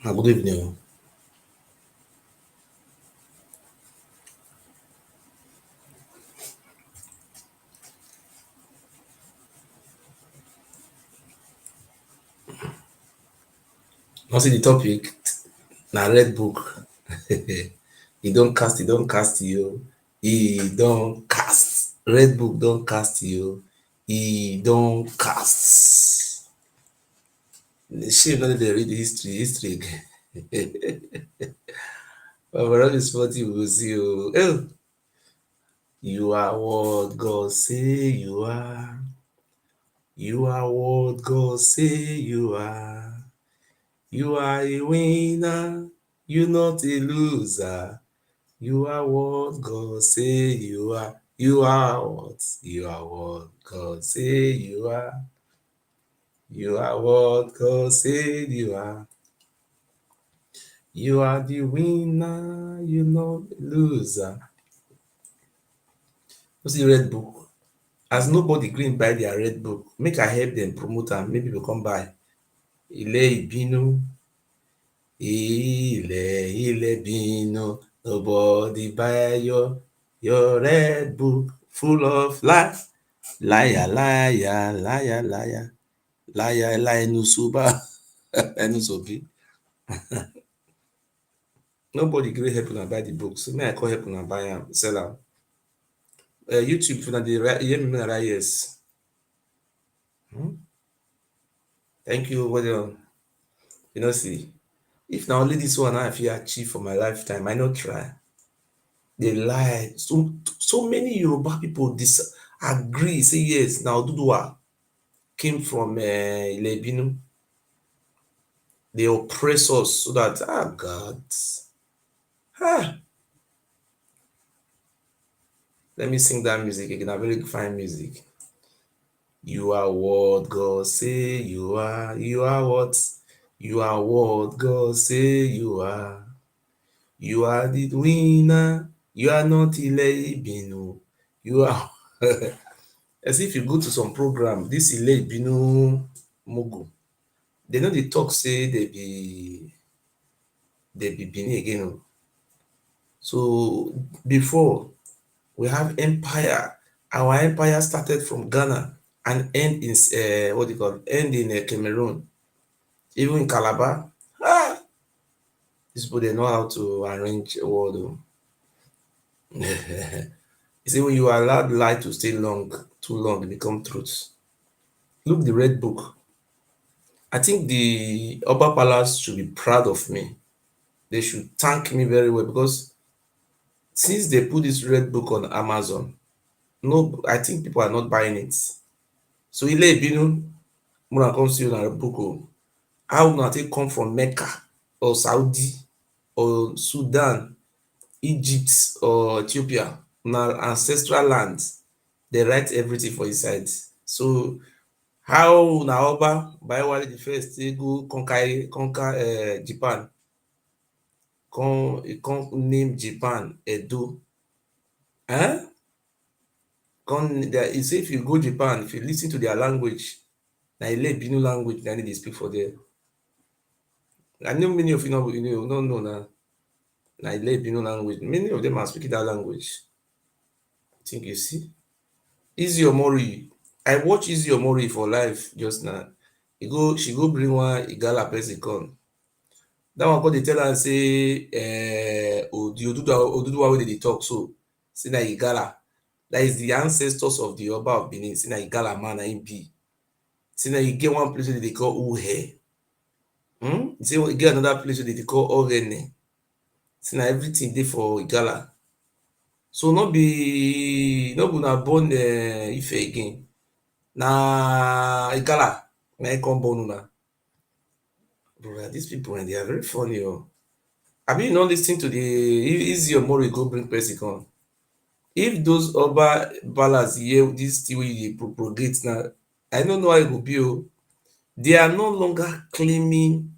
Good evening. Now see the topic na red book. He don't cast you. He don't cast. Red book don't cast you. He don't cast. Shame not dey read history again. But for all the sport you will see you. Oh, you are what God say you are. You are what God say you are. You are a winner. You're not a loser. You are what God say you are. You are what? You are what God say you are. You are what God say you are. You are the winner. You're not the loser. What's the red book? As nobody green buy their red book, make I help them promote am. Maybe people come buy. Ile Ibinu, Ile Ibinu. Nobody buy your red book full of life. Liar, liar, liar, liar, liar, liar, ẹnu soba, ẹnu sobi. Nobody gree help una buy the book, so may I call help una buy am, sell am. YouTube, if una dey hear me, make una write yes. Thank you, well done. You know, see, if na only this one I fit achieve for my lifetime, I no try. Dey lie. So many Yoruba people disagree, say yes, na Oduduwa came from Ile Ibinu. They oppress us so that, God. Let me sing that music again, a very fine music. You are what God say you are. You are what? You are what God say you are. You are the winner. You are not Ile Ibinu. You are. As if you go to some program, this Ile Ibinu Mugu, they know dey talk say they be Benin again. So before, we have empire. Our empire started from Ghana and end in what do you call it? End in Cameroon, even in Calabar. These people they know how to arrange a word. You see, when you allow lie to stay too long, it become truth. Look the red book. I think the Oba Palace should be proud of me. They should thank me very well because since they put this red book on Amazon, no, I think people are not buying it. So Ile Ibinu, una come see una book o. How una take come from Mecca or Saudi or Sudan, Egypt or Ethiopia, una ancestral land, dey write everything for inside. So how una Oba Bayewale the first take go conquer Japan, come name Japan Edo. E say if you go Japan, if you lis ten to their language, na Ile Ibinu language na im dey speak for there. I know many of you no know na Ile Ibinu language. Many of them are speaking that language. I think you see. Izzy Omori, I watch Izzy Omori for live just now. She go bring one Igala person come. Dat one come dey tell am say the Oduduwa wey dem dey talk so, say na Igala. That is the ancestors of the Oba of Benin. Say na Igala man na im be. Say na e get one place wey dem dey call Uhe. Say e get another place wey dem dey call Orene. Say na everything dey for Igala. So no be una born Ife again. Na Igala na im come born una. Brother, these people they are very funny o. Abi you no lis ten to the Izzy Omori go bring person come. If those Oba Balas hear this thing wey you dey propagate now, I no know how e go be o. They are no longer claiming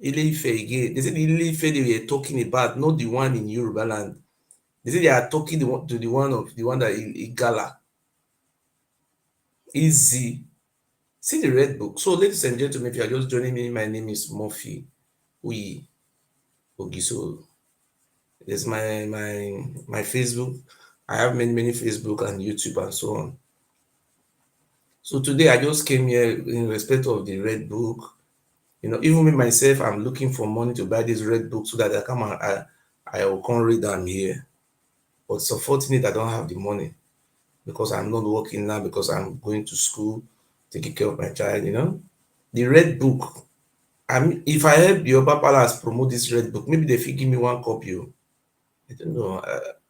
Ile Ife again. They say the Ile Ife they were talking about, not the one in Yoruba land. They say they are talking to the one that Igala. Easy. See the red book. So, ladies and gentlemen, if you are just joining me, my name is Murphy. Uyi Ogiso. There's my Facebook. I have many Facebook and YouTube and so on. So today I just came here in respect of the red book. Even me myself, I'm looking for money to buy this red book so that I come and I will come read them here. But so fortunate I don't have the money because I'm not working now because I'm going to school, taking care of my child. The red book. If I help the Oba Palace promote this red book, maybe they fit give me one copy. I don't know.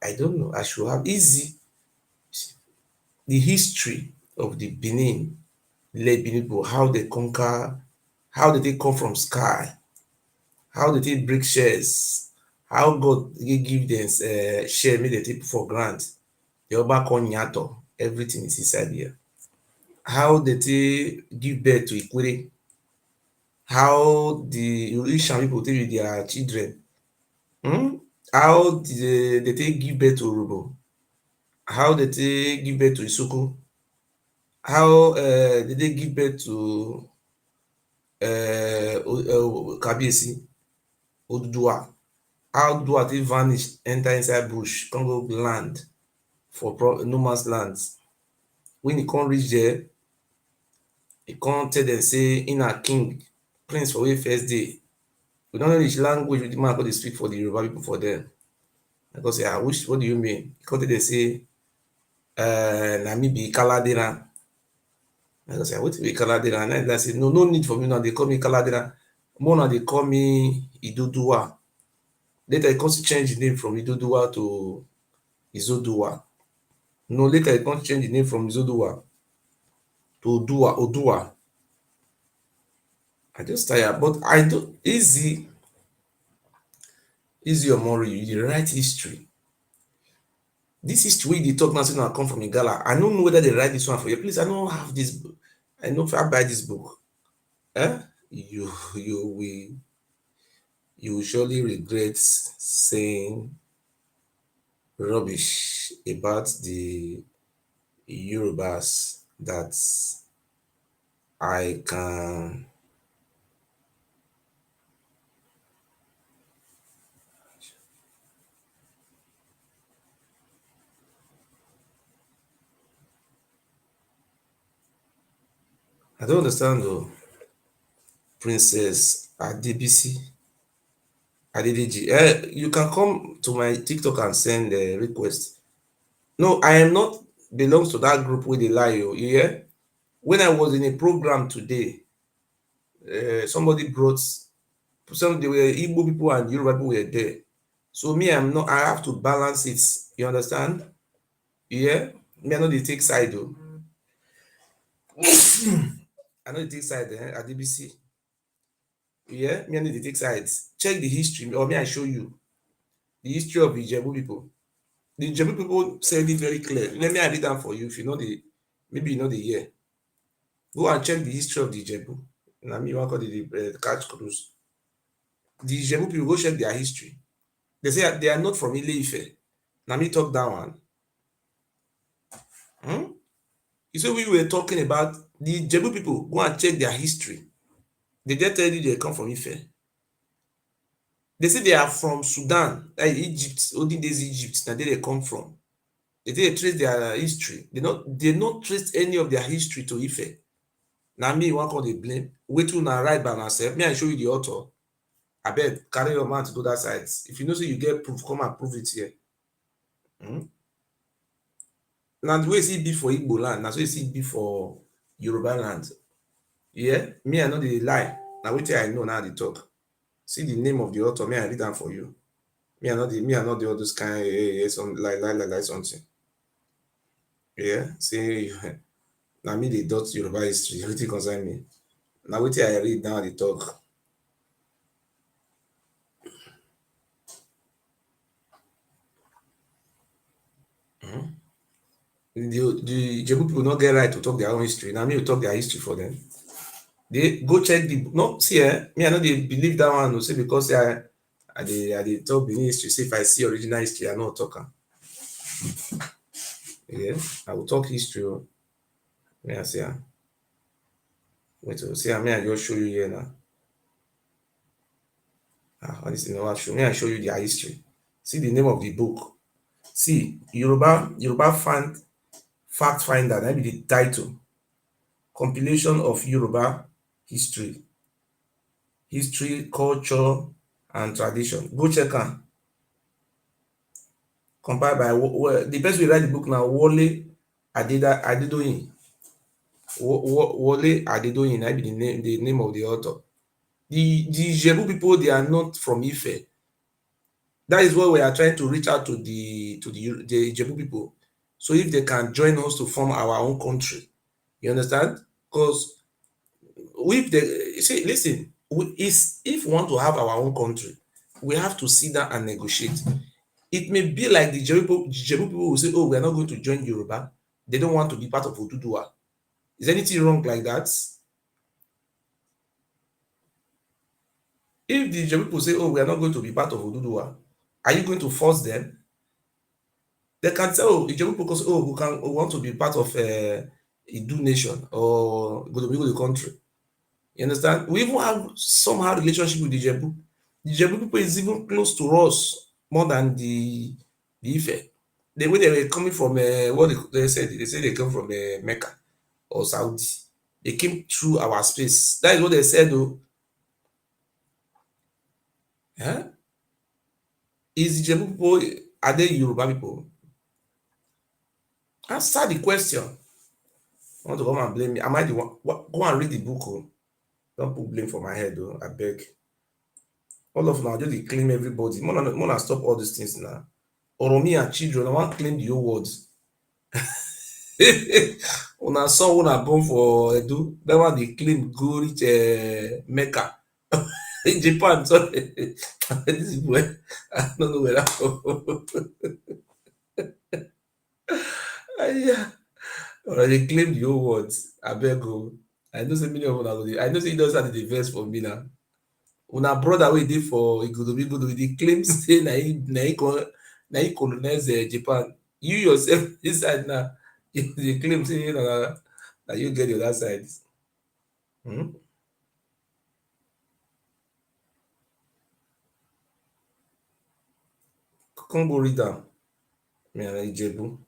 I don't know. I should have easy the history of the Benin, Ile Benin people, how they conquer, how did they come from sky, how did they break shares, how God give them share, make they take for grant. The Oba Konyato, everything is inside here. How did they give birth to Ikwere? How the Orisha people take with their children? Hmm? How did they take give birth to Urubo? How did they give birth to Isoko? How did they give birth to Kabiyesi, Oduduwa? How Oduduwa take vanish, enter inside bush, come go land for no man's land. When he come reach there, he come tell them say he na king, prince for wey first day. We don't know which language wey the man go dey speak for the Yoruba people for them. I go say, which what do you mean? He come tell them say, na me be Kaladera. I go say, wetin be Kaladera? And I say, no need for me now. They call me Kaladera. More now they call me Idoduwa. Later, he come change the name from Idoduwa to Izoduwa. No, later he come change the name from Izoduwa to Odua. I just tired, but I do easy Omori, you dey write history. This history wey you dey talk now say na come from Igala. I no know whether they write this one for you. Please, I no have this book. I no fit buy this book. Eh? You will surely regret saying rubbish about the Yorubas that I can. I don't understand though. Princess Adebisi Adedeji. You can come to my TikTok and send a request. No, I am not belongs to that group where they lie. You hear? When I was in a program today, somebody brought some they were Igbo people and Yoruba people were there. So me, I'm not. I have to balance it. You understand? Yeah. Me, I know they take side though. I know they take side. At DBC. Yeah. Me, I know they take sides. Check the history, or me, I show you the history of Ijebu people. The Ijebu people said it very clear. Let me read that for you. If you know the, maybe you know the year. Go and check the history of the Ijebu. Na me, one call the catch cruise. The Ijebu people go check their history. They say they are not from Ile Ife. Na me talk that one. Hmm? You see, we were talking about the Ijebu people. Go and check their history. They just tell you they come from Ife. They say they are from Sudan, like Egypt, olden days Egypt. Now they come from. They trace their history. They not trace any of their history to Ife. Now me, one call they blame. Wait till I write by myself. Me, I show you the author. I bet carry your man to go that side. If you know say you get proof, come and prove it here. Hmm? Now the way see be for Igbo land, now so you see be for Yoruba land. Yeah, me I know the lie. Now wait till I know now they talk. See the name of the author. Me I read them for you. Me I know the all those kind some like something. Yeah, see now me they dot Yoruba history. Everything concern me. Now wait till I read now they talk. The Jebu people not get right to talk their own history. Now me will talk their history for them. They go check the no see me I know they believe that one no say because I dey talk Benin history. Say if I see original history, I no talk am. Yeah, I will talk history. Me I say wait to see me I just show you here now. Honestly, no, show me. I show you their history. See the name of the book. See, Yoruba fact finder. That be the title. Compilation of Yoruba history, culture, and tradition. Go check am. Compiled by the person who write the book now, Adedoyin. Wole Adedoyin. That be the name of the author. The Ijebu people, they are not from Ife. That is why we are trying to reach out to the Ijebu people. So if they can join us to form our own country, you understand? Because if they see, listen, if we want to have our own country, we have to sit down and negotiate. It may be like the Ijebu people will say, "Oh, we are not going to join Yoruba. They don't want to be part of Oduduwa." Is anything wrong like that? If the Ijebu people say, "Oh, we are not going to be part of Oduduwa," are you going to force them? They can tell, oh, Ijebu people say, "Oh, we want to be part of Idu nation or go the country." You understand? We even have somehow relationship with the Ijebu. The Ijebu people is even close to us more than the Ife. The way they were coming from what they said they come from Mecca or Saudi. They came through our space. That is what they said though. Huh? Is the Ijebu people, are they Yoruba people? Answer the question. I want to come and blame me. Am I the one? Go and read the book. Oh. Don't put blame for my head though. I beg. All of now just dey claim everybody. More stop all these things now. Oromi and children, I wan claim the whole world. Una son una born for Edo, that one dey claim go reach Mecca. In Japan, sorry. This is where I don't know where that come. Yeah. Una dey claim the whole world. Abeg o. I know say many of una go dey. I know say you don start to dey vex for me now. Una brother wey dey for Igodobigodo dey claim say na him colonize Japan. You yourself inside now, you dey claim say na you get the other side. Hmm? Come go read am. Me and Ijebu.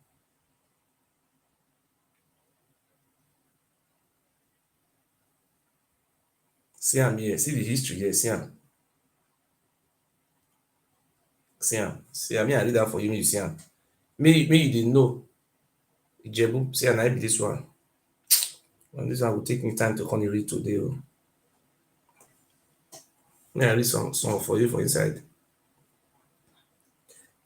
See am here. See the history here. See am. See am. See am. Me I read am for you make you see am. Make you dey know Ijebu. See am na him be this one. And this one go take me time to come read today o. May I read some for you for inside.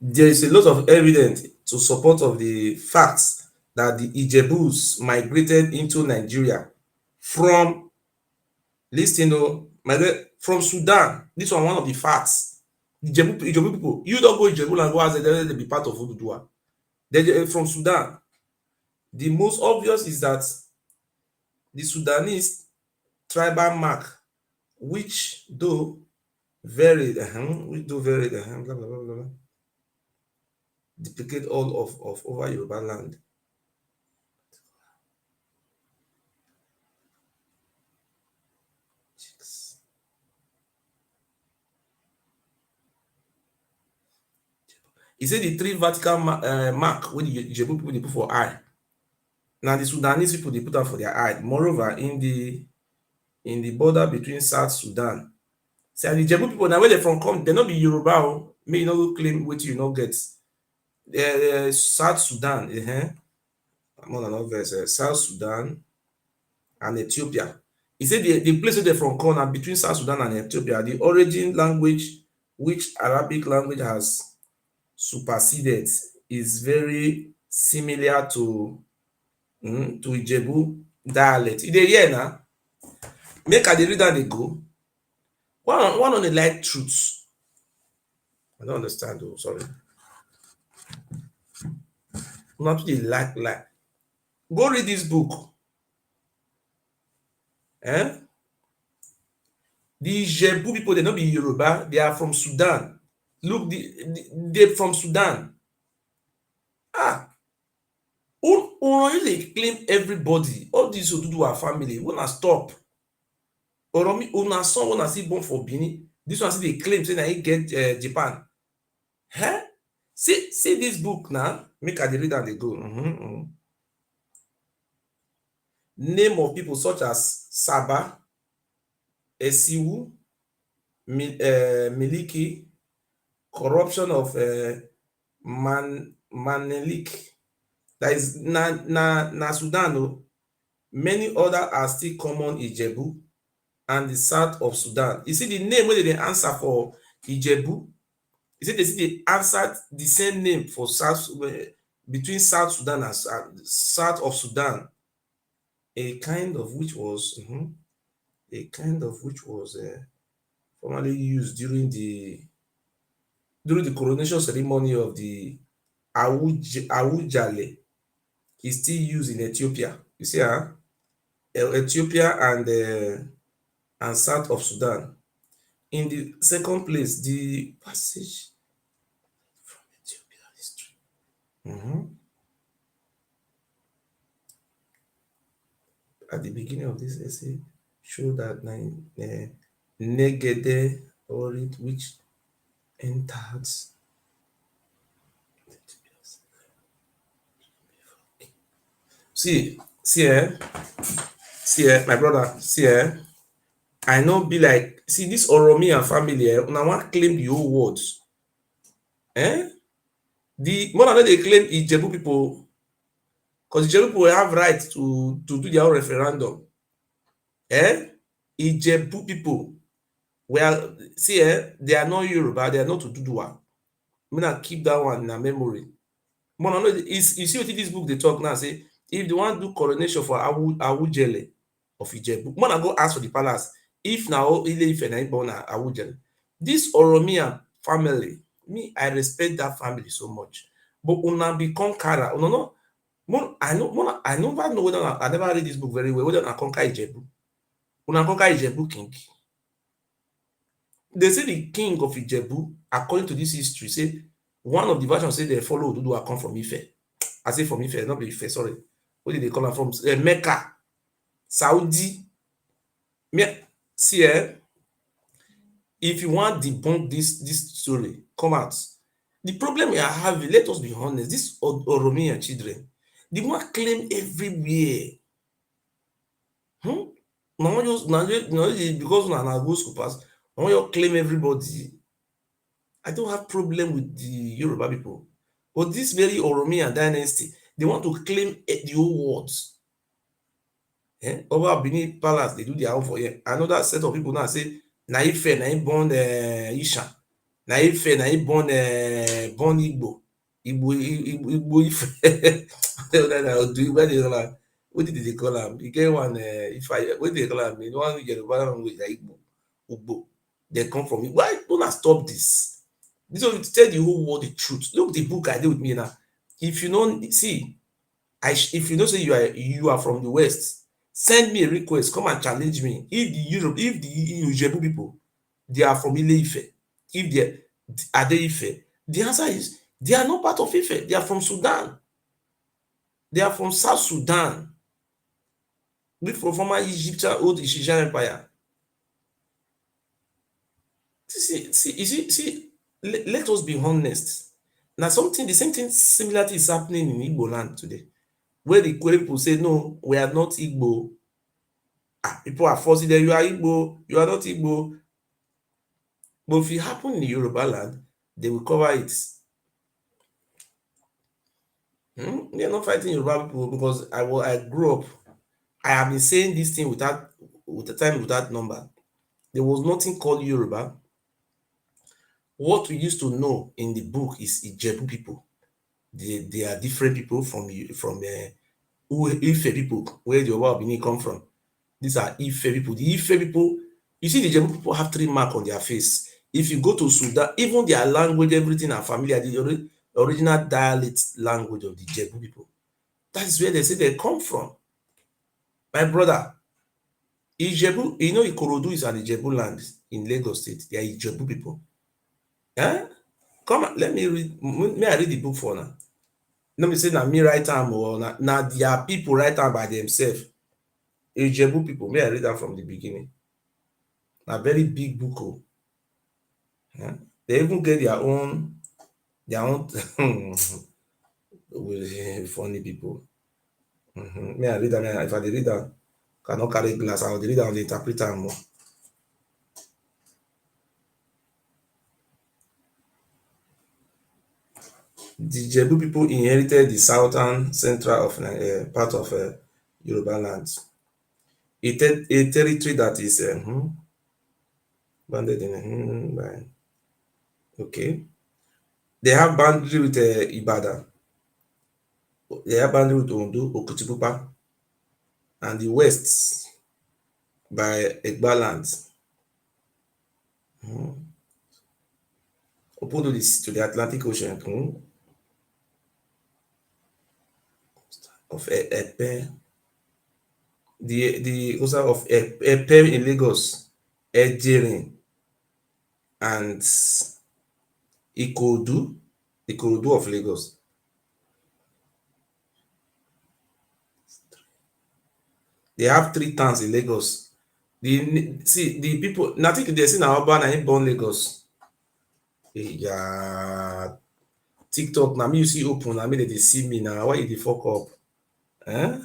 There is a lot of evidence to support of the facts that the Ijebus migrated into Nigeria from, listen o, from Sudan. This one of the facts. Ijebu people, you don't go Ijebu and go ask them they be part of Oduduwa. They from Sudan. The most obvious is that the Sudanese tribal mark, which though varied, blah, blah, blah, blah, duplicate all of over Yoruba land. He said the three vertical mark wey the Ijebu people dey put for eye. Na the Sudanese people dey put am for their eye. Moreover, in the border between South Sudan, say the Ijebu people na where dem from come, dem no be Yoruba o. Make you no go claim wetin you no get. South Sudan, more than obvious, South Sudan and Ethiopia. He said the place wey dem from come na between South Sudan and Ethiopia. The origin language which Arabic language has superseded is very similar to Ijebu dialect. You dey hear na? Make I dey read am dey go. One on the like truth. I don't understand o, sorry. Una too dey like. Go read this book. The Ijebu people, they no be Yoruba, they are from Sudan. Look, they from Sudan. Una just dey claim everybody. All dis Oduduwa family, una stop. Una son una still born for Benin. This one see dey claim say na he get Japan. Huh? See this book now. Make I dey read am dey go. Name of people such as Saba, Esiwu, Miliki, corruption of Manelik. That is na Sudan o. Many other are still common Ijebu and the south of Sudan. You see the name wey dey answer for Ijebu. You see they answer the same name for South between South Sudan and south of Sudan. A kind of which was formerly used during the coronation ceremony of the Awujale is still used in Ethiopia. You see, Ethiopia and south of Sudan. In the second place, the passage from Ethiopia history. At the beginning of this essay, show that Negede Orit, which entered see my brother, I no be like, see this Oromiyan family, una wan claim the whole world. The more than they claim Ijebu people, because Ijebu people have right to do their own referendum. Ijebu people, well, see, they are not Yoruba, they are not Oduduwa. I'm gonna keep that one in our memory. More than you see what this book they talk now, say if they want to do coronation for Awujele of Ijebu, more than go ask for the palace. If now Ile Ife na born Awujele, this Oromiyan family, me I respect that family so much. But una be conqueror, una no. I never know whether I never read this book very well. Whether I conquer Ijebu, una conquer Ijebu king. They say the king of Ijebu, according to this history, say one of the versions say they follow Oduduwa come from Ife. I say from Ife, not be Ife, sorry. What did they call am from? Mecca, Saudi. See, if you want debunk this story, come out. The problem we are having, let us be honest, this Oromiyan children, they want claim everywhere. Now just because na go school pass, now you claim everybody. I don't have problem with the Yoruba people, but this very Oromiyan dynasty, they want to claim the whole world. Over Benin Palace, they do their own for here. Another set of people now say, na Ife, na him born Isha, na Ife, na him born Igbo Ife. What did they call am? You get one what they call am? You know, you get one language like Igbo. They come from it. Why don't I stop this? This one to tell the whole world the truth. Look the book I did with me now. If you don't see, if you know say you are from the West, send me a request, come and challenge me. If the Ijebu people, they are from Ile Ife, if they are they Ife, the answer is they are not part of Ife. They are from Sudan. They are from South Sudan, with from former old Egyptian Empire. See, let us be honest. Now the same thing similar is happening in Igbo land today, where the Kwere people say, no, we are not Igbo. People are forcing them, you are Igbo, you are not Igbo. But if it happen in the Yoruba land, they will cover it. They are not fighting Yoruba people because I grew up. I have been saying this thing without number. There was nothing called Yoruba. What we used to know in the book is Ijebu people. They are different people from Ife people, where the Yoruba Benin come from. These are Ife people. The Ife people, you see, the Ijebu people have 3 marks on their face. If you go to Sudan, even their language, everything are familiar. The original dialect language of the Ijebu people. That is where they say they come from. My brother, Ijebu, you know, Ikorodu is an Ijebu land in Lagos State. They are Ijebu people. Come on, let me read. May I read the book for now? Let me say na me write am or na their people write am by themselves. Ijebu people. May I read that from the beginning? Na very big book. Yeah. They even get their own funny people. Me, I read am, if I dey read am, cannot carry glass, I go dey read am, dey interpret am more. The Jebu people inherited the southern central of part of Yoruba land, a territory that is bounded in by, okay. They have boundary with Ibadan. They have boundary with Ondo, Okitipupa, and the west by Egbaland. Open to the Atlantic Ocean of Epe, the coastal of Epe in Lagos, Ejirin, and Ikorodu, Ikorodu of Lagos. They have three towns in Lagos. The people, na think they say na Oba na him born Lagos. Yeah, TikTok na me you see open, na me they dey see me na. Why you dey fuck up? Eh?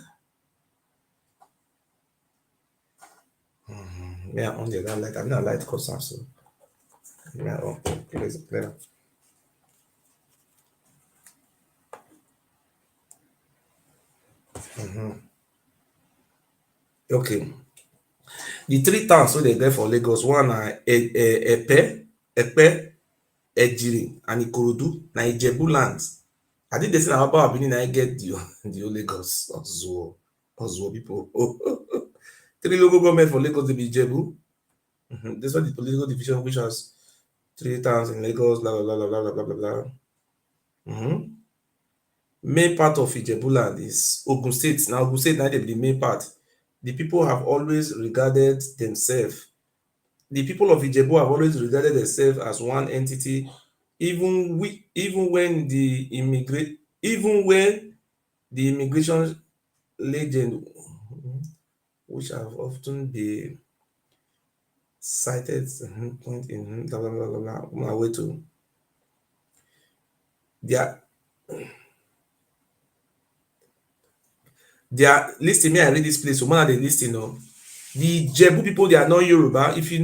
Me I on the other light. I mean I light cause am so. Me I on clear. Okay. The three towns wey dey get for Lagos, one na Epe, Ejiri, and Ikorodu. Na Ijebu land. I think they say na Oba of Benin na im get the whole Lagos. Ozuo people. Three local government for Lagos dey be Ijebu. This one the political division which has three towns in Lagos, blah blah blah blah blah blah blah blah. Main part of Ijebu land is Ogun State. Now Ogun State na dey be the main part. The people have always regarded themselves. The people of Ijebu have always regarded themselves as one entity, even when the immigration legend, which have often been cited, point in blah blah blah blah blah. On my way to their listing. Me, I read this place. So one of the listing, the Jebu people, they are not Yoruba. If you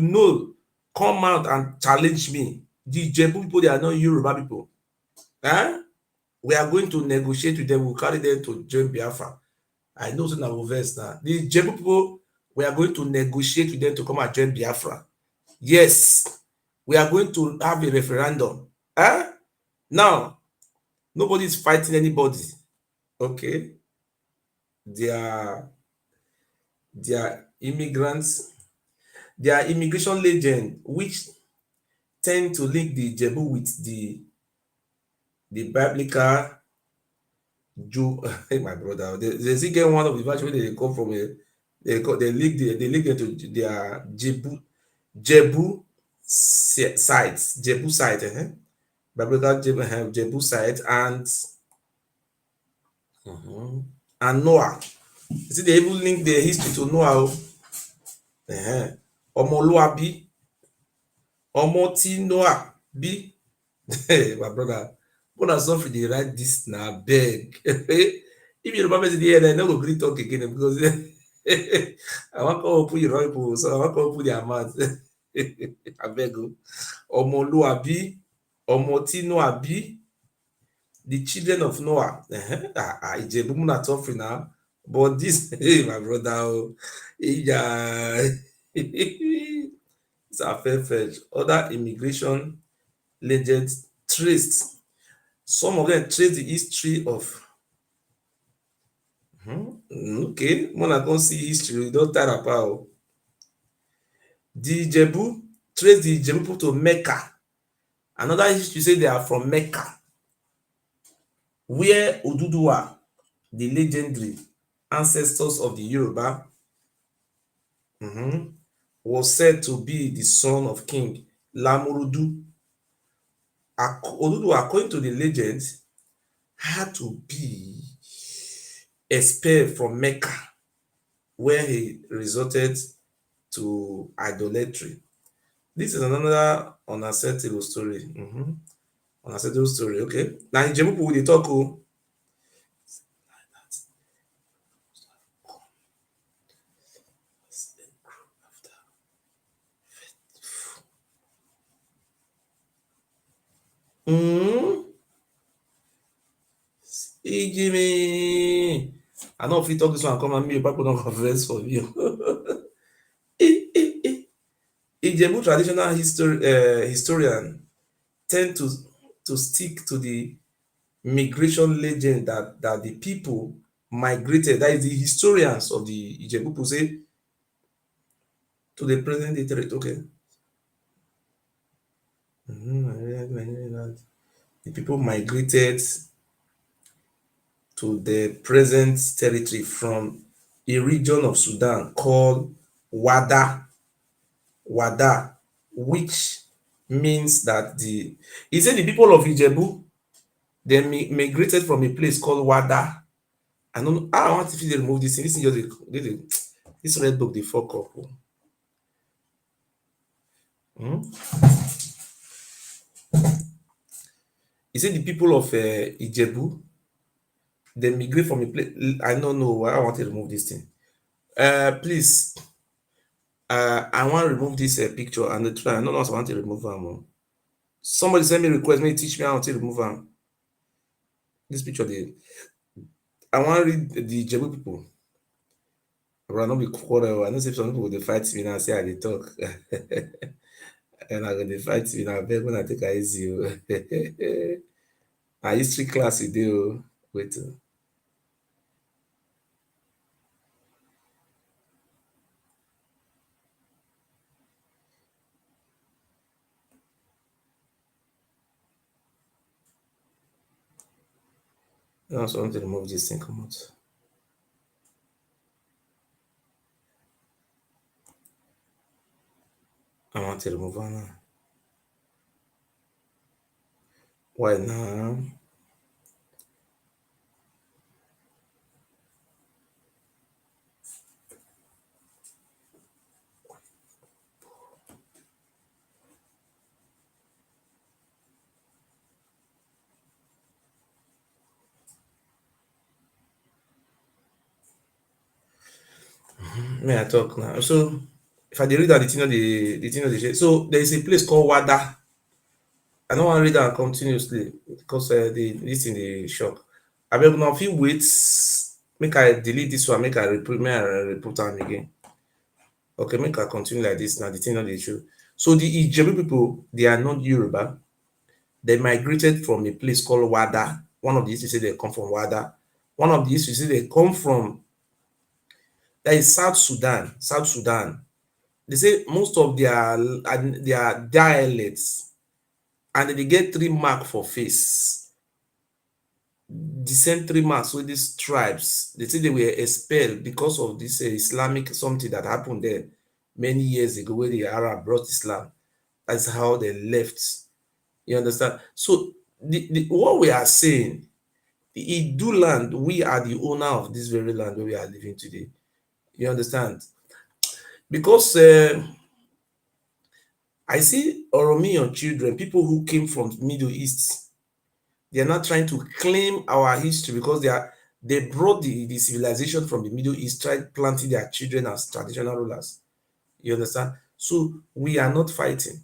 know come out and challenge me. The Jebu people, they are not Yoruba people. We are going to negotiate with them. We'll carry them to join Biafra. I know so now verse now. The Jebu people, we are going to negotiate with them to come and join Biafra. Yes, we are going to have a referendum. Now, nobody is fighting anybody. Okay. Their immigrants, their immigration legend, which tend to link the Jebu with the biblical Jew. My brother, they still get one of the version where they come from they link it to their Jebu sites, biblical Jebu site, and Noah. You see, they even link the history to Noah. Omoluabi, Omoti Noah B. My brother, when I saw they write this now, beg. If you remember the day, I no go gree talk again because I want to open your people, so I want to open their mouth. I beg you. Omoluabi, Omoti Noah B. The children of Noah. Ijebu na suffering now. But this, hey, my brother, it's a fair fetch. Other immigration legends traced. Some of them trace the history of. Okay, when I come see history, don't tire about. The Jebu trace the Jebu people to Mecca. Another history say they are from Mecca, where Oduduwa, the legendary ancestors of the Yoruba, was said to be the son of King Lamurudu. Oduduwa, according to the legend, had to be expelled from Mecca, where he resorted to idolatry. This is another unacceptable story. Unacceptable story. Okay. Now in Jemupu they talk. Oh, mm, Ijimi. I know if you talk this one, come and me, people don't conference for you. Ijebu traditional historian tend to stick to the migration legend that the people migrated. That is the historians of the Ijebu people say to the present day territory. Okay. The people migrated to the present territory from a region of Sudan called Wada, which means that he said the people of Ijebu they migrated from a place called Wada. I don't know. I want to remove this thing. This thing just this red book the fuck up. Oh. He said the people of Ijebu they migrate from a place. I don't know why I want to remove this thing. Please, I want to remove this picture and the try. I don't know what I want to remove them. Oh. Somebody send me request, me teach me how to remove them. This picture, I want to read the Ijebu people. But I not be quarrel. I know say some people they fight me now. Say I dey talk, and I go dey fight me now. Beg when I take it easy. Oh. Na history class you dey. Oh. Wait. Oh. I also want to remove this thing. Come out. I want to remove her now. Why now? May I talk now? So if I dey read out the thing of the share. So there is a place called Wada. I don't want to read that continuously because this in the shock. I beg now if you wait, make I delete this one, make I report am again. Okay, make I continue like this now. The thing not the issue. So the Ijebu people, they are not Yoruba. They migrated from a place called Wada. One of the histories say they come from Wada. One of the histories say they come from that is South Sudan. South Sudan. They say most of their dialects and they get 3 mark for face. The same 3 marks with these tribes. They say they were expelled because of this Islamic something that happened there many years ago when the Arab brought Islam. That's how they left. You understand? So what we are saying, the Idu land, we are the owner of this very land where we are living today. You understand? Because I see Oromian children, people who came from Middle East, they are not trying to claim our history because they brought the civilization from the Middle East, tried planting their children as traditional rulers. You understand? So we are not fighting.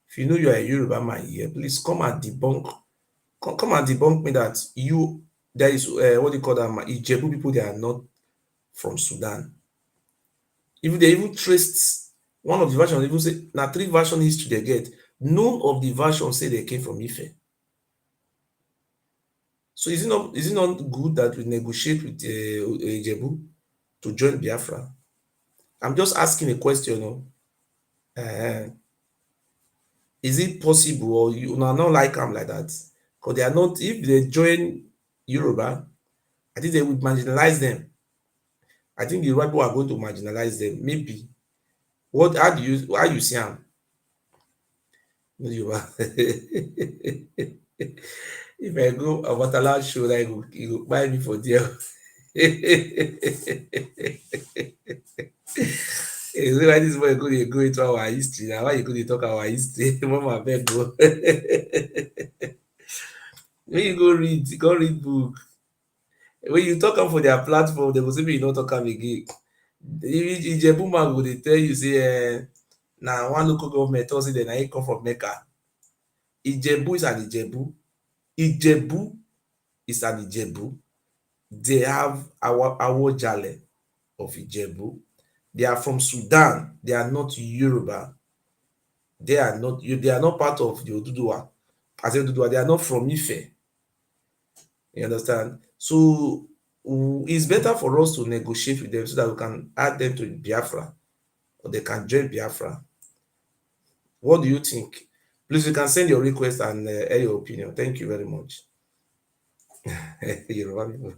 If you know you are a Yoruba man here, please come and debunk. Come and debunk me that there is what do you call them? Ijebu people. They are not from Sudan. If they even traced one of the versions, even say now 3 version history they get. None of the versions say they came from Ife. So is it not good that we negotiate with Ijebu to join Biafra? I'm just asking a question. No? Is it possible or you not like them like that? Because they are not, if they join Yoruba, I think they would marginalize them. I think the right people are going to marginalize them. Maybe. How you see them? Yoruba. If I go a Abatala show, like you go buy me for there. say why this boy go into our history now? Why you go dey talk our history? Mama abeg go. When you go read book. When you talk am for their platform, they go say make you no talk am again. Ijebu man go dey tell you say na one local government talk say dem na him come from Mecca. Ijebu is an Ijebu. Ijebu is an Ijebu. They have our Awojale of Ijebu. They are from Sudan. They are not Yoruba. They are not part of the Oduduwa. I say Oduduwa, they are not from Ife. You understand? So it's better for us to negotiate with them so that we can add them to Biafra or they can join Biafra. What do you think? Please, you can send your request and air your opinion. Thank you very much. Yoruba people.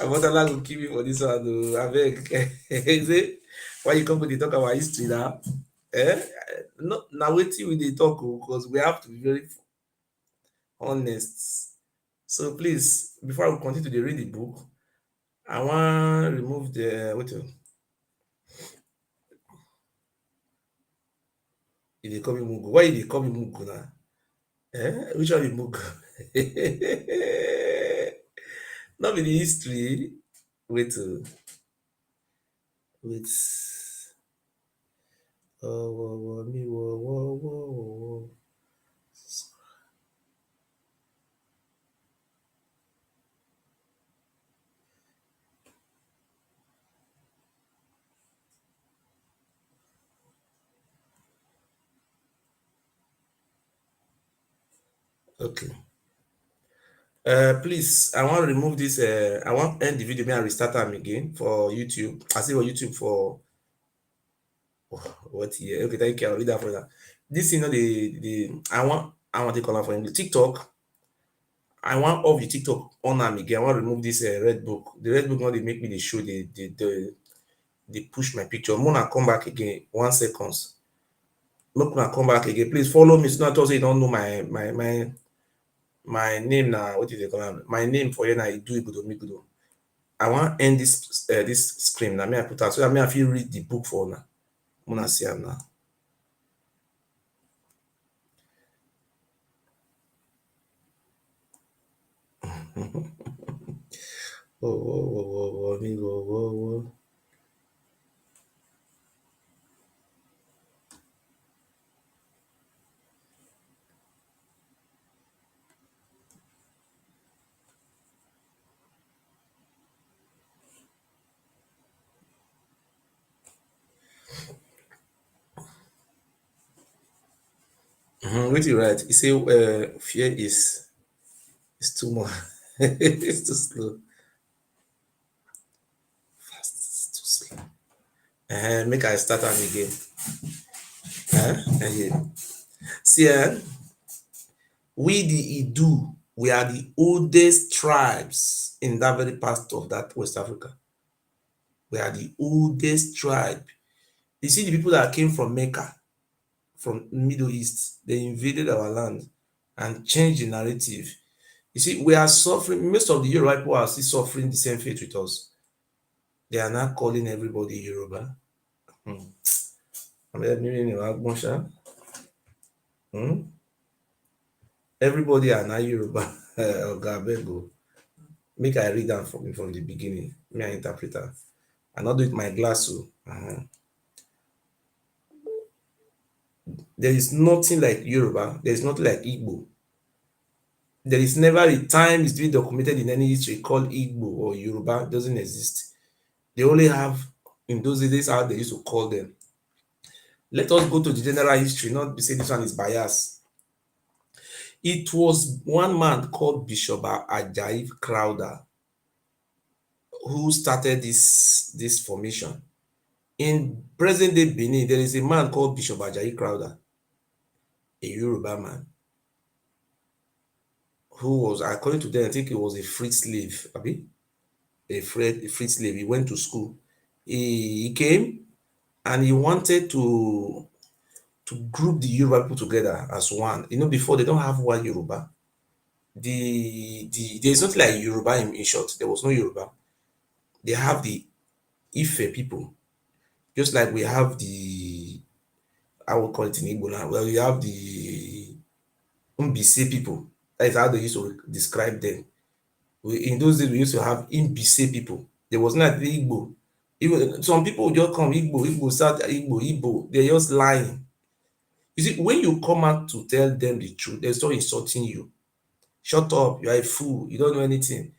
Abotala go kill me for this one. Abeg. Say, why you come to dey talk about history now? No, now wetin we dey talk because we have to be very honest. So please, before I continue to read the book, I wan remove the wait. You dey call me Mugu. Why you dey call me Mugu now? Which one be Mugu? Not be the history. Wait. Wait. Me, Okay. Please, I want to remove this. I want to end the video. May I restart them again for YouTube? I see for YouTube for what year? Okay, thank you. I'll read that for that. This, I want to call it for English. TikTok. I want off the TikTok on them again. I want to remove this red book. The red book now they make me the show. They push my picture. I'm gonna come back again. 1 second. Look, gonna come back again. Please follow me. So not also you don't know my name now. What is it called? My name for you now. Do it good, me good. I want end this screen now. May I put out so that may I feel read the book for now. I'm gonna see am now. Whoa. What you write? You say fear is too much. It's too slow. Fast, it's too slow. Make I start am again. Yeah. See, we the Idu, we are the oldest tribes in that very part of that West Africa. We are the oldest tribe. You see the people that came from Mecca, from Middle East, they invaded our land and changed the narrative. You see, we are suffering, most of the Yoruba people are still suffering the same fate with us. They are not calling everybody Yoruba. Everybody are not Yoruba. Ogabego. Make I read that from the beginning. Me, I interpret that. I not do it with my glass. So. There is nothing like Yoruba. There is nothing like Igbo. There is never a time it's been documented in any history called Igbo or Yoruba. It doesn't exist. They only have in those days how they used to call them. Let us go to the general history, not be say this one is biased. It was one man called Bishop Ajayi Crowther who started this formation. In present day Benin, there is a man called Bishop Ajayi Crowther, a Yoruba man, who was, according to them, I think he was a freed slave. A freed slave. He went to school. He came and he wanted to group the Yoruba people together as one. Before they don't have one Yoruba. There's nothing like Yoruba in short. There was no Yoruba. They have the Ife people. Just like we have the, I will call it in Igbo now. Well, we have the Mbise people. That is how they used to describe them. In those days, we used to have Mbise people. There was not the Igbo. Even some people would just come Igbo, Igbo, South Igbo, Igbo. They're just lying. You see, when you come out to tell them the truth, they start insulting you. Shut up, you are a fool, you don't know anything.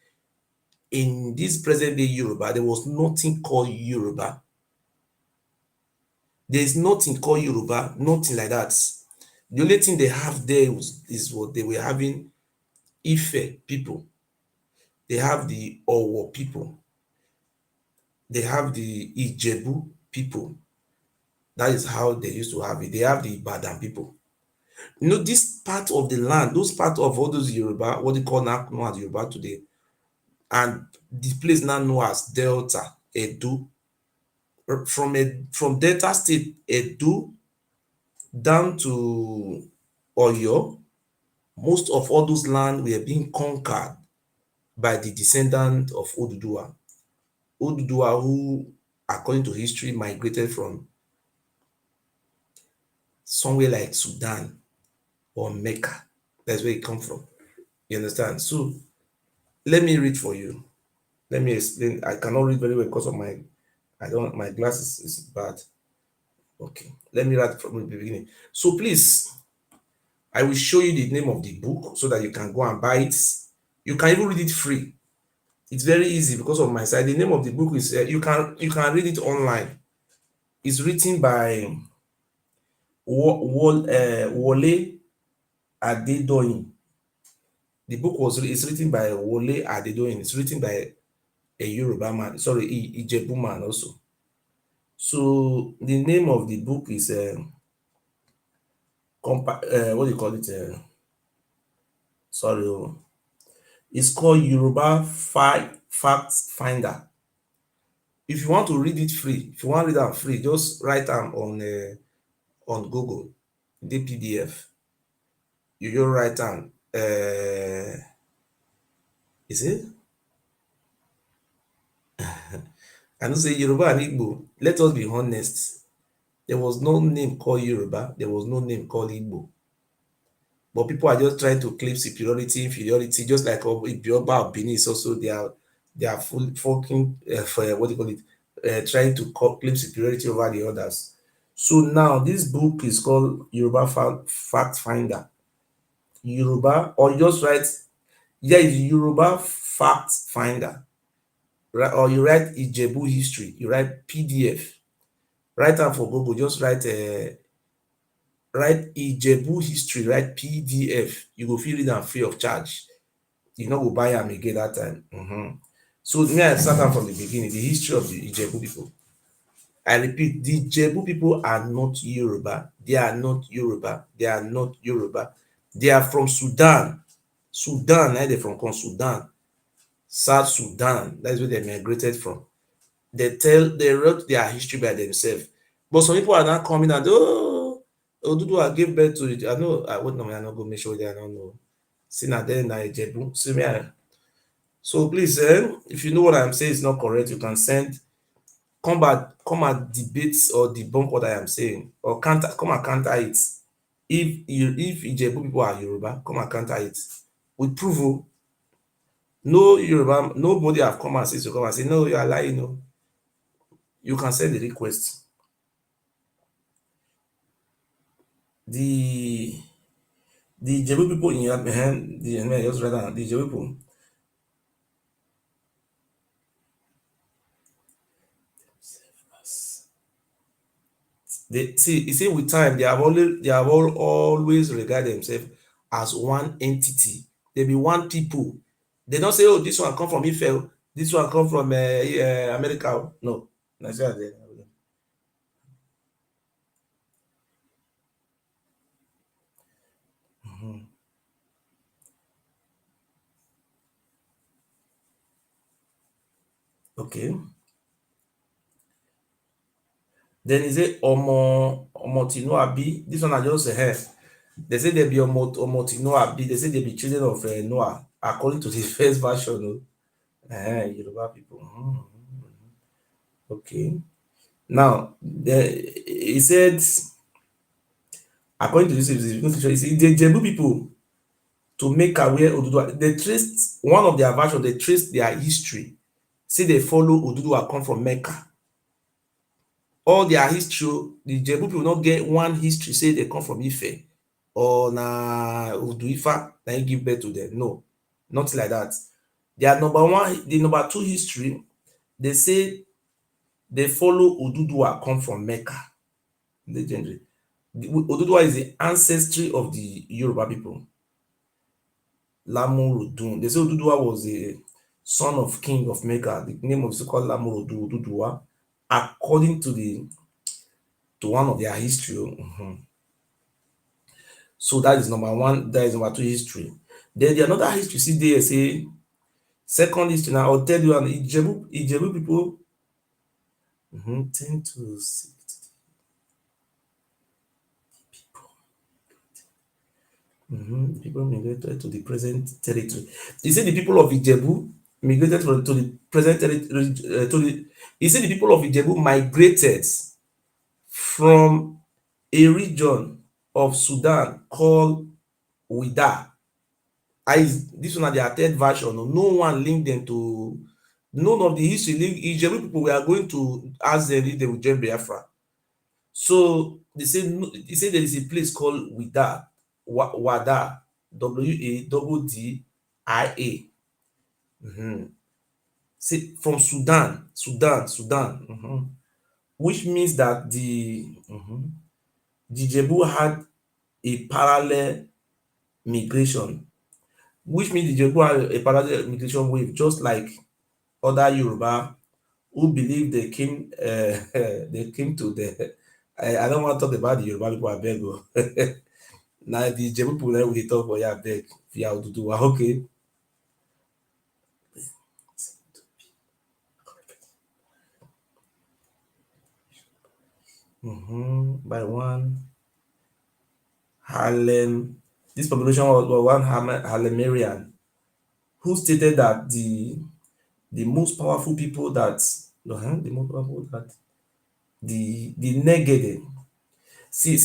In this present day Yoruba, there was nothing called Yoruba. There is nothing called Yoruba, nothing like that. The only thing they have there is what they were having Ife people. They have the Owo people. They have the Ijebu people. That is how they used to have it. They have the Ibadan people. You know, this part of the land, those part of all those Yoruba, what they call now known as Yoruba today, and the place now known as Delta, Edo, from Delta State, Edo, down to Oyo, most of all those land were being conquered by the descendant of Oduduwa. Oduduwa, who, according to history, migrated from somewhere like Sudan or Mecca. That's where it come from. You understand? So let me read for you. Let me explain. I cannot read very well because of my glasses is bad. Okay. Let me write from the beginning. So please, I will show you the name of the book so that you can go and buy it. You can even read it free. It's very easy because of my side. The name of the book is you can read it online. It's written by Wole Adedoyin. The book is written by Wole Adedoyin. It's written by a Yoruba man, sorry, Ijebu man also. So the name of the book is what do you call it? Sorry, it's called Yoruba Fact Finder. If you want to read it free, if you want to read it free, just write them on Google, the PDF. You just write them. Is it? I don't say Yoruba and Igbo. Let us be honest. There was no name called Yoruba. There was no name called Igbo. But people are just trying to claim superiority, inferiority, just like Ibioba of Benin is also they are full fucking for what do you call it, trying to claim superiority over the others. So now this book is called Yoruba Fact Finder. Yoruba, or you just write, yeah, it's Yoruba Fact Finder. Right, or you write Ijebu history, you write PDF. Write am for Google, just write Ijebu history, write PDF. You go fit read am free of charge. You no go buy am again that time. So me, I start am from the beginning, the history of the Ijebu people. I repeat, the Ijebu people are not Yoruba. They are not Yoruba. They are not Yoruba. They are from Sudan. Sudan, they from Sudan. South Sudan. That's where they migrated from. They wrote their history by themselves. But some people are now coming and Oduduwa gave birth to it. I know I would not go make sure they are not know. See now then na Ijebu. See me. So please, if you know what I'm saying is not correct, you can send come and debate or debunk what I am saying, or come and counter it. If Ijebu people are Yoruba, come and counter it. With proof. No Yoruba, nobody have come and said to come and say, no, you are lying. No. You can send the request. The Ijebu people in your just write down the Ijebu people. They see, you see, with time, they have always regard themselves as one entity. They be one people. They don't say, oh, this one come from Ife, this one come from America. No, Nigeria. Mhm. Okay. Then is it Omotino Abi? This one I just say, they say they be Omotino Abi. They say they be children of Noah, according to the first version. Yoruba people. Okay. Now, he said, according to this, he said, the Jebu people to make aware Oduduwa, they traced one of their version, they traced their history. Say they follow Oduduwa come from Mecca. All their history, the Jebu people not get one history, say they come from Ife or na Oduifa, na him give birth to them. No, nothing like that. Their number one, the number two history, they say they follow Oduduwa come from Mecca. Legendary. Oduduwa is the ancestry of the Yoruba people. Lamurudun. They say Oduduwa was a son of king of Mecca. The name of is called Lamurudun Oduduwa, according to one of their history. So that is number one. That is number two history. Then the another history see there say second history. Now I'll tell you an Ijebu people 10 to 60 people. People migrated to the present territory. He said the people of Ijebu migrated to the present territory. He said the people of Ijebu migrated from a region of Sudan called Wida. This one na their third version. No one linked them to none of the history. Ijebu people were going to ask them if they would join Biafra. So they say there is a place called Wida, Wada, Wada. Say from Sudan, which means that the Jebu had a parallel migration, which means the Jebu had a parallel migration wave, just like other Yoruba who believe they came they came to the I don't want to talk about the Yoruba people abeg o. Na the Jebu people na we dey talk for here abeg via Oduduwa. Okay. By one Harlem, this population was one Harlemarian who stated that the most powerful people that the most powerful that the Negede. See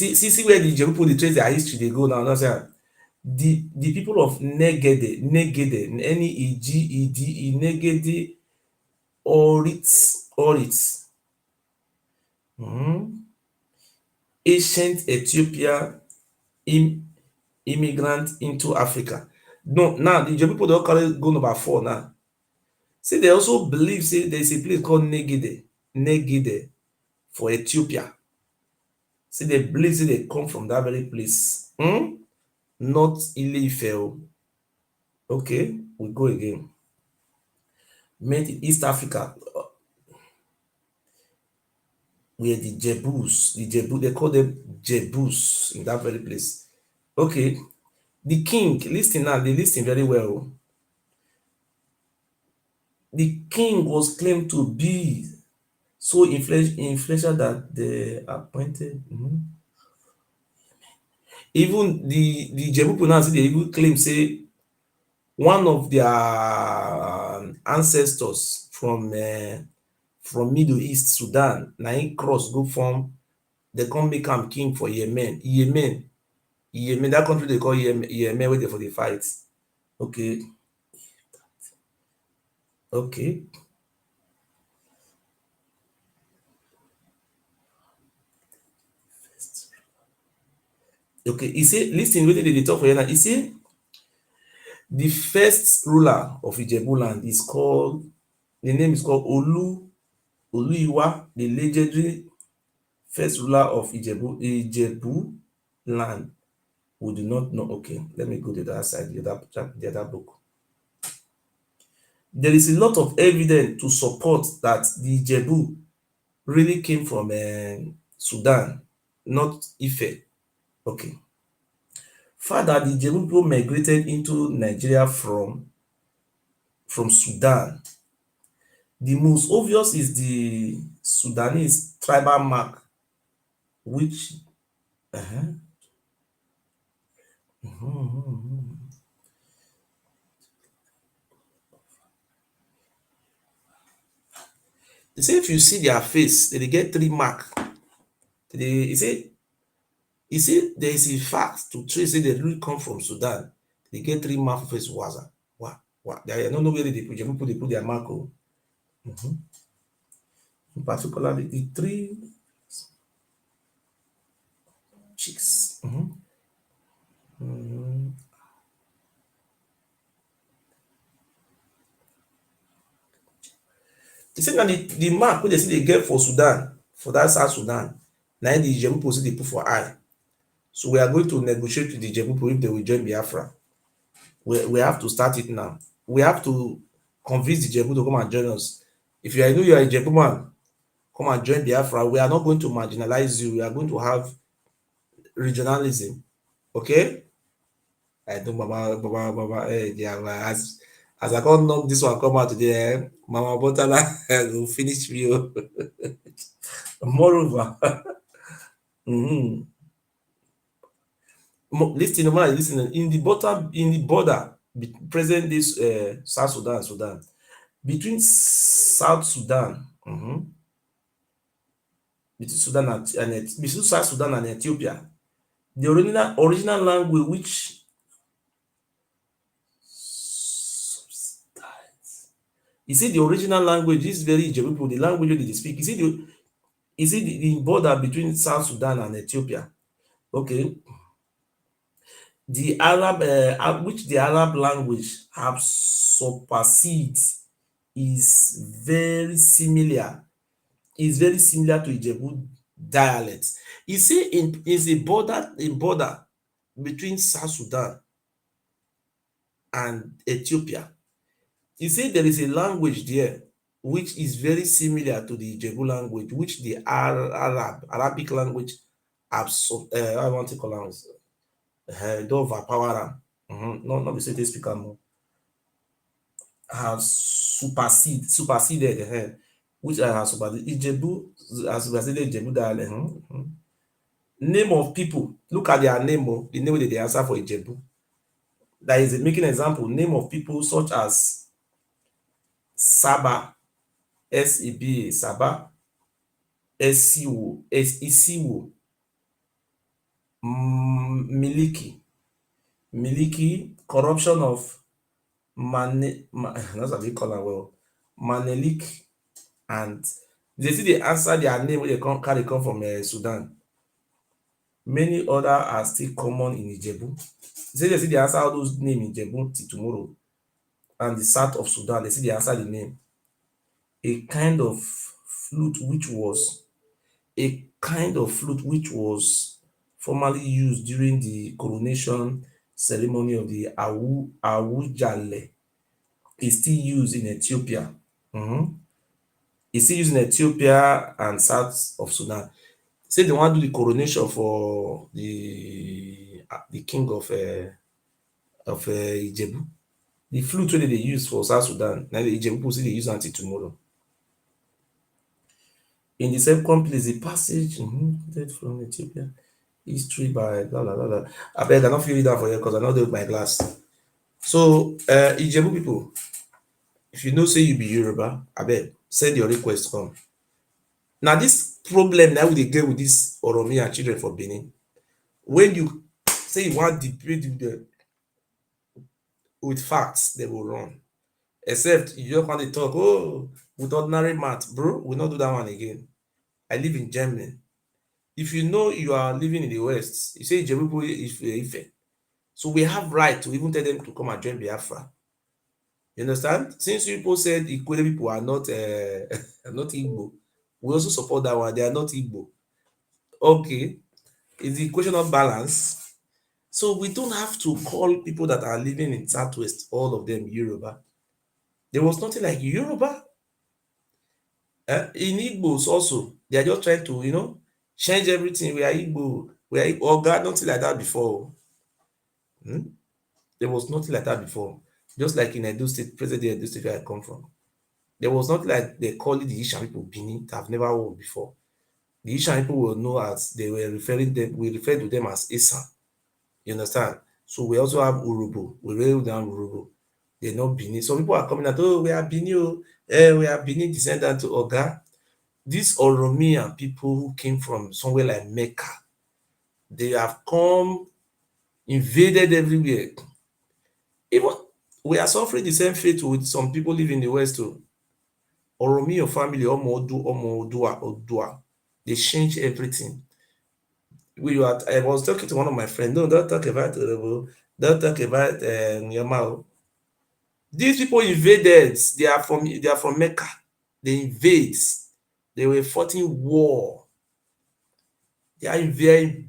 where the Jebu people dey trace their history dey go now. Now say the people of Negede, Negede, Negede, Orit, ancient Ethiopia immigrant into Africa. No, now the Jebu people don carry go number 4 now. Say they also believe say there is a place called Negede for Ethiopia. Say they believe say they come from that very place. Not Ile Ife o. Okay, we go again. Made in East Africa, where the Jebu, they call them Jebus in that very place. Okay, the king, listen now, they listen very well. The king was claimed to be so influential that they appointed. Even the Jebu people now say they even claim say one of their ancestors from Middle East, Sudan, na him cross go form, they come make am king for Yemen, that country they call Yemen, wey dey for the fight. Okay, okay. Okay, he say lis ten wetin dem dey talk for here now. He say the first ruler of Ijebu land is called, the name is called Oluiwa, the legendary first ruler of Ijebu land. We do not know. Okay, let me go to the other side, the other book. There is a lot of evidence to support that the Ijebu really came from Sudan, not Ife. Okay. Further, the Ijebu people migrated into Nigeria from Sudan. The most obvious is the Sudanese tribal mark, which He say if you see their face, they dey get 3 mark. He say there is a fact to trace say they really come from Sudan. They get 3 mark for face waza. Wow, wow. I no know where they put people dey put their mark o. Particularly the 3 cheeks. He say na the mark wey dey say dey get for Sudan, for that South Sudan, na im the Ijebu pipu say dey put for eye. So we are going to negotiate with the Ijebu pipu if they will join Biafra. We have to start it now. We have to convince the Ijebu to come and join us. If you know you are a Ijebu man, come and join Biafra. We are not going to marginalize you. We are going to have regionalism. Okay? I know Baba, yeah, as I can't knock this one come out today, Mama Botala will finish me. Moreover, listen, in the border, present this South Sudan, between South Sudan, between South Sudan and Ethiopia, the original language which you see the original language is very Ijebu people, the language wey they speak. You see the border between South Sudan and Ethiopia. Okay, the Arab, which the Arab language have superseded, is very similar. Is very similar to Ijebu dialect. You see, is a border between South Sudan and Ethiopia. You see, there is a language there which is very similar to the Ijebu language, which the Arabic language have I want to call it don't overpower am. Not be say they speak am more. Have superseded which I have superseded. Ijebu has superseded Ijebu dialect. Name of people, look at their name, the name wey they answer for Ijebu. That is making example, name of people such as Saba, Seba, Saba, Isiwo, Miliki, corruption of that's what they call am well, Manelik, and they see they answer their name wey they carry come from Sudan. Many other are still common in Ijebu. They see they answer all those names in Ijebu till tomorrow. And the south of Sudan, they see they answer the name. A kind of flute which was formerly used during the coronation ceremony of the Awujale is still used in Ethiopia. It's still used in Ethiopia and south of Sudan. Say they want to do the coronation for the king of Ijebu. The flute wey they use for South Sudan, na the Ijebu people say they use until tomorrow. In the second place, the passage from Ethiopia, history by blah blah blah. Abeg, I no fit read that for you because I no dey with my glass. So, Ijebu people, if you know say you be Yoruba, abeg send your request come. Now, this problem na we dey get with this Oromia children for Benin. When you say you wan debate with them with facts, they will run. Except you just want to talk, with ordinary math, bro, we not do that one again. I live in Germany. If you know you are living in the West, you say Ijebu Ife. So we have right to even tell them to come and join Biafra. You understand? Since you people said Ikwere people are not not Igbo, we also support that one. They are not Igbo. Okay. Is the equation of balance? So we don't have to call people that are living in Southwest, all of them Yoruba. There was nothing like Yoruba. In Igbos also, they are just trying to, change everything. We are Igbo. We are Igbo. Oh God, nothing like that before. There was nothing like that before. Just like in Edo State, present Edo State where I come from. There was not like they call it the Ishan people Bini that have never worked before. The Ishan people will know as they were we refer to them as Isan. You understand? So we also have Urubu. We rail down Urubu. They're not Bini. Some people are coming out, we are Bini, we are Bini descendant to Oga. these Oromian people who came from somewhere like Mecca, they have come, invaded everywhere. Even we are suffering the same fate with some people living in the West too. Oromian family, Odua, they change everything. I was talking to one of my friends. No, don't talk about Orobo. Don't talk about Nyamao. These people invaded. They are from Mecca. They invade. They were fighting war. They are a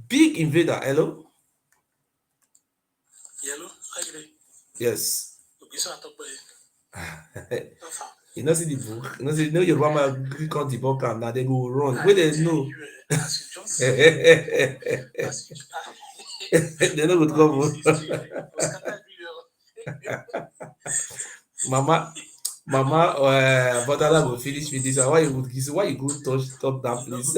big invader. Hello? Hello? Yes. Okay. You know see the book. You know see no Yoruba man gree come the book am na they go run. Wey they know. They no go come. Mama, Botala go finish with this one. Why you go touch top that place?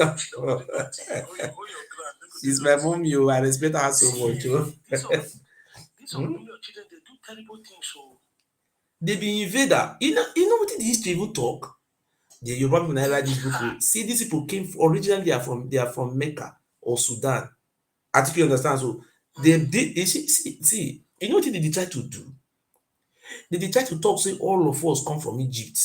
She's my mom, you. I respect her so much. Oh. These of your children, they do terrible things. So They be invader. You know what the history even talk? The Yoruba people na write this book. See, these people originally they are from Mecca or Sudan. I think you understand. So they see, you know what they try to do? They try to talk say all of us come from Egypt.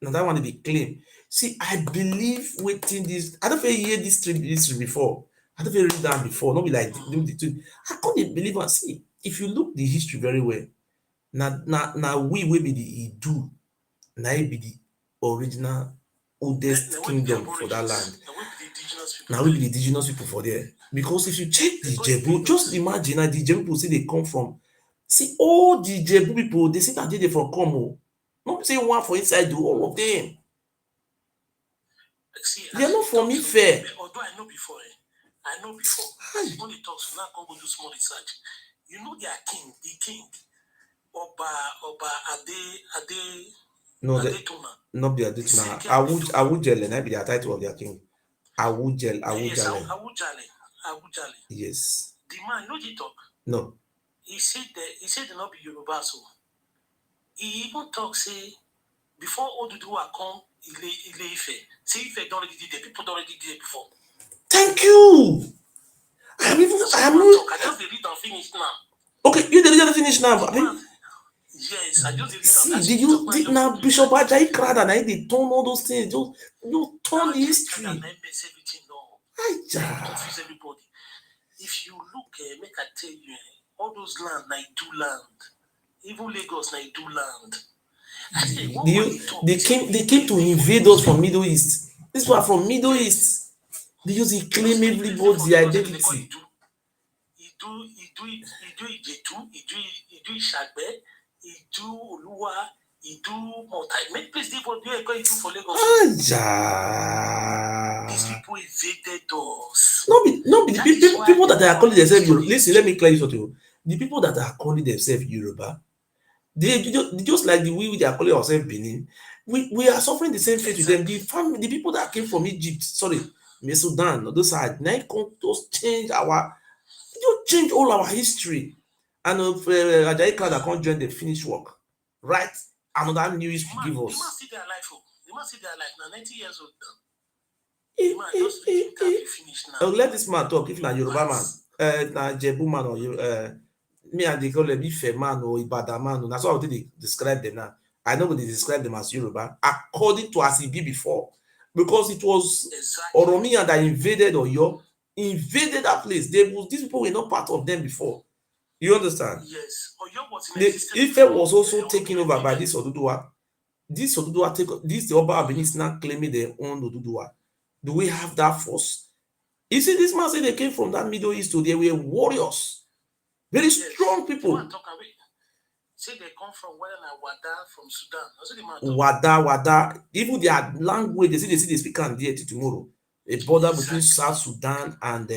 Now that one they claim. See, I believe waiting this. I don't hear this history before. I don't read that before. Not be like I can't believe and see. If you look the history very well, now we will be the Idu, now be the original oldest kingdom for that land. Now we be the indigenous people for there. Because if you check the Jebu, just imagine that the Jebu people say they come from. See, all the Jebu people, they say that they from come. Oh. Not say one for inside, do all of them. see, They are not from Ife. although I know before. When they talk, so now I can go do small research. You know their king, the king, Oba Ade No, Adetona. not be Adetona. Awujale, that be the title of their king. Awujale. Yes, Awujale. Yes. The man, you know the talk. No. He said they not be Yoruba, so he even talk say before Oduduwa come Ile Ife. See Ife don't already did it. People don't already did it before. Thank you. I just read and finish now. Okay, you didn't finish now. Yes, I just see, now Bishop Ajayi Crowder, now they turn all those things. You turn the history. Confuse everybody. If you look, make I tell you, all those land, na do land. Even Lagos, na do land. They came to invade us from Middle East. These were from Middle East. They just claim everybody's identity. Idu Ijetu, Idu Ishagbe, Idu Oluwa, Idu Motai. Many places they for Lagos. These people invaded us. No be the people that are calling themselves Yoruba. Listen, let me clear you something. The people that are calling themselves Yoruba, they just like the way they are calling ourselves Benin. We are suffering the same fate with them. The people that came from Egypt, Sudan, those side, now come just change all our history. And Ajayi Crowder can't join the finished work. Right? Another new history give us. They must see their life. They must see their life now. 90 years old now. Let this man talk. If na Yoruba man, na Jebu man or me and they call them Ife man or Ibadan man. That's how they describe them now. I know they describe them as Yoruba according to as it be before, because it was Oromiyan that invaded Oyo, invaded that place. These people were not part of them before. You understand? Yes. Oyo was in existence. Ife was also taken over by this Oduduwa. This Oba Abini is now claiming their own Oduduwa. Do we have that force? You see, this man said they came from that Middle East, so they were warriors, very strong people. Say they come from Wada from Sudan. Wada. Even their language, they say they speak and there till tomorrow. A border between South Sudan and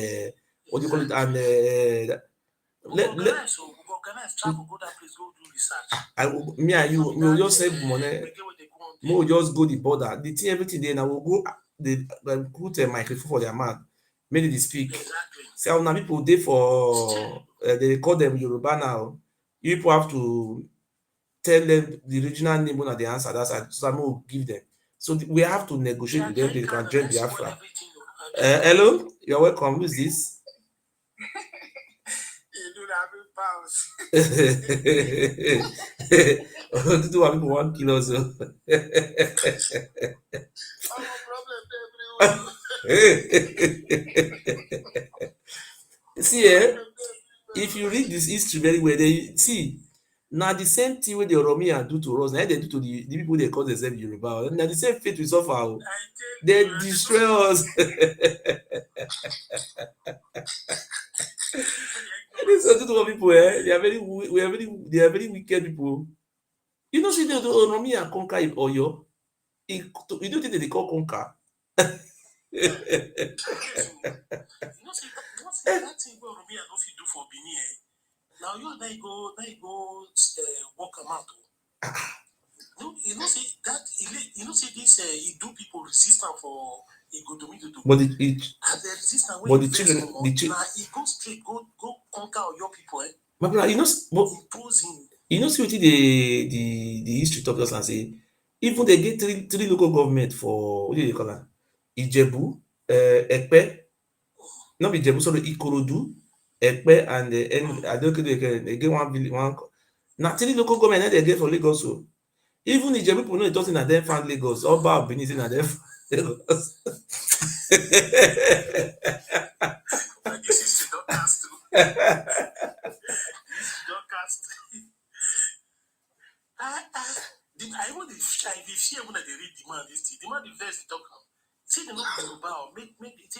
what do you call it? And travel, go that place, go do research. Me and you, we will just save money. We will just go the border. The thing, everything there now will go. They put a microphone for their mouth, make they speak. Exactly. So now people they for they call them Yoruba now. You people have to tell them the original name when they answer that side. So I will give them. So we have to negotiate Yeah, with them. Jerry They can Canada, join that's spoil Biafra. everything. Hello, you're welcome. Who is this? You do that with pounds. Do what people want kill us. I'm a problem everywhere. See, if you read this history very well, they see now the same thing wey the Oromiyan do to us, na they do to the people they call themselves Yoruba. Na the same fate we suffer. Oh. They destroy us. These Oduduwa people, they are very, they are very wicked people. You know, see the Oromiyan conquer Oyo. You don't think they call conquer? You know, see that thing where Oromiyan no fit do for Benin. Now you go walk am out. No, you know, see that you know, see this he do people resistant for he go to me to do. But And the resistance but wey the children, now he go straight go conquer your people. my brother, you know, but Impose him. you know, see what the history talk us and say, even they get three local government for what do they call am? Ijebu, Epe, not be Ijebu, sorry, Ikorodu, Epe, and I don't think they get one village, one. Now three local government na they get for Lagos. So even Ijebu people know it doesn't na them found Lagos. Oba of Benin say na them found Lagos. But this is not cast too. This is not cast. I want the shy. If you see when they read the man this thing, the man the verse talk am. Say they not Yoruba or make it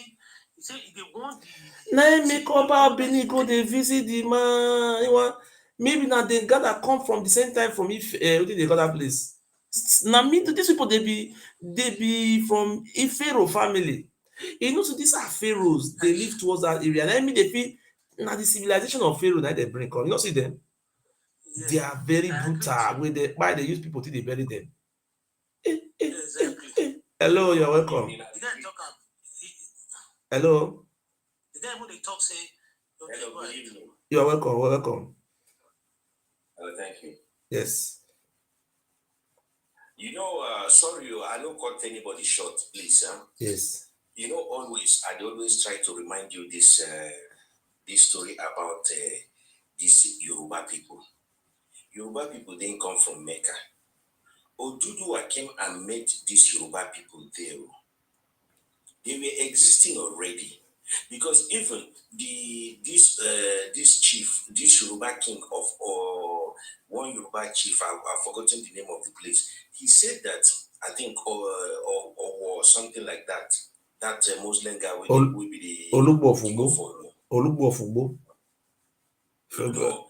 say they want the. Na make Oba Benin go dey visit the man. You want maybe na the gather come from the same time from if what do they call that place? Na me these people they be from Ifero family. You know, so these are pharaohs. They live towards that area. Na me they feel na the civilization of Pharaoh that they bring come. You know, see them. Yeah, They are very brutal. When they why they use people till they bury them. exactly. Hello, you're welcome. The guy talk am. Hello, The guy when they talk say, okay, Hello, go good ahead. evening. you are welcome. Welcome. Thank you. Yes. You know, sorry, I don't cut anybody short, please. Yes. You know, I always try to remind you this story about these Yoruba people. Yoruba people didn't come from Mecca. Oduduwa came and met these Yoruba people there. They were existing already. Because even this chief, this Yoruba king of one Yoruba chief, I've forgotten the name of the place. He said that I think or something like that. That Muslim guy will be the Olugbo king Ofugbo. of Olu. Olugbo Ofugbo. No,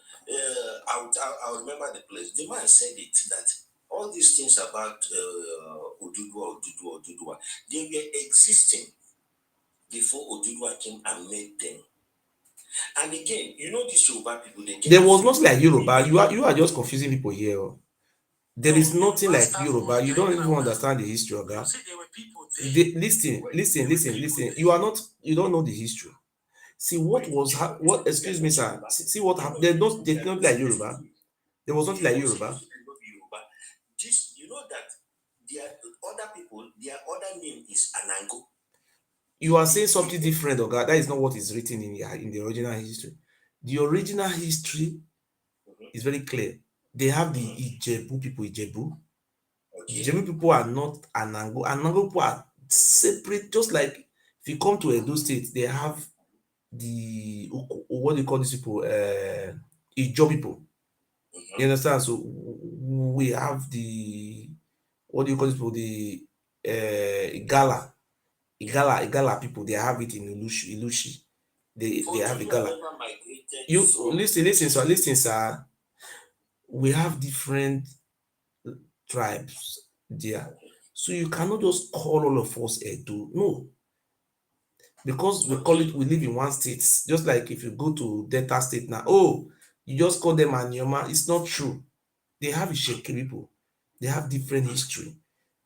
I'll remember the place. The man said it that all these things about Oduduwa, they were existing before Oduduwa came and made them. And again, you know these Yoruba people, they There was nothing like Yoruba. You are just confusing people here. There is No, nothing Yoruba like start Yoruba. from You don't even China. understand the history of You that. say there were people there. Listen. You don't know the history. See what was what? Excuse me, sir. See what happened. They not like Yoruba. There was nothing like Yoruba. Just you know that their other people, their other name is Anango. You are saying something different, Oga. That is not what is written in the original history. The original history is very clear. They have the Ijebu people, Ijebu. Okay. Ijebu people are not Anango. Anango people are separate, just like if you come to Edo State, they have the what do you call these people? Ijo people. You understand? So we have the what do you call these people? The Igala people. They have it in Ilushi. They have Igala. You listen, sir. We have different tribes there. So you cannot just call all of us Edo. No. Because we call it, we live in one state. Just like if you go to Delta State now, oh, you just call them Anyoma. It's not true. They have Isheke people. They have different history.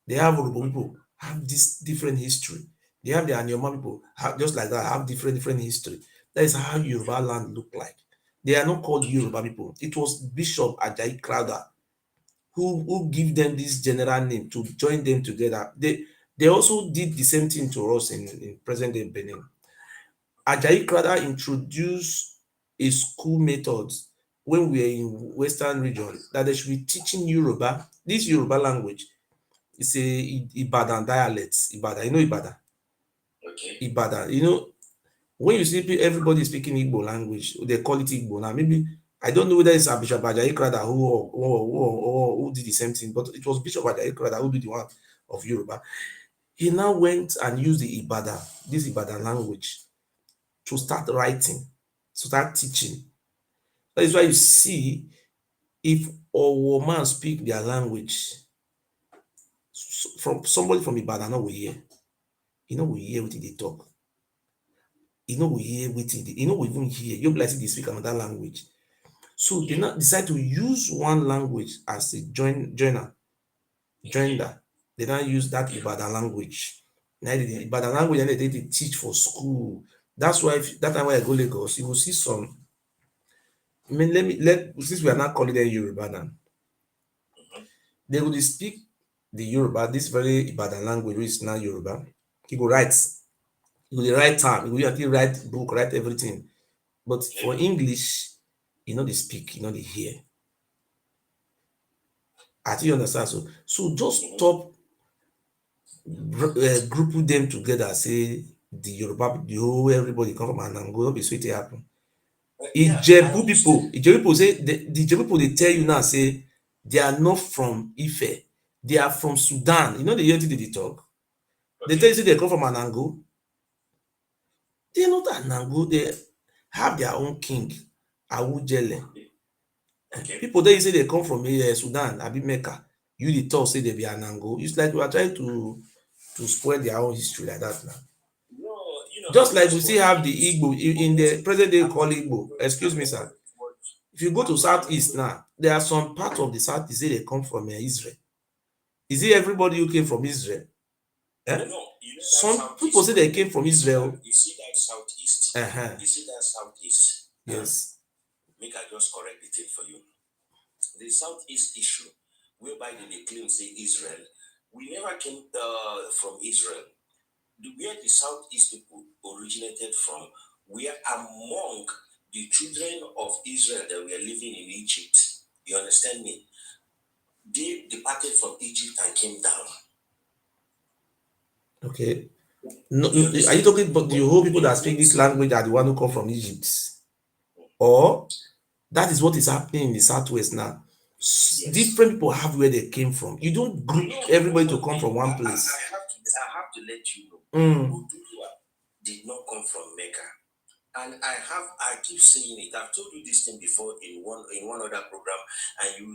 They have Urhobo people, have this different history. They have the Anyoma people, just like that, have different history. That is how Yoruba land look like. They are not called Yoruba people. It was Bishop Ajayi Crowther who give them this general name to join them together. They also did the same thing to us in present day Benin. Ajayi Crowther introduced a school method when we were in Western region that they should be teaching Yoruba. This Yoruba language is a Ibadan dialect. Ibadan, you know Ibadan. Okay. Ibadan, you know, when you see everybody speaking Igbo language, they call it Igbo now. Maybe I don't know whether it's Bishop Ajayi Crowther who did the same thing, but it was Bishop Ajayi Crowther who did the one of Yoruba. He now went and used the this Ibadan language to start writing, to start teaching. That is why you see, if a man speak their language, from somebody from Ibadan, no we hear. You know we hear what they talk. You know we hear what you know we even hear. You like they speak another language. So they now decide to use one language as a joiner. They now use that Ibadan language. Now the Ibadan language and they teach for school. That's why that time when I go Lagos, you will see some. I mean, since we are not calling them Yoruba now, they will speak the Yoruba, this very Ibadan language, which is now Yoruba. He go write, write time, he will actually write book, write everything. But for English, you know they speak, you know they hear. I think you understand. So just stop grouping them together. Say the Yoruba, the whole everybody come from Anango, not be sweet happen. Ijebu people say the Ijebu people they tell you now say they are not from Ife, they are from Sudan. You know the unity they talk. They tell you say they come from Anango. They are not Anango. They have their own king, Awujele. People there you say they come from Sudan, Abi Mecca. You the talk say they be Anango. It's like you are trying to spoil their own history like that now. No, just like we still have the Igbo in the present day called Igbo. Excuse me, sir. If you go to Southeast now, there are some parts of the Southeast they come from Israel. Is it everybody who came from Israel? No, some people say they came from Israel. You see that Southeast? You see that Southeast? Yes. Make I just correct the thing for you. The Southeast issue, whereby they claim say Israel, we never came from Israel. Where the Southeast people originated from, we are among the children of Israel that were living in Egypt. You understand me? They departed from Egypt and came down. Okay. No, are you talking about the whole people that speak this language are the one who come from Egypt? Or that is what is happening in the Southwest now? Yes. Different people have where they came from. You don't group everybody to come from one place. I have to let you know. Ududua did not come from Mecca. And I keep saying it. I've told you this thing before in one other program, and you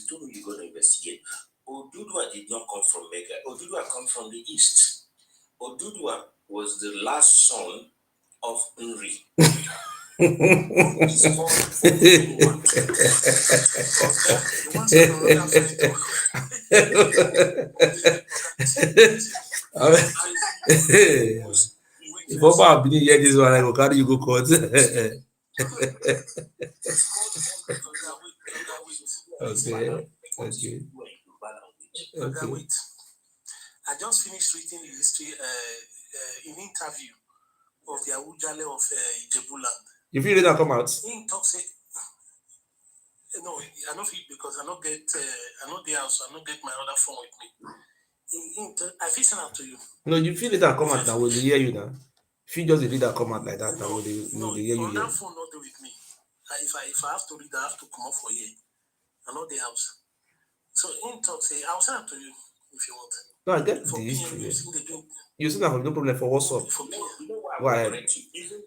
told me you're going to investigate. Ududua did not come from Mecca. Ududua come from the east. Ududua was the last son of Nri. If Oba have been here this one, I go carry you go court. Okay. Wait. I just finished reading the history in interview of the Awujale of Ijebu land. You feel that come out? In talk say, no, I don't feel because I don't get I know the house, I don't get my other phone with me. I feel send out to you. No, you feel it and come out now. Will they hear you now? If you just read that come out like that, now will they hear you? On that phone, not there with me. If I have to read, I have to come up for here. I know the house. So in talk say, I'll send it to you if you want. No, I get the history. You see that no problem for WhatsApp. Why? Even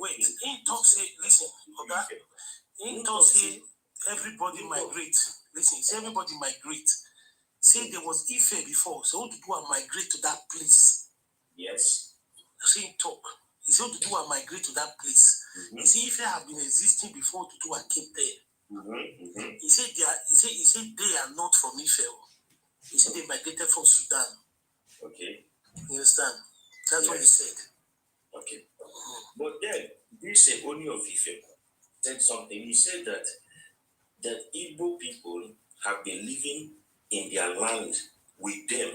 wait, in talk say, listen, okay? In talk say everybody migrate. Listen, say everybody migrate. Say there was Ife before, so how to do a migrate to that place? Yes. See him talk. He said to do a migrate to that place. You see, Ife have been existing before to do a came there. He said they are not from Ife. He said they migrated from Sudan. Okay. You understand? That's what he said. Okay. But then this Oni of Ife said something. He said that Igbo people have been living in their land with them,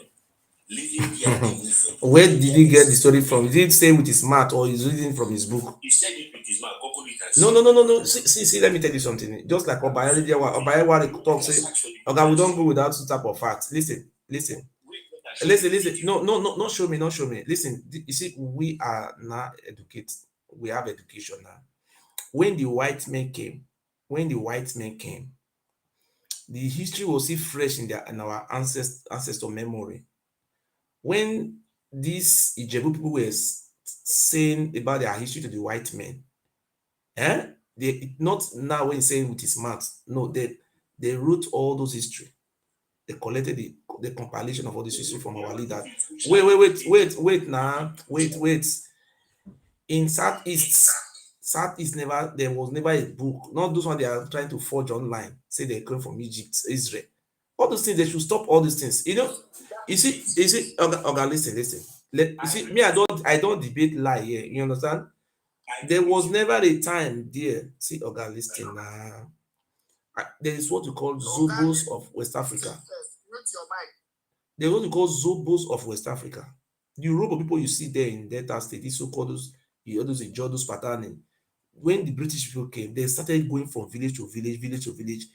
living there in Ife. Where did he get the story from? Did he say with his mouth or he's reading from his book? He said it with his mouth. Google it and No, see. no, no, no, no. See, let me tell you something. Just like Obayewa talk say, okay, we don't go without some type of facts. Listen. No, no, no, not show me, not show me. Listen, you see, we are now educated. We have education now. When the white men came, when the white men came, the history was still fresh in our ancestor memory. When these Ijebu people were saying about their history to the white men, they not now when saying with his mouth, no, they wrote all those history. They collected the compilation of all this history from our leaders. Wait now. Wait. In Southeast never there was never a book. Not those one they are trying to forge online. Say they came from Egypt, Israel. All those things they should stop all these things. You see, okay, listen. You see, me, I don't debate lie here. You understand? There was never a time there. See, okay, listen now. There is what we call Zobos of West Africa. There is what we call Zobos of West Africa. The Yoruba people you see there in Delta State, these so-called those Ijodus Patani, when the British people came, they started going from village to village,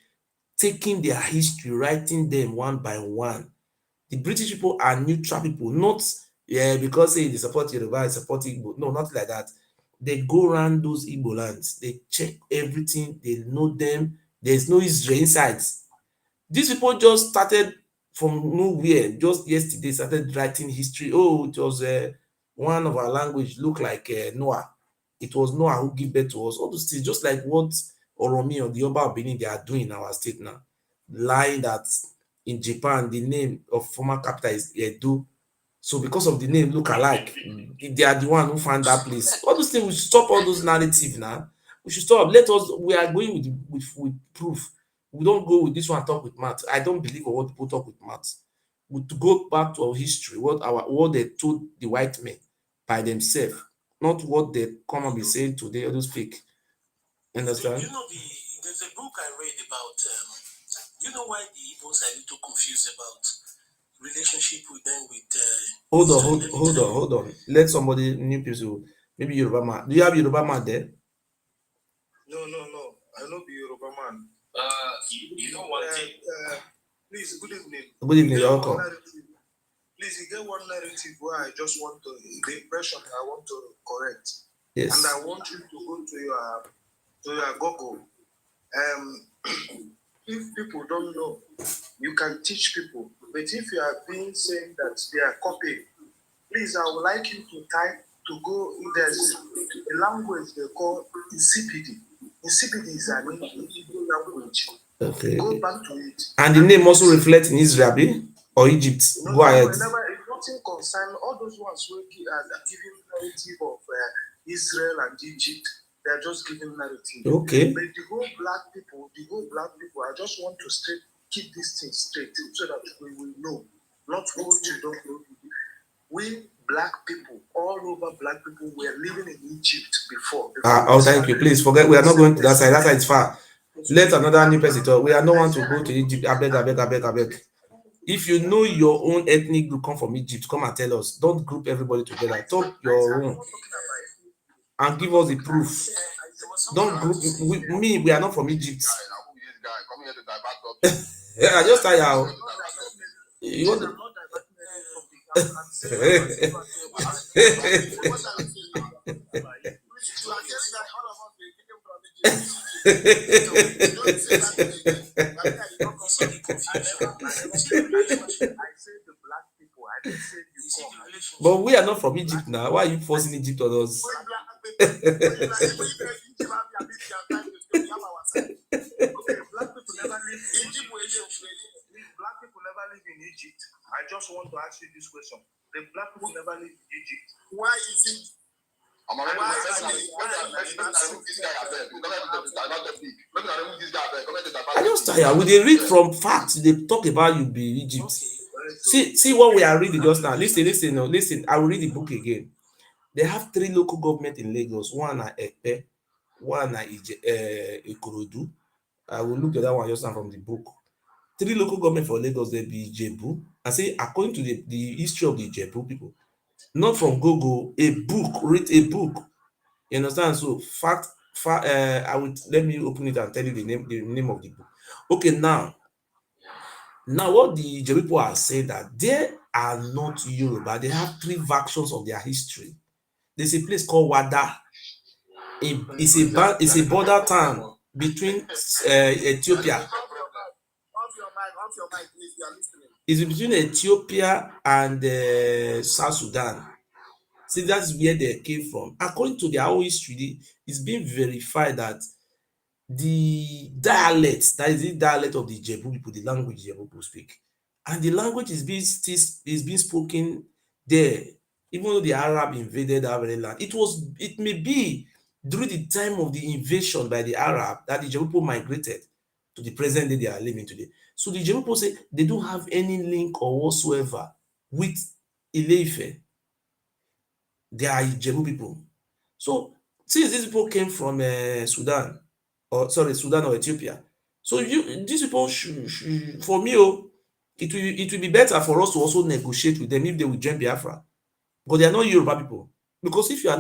taking their history, writing them one by one. The British people are neutral people, not because they support Yoruba, they support Igbo. No, not like that. They go around those Igbo lands, they check everything, they know them. There's no Israel inside. These people just started from nowhere. Just yesterday, started writing history. Oh, it was one of our language look like Noah. It was Noah who gave birth to us. All those things, just like what Oromi or the Oba of Benin they are doing in our state now, lying that in Japan the name of former capital is Edo. So because of the name look alike, they are the one who found that place. All those things, we should stop all those narrative now. We should stop. Let us. We are going with proof. We don't go with this one talk with math. I don't believe in what people talk with math. We to go back to our history, what they told the white men by themselves, not what they come and be saying today. All those fake. Understand? There's a book I read about. You know why the Igbos are a little confused about relationship with them with. Hold on. Let somebody new people. Maybe Yoruba man. Do you have Yoruba man there? No. I know be Yoruba man. You know one thing. Please, good evening. Good evening, you're welcome. Please, you get one narrative where I just want to, the impression I want to correct. Yes. And I want you to go to your Google. If people don't know, you can teach people. But if you have been saying that they are copying, please, I would like you to type to go. There's a language they call Insipidi. Insipidi is an Igbo language. Okay. Go back to it. And the name also reflects in Israel or Egypt. No, go ahead. It's nothing concern all those ones who are giving narrative of Israel and Egypt. They are just giving narrative. Okay. But the whole black people, I just want to keep this thing straight so that we will know. Not what you don't know. We black people, all over black people, were living in Egypt before thank you. Please forget. We are not going to that side. That side is far. Let another new person talk. We are not want to go to Egypt. I beg. If you know your own ethnic group come from Egypt, come and tell us. Don't group everybody together. Talk your own and give us the proof. Don't group me. We are not from Egypt. I just tell you. You want to... But we are not from Egypt now. Why are you forcing Egypt on us? Black people never live in Egypt. I just want to ask you this question. The black people never live in Egypt. Why is it? I just tired. We they read from facts. They talk about you be Egypt. See what we are reading just now. Listen. I will read the book again. They have 3 local government in Lagos. One at Epe, one at Ikorodu. I will look at that one just now from the book. 3 local government for Lagos, there be Ijebu. I say according to the history of the Ijebu people, not from Google, a book, read a book. You understand? So I would let me open it and tell you the name of the book. Okay, now what the Ijebu people are saying that they are not Yoruba. They have 3 versions of their history. There's a place called Wada. It's a border town between Ethiopia. Off your mic, please. We are listening. It's between Ethiopia and South Sudan. See, that's where they came from. According to their own history, it's been verified that the dialect, that is the dialect of the Ijebu people, the language Ijebu people speak, and the language is being spoken there, even though the Arab invaded that very land. It may be during the time of the invasion by the Arab that the Ijebu people migrated to the present day they are living today. So the Ijebu people say they don't have any link or whatsoever with Ile Ife. They are Ijebu people. So since these people came from Sudan, Sudan or Ethiopia, so these people should for me, it will be better for us to also negotiate with them if they will join Biafra, but they are not Yoruba people. Because if you are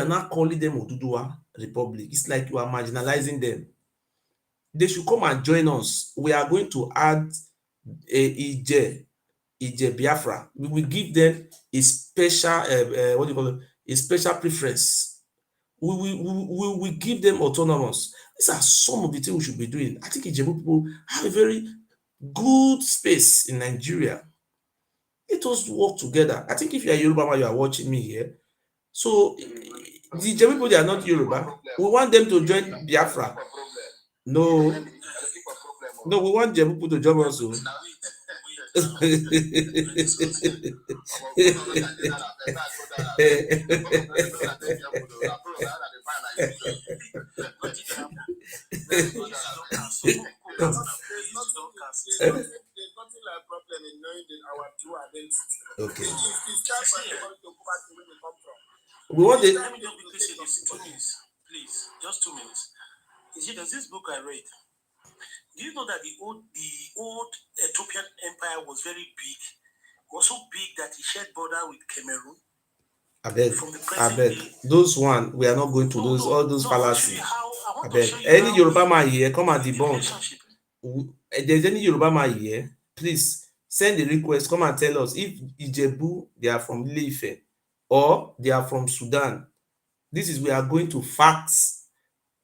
not calling them Oduduwa Republic, it's like you are marginalizing them. They should come and join us. We are going to add a Ije Biafra. We will give them a special what do you call it? A special preference. We will give them autonomous. These are some of the things we should be doing. I think Ijebu people have a very good space in Nigeria. Let us work together. I think if you are Yoruba man, you are watching me here. So the Ijebu people, they are not Yoruba. We want them to join Biafra. No, no, we want Ijebu people to join us. There's nothing like problem in knowing our true identity. Okay. It's time for everybody to go back to where we come from. We want it. Let me just quickly say this. 2 minutes, please. Just 2 minutes. You see, there's this book I read. Do you know that the old Ethiopian Empire was very big? Was so big that it shared border with Cameroon. I beg. Those one, we are not going to all those fallacies. I beg. Any Yoruba man here, come and debunk. If there's any Yoruba man here, please send a request. Come and tell us if Ijebu, they are from Ile Ife or they are from Sudan. This is, we are going to facts,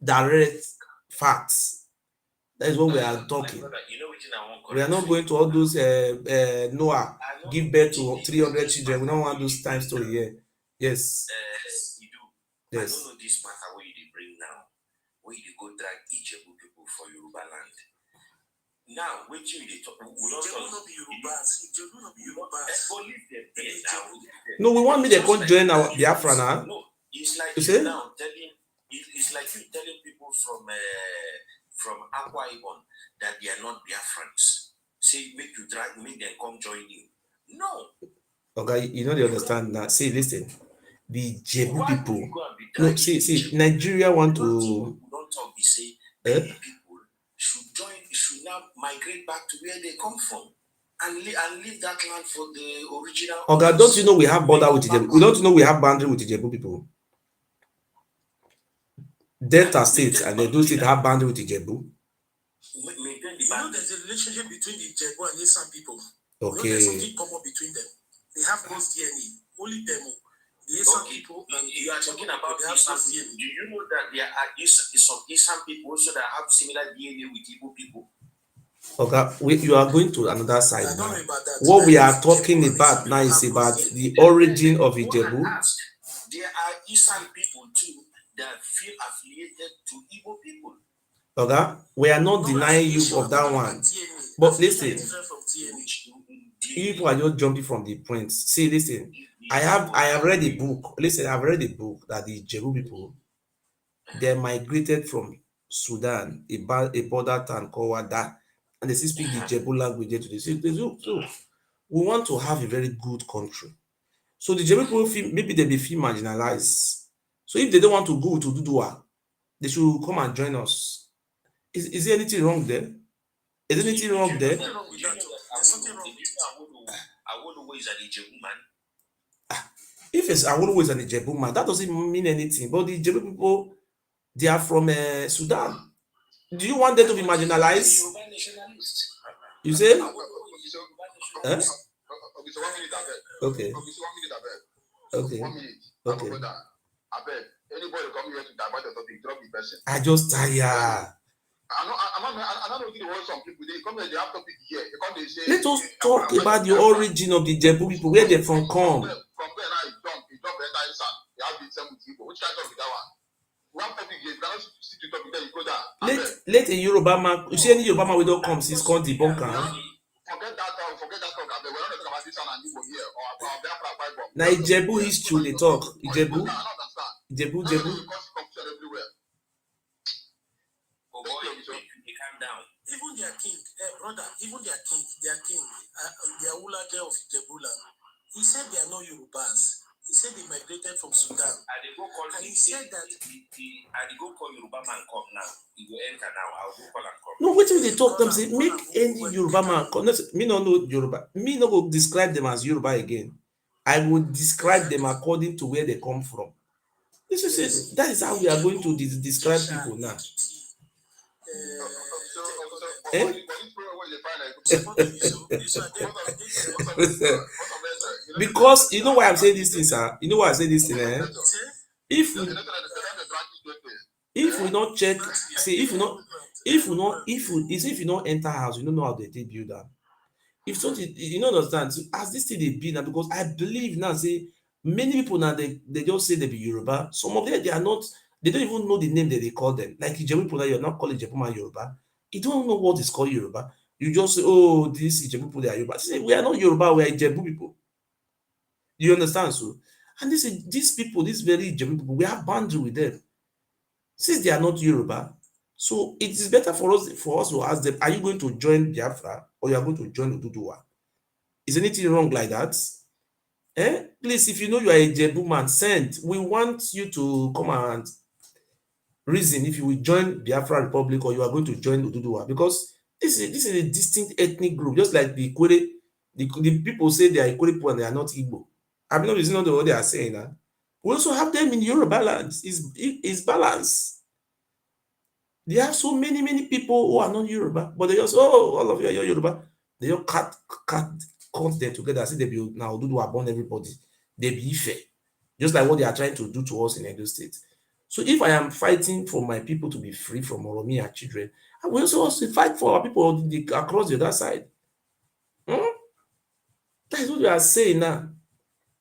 direct facts. That is what we are talking. We are not going to all those Noah give birth to 300 children. We don't want those time story here. Yes. Yes. I don't know this matter where you bring now, where you go drag Ijebu people for Yoruba land. Now, wait till they talk. Ijebu no be Yorubas. Ijebu no be Yorubas. No, we want me to come join our Biafra now. No, it's like you you now telling. It's like you telling people from Akwa Ibom that they are not Biafrans. Say make them come join you. No. Okay, you know they understand that. See, listen, the Ijebu people. No, see, Nigeria want to. Don't talk. They say people should now migrate back to where they come from and leave that land for the original. Okay, don't you know we have border with Ijebu? We don't know we have boundary with Ijebu people. Delta State and Edo State have boundary with Ijebu. You know there's a relationship between the Ijebu and Isan people. Okay. You know there's something common between them. They have both DNA. Only them. The Isan people and you are talking about Isan people. Do you know that there are some Isan people also that have similar DNA with Igbo people? Okay, you are going to another side now. What we are talking about now is about the origin of Ijebu. There are Isan people too that feel affiliated to Igbo people. Okay, we are not denying you of that one. But listen, people are just jumping from the points. See, listen, I have read a book. Listen, I've read a book that the Ijebu people, they migrated from Sudan, a border town called Wada, and they still speak the Ijebu language today. So we want to have a very good country. So the Ijebu people feel, maybe they feel marginalized. So if they don't want to go to Dudua, they should come and join us. Is there anything wrong there? Is anything wrong there? There's something wrong with it. Awolowo is an Ijebu man. If it's Awolowo is an Ijebu man, that doesn't mean anything. But the Ijebu people, they are from Sudan. Do you want them to be marginalized? You say? Huh? Okay. Okay. Okay. Anybody come here to divert the topic, drop the person. I just tired. I'm not looking at some people. They come here, they have topic here. They come, they say, let us talk about the origin of the Jebu people, where they from come. From where now you jump enter inside. You have the same with people. Which kind of topic that one? One topic here, you cannot sit to topic, then you go down. Let a Yoruba man, you see any Yoruba man we don't come since called the bunker. Forget that talk. We're not talking about this one and Igbo here or about Biafra Bible. Now Ijebu history they talk. Ijebu. Oh boy, you calm down. Even their king, brother, their king, the Awula of Ijebuland, he said they are not Yorubas. He said they migrated from Sudan. And he said that I go call Yoruba man come now. He will enter now. I'll go call and come. No, wait till they talk them say make any Yoruba man come. Me no know Yoruba. Me no go describe them as Yoruba again. I would describe them according to where they come from. This is it. That is how we are going to describe people now. Because you know why I'm saying these things, sir. You know why I say this thing, eh? If we not check, see if you not enter house, you don't know how they build that. If something you don't understand, so as this thing they build now, because I believe now, say many people now they just say they be Yoruba. Some of them they are not, they don't even know the name that they call them. Like Ijebu people that you're not calling Ijebu man Yoruba. You don't know what is called Yoruba. You just say, oh, this Ijebu people they are Yoruba. Say, we are not Yoruba, we are Ijebu people. You understand? So, and these people, these very Ijebu people, we have boundary with them. Since they are not Yoruba, so it is better for us to ask them, are you going to join Biafra or you are going to join Oduduwa? Is anything wrong like that? Please, if you know you are a Jebu man, send. We want you to come and reason if you will join Biafra Republic or you are going to join Oduduwa, because this is a distinct ethnic group, just like the Ikwere. The people say they are Ikwere people and they are not Igbo. I mean, it's not what they are saying. Huh? We also have them in Yoruba land. It's balance. There are so many people who are not Yoruba, but they just, all of you are Yoruba. They just cut them together. See, they be now do upon everybody. They be fair, just like what they are trying to do to us in Edo State. So if I am fighting for my people to be free from Oromia children, I will also fight for our people across the other side. That is what we are saying now.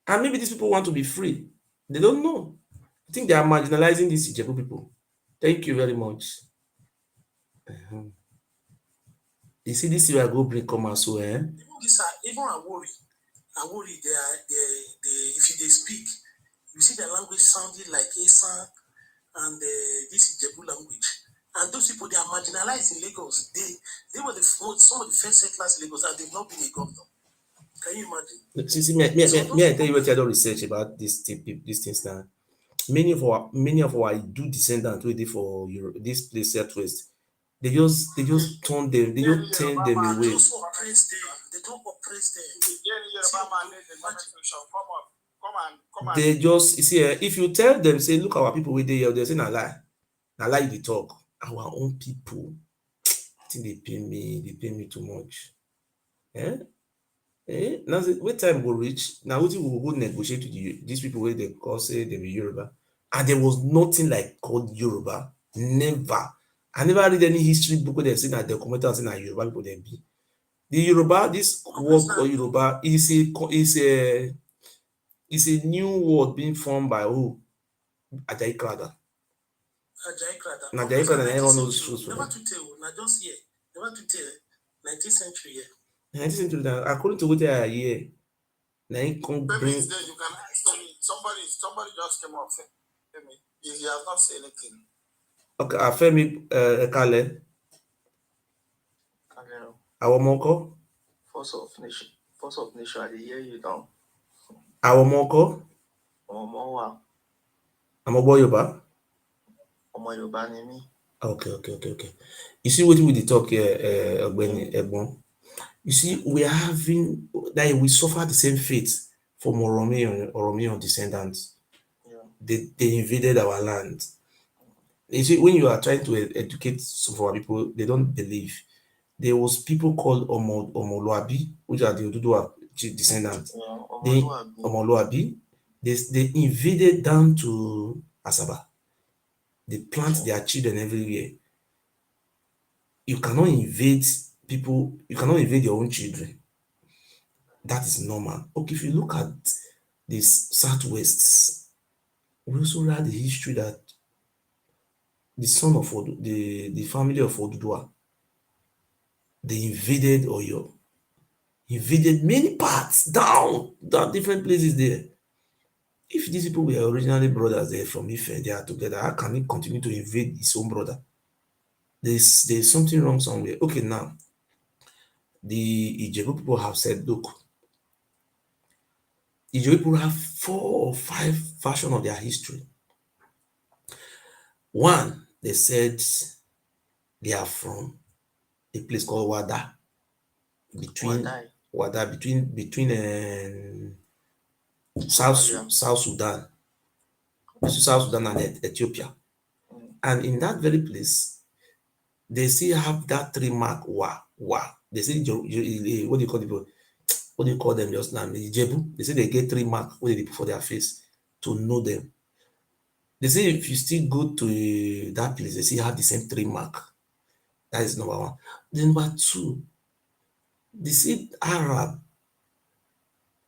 And maybe these people want to be free. They don't know. I think they are marginalizing these Ijebu people. Thank you very much. You see this year I go bring come so even Awori, they if they speak, you see their language sounding like Esan and this Ijebu language. And those people, they are marginalized in Lagos. They were some of the first settlers in Lagos, and they've not been a governor. Can you imagine? See, me, I tell you what I don't research about these things now. Many of our do descendants who did for Europe, this place Southwest, they just turn them, they just turn them away. They don't oppress them. They just, you see, if you tell them, say, look, our people with there, they say, na lie they talk. Our own people, I think they pay me too much. Now when time will reach, now we will go negotiate with these people where they call say they be Yoruba. And there was nothing like called Yoruba. Never. I never read any history book where they say that the commenter and say that Yoruba people they be. The Yoruba, this word called Yoruba is a new word being formed by who? Ajayi Crowther. Now Ajayi Crowther, everyone knows the truth. Never to tell, not just here. Never to tell. 19th century here. 19th century, according to what they are here, now you can bring. You can ask me. Somebody just came up. He has not said anything. Okay, Afemi Kale. Awomoko. Force of nation, I hear you down. Awomoko. Omo wa. Amobo Yoruba. Omo Yoruba ni mi. Okay. You see what we dey talk here, Ogbeni Egbon. You see, we are having that we suffer the same fate from Oromiyan descendants. Yeah. They invaded our land. You see, when you are trying to educate some of our people, they don't believe. There was people called Omoluabi, which are the Oduduwa descendants. Yeah. They Ọmọlúwàbí. Omoluabi, they invaded down to Asaba. They plant their children everywhere. You cannot invade people, you cannot invade your own children. That is normal. Okay, if you look at this Southwest, we also read the history that the son of the family of Oduduwa, they invaded Oyo, invaded many parts down different places there. If these people were originally brothers, they're from Ife, they are together. How can he continue to invade his own brother? There's something wrong somewhere. Okay, now the Ijebu people have said, look, Ijebu people have 4 or 5 versions of their history. One, they said they are from a place called between Wadai. Wada, between South Somalia. South Sudan, between South Sudan and Ethiopia. And in that very place, they still have that 3 mark wa. They say what do you call people? What do you call them just now? Ijebu. They say they get 3 mark what they put for their face to know them. They say if you still go to that place, they still have the same 3 mark. That is number one. Then number two, they say Arab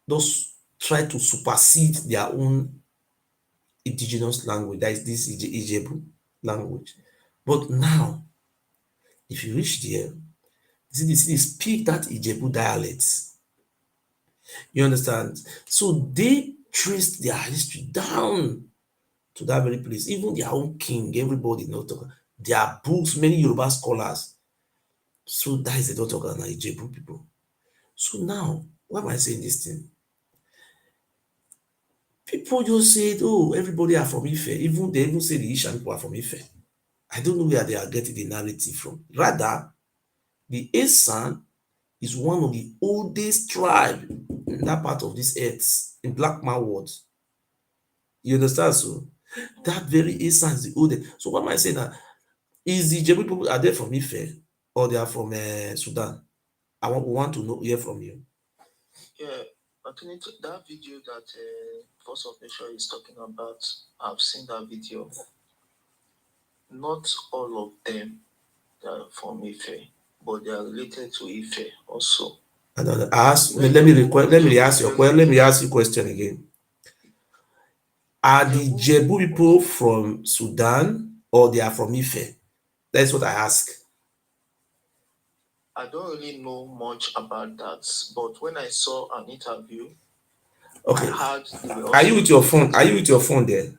just try to supersede their own indigenous language. That is this Ijebu language. But now, if you reach there, you see they speak that Ijebu dialect. You understand? So they traced their history down to that very place. Even their own king, everybody knows their books, many Yoruba scholars. So that is the daughter of Ijebu people. So now, why am I saying this thing? People just said, oh, everybody are from Ife. They even say the Ishan people are from Ife. I don't know where they are getting the narrative from. Rather, the Esan is one of the oldest tribe in that part of this earth, in Black Man world. You understand? So that very Esan is the oldest. So what am I saying now? Is the Ijebu people, are they from Ife or they are from Sudan? We want to know, hear from you. Yeah, I think that video that Force of Nature is talking about, I've seen that video. Not all of them are from Ife, but they are related to Ife also. And then let me ask you a question again. Are the Jebu people from Sudan or they are from Ife? That's what I ask. I don't really know much about that, but when I saw an interview, Okay. I heard Are you with your phone? Are you with your phone there?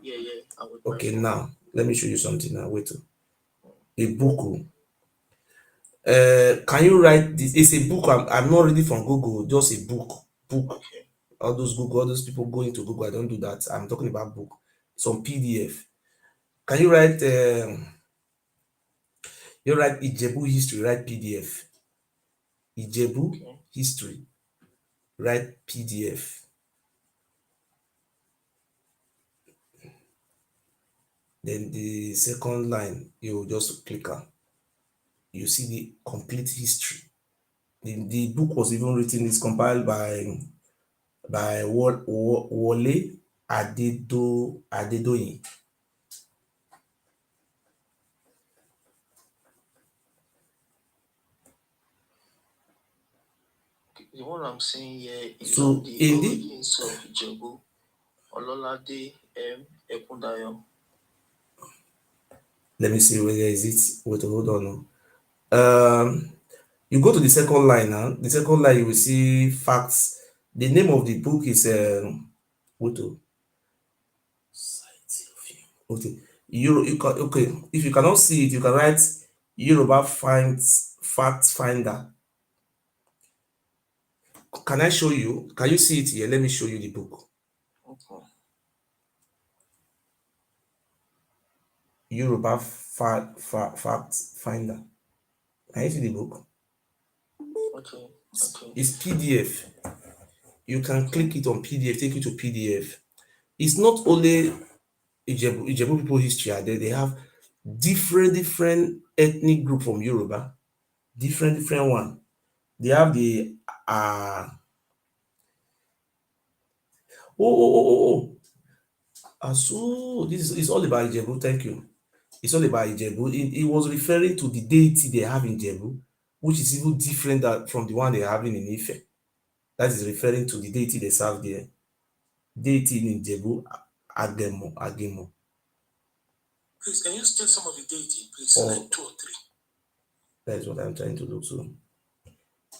Yeah, I'm with okay, my phone. now let me show you something now. Wait. A book. Can you write this? It's a book. I'm not reading from Google, just a book. Okay. All those people go into Google. I don't do that. I'm talking about book. Some PDF. Can you write you write Ijebu history, write PDF. Ijebu history, write PDF. Then the second line, you just click on. You see the complete history. The book was even written, it's compiled by Wole Adedoyin. The one I'm seeing here is So the in origins of Ijebu, Ololade M. Ekundayo. let me see whether is it. Wait, hold on. You go to the second line now. The second line you will see facts. The name of the book is wait. Okay. Okay. If you cannot see it, you can write Yoruba finds fact finder. Can I show you? Can you see it here? Let me show you the book. Okay. Yoruba fact finder. Can you see the book? Okay. It's PDF. You can click it on PDF, take you to PDF. It's not only Ijebu people history are there. They have different ethnic group from Yoruba, different one. They have the so this is all about Ijebu. Thank you. It's all about Ijebu. It was referring to the deity they have in Ijebu, which is even different from the one they're having in Ife. That is referring to the deity they serve there. Deity in Ijebu, Agemo. Please, can you state some of the deity, please? Oh. Like 2 or 3. That is what I'm trying to look to.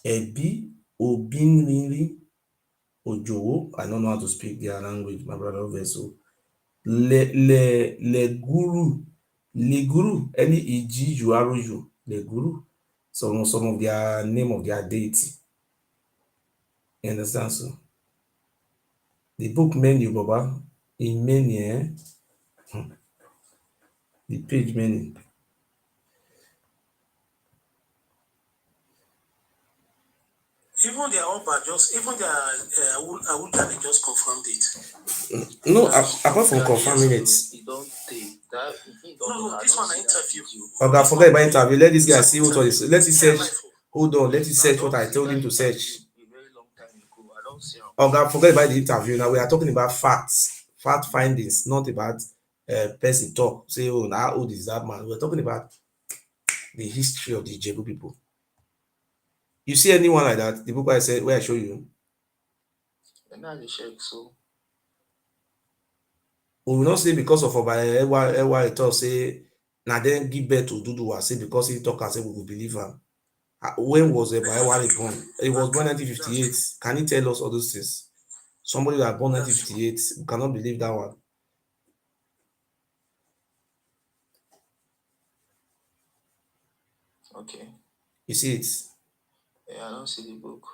Ebi, Obinrinri, Ojowo. I don't know how to speak their language, my brother vessel. Le guru, L-E-G-U-R-U, le guru. Some of their name of their deity. You understand? So the book menu, Baba, in many, the page menu. Even their Oba even their Awuja, they just confirmed it. No, apart from confirming it. You don't take that. No, this one I interview. Okay, forget about interview. Let this guy see what is. Let it search. Hold on, let it search what I told him to search. A very long time ago. I don't see. Okay, forget about the interview. Now we are talking about facts, fact findings, not about person talk. Say, oh, now how old is that man? We're talking about the history of the Ijebu people. You see anyone like that? The book I said where I show you. And now they check so. We will not say because of Oba Ewa talk say now then give birth to Duduwa say because he talk and say we will believe him. When was Oba Ewa born? It was born 1958. Can he tell us all those things? Somebody that born 1958, we cannot believe that one. Okay. You see it? Yeah, I don't see the book.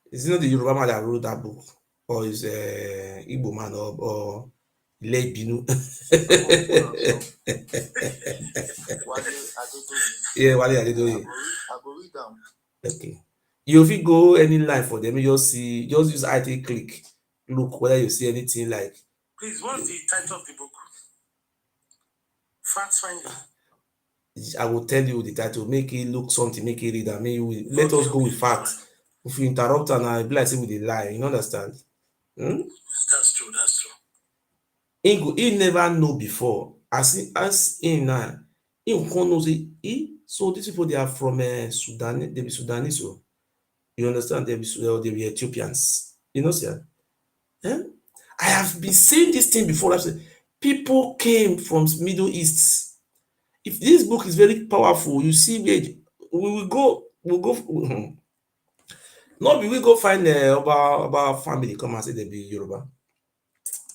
Is it not the Yoruba man that wrote that book? Or is Igbo man or Ile Ibinu? Yeah, Wale Adedoye. I go read down. Okay. You fit go any line for them, you just use IT click. Look whether you see anything like. Please, what's the title of the book? Fact finding. I will tell you the title, make it look something, make it read, and let us go with facts. If you interrupt and I be like say with a lie, you understand? That's true. He never know before. As him now, he can't know say so these people they are from Sudan, they be Sudanese, so you understand? They be Ethiopians. You know, sir. I have been saying this thing before. I've said people came from Middle East. If this book is very powerful, you see where we'll go. No, we will go find about family come and say they be Yoruba.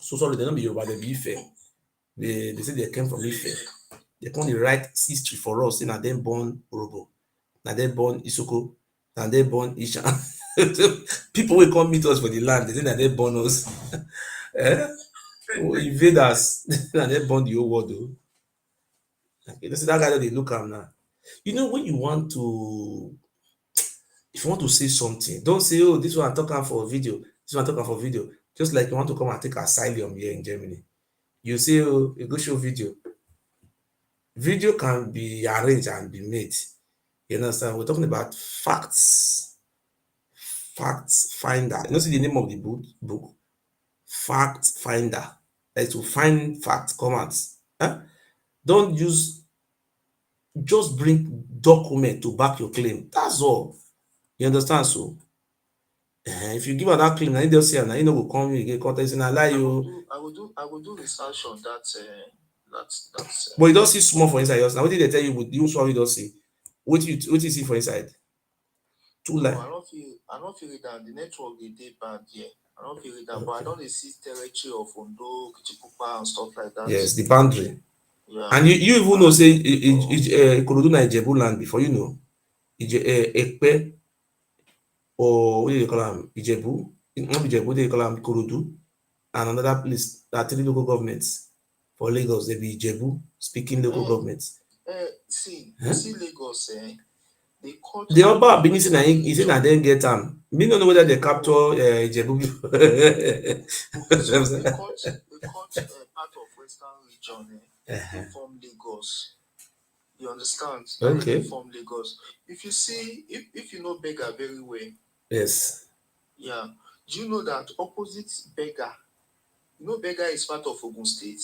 So sorry, they don't be Yoruba, they be Ife. They say they came from Ife. They come to write history for us, say na them born Orobo, na them born Isoko, na them born Isha. People will come meet us for the land, they say na them born us. Invaders, na them born the whole world though. Okay, this is that guy that they look at now. You know when you want to, if you want to say something, don't say, oh, this one I'm talking for video, this one I'm talking for video. Just like you want to come and take asylum here in Germany. You say, oh, you go show video. Video can be arranged and be made. You understand? We're talking about facts. Facts finder. You know, see the name of the book? Fact finder. Like to find fact, comments. Huh? Don't just bring document to back your claim. That's all. You understand? So if you give her that claim, now you just say, now you know will come again, context and lie you. I will do research on that. That's. But you don't see small for inside yours. Now what did they tell you? You swallow, you don't see. What you see for inside? Two line. I don't feel it that the network they did bad here. I don't feel it that, but I don't see territory of Ondo, Kichikupa and stuff like that. Yes, the boundary. Yeah. And you even know say Ikorodu na Ijebu land before, you know. Ekpe or what do they call them? Ijebu. Not Ijebu, they call them Ikorodu. And another place, there are 3 local governments. For Lagos, they be Ijebu speaking local governments. See, Huh? you see Lagos, they caught The Oba of Benin say na Western he say na region. dem get am. Me no know whether they capture Ijebu people. Okay, so they caught part of Western region. They form Lagos. You understand? Now they Okay. form Lagos. If you see, if you know Beggar very well, Yes. yeah. Do you know that opposite Beggar, you know Beggar is part of Ogun State.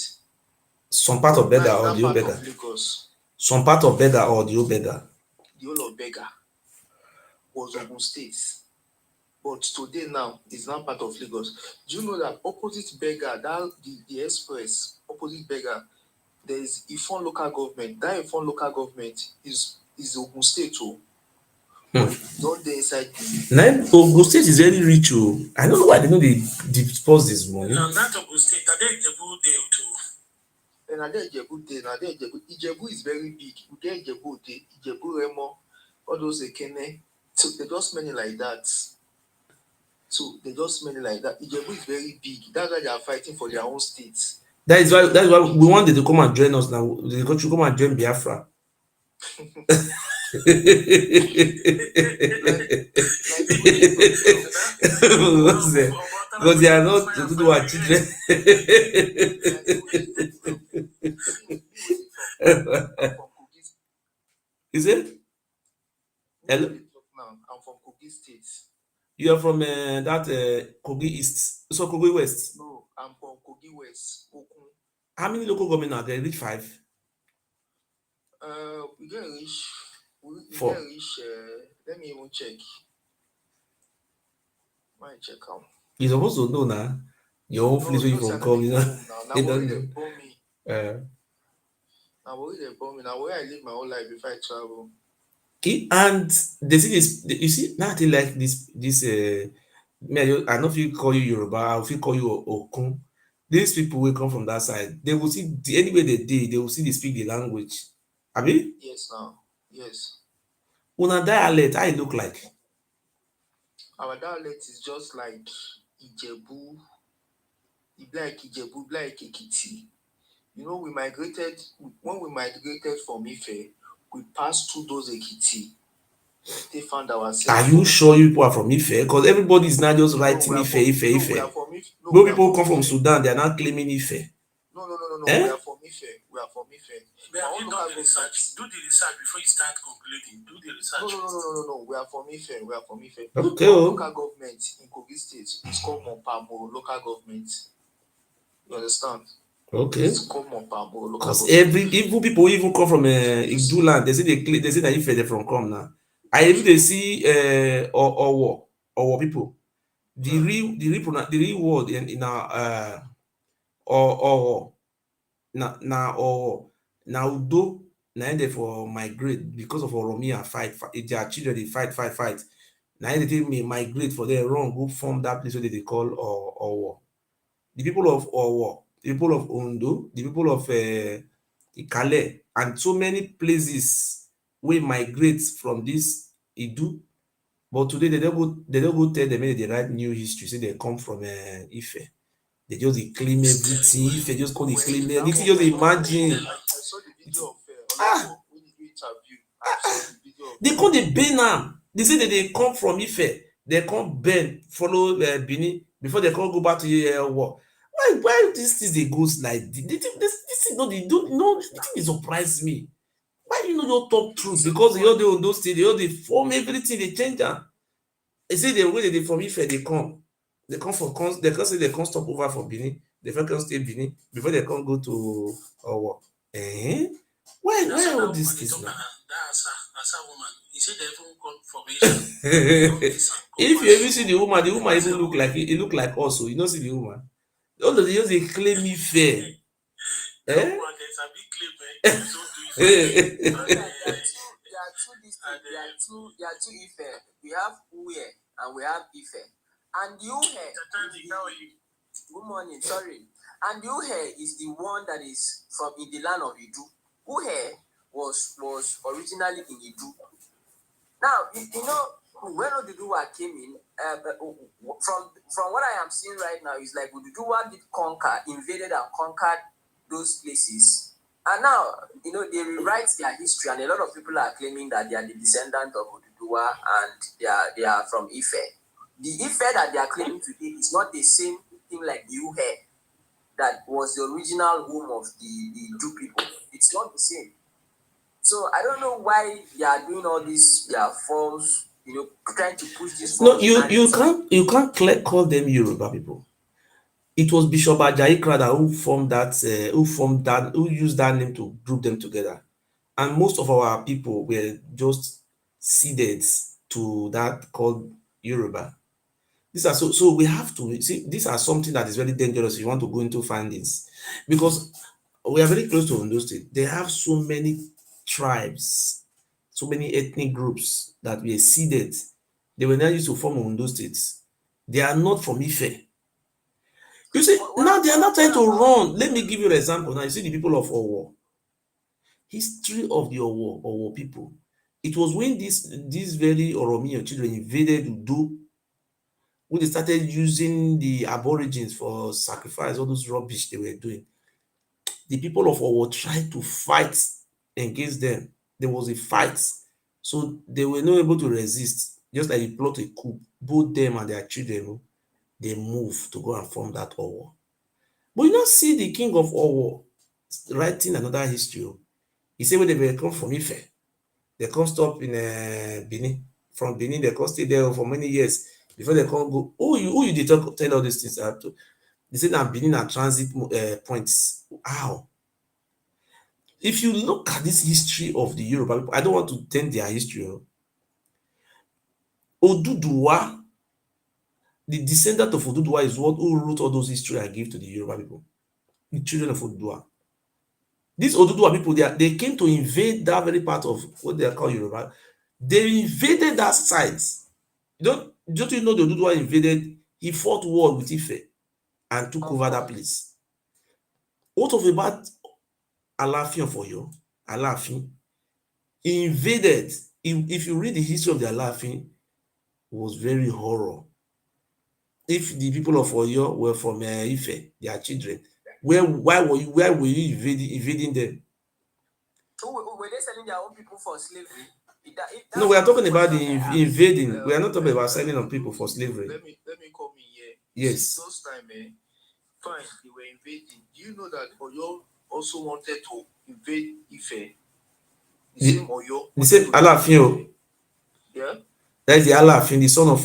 Some part of Now Beggar it's or not the old part Beggar. of Lagos. Some part of Beggar or the old Beggar. The whole of Beggar was Ogun State. But today now is now part of Lagos. Do you know that opposite Beggar, that the express, opposite Beggar, there is Ifon local government. That Ifon local government is Ogun State too. But not the inside the Now, Ogun State is very rich. Oh. I don't know why they know they dispose this money. Now that Ogun State, are they Ijebu there too? and are there Ijebu there, now there Ijebu. Ijebu is very big. We get Ijebu there, Ijebu Remo, all those Ekene. So they just many like that. Ijebu is very big. That's why they are fighting for their own states. That's why we wanted to come and join us now. They got to come and join Biafra. Because they are not to do our children. Is it? Hello? I'm from Kogi State. You are from that Kogi East. So Kogi West. No, I'm from Kogi West. Okun. How many local government are there? Reach 5? We get reach. We 4. get reach. Let me even check. Might check out. You're supposed to know now. Your own place where you from come, you know. Now You where don't they know. born me. Now where they born me. Now where I live my whole life before I travel. And they see this, you see, nothing like this. Me, I know if you call you Yoruba, I will call you Okun. These people will come from that side. They will see anywhere they will see they speak the language. Abi, Yes, now. Yes. una dialect, how it look like? Our dialect is just like Ijebu. It be like Ijebu, be like Ekiti. You know, when we migrated from Ife, we passed through those Ekiti. They found ourselves. Are you sure you people are from Ife? Because everybody is not just writing Ife. We are from Ife. No, Most people come from Sudan, they are not claiming Ife. No. Eh? We are from Ife. But have you done the research? Do the research before you start concluding. Do the research. No. We are from Ife. Okay. Our local government in Kogi State is called Mopamo local government. You understand? Okay. It's called Mopamo local Because government. even people even come from Igdu land, they say that Ife they from come now. I even they see Owo people. The real word in our or na Udo na they for migrate because of Oromia fight. Their children they fight. Now they take me migrate for their run go form that place where they call Owo. The people of Owo, the people of Ondo, the people of Ikale, and so many places we migrate from this Idu. But today they don't go tell them they write new history. Say they come from Ife. They just they claim everything. Ife just call they claim everything. Just imagine. I saw the video of when you do interview. I saw the video of They come they burn am. They say that they come from Ife. They come burn, follow Benin before they come go back to war. Why these things they go like this thing no they don't know the thing dey surprise me. Why you no just talk truth? Because they all dey Ondo state, they all dey form everything, they change am. They say the way they from Ife they come from they come say they come stop over for Benin, they first come stay Benin before they come go to Owo. Why all these things now? That's a woman. He said they even come from Asia. If you ever see the woman even look like it look like us. So you don't see the woman. All of the years they claim me fair. There's a big claim, There are two Ife. We have Uye and we have Ife. And the Uhe, good morning, sorry. And the Uhe is the one that is from in the land of Idu. Uhe was originally in Idu. Now, you know, when Oduduwa came in, from what I am seeing right now, is like Oduduwa invaded and conquered those places. And now, they rewrite their history, and a lot of people are claiming that they are the descendant of Oduduwa and they are from Ife. The Ife that they are claiming today is not the same thing like the Uhe that was the original home of the Ju people. It's not the same. So I don't know why they are doing all this. They are false, trying to push this No, false you can't call them Yoruba people. It was Bishop Ajayi Crowther who used that name to group them together. And most of our people were just seeded to that called Yoruba. So we have to see these are something that is very dangerous if you want to go into findings, because we are very close to Ondo State. They have so many tribes, so many ethnic groups that were seeded. They were not used to form Ondo State. They are not from Ife. You see, now they are not trying to run. Let me give you an example. Now, you see the people of Owo. History of the Owo people. It was when these very Oromiyan children invaded Udo, when they started using the aborigines for sacrifice, all those rubbish they were doing. The people of Owo tried to fight against them. There was a fight. So they were not able to resist. Just like they plot a coup, both them and their children, they moved to go and form that Owo. But you don't see the king of Owo writing another history. He said when they were come from Ife, they come stop in Benin. From Benin, they come stay there for many years before they come go. Who you dey tell all these things? They say that Benin are transit points. How? If you look at this history of the Yoruba people, I don't want to tell their history. Oduduwa, the descendant of Oduduwa is what who wrote all those history I give to the Yoruba people, the children of Oduduwa. These Oduduwa people, they came to invade that very part of what they are called Yoruba. They invaded that site. Don't you know the Oduduwa invaded? He fought war with Ife and took over that place. What of about Alaafin of Oyo? Alaafin invaded. If you read the history of the Alaafin, it was very horror. If the people of Oyo were from Ife, their children, where were you invading them? Were they selling their own people for slavery? No, we are talking about the invading. We are not talking about selling on people for slavery. Let me come in here. Yes. Those time, fine, they were invading. Do you know that Oyo also wanted to invade Ife? The same Oyo. The same Alaafin. Yeah. That is the Alaafin, the son of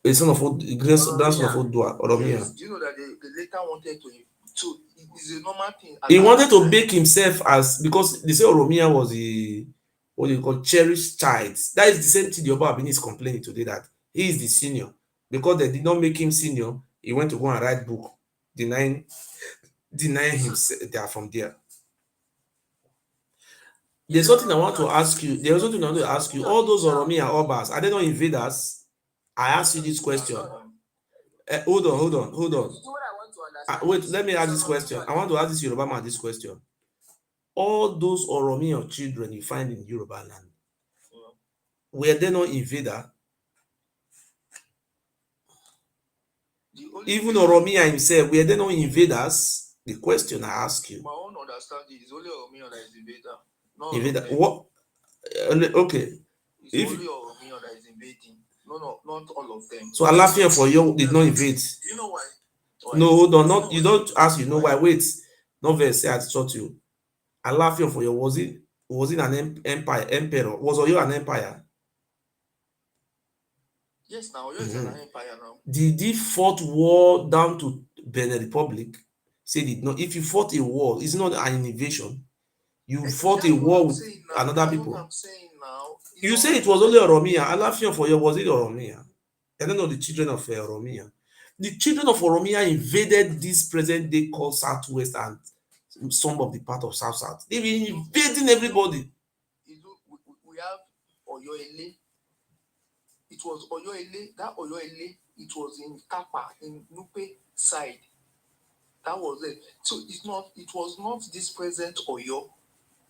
grandson of Oduduwa, Oromiyan. Yes. Do you know that they later wanted to? So it's a normal thing. He wanted to make himself as, because they say Oromiyan was the what you call cherished child. That is the same thing the Oba Abini is complaining today, that he is the senior. Because they did not make him senior, he went to go and write book denying himself they are from there. There's something I want to ask you. All those Oromiyan Obas, are they not invaders? I ask you this question. Hold on. You know what I want to understand? Wait, let me ask this question. I want to ask this Yoruba man this question. All those Oromiyan children you find in Yoruba land, were they not invader? Even Oromiyan himself, were they not invaders? The question I ask you. My own understanding is only Oromiyan that is invader. Invader. What? Okay. It's only Oromiyan that is invading. No, not all of them. So Alaafin for you did not invade. Do you know why? No, hold on. Not you don't ask. You know why? Wait. Not very say I taught you. Alaafin for you was it an empire? Emperor? Was Oyo an empire? Yes, now Oyo is an empire now. Did he fought war down to Benin Republic? Say did not. If you fought a war, it's not an invasion. You fought a war with another people. What I'm saying now. You say it was only Oromiyan. Alaafin for you, was it Oromiyan? I don't know the children of Oromiyan. The children of Oromiyan invaded this present day called Southwest and some of the part of South. They were invading everybody. We have Oyo Ile. It was Oyo Ile. That Oyo Ile, it was in Kapa, in Nupe side. That was it. So it was not this present Oyo.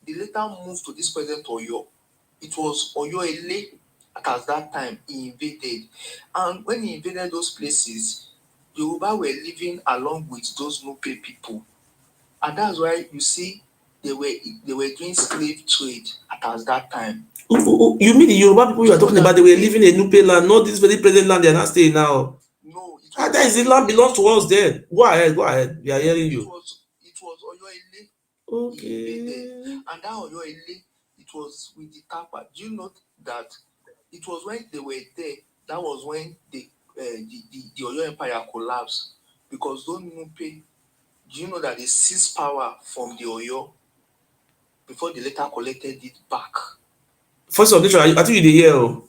They later moved to this present Oyo. It was Oyo Ile at that time he invaded. And when he invaded those places, Yoruba were living along with those Nupe people. And that's why you see they were doing slave trade at that time. You mean the Yoruba people you are talking about? They were living in Nupe land, not this very present land they are not staying now. No, that is the land belongs to us then. Go ahead. We are hearing you. It was Oyo Ile. Okay. And that Oyo Ile, it was with the Tapa. Do you know that it was when they were there, that was when the Oyo Empire collapsed? Because those Nupe, do you know that they seized power from the Oyo before they later collected it back? First of nation, I think you dey hear.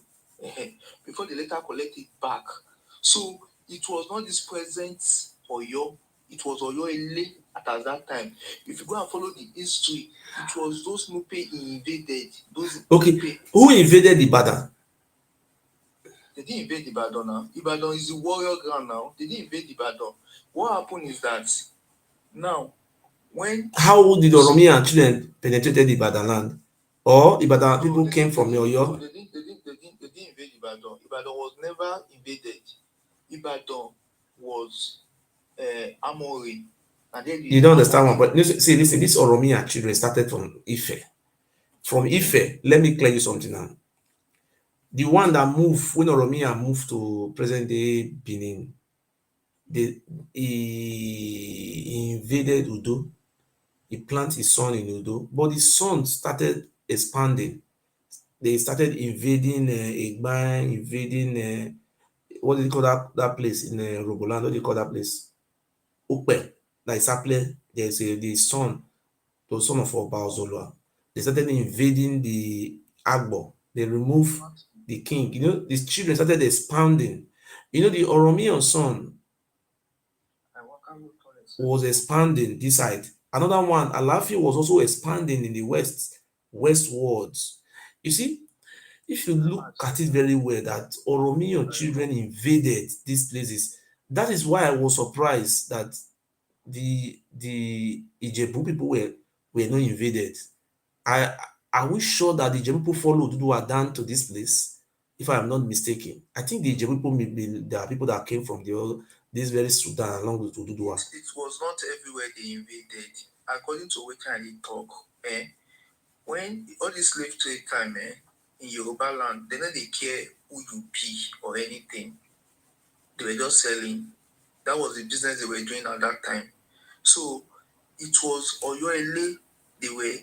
Before they later collected it back. So it was not this present Oyo, it was Oyo Ile at that time. If you go and follow the history, it was those Nupe invaded. Okay, Nupe. Who invaded Ibadan? They didn't invade Ibadan now. Ibadan is the warrior ground now. They didn't invade Ibadan. What happened is that now, how did Oromiyan and children penetrated Ibadan land? Or Ibadan people came from Oyo? No, they didn't invade Ibadan. Ibadan was never invaded. Ibadan was Amori. You don't understand one, but listen, this Oromiyan children started from Ife. From Ife, let me clear you something now. The one that moved, when Oromiyan moved to present day Benin, he invaded Udo. He planted his son in Udo, but his son started expanding. They started invading Egban, invading what do you call that place in Rogoland? What do you call that place? Upe, like Saple. There's the son of Oba Ozolwa. They started invading the Agbo. They removed the king. You know, these children started expanding. You know, the Oromiyan son was expanding this side. Another one, Alafi was also expanding in the westwards. You see, if you look at it very well, that Oromiyan children invaded these places. That is why I was surprised that the Ijebu people were not invaded. Are we sure that the Ijebu people followed Oduduwa down to this place? If I am not mistaken, I think the Ijebu people there are people that came from this very Sudan along with Oduduwa. It was not everywhere they invaded. According to what I talk, when all this slave trade time, in Yoruba land, they don't care who you be or anything. They were just selling. That was the business they were doing at that time. So it was Oyo Ile. They were,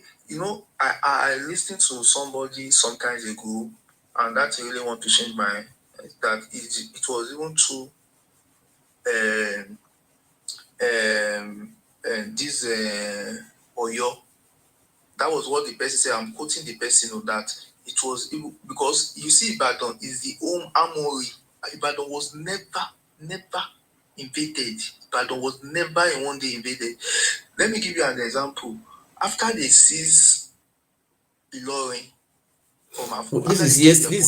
I listened to somebody sometimes ago, and that really want to change my that it was even true. This Oyo. That was what the person said. I'm quoting the person of that. It was because you see, Ibadan is the home Amori. Ibadan was never invaded. Ibadan was never in one day invaded. Let me give you an example. After they seized Ilorin from Afro, this is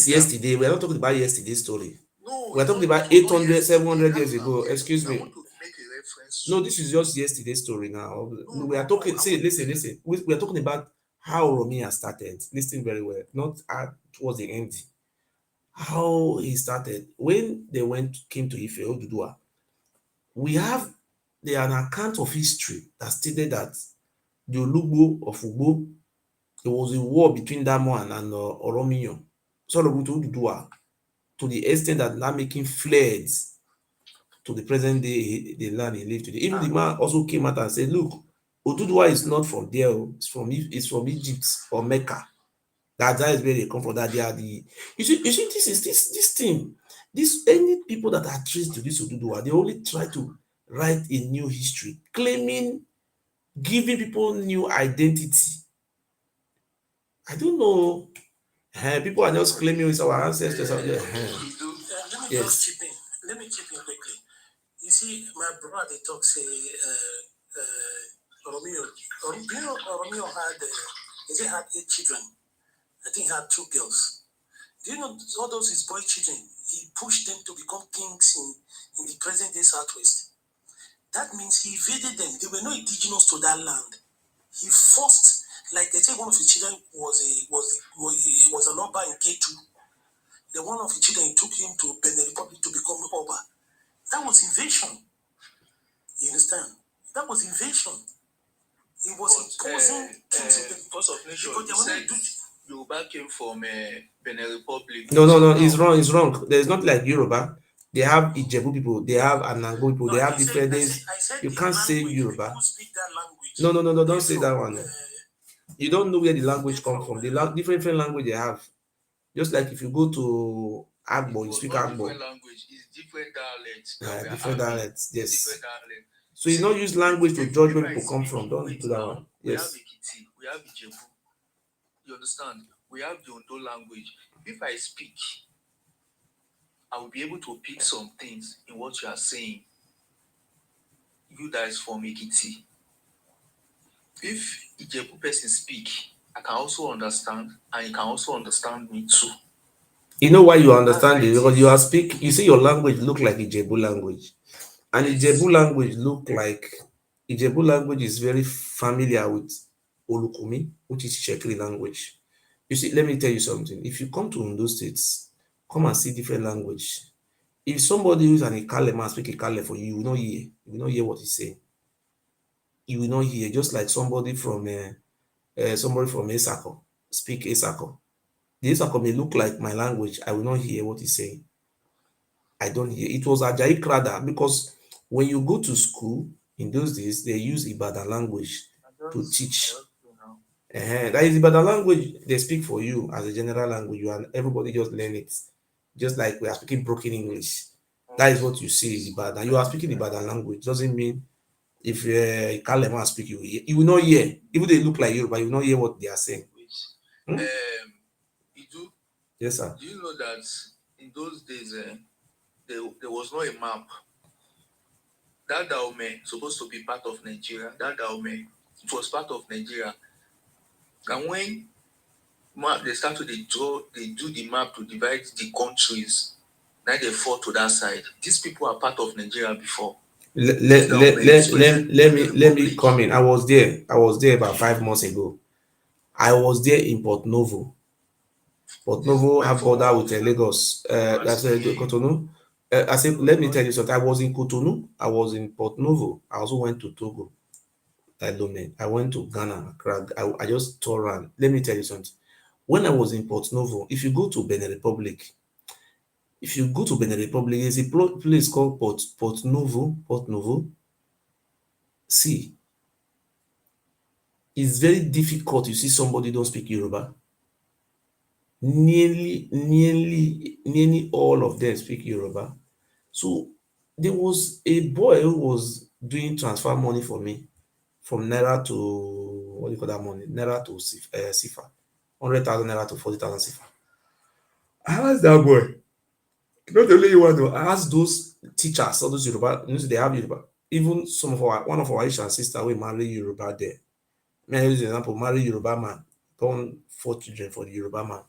yesterday. We are not talking about yesterday's story. No, we are talking about 800, 700 years ago. Excuse me. No, this is just yesterday's story now. We are talking. See, listen. We are talking about how Oromiyan started. Listen very well. Not towards the end. How he started when they came to Ife Oduduwa. We have an account of history that stated that the Olugbo of Ugbo, there was a war between that man and Oromiyan. Solobu to Oduduwa, to the extent that Lamikin fled to the present day, the land he lived today. Even the man also came out and said, look, Oduduwa is not from there, it's from Egypt or Mecca. That is where they come from. That they are the you see this thing. Any people that are traced to this Oduduwa, they only try to write a new history, claiming, giving people new identity. I don't know. People are just claiming it's our ancestors. Yes. Let me chip in quickly. You see, my brother talk say Romeo had 8 children. I think he had 2 girls. Do you know all those his boy children? He pushed them to become kings in the present day Southwest. That means he invaded them. They were not indigenous to that land. He forced, like they say, one of his children was an Oba in K2. The one of his children took him to Benin Republic to become Oba. That was invasion. You understand? That was invasion. It was imposing Force of Nation. because they You were said not doing. Yoruba came from Benin Republic. No, So it's now, wrong. It's wrong. There's not like Yoruba. They have Ijebu people. They have Anango people. No, They have I said, different I days. said, I said You the can't say language. Yoruba. People who speak that language. No. Don't came say from, that one. You don't know where the language come from, from. The different language they have. Just like if you go to it Agbo, you was speak not Agbo. different language. It's different dialects that we are Different having. dialects. Yes. Different dialects. So you not use language to judge where people come speak, from. Don't wait do that now, one. we have Yes. Ekiti, we have Ijebu. You understand? We have the Ondo language. If I speak, I will be able to pick some things in what you are saying. You guys from Ekiti. If Ijebu person speak, I can also understand, and you can also understand me too. You know why you understand it? That's Because it. you are speak. You see your language look like Ijebu language, and Yes. Ijebu language look like Ijebu language is very familiar with Olukumi, which is Shekri language. You see, let me tell you something. If you come to Ondo states, come and see different language. If somebody who's an Ikale man speak Ikale for you, you will not hear. You will not hear what he's saying. You will not hear. Just like somebody from Esako speak Esako. The Esako may look like my language. I will not hear what he's saying. I don't hear. It was Ajayi Krada because when you go to school in those days, they use Ibadan language to teach. That is Ibadan language they speak for you as a general language, and everybody just learn it. Just like we are speaking broken English. That is what you see is Ibadan. You are speaking Ibadan language. Doesn't mean if Kalema speak, you will not hear. Even they look like you, but you will not hear what they are saying. Idu, yes, sir. Do you know that in those days there was not a map? That Dahomey supposed to be part of Nigeria. That Dahomey, it was part of Nigeria. And when they start to they do the map to divide the countries. Now they fall to that side. These people are part of Nigeria before. Let me come in. I was there about 5 months ago. I was there in Port Novo. Port Novo have border with Lagos. That's Cotonou. I said, let me tell you something. I was in Cotonou. I was in Port Novo. I also went to Togo. I went to Ghana. I just toured around. Let me tell you something. When I was in Port Novo, if you go to Benin Republic, there's a place called Port Novo. See, it's very difficult. You see somebody don't speak Yoruba. Nearly all of them speak Yoruba. So there was a boy who was doing transfer money for me from Naira to what do you call that money? Naira to Sifa. 100,000 Naira to 40,000 Sifa. I asked that boy. Not only one though, I asked those teachers, all those Yoruba, they have Yoruba. Even one of our Asian sister we marry Yoruba there. May I use an example, marry Yoruba man, born 4 children for the Yoruba man.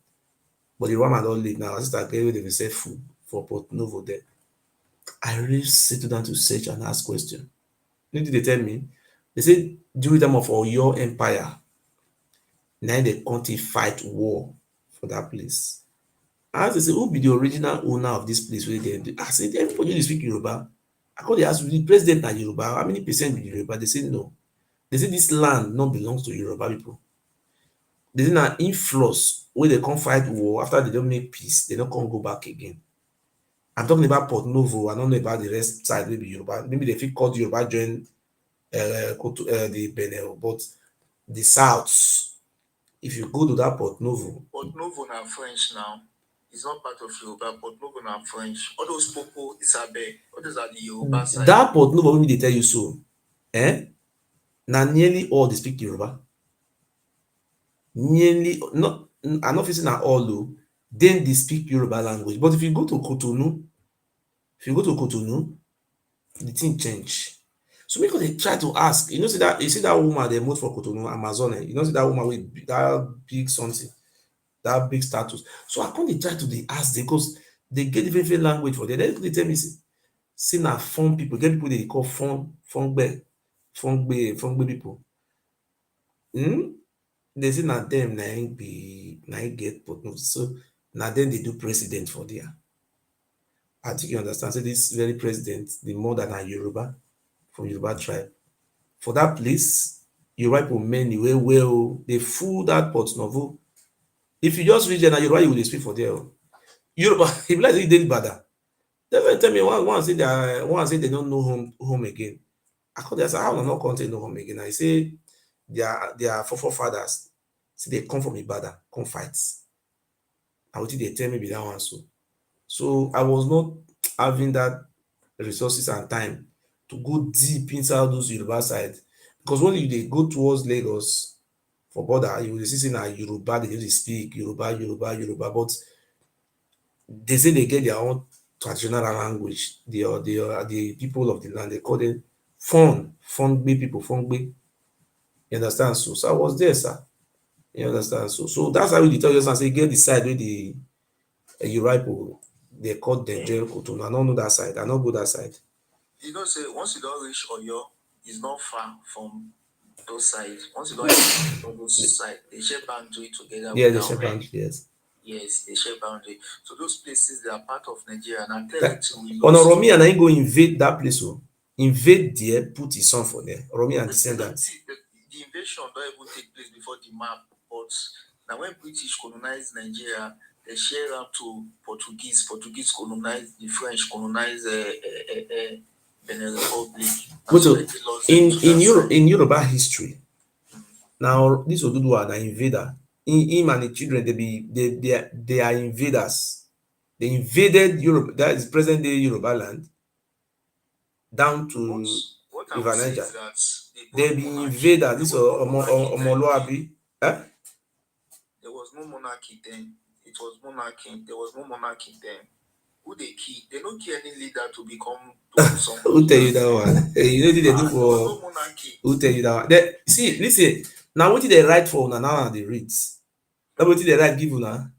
But the Yoruba man don't live now. Our sister gave they will say food for Port Novo there. I really sit down to search and ask questions. You know what they tell me? They say during time of Oyo Empire, now the country fight war for that place. I asked, they say, who be the original owner of this place? Where they I said, everybody dey speak Yoruba. I call they ask the president na Yoruba. How many percent be Yoruba? They say no. They say this land not belongs to Yoruba people. They say na influx wey they come fight war after they don't make peace, they don't come go back again. I'm talking about Port Novo. I don't know about the rest side, maybe Yoruba. Maybe they feel called Yoruba join the Benin, but the south, if you go to that Port Novo na French now. It's not part of Yoruba. Port Novo na French. All those Popo, Isabe, all those are the Yoruba side. That Port Novo, when they tell you so, now nearly all they speak Yoruba. Nearly, not, I'm not facing at all though. Then they speak Yoruba language. But if you go to Cotonou, the thing change. So because they try to ask, you see that woman they moved for Cotonou, Amazon, you know see that woman with that big something, that big status. So I can't try to ask them because they get different language for them. They tell me, see now phone people, get people they call phone people. They say na them na get Portnovo. So na them they do president for there. I think you understand. So this very president, the mother na Yoruba, from Yoruba tribe. For that place, Yoruba people many well, they full that Port Novo. If you just reach there now, Yoruba you will speak for there. Yoruba, if you like, they did bad. They will tell me one say they don't know home again. I call them, how not content no home again. I say their forefathers, say they come from Ibadan, come fight. I would think they tell me be that one so. So I was not having that resources and time to go deep inside those Yoruba side. Because when they go towards Lagos for border, you will see say na Yoruba, they just speak Yoruba, but they say they get their own traditional language. The people of the land, they call them Fongbe people, Fongbe. You understand? So I was there, sir. You understand? So that's how we tell you and say get the side where the Yoruba people they call the jail Cotonou. I don't know that side. I don't go that side. You know, say once you don't reach Oyo, it's not far from those sides. Once you don't reach those sides, they share boundary together. Yeah, they share boundary, yes. Yes, they share boundary. So those places, they are part of Nigeria. And Romi and I go invade that place. So invade there, put his son for there. Romi and descendants. The invasion don't even take place before the map. But now when British colonized Nigeria, they share up to Portuguese. Portuguese colonized the French, colonized Benin Republic. But so in Yoruba history, now this Oduduwa are invader. Him and the children, they are invaders. They invaded Europe, that is present day Yoruba land, down to River Niger. They be invaders. This Omoluabi. There was no monarchy then. It was monarchy. There was no monarchy then. Who they kill? They don't kill any leader to become someone. Who tell you that one? You know what they do for? No monarchy. Who tell you that one? They, see, listen. Now what did they write for? Now they read. Now what did they write give now?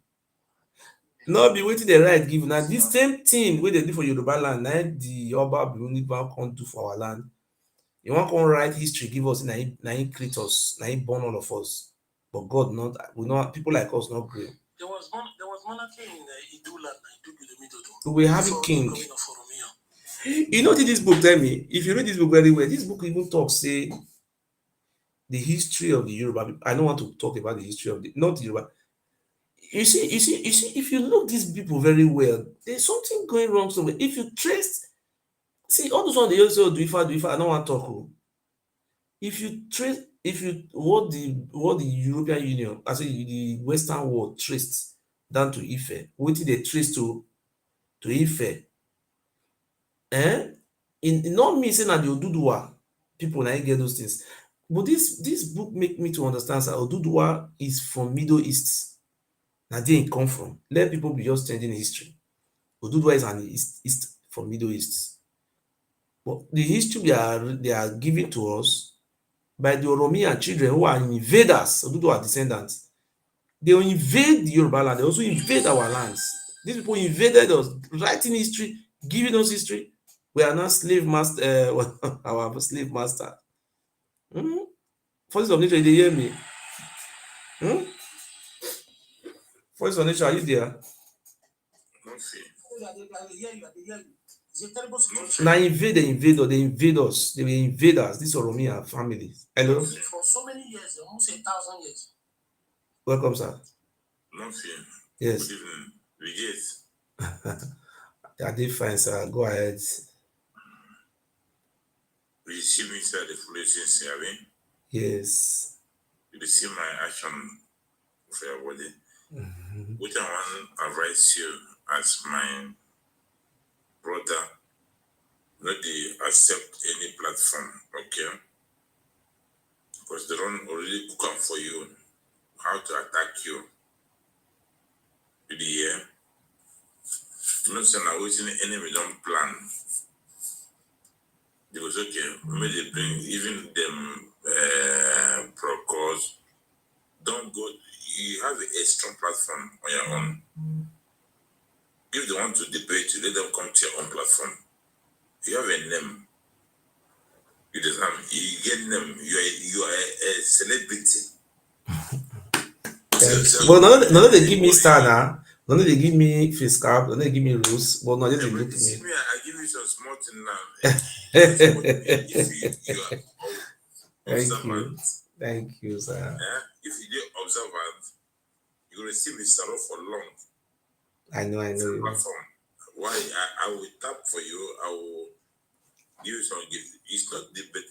No be wetin they write give now. This same thing wey they do for Yoruba land, na the Oba Biruni come do for our land. You want come write history, give us na him create us, na him born all of us. But God not, we not people like us not great. There was monarchy in Idu land, Idu Bilemidodo. We have a king. You know what this book tell me? If you read this book very well, this book even talks say the history of the Yoruba people. I don't want to talk about the history of the not the Yoruba. You see, if you look these people very well, there's something going wrong somewhere. If you trace, see, all those ones they also do if I don't want to talk. If you trace, what the European Union, I say the Western world traced down to Ife, what did they trace to Ife? In not me saying that the Oduduwa people now get those things, but this book make me to understand that Oduduwa is from Middle East. Now they come from. Let people be just changing history. Oduduwa is an East from Middle East. But the history they are giving to us by the Oromian children who are invaders, Oduduwa descendants. They will invade the Yoruba land. They also invade our lands. These people invaded us, writing history, giving us history. We are now slave master. Our slave master. Forces of nature, they hear me. Voice of nature, are you there? Now they invade us. They were invaders. These are Oromian families. Hello? For so many years, almost 1,000 years. Welcome, sir. Yes. Good evening. Yes. I did fine, sir. Go ahead. You see me inside the foolishness, Yes. You see my action for your body. Which I want to advise you as my brother, not to accept any platform, okay? Because they don't already cook up for you how to attack you. Did you hear? You know, saying I was in the enemy don't plan. It was okay. Maybe they bring even them procures. Don't go. You have a strong platform on your own. If they want to debate you, let them come to your own platform. You have a name. You get name. You are a celebrity. But none of they give me star now. None of they give me face cap. None of they give me rules. But not just they look See me. me, I give you some small thing now. If you are Thank you. Thank you, sir. If you dey observant, you receive his sorrow for long. I know It's a you. platform. Why I will tap for you, I will give you some gift. It's not the but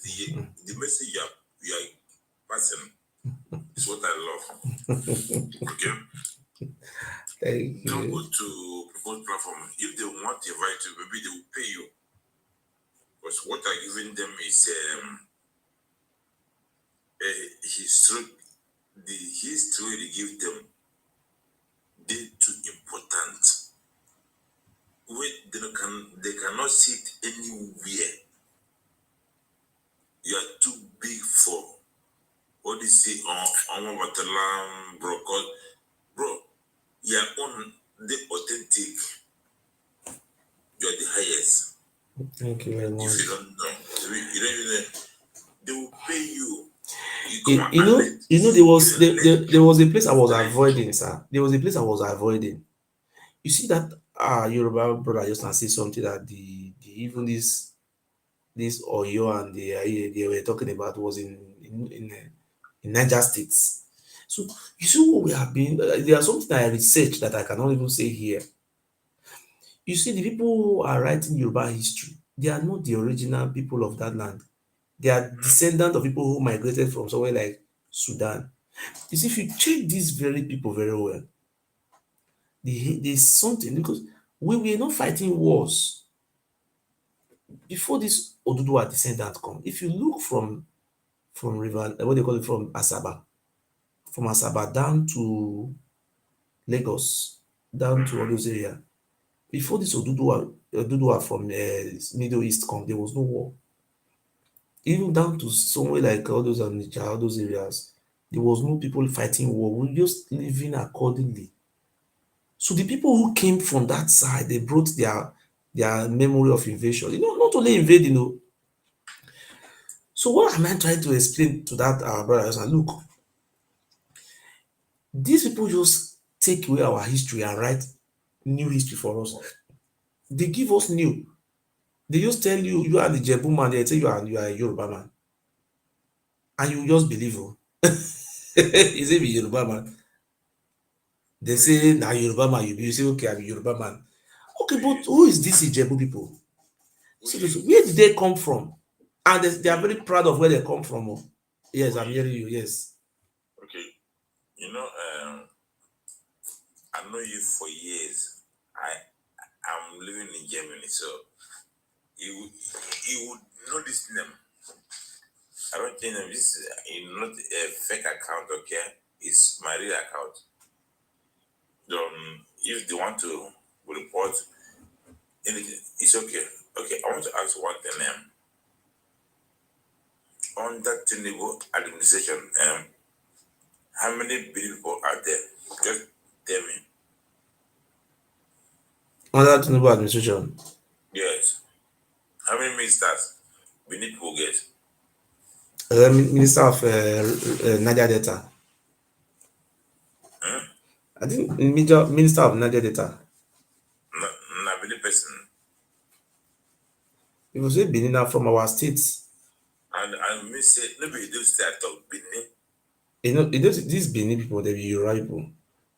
the message you are passing is what I love. Okay? Thank Don't you. go to people's platform. If they want to invite you, maybe they will pay you. Because what I'm giving them is history. The history they give them, they too important. Wait, they cannot sit anywhere. You are too big for what they say on Watalam, bro. You are on the authentic. You are the highest. Thank you very much. If you don't know, you don't even know, they will pay you. You know, there was a place I was avoiding, sir. There was a place I was avoiding. You see that Yoruba brother just say something that the even this Oyo and they were talking about was in Niger States. So you see what we have been. There are something I researched that I cannot even say here. You see, the people who are writing Yoruba history, they are not the original people of that land. They are descendants of people who migrated from somewhere like Sudan. You see, if you check these very people very well, there's something because we were not fighting wars before this Oduduwa descendant come. If you look from river, what they call it, from Asaba down to Lagos, down to all those areas, before this Oduduwa from Middle East come, there was no war. Even down to somewhere like all those Onitsha, all those areas, there was no people fighting war. We were just living accordingly. So the people who came from that side, they brought their memory of invasion. You know, not only invading, you know. So what am I trying to explain to that our brothers? And look, these people just take away our history and write new history for us. They give us new. They just tell you you are the Jebu man. They tell you are a Yoruba man, and you just believe. Oh, is it be Yoruba man? They say now Yoruba man. You say okay, I'm a Yoruba man. Okay, but who is this Ijebu people? Seriously, where did they come from? And they are very proud of where they come from. Oh. Yes, I'm hearing you. Yes. Okay, you know, I know you for years. I'm living in Germany, so you would know this name. I don't think this is not a fake account, okay? It's my real account. If they want to report anything, it's okay. Okay, I want to ask one thing. On that Tinubu administration, how many people are there? Just tell me. Under Tinubu administration. Yes. How many ministers we need to get? Minister of Niger Delta. Hmm? I think Minister of Niger Delta. Not many person. If you say Benin from our states. And me say nobody do start of Benin. You know, these Benin people, they be Yoruba people.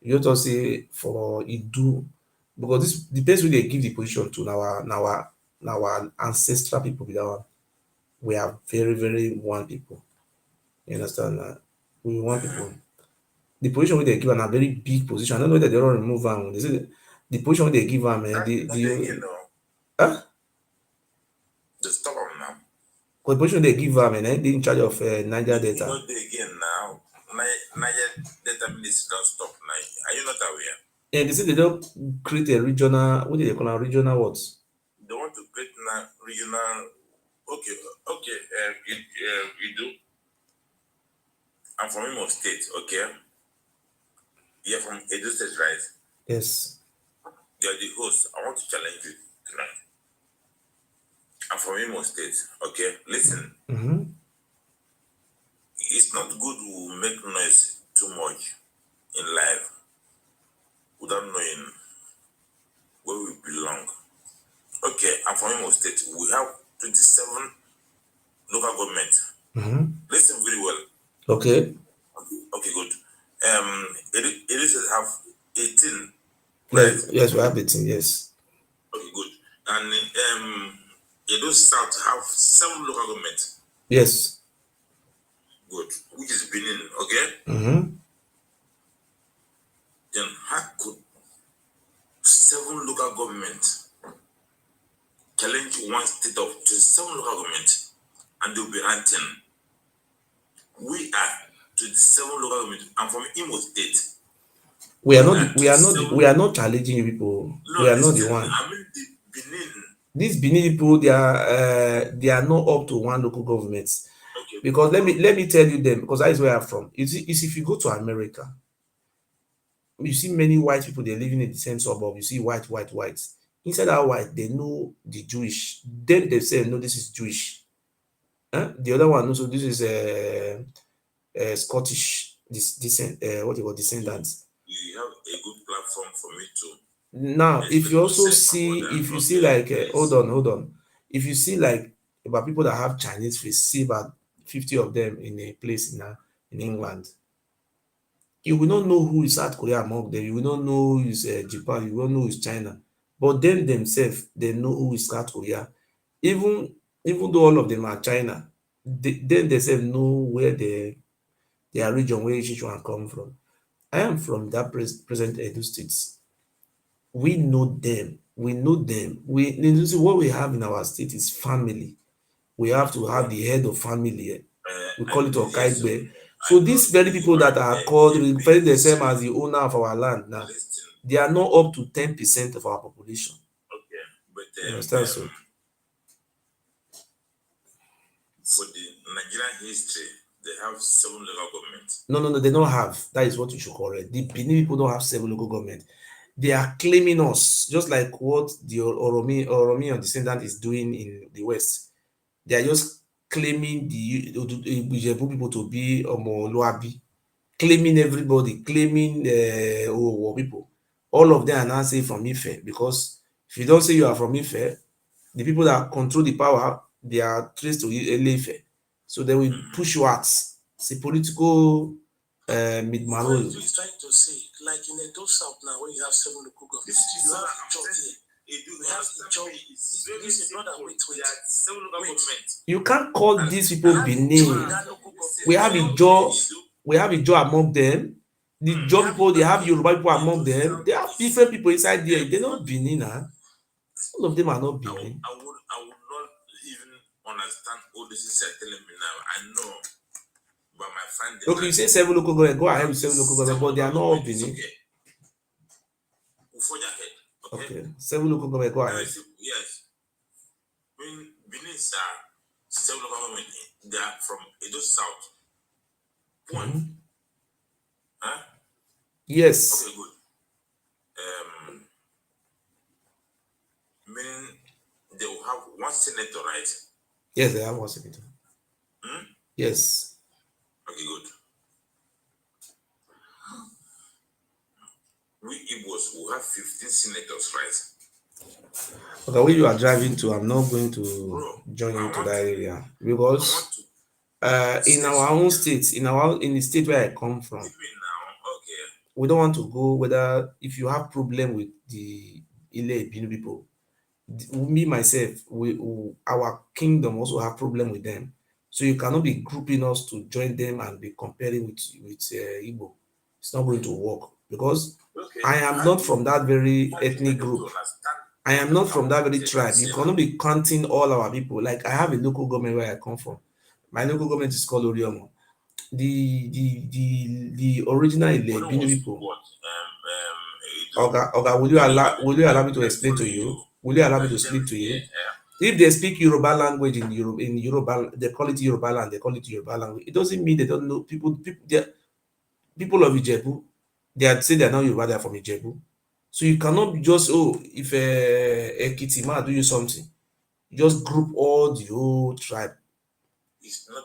You just say for Idu, because this the place where they give the position to our ancestral people be that one. We are very, very one people. You understand that? We want people. The position where they give am a very big position. I don't know whether they don't remove am. They say the position where they give am, That again, no. huh? They stop them now. The position they give am, they in charge of Niger You Delta. know they again now. Niger Delta ministry don't stop now. Are you not aware? And they say they don't create a regional. What do they call a regional what? They want to create now regional. Okay, okay. You do. I'm from Imo State. Okay. You're from Edo State, right? Yes. You're the host. I want to challenge you tonight. I'm from Imo State. Okay. Listen. Mm-hmm. It's not good to make noise too much in life without knowing where we belong. Okay, I'm from Imo State. We have 27 local government. Mm-hmm. Listen very well. Okay. Okay, good. It is have 18, right? Yes, we have 18. Yes. Okay, good. And Edo South have 7 local government. Yes. Good. Which is Benin, okay? Mm-hmm. Then how could 7 local government challenge one state of 27 local government and they'll be ranting? We are 27 local government. I'm from Imo State. We are not. We are not challenging you people. No, We are not the listen, one. I mean the Benin. These Benin people, they are not up to one local government. Okay. Because let me tell you them, because that is where I'm from. You see, if you go to America, you see many white people, they're living in the same suburb. You see white. Inside that white, they know the Jewish. Then they say, no, this is Jewish. Huh? The other one also, this is Scottish descent. What you call descendants. You have a good platform for me to. Now, if you also see, if you see like, hold on. If you see like about people that have Chinese face, see about 50 of them in a place in England. You will not know who is South Korea among them. You will not know who is Japan. You will not know who is China. But them themselves, they know who is South Korea. Even though all of them are China, then they themselves know where their region, where each one come from. I am from that present Edo states. We know them. We know them. What we have in our state is family. We have to have the head of family. We call it Okaigbe. So these very people that are called, referring themselves as the owner of our land now, they are not up to 10% of our population. Okay, but You understand? So for the Nigerian history, they have 7 local governments. no, they don't have. That is what you should correct. The Benin people don't have 7 local government. They are claiming us, just like what the Oromian descendant is doing in the West. They are just claiming the Ijebu people to be Omoluabi, claiming everybody, claiming Owo people. All of them are now saying from Ife, because if you don't say you are from Ife, the people that control the power, they are traced to Ife. So they will push you out. It's a political What mid-maneuver. he's trying to say, like in Edo South now, when you have 7 local governments, you have a job here. We have a job. Listen, brother, wait. You can't call these people Benin. We have a job. We have a job among them. The job people, they have Yoruba people among them. They have different people inside there. They're not Benin. Huh? All of them are not Benin. I would not even understand all this is telling me now. I know, but my friend. Okay, you say 7 local government. Go ahead with 7 local government, but they are not all Benin. Okay, 7 local government. Go ahead. Yes. When Benin are 7 local government, they are from Edo South. Point. Mm-hmm. Huh? Yes. Okay, good. Meaning they will have 1 senator, right? Yes, they have 1 senator. Yes. Okay, good. We Igbos will have 15 senators, right? Okay, where you are driving to, I'm not going to join you to that area, because in our own states, in the state where I come from, we don't want to go. Whether if you have problem with the Ile Ibinu people, me myself, our kingdom also have problem with them. So you cannot be grouping us to join them and be comparing with Igbo. It's not going to work, because I am not from that very ethnic group. I am not from that very tribe. You cannot be counting all our people. Like I have a local government where I come from. My local government is called Oriomo. The original Ile Ibinu people. Okay, will you allow me to explain to you? Will you allow me to speak to you? If they speak Yoruba language in Yoruba, they call it Yoruba land, they call it Yoruba language. It doesn't mean they don't know people people of Ijebu, they say they're not Yoruba, they're from Ijebu. So you cannot just, if a Kitima do you something, you just group all the whole tribe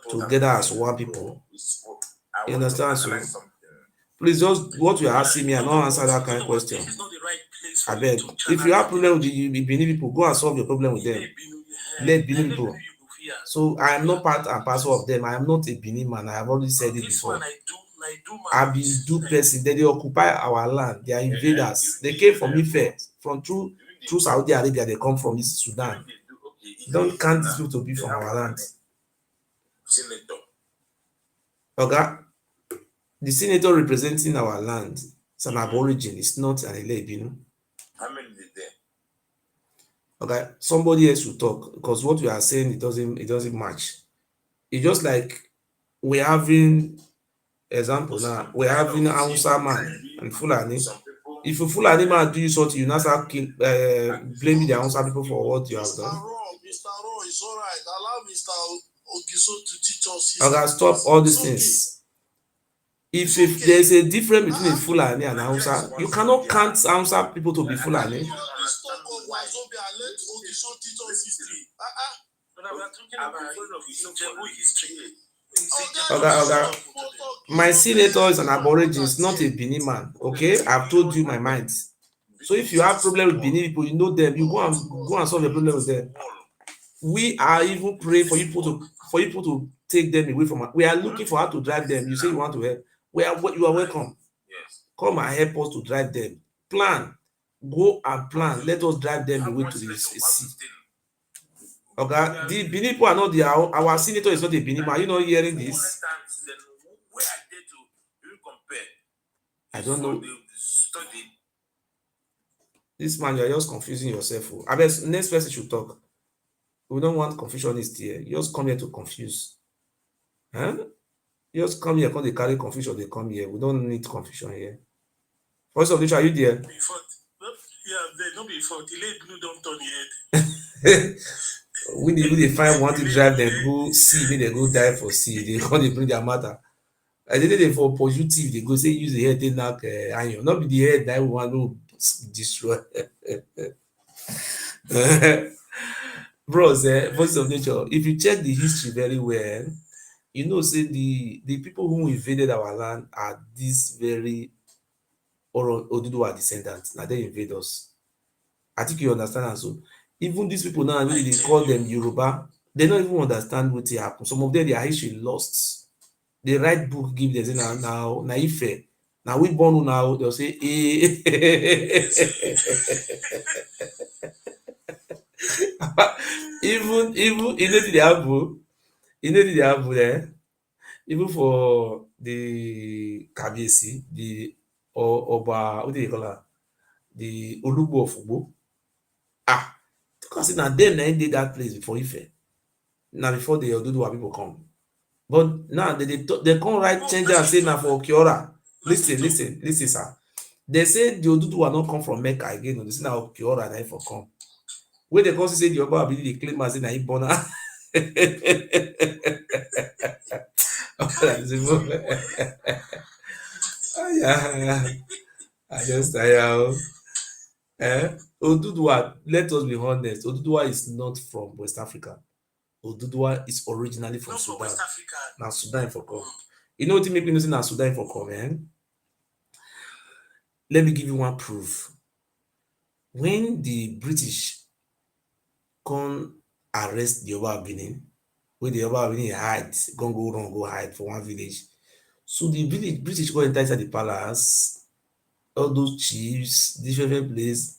together as one people. You understand? So please, just what you are asking me, I don't answer that kind of question. I beg. If you have problem with the Benin people, go and solve your problem with them. Let Benin people. So I am not part and parcel of them. I am not a Benin man. I have already said it This before. one I do man. I be do person. They occupy our land. They are invaders. They came from Ife, from through Saudi Arabia. They come from East Sudan. Don't count these people to be from our land. Senator. Okay, the senator representing our land is an aborigine. It's not an Ile Ibinu. How many did there? Okay, somebody else should talk because what we are saying it doesn't match. It's just like we're having example now. We're having Hausa man and Fulani. If a Fulani man do you something, you not start blaming the Hausa people for what you have done. Mr. Ro, it's all right. Allow Mr. Ogiso to teach us. Okay, stop all these things. If there's a difference between a Fulani and Hausa, you cannot count Hausa people to be Fulani. Let's talk of Wazobia. Let Ogiso teach us history. We're talking about Ijebu history. Okay. My senator is an aborigine, it's not a Benin man. Okay, I've told you my mind. So if you have problem with Benin people, you know them, you go and solve the problem with them. We are even praying for you people to take them away from us. We are looking for how to drive them. You say you want to help. You are welcome. Yes. Come and help us to drive them. Plan. Go and plan. Let us drive them away to the sea. Okay, the Benin people are not our senator is not a Benin man. Are you not hearing this? Where are they to compare? I don't know. This man, you're just confusing yourself. I bet next person should talk. We don't want confusionists here. You just come here to confuse. Huh? You just come here, come they carry confusion, they come here. We don't need confusion here. Voice of nature, are you there? Yeah, they don't be fault. Ile Ibinu don't turn your head. We they find one to drive them, go see, they go die for sea. They come, they bring their matter. I did it for positive. They go say use the head, they knock iron. Not be the head that we want to destroy. Bros, voice of nature. If you check the history very well, you know, say the people who invaded our land are these very Oduduwa descendants. Now they invade us. I think you understand. And so even these people now, really, they call them Yoruba. They don't even understand what happened. Some of them, their history lost. They write book, give them say now Ife. Now we born now. They'll say even the Abu there. Even for the Kabiyesi, the Oba, what do you call her? The Olugbo of Ugbo. Because now them they did that place before Ife. Now before the Oduduwa people come. But now they come right change and say now for Okiora. Listen, sir. They say the Oduduwa not come from Mecca again. They say now Okiora na for come. When they come say the Oba ability they claim as in na Ibona. Yeah. I just Oduduwa, let us be honest. Oduduwa is not from West Africa. Oduduwa is originally from Sudan. West Africa. Now Sudan for come. You know what make me know say now Sudan for come, man? Let me give you one proof. When the British come arrest the Oba Benin, when the Oba Benin hide, go hide for one village. So the British go enter inside the palace, all those chiefs, different places,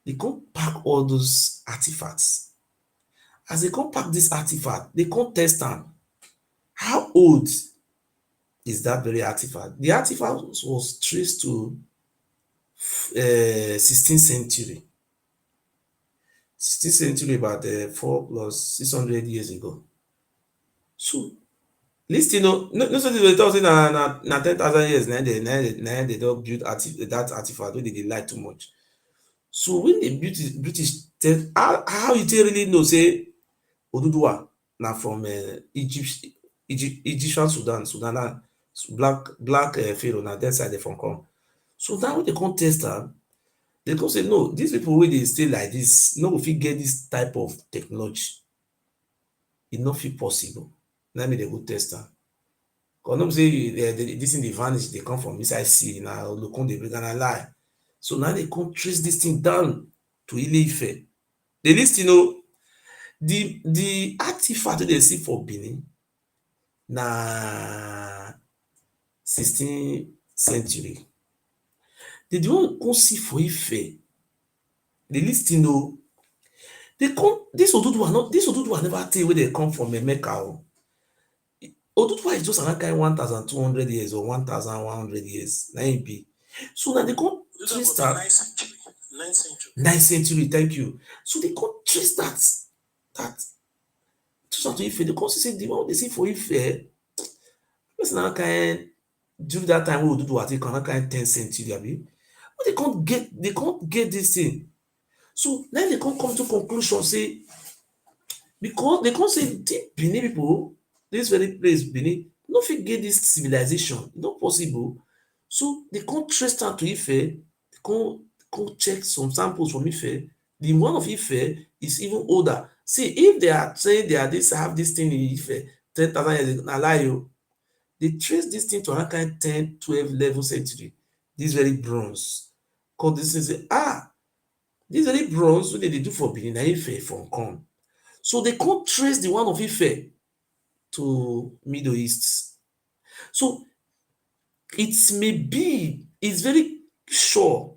they come pack all those artifacts. As they come pack this artifact, they come test them. How old is that very artifact? The artifact was traced to 16th century. 16th century, about 4 plus 600 years ago. So, listen, no something they talk say na 10,000 years now they don't build that artifact wey they lie too much. So when the British tell how you really know say Oduduwa na from Egyptian Sudan na black Pharaoh na that side they from come. So now when they come test am, they come say no, these people wey dey stay like this no go fit get this type of technology. E no fit possible. Na me they go test am. Cause no be say this thing dey vanish, dey come from inside sea na olokun dey bring am lie. So now they come trace this thing down to Ile Ife. The list, the artifact wey dem see for Benin na 16th century. They don come see for Ife. Dey lis ten o. Dey come dis Oduduwa never tey wey dem come from Mecca o. Oduduwa is just around kind 1200 years or 1100 years na im be. So na dey come trace am. 9th century. 9th century. 9th century, thank you. So dey come trace that trace am to Ife. Dey come see say the one wey dey see for Ife person na kind during that time wey Oduduwa take come, that kind 10th century abi. But dey come get dis thing. So na dey come to conclusion say because dey come say the Benin people, dis very place Benin, no fit get dis civilization, e no possible. So dey come trace am to Ife, dey come check some samples from Ife. The one of Ife is even older. See, if they are saying they are have dis thing in Ife 10,000 years ago, na lie o. Dey trace dis thing to around kind 10, 12, 11th century. Dis very bronze. Come dis thing say dis very bronze wey dem dey do for Benin na Ife from come. So dey come trace the one of Ife to Middle East. So it's very sure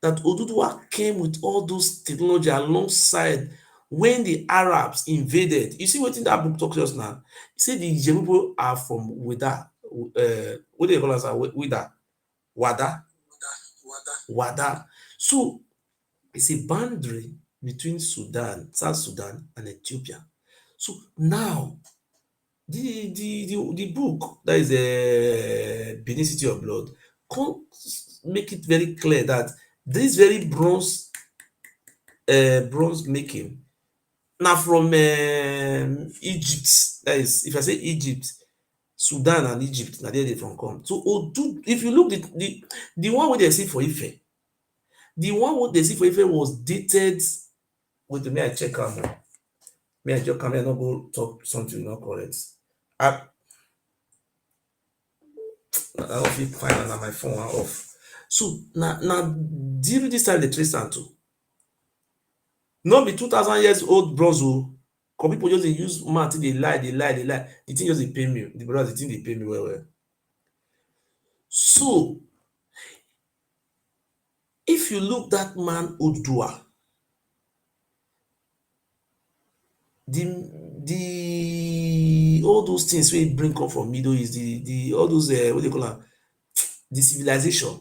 that Oduduwa came with all those technology alongside when the Arabs invaded. You see wetin that book talk just now? E say the Ijebu people are from Wida, what dey call am Wida? Wada. So it's a boundary between Sudan, South Sudan and Ethiopia. So now the book that is Benin City of Blood come make it very clear that this very bronze making na from Egypt. That is, if I say Egypt, Sudan and Egypt na there dey from come. So if you look the one wey dem see for Ife, the one wey dem see for Ife was dated. Wait, may I check am? May I just come here, no go talk something not correct. I don't fit find am na my phone off. So na during this time dey trace am to. No be 2000 years old bronze o. Cause people just dey use mouth take dey lie. The thing just dey pain me. The brothers, the thing dey pain me well well. So if you look that man Oduduwa, the all those things wey bring come from Middle East, the all those what dey call am, the civilization.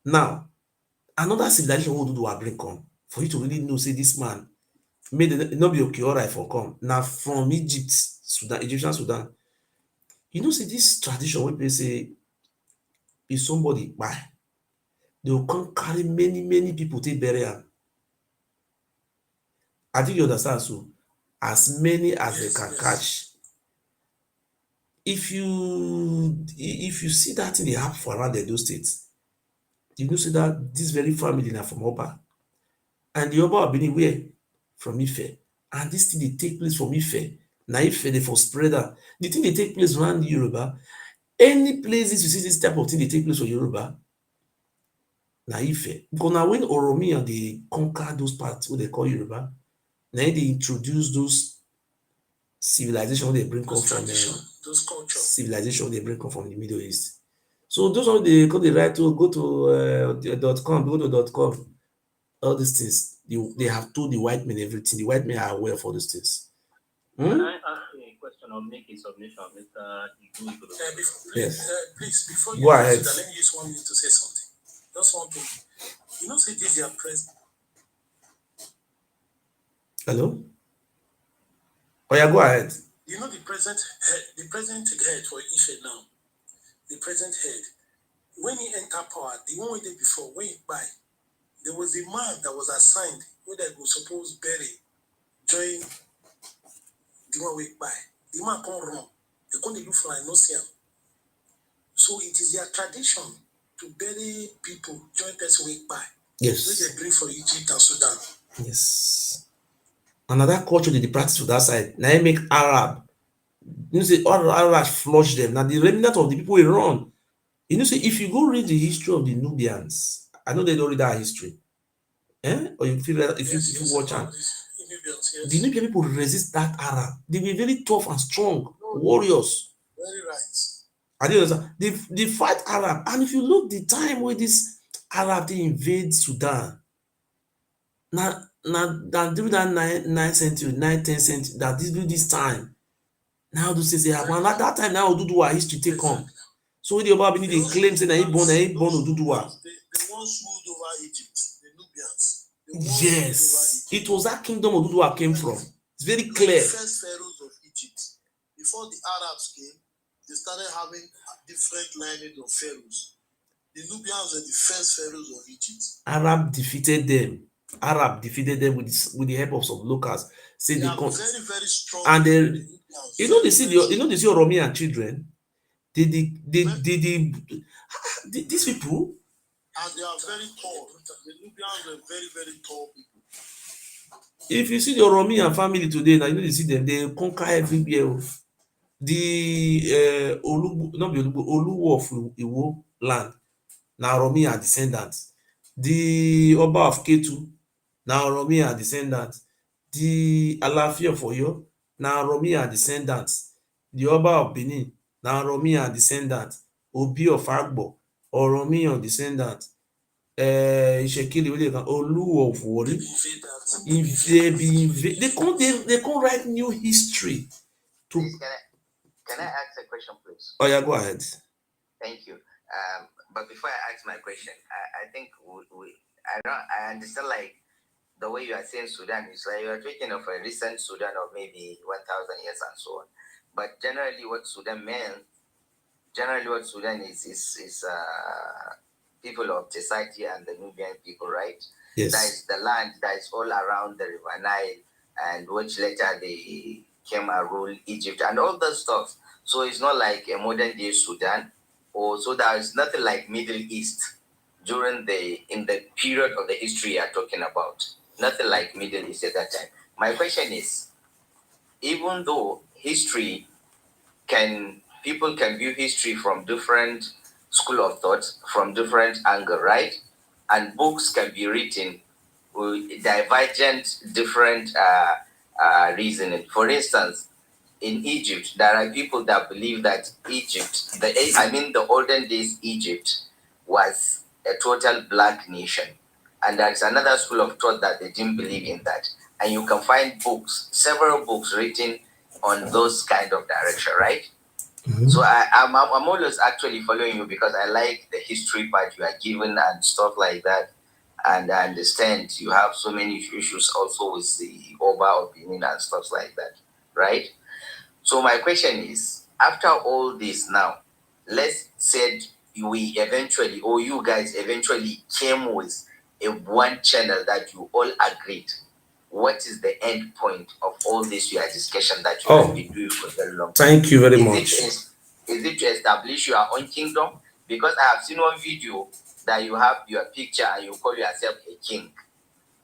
Now another civilization wey Oduduwa bring come for you to really know say this man no be Okeora for come, na from Egypt, Sudan, Egyptian Sudan. You know say this tradition wey be say if somebody kpai, they go come carry many people take bury am. I think you understand. So as many as they can catch. If you see that thing dey happen for around Edo State, you know say that this very family na from Oba, and the Oba of Benin where from Ife, and this thing dey take place from Ife. Na Ife dey for spread am. The thing dey take place around Yoruba. Any places you see this type of thing dey take place for Yoruba, na Ife. Because na when Oromiyan dey conquer those parts wey dey call Yoruba, na im dey introduce those civilization wey dey bring come from those culture. Civilization wey dey bring come from the Middle East. So those one dey come dey write to go to .com, go to .com. All these things they have told the white men everything. The white men are aware of all these things. Can I ask you a question or make a submission, Mr. Ibinu? Yes. Please, before you go ahead. That, let me use 1 minute to say something. Just one thing. You know, say this is your president. Hello? Oh yeah, go ahead. You know the present head for Ife now, the present head, when he entered power, the one we did before, when he buy, there was a man that was assigned where they go suppose bury, join the one we buy. The man come wrong. They come dey look for no see him. So it is their tradition to bury people, join person we buy. Yes. Which they bring for Egypt and Sudan. Yes. Another culture they practice for that side. Now make Arab. You know, say all Arabs flush them. Now the remnant of the people will run. You know, say if you go read the history of the Nubians, I know they don't read that history. Or you feel that if you watch them. Nubians, yes. The Nubian people resist that Arab. They were very tough and strong warriors. Very right. I didn't understand. They fight Arab. And if you look the time where this Arab they invade Sudan, now during that 9th century, 9th, 10th century, that this do this time. Now those things they happen. At that time now Oduduwa history take come. So when the Oba Bini they claim say that he born Oduduwa. They once ruled over Egypt, the Nubians. Yes, it was that kingdom Oduduwa came from. It's very clear. The first pharaohs of Egypt. Before the Arabs came, they started having different lineage of pharaohs. The Nubians were the first pharaohs of Egypt. Arab defeated them with the help of some locals. Say They they are come very, very strong. and then Nubians, you know they see Oromiyan children. These people. And they are very tall. The Nubians were very, very tall people. If you see the Oromiyan family today, now you know you see them, they conquer everywhere. The Oluwo of Iwo land, na Oromiyan descendants. The Oba of Ketu, na Oromiyan descendants. The Alaafin of Oyo, na Oromiyan descendants. The Oba of Benin, na Oromiyan descendants. Obi of Agbo, Oromiyan descendants. Ìṣẹ̀kílì wey dey come Oluwo of Warri, they come write new history to. Please, can I ask a question, please? Oh yeah, go ahead. Thank you. But before I ask my question, I think I understand like the way you are saying Sudan is like you are talking of a recent Sudan of maybe 1,000 years and so on. But generally, what Sudan is people of Tesaki and the Nubian people, right? Yes. That is the land that is all around the River Nile, and which later they came and ruled Egypt and all that stuff. So it's not like a modern day Sudan, or so there is nothing like Middle East in the period of the history you are talking about. Nothing like Middle East at that time. My question is, even though people can view history from different school of thought, from different angle, right? And books can be written with divergent, different reasoning. For instance, in Egypt, there are people that believe that the olden days Egypt was a total black nation. And there's another school of thought that they didn't believe in that. And you can find several books written on those kind of direction, right? Mm-hmm. So I'm always actually following you because I like the history part you are given and stuff like that. And I understand you have so many issues also with the Oba of Benin and stuff like that, right? So my question is, after all this now, let's say you guys eventually came with a one channel that you all agreed. What is the end point of all this your discussion that you have been doing for very long time? Thank you very much. Is it to establish your own kingdom? Because I have seen one video that you have your picture and you call yourself a king.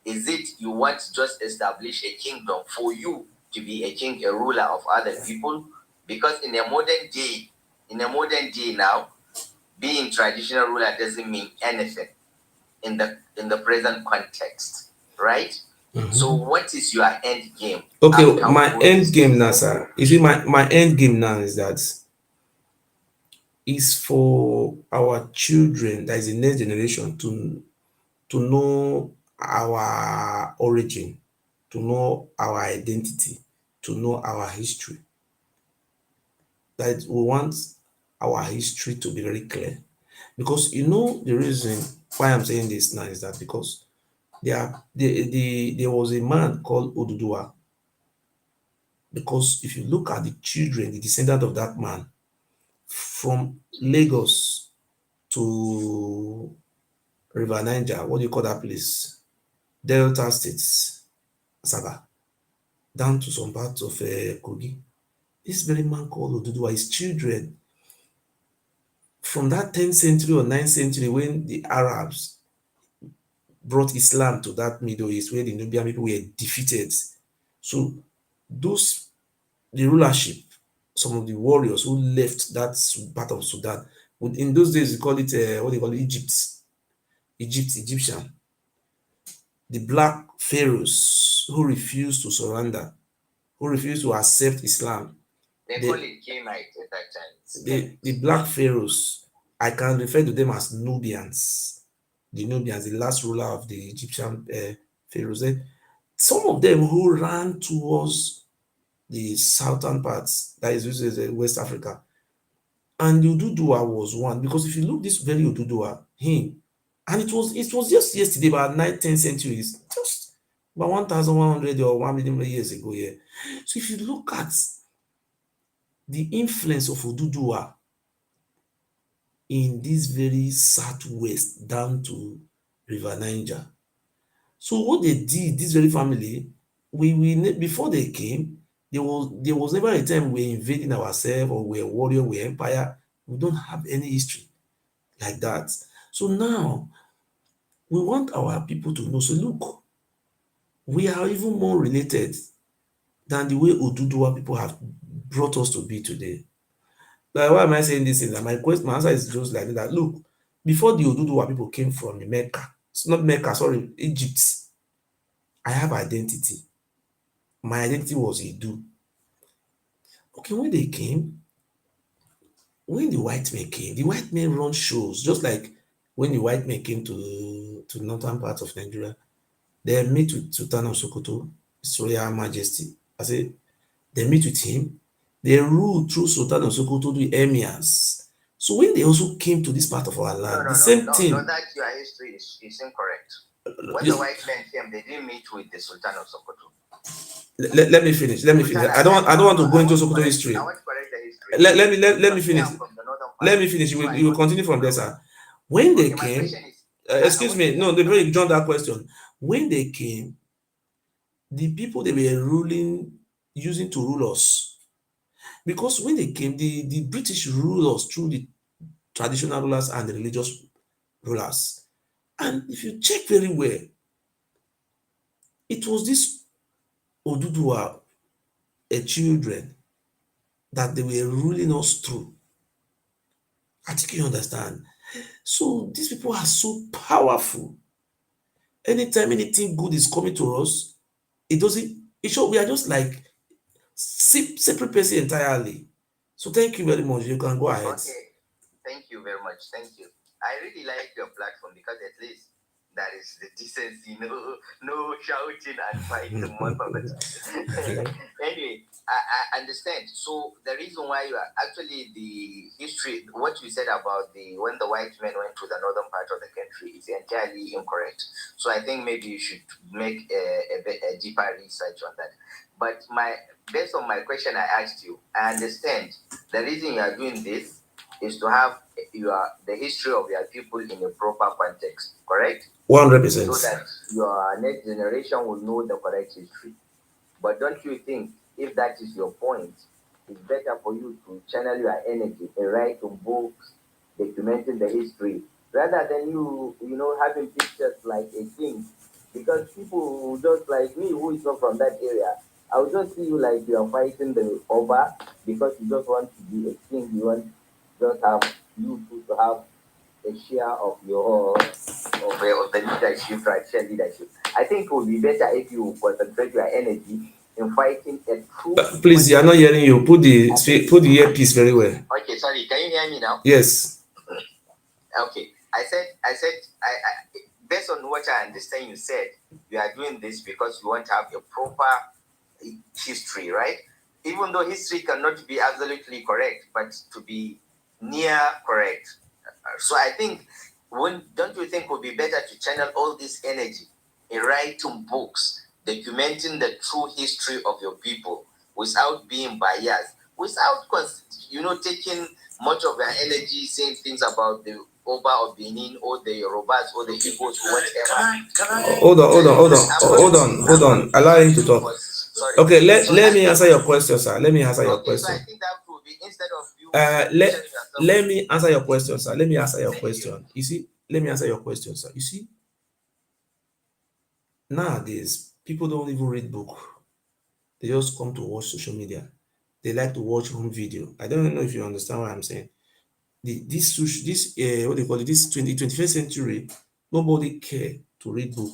Is it you want to just establish a kingdom for you to be a king, a ruler of other people? Because in a modern day now, being traditional ruler doesn't mean anything in the present context, right? Mm-hmm. So what is your end game? Okay, my end game now, sir. You see, my end game now is that is for our children, that is the next generation, to know our origin, to know our identity, to know our history. That we want our history to be very clear. Because you know the reason why I'm saying this now is that because there was a man called Oduduwa. Because if you look at the children, the descendant of that man, from Lagos to River Niger, what do you call that place? Delta States, Asaba, down to some parts of Kogi. This very man called Oduduwa, his children, from that 10th century or 9th century when the Arabs brought Islam to that Middle East, where the Nubian people were defeated. So the rulership, some of the warriors who left that part of Sudan, in those days, they call it, Egyptian. The black pharaohs who refused to surrender, who refused to accept Islam. They call it Camite at that time. The black pharaohs, I can refer to them as Nubians. The Nubians, the last ruler of the Egyptian pharaohs. Some of them who ran towards the southern parts, that is West Africa. And Ududua was one, because if you look this very Ududua, him, and it was just yesterday, about 9th, 10th centuries, just about 1,100 or 1 million years ago. Yeah. So if you look at the influence of Ududua in this very southwest down to River Niger. So what they did, this very family, we before they came, there was never a time we're invading ourselves or we're warrior, we're empire. We don't have any history like that. So now we want our people to know. So look, we are even more related than the way Oduduwa people have brought us to be today. Like, why am I saying this? My answer is just like that. Look, before the Oduduwa people came from Mecca, it's not Mecca, sorry, Egypt. I have identity. My identity was Edu. Okay, when they came, when the white men came, the white men run shows, just like when the white men came to northern part of Nigeria. They meet with Sultan of Sokoto, His Royal Majesty. I say they meet with him. They rule through Sultan of Sokoto, the emirs. So when they also came to this part of our land, the same thing. No, that your history is incorrect. When the white men came, they didn't meet with the Sultan of Sokoto. Let me finish. I don't want to go into Sokoto history. I want to correct the history. Let me finish. Let me finish. You will continue from there, sir. When they came, excuse me, no, they very joined that question. When they came, the people they were using to rule us, because when they came, the British ruled us through the traditional rulers and the religious rulers. And if you check very well, it was this Oduduwa children that they were ruling us through. I think you understand. So these people are so powerful. Anytime anything good is coming to us, it shows we are just like separate person entirely. So thank you very much. You can go ahead. Okay. Thank you very much. Thank you. I really like your platform because at least that is the decency, no shouting and fighting one another. Anyway, I understand. So the reason why you are actually the history, what you said about when the white men went to the northern part of the country is entirely incorrect. So I think maybe you should make a deeper research on that. But based on my question I asked you, I understand the reason you are doing this is to have the history of your people in a proper context, correct? 100%. So that your next generation will know the correct history. But don't you think, if that is your point, it's better for you to channel your energy and write books documenting the history rather than you having pictures like a king? Because people just like me who is not from that area, I will just see you like you are fighting the Oba because you just want to be a king. You want just have you to have a share of the leadership, traditional leadership. I think it would be better if you concentrate your energy in fighting a true. Please, they are not hearing you. Put the earpiece very well. Okay, sorry. Can you hear me now? Yes. Okay. I said, based on what I understand, you said you are doing this because you want to have a proper history, right? Even though history cannot be absolutely correct, but to be near correct. So I think, don't you think it would be better to channel all this energy in writing books, documenting the true history of your people without being biased, without taking much of your energy saying things about the Oba of Benin or the Yorubas or the Igbos or whatever. Hold on. Allow him to talk. Okay, let me answer your question, sir. Let me answer your question. So I think that would be instead of you. Let me answer your question, sir. Let me answer your question. You see, let me answer your question, sir. You see, nowadays people don't even read book. They just come to watch social media. They like to watch home video. I don't know if you understand what I'm saying. This 21st century, nobody care to read book.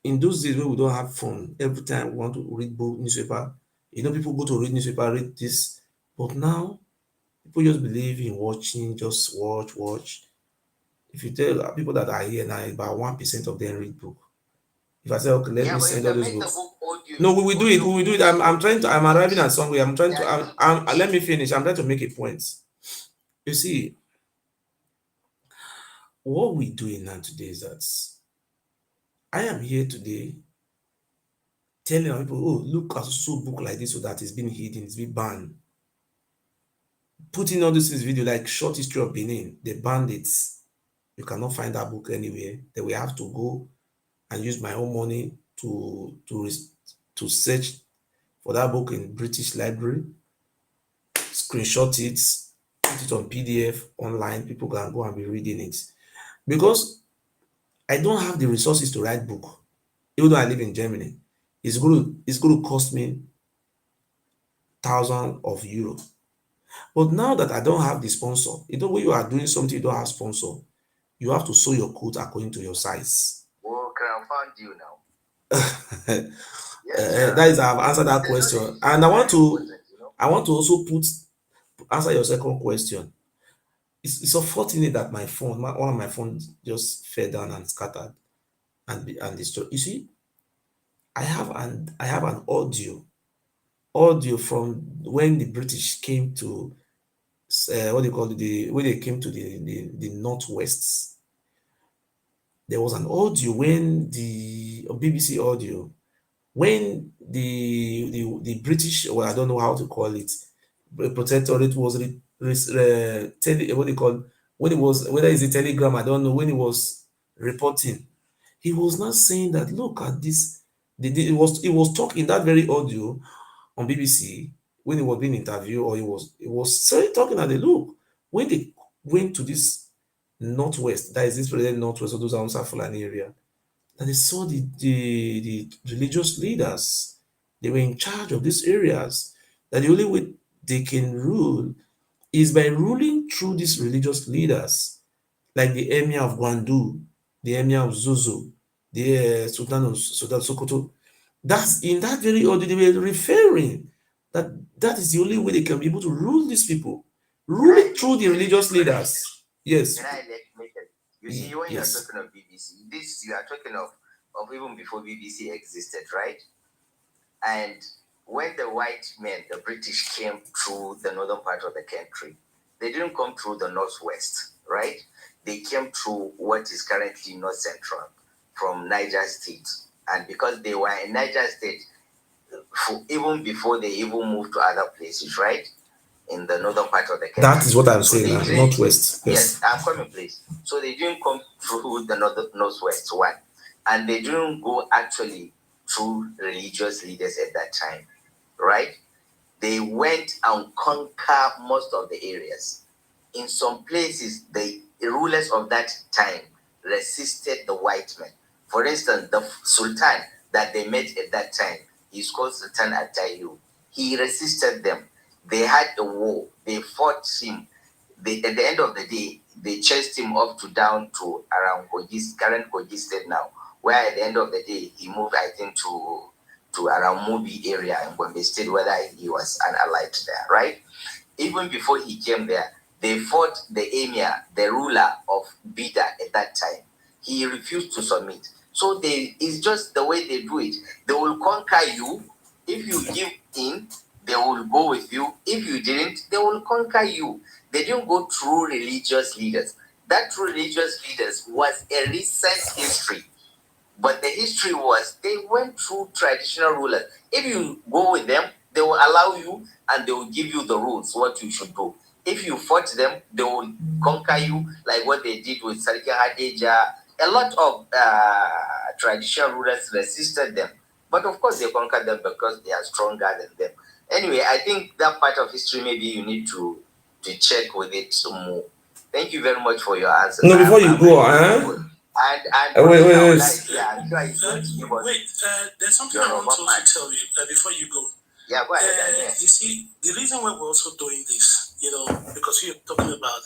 in those days when we don't have phone, every time we want to read book, newspaper, people go to read newspaper, read this. But now, people just believe in watching, just watch. If you tell people that are here now, about 1% of them read book. If I say, okay, let Yeah, me but you send all can those make the books. book audio. No, we will do it. We will do it. I'm trying to. I'm arriving at somewhere. I'm trying to. Let me finish. I'm trying to make a point. You see, what we're doing now today is that I am here today telling our people, oh, look at so book like this, so that it's been hidden, it's been banned. Putting all this in video, like short history of Benin, they banned it. You cannot find that book anywhere. Then we have to go and use my own money to search for that book in British Library, screenshot it, put it on PDF online. People can go and be reading it. Because I don't have the resources to write book, even though I live in Germany. It's going to cost me thousands of euros. But now that I don't have the sponsor, when you are doing something, you don't have sponsor, you have to sew your coat according to your size. Oh, crowdfund you now. That is, I've answered that question, and I want to also answer your second question. It's unfortunate that one of my phones just fell down and scattered and destroyed. You see, I have an audio from when the British came to what they call it, when they came to the northwest. There was an audio when the BBC audio when the British, or I don't know how to call it, protectorate was what they call, when it was, whether it's a telegram, I don't know, when it was reporting, he was not saying that, look at this. It was talking that very audio on BBC when he was being interviewed, or it was talking at the look when they went to this northwest, that is this present northwest of those Hausa Fulani area, and they saw the religious leaders. They were in charge of these areas. That the only way they can rule is by ruling through these religious leaders, like the Emir of Gwandu, the Emir of Zuzu, the Sultan of Sultan Sokoto. That's in that very audio they were referring that that is the only way they can be able to rule these people, ruling through the religious leaders. Yes. You see, when you're talking of BBC, this you are talking of even before BBC existed, right? And when the white men, the British, came through the northern part of the country, they didn't come through the northwest, right? They came through what is currently north central from Niger State. And because they were in Niger State, even before they even moved to other places, right? In the northern part of the country. That is what I'm saying now, northwest. Yes, I'm coming, please. So they didn't come through the northwest one. And they didn't go actually through religious leaders at that time, right? They went and conquered most of the areas. In some places, the rulers of that time resisted the white men. For instance, the Sultan that they met at that time is called Sultan Atayu. He resisted them. They had a war. They fought him. At the end of the day, they chased him up down to around current Kogi State now, where at the end of the day, he moved, I think, to around Mubi area in Gombe State, whether he was an allied there, right? Even before he came there, they fought the emir, the ruler of Bida at that time. He refused to submit. So it's just the way they do it. They will conquer you. If you give in, they will go with you. If you didn't, they will conquer you. They didn't go through religious leaders. That through religious leaders was a recent history. But the history was they went through traditional rulers. If you go with them, they will allow you and they will give you the rules, what you should do. If you fought them, they will conquer you, like what they did with Sarki Hadeja. A lot of traditional rulers resisted them. But of course, they conquered them because they are stronger than them. Anyway, I think that part of history, maybe you need to check with it some more. Thank you very much for your answer. No, before you go, wait, there's something I want to also tell you before you go. Yeah, go ahead. You see, the reason why we're also doing this, because you're talking about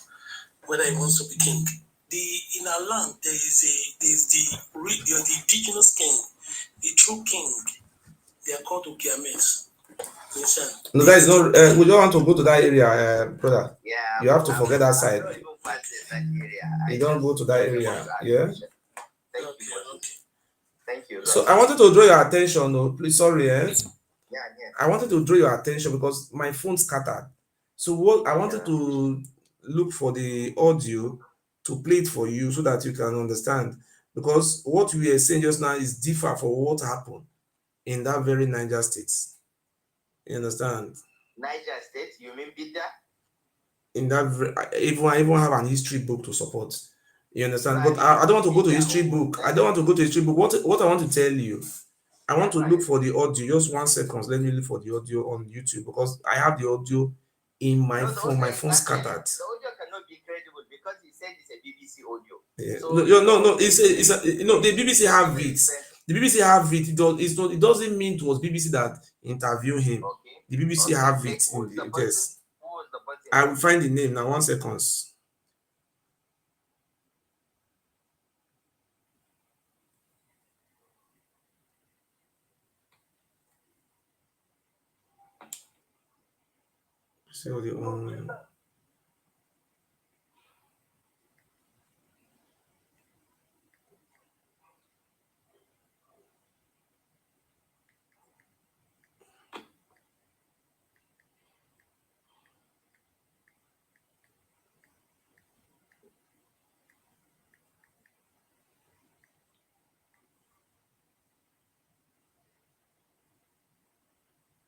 whether he wants to be king. In our land, there is the indigenous king. the true king, they are called Okiames. No, that is not. We don't want to go to that area, brother. Yeah, you have to I'm forget that side. not even past that area. You don't go to that area. Yeah. Thank you. Thank you. So I wanted to draw your attention. No, please, sorry. Yeah. I wanted to draw your attention because my phone scattered. So what I wanted to look for the audio to play it for you so that you can understand. Because what we are saying just now is differ for what happened in that very Niger state. You understand? Niger State, you mean Bida? In that, I even have an history book to support. You understand? But I don't want to go to history book. I don't want to go to history book. What I want to tell you, I want to look for the audio. Just 1 second. Let me look for the audio on YouTube because I have the audio in my phone. My phone scattered. The audio cannot be credible because he said it's a BBC audio. Yeah. So No. The BBC have it. The BBC have it. It doesn't mean it was BBC that interviewed him. Okay. The BBC have it. Yes. I will find the name now. 1 second. So the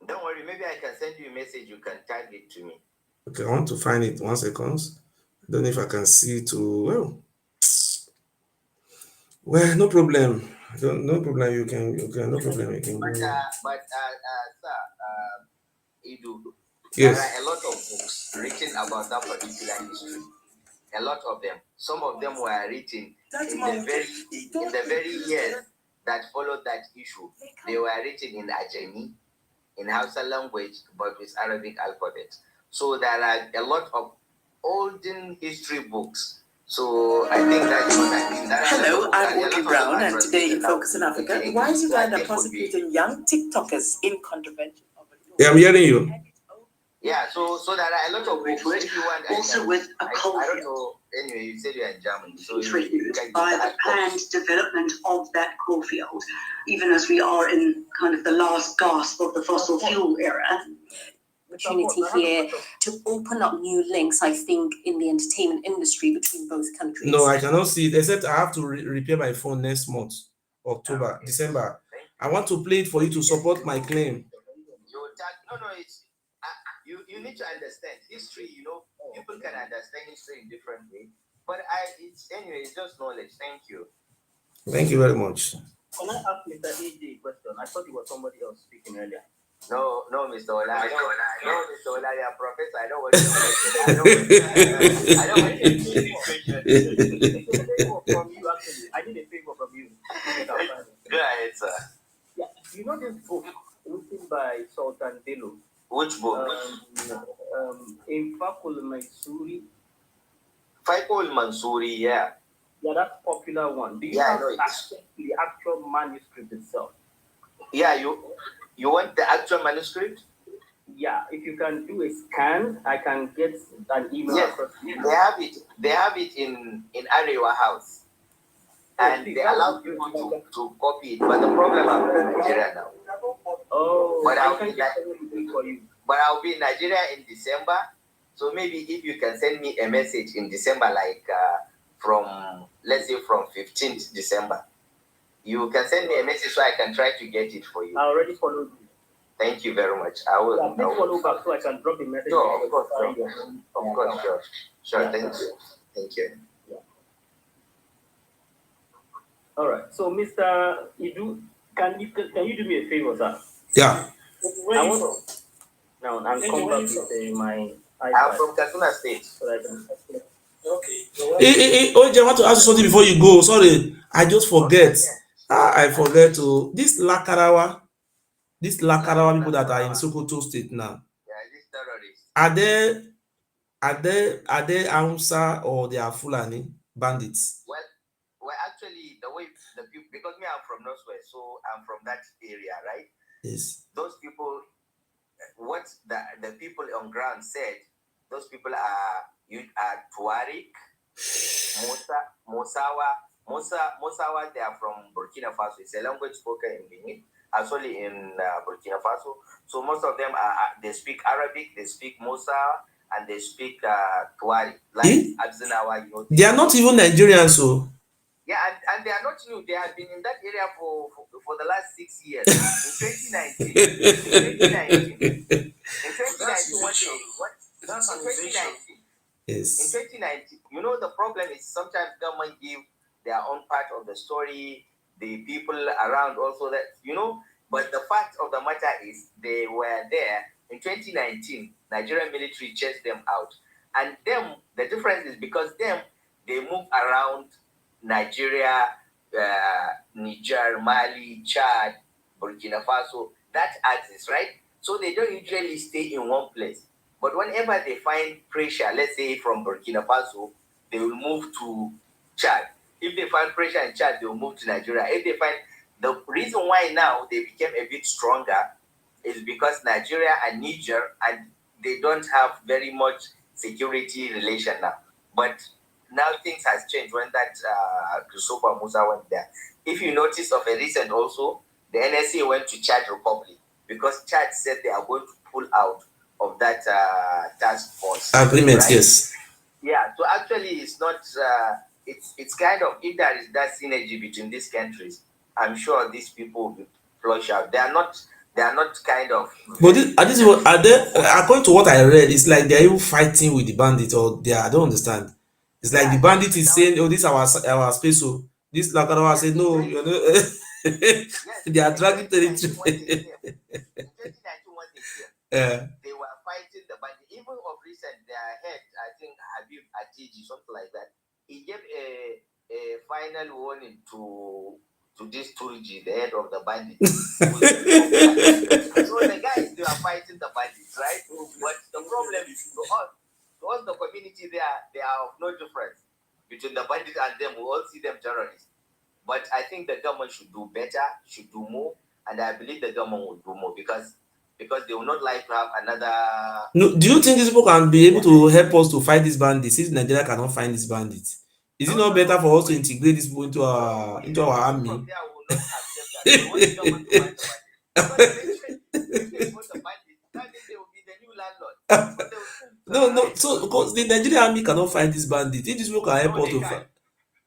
Don't worry, maybe I can send you a message. You can tag it to me. Okay, I want to find it. 1 second. I don't know if I can see it too well. No problem. No problem. You can. No problem. You can. But sir, Idu, Yes. there are a lot of books written about that particular history. A lot of them. Some of them were written in the very years that followed that issue. They were written in Ajami, in Hausa language, but with Arabic alphabet. So there are a lot of olden history books. So I think that's what I mean. Hello, I'm Audrey Brown, and today in Focus on Africa, why is Uganda prosecuting young TikTokers in contravention of a law? Yeah, I'm hearing you. Yeah, so there are a lot of books. If you want, Also with a coal I don't know. Anyway, you said you're in Germany, so tribute by the planned development of that coal field, even as we are in kind of the last gasp of the fossil fuel era. Opportunity here to open up new links, I think, in the entertainment industry between both countries. No, I cannot see it, except I have to repair my phone next month, October, December. I want to play it for you to support my claim. You need to understand history. You know, people can understand history in different ways. But it's just knowledge. Thank you. Thank you very much. Can I ask Mr. AJ a question? I thought it was somebody else speaking earlier. No, Mr. Ola. No, Mr. Ola, you are professor. I don't want to. I don't want to. From you, actually. I need a favor from you. Go ahead, sir. Yeah, you know this book written by Sultan Bello. Which book? Infaqul Mansuri. Faikul Mansuri, yeah. Yeah, that's popular one. Do you have access to the actual manuscript itself? Yeah, you want the actual manuscript? Yeah, if you can do a scan, I can get an email. Yes, they have it in Arewa House. And they allow people to copy it. But the problem is in Nigeria now. Oh, but I'll be in Nigeria in December. So maybe if you can send me a message in December, like let's say from 15th December, you can send me a message so I can try to get it for you. I already followed you. Thank you very much. I will. Yeah, please follow back so I can drop a message. Sure, of course, sure. Thank you. Yeah. All right. So, Mr. Idu, can you do me a favor, sir? Yeah. Now, I'm come back with my iPad. I'm from Kaduna State. So I can... Okay. OJ, I want to ask you something before you go. Sorry, I just forget. I forget to this Lakarawa people that are in Sokoto State now. Yeah, these terrorists. Are they Hausa or they are Fulani bandits? Well, actually, the way the the people, because me, I'm from Northwest, so I'm from that area, right? Yes. Those people, what the people on ground said, those people are Tuareg, Mosawa, they are from Burkina Faso. It's a language spoken in Benin, actually in Burkina Faso. So most of them they speak Arabic, they speak Mosawa, and they speak Tuareg. Like Abzinawa, They are not even Nigerians, so. Yeah, and they are not new. They have been in that area for the last 6 years. In 2019, That's an invasion. Yes. In 2019, the problem is sometimes government give their own part of the story, the people around also that, but the fact of the matter is they were there in 2019. Nigerian military chased them out. And them, the difference is because they move around Nigeria, Niger, Mali, Chad, Burkina Faso, that axis, right? So they don't usually stay in one place. But whenever they find pressure, let's say from Burkina Faso, they will move to Chad. If they find pressure in Chad, they will move to Nigeria. If they find the reason why now they became a bit stronger is because Nigeria and Niger, and they don't have very much security relation now. But now things has changed when that Christopher Musa went there. If you notice of a recent also, the NSA went to Chad Republic because Chad said they are going to pull out of that task force agreement, right? Yes. Yeah, so actually it's not it's kind of, if there is that synergy between these countries, I'm sure these people will be flush out. They are not kind of, but this is what are they, according to what I read, it's like they're even fighting with the bandits, or I don't understand. It's like the bandit is saying, oh, this is our space, so this Lakarawa said no, they are dragging territory. They were fighting the bandit. Even of recent, their head, I think Habib Atiji, something like that, he gave a final warning to this Turji, the head of the bandits. So the guys, they are fighting the bandits, right? But the problem is to us, the community, they are of no difference between the bandits and them. We all see them terrorists. But I think the government should do better, should do more, and I believe the government will do more because they will not like to have another. No, do you think these people can be able to help us to fight these bandits if Nigeria cannot find these bandits? Is it not better for us to integrate these people into our army? From there, we will not accept that. They want the government to find the bandits. If they put the bandits, that means they will be the new landlord. No. So because the Nigerian army cannot find these bandits, if these people can help us to find.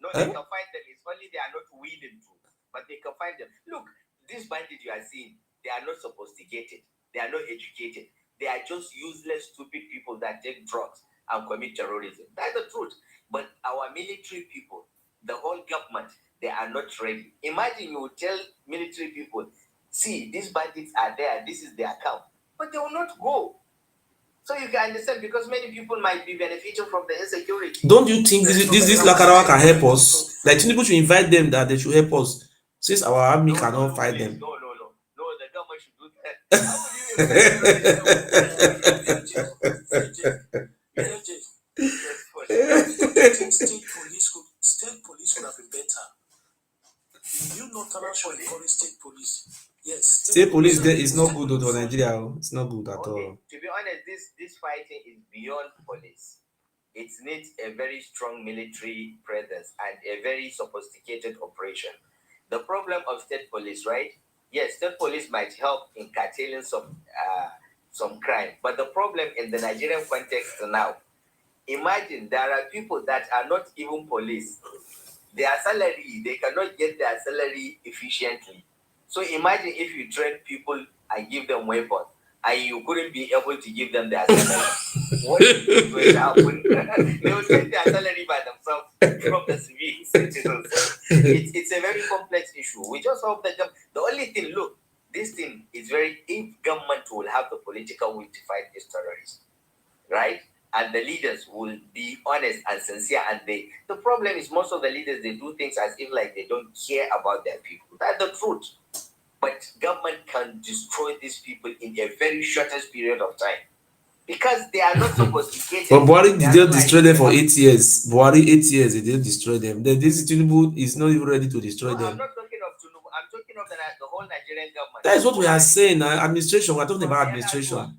No, they can find them. It's only they are not willing to, but they can find them. Look, these bandits you are seeing, they are not sophisticated. They are not educated. They are just useless, stupid people that take drugs and commit terrorism. That's the truth. But our military people, the whole government, they are not ready. Imagine you tell military people, see, these bandits are there, this is their camp. But they will not go. So you can understand, because many people might be benefiting from the insecurity. Don't you think this Lakarawa can help us? Like Tinubu should invite them that they should help us, since our army cannot fight them. No, the government should do that. How would you State police would have been better. You know, Tanasha encourage state police. Yes, state police there is not good for Nigeria. It's not good at all. To be honest, this fighting is beyond police. It needs a very strong military presence and a very sophisticated operation. The problem of state police, right? Yes, state police might help in curtailing some crime, but the problem in the Nigerian context now, imagine there are people that are not even police. Their salary, they cannot get their salary efficiently. So imagine if you train people and give them weapons, and you couldn't be able to give them their salary. What is going to happen? They will take their salary by themselves from the civil citizens. It's a very complex issue. We just hope that the only thing, look, this thing is very, if government will have the political will to fight these terrorists, right? And the leaders will be honest and sincere, and the problem is most of the leaders, they do things as if like they don't care about their people. That's the truth. But government can destroy these people in a very shortest period of time. because they are not sophisticated. But Buhari did not destroy them for like, 8 years. Buhari 8 years, he didn't destroy them. Then this Tinubu is not even ready to destroy them. I'm not talking of Tinubu. I'm talking of the whole Nigerian government. That is what we are saying. Administration. We're talking about administration.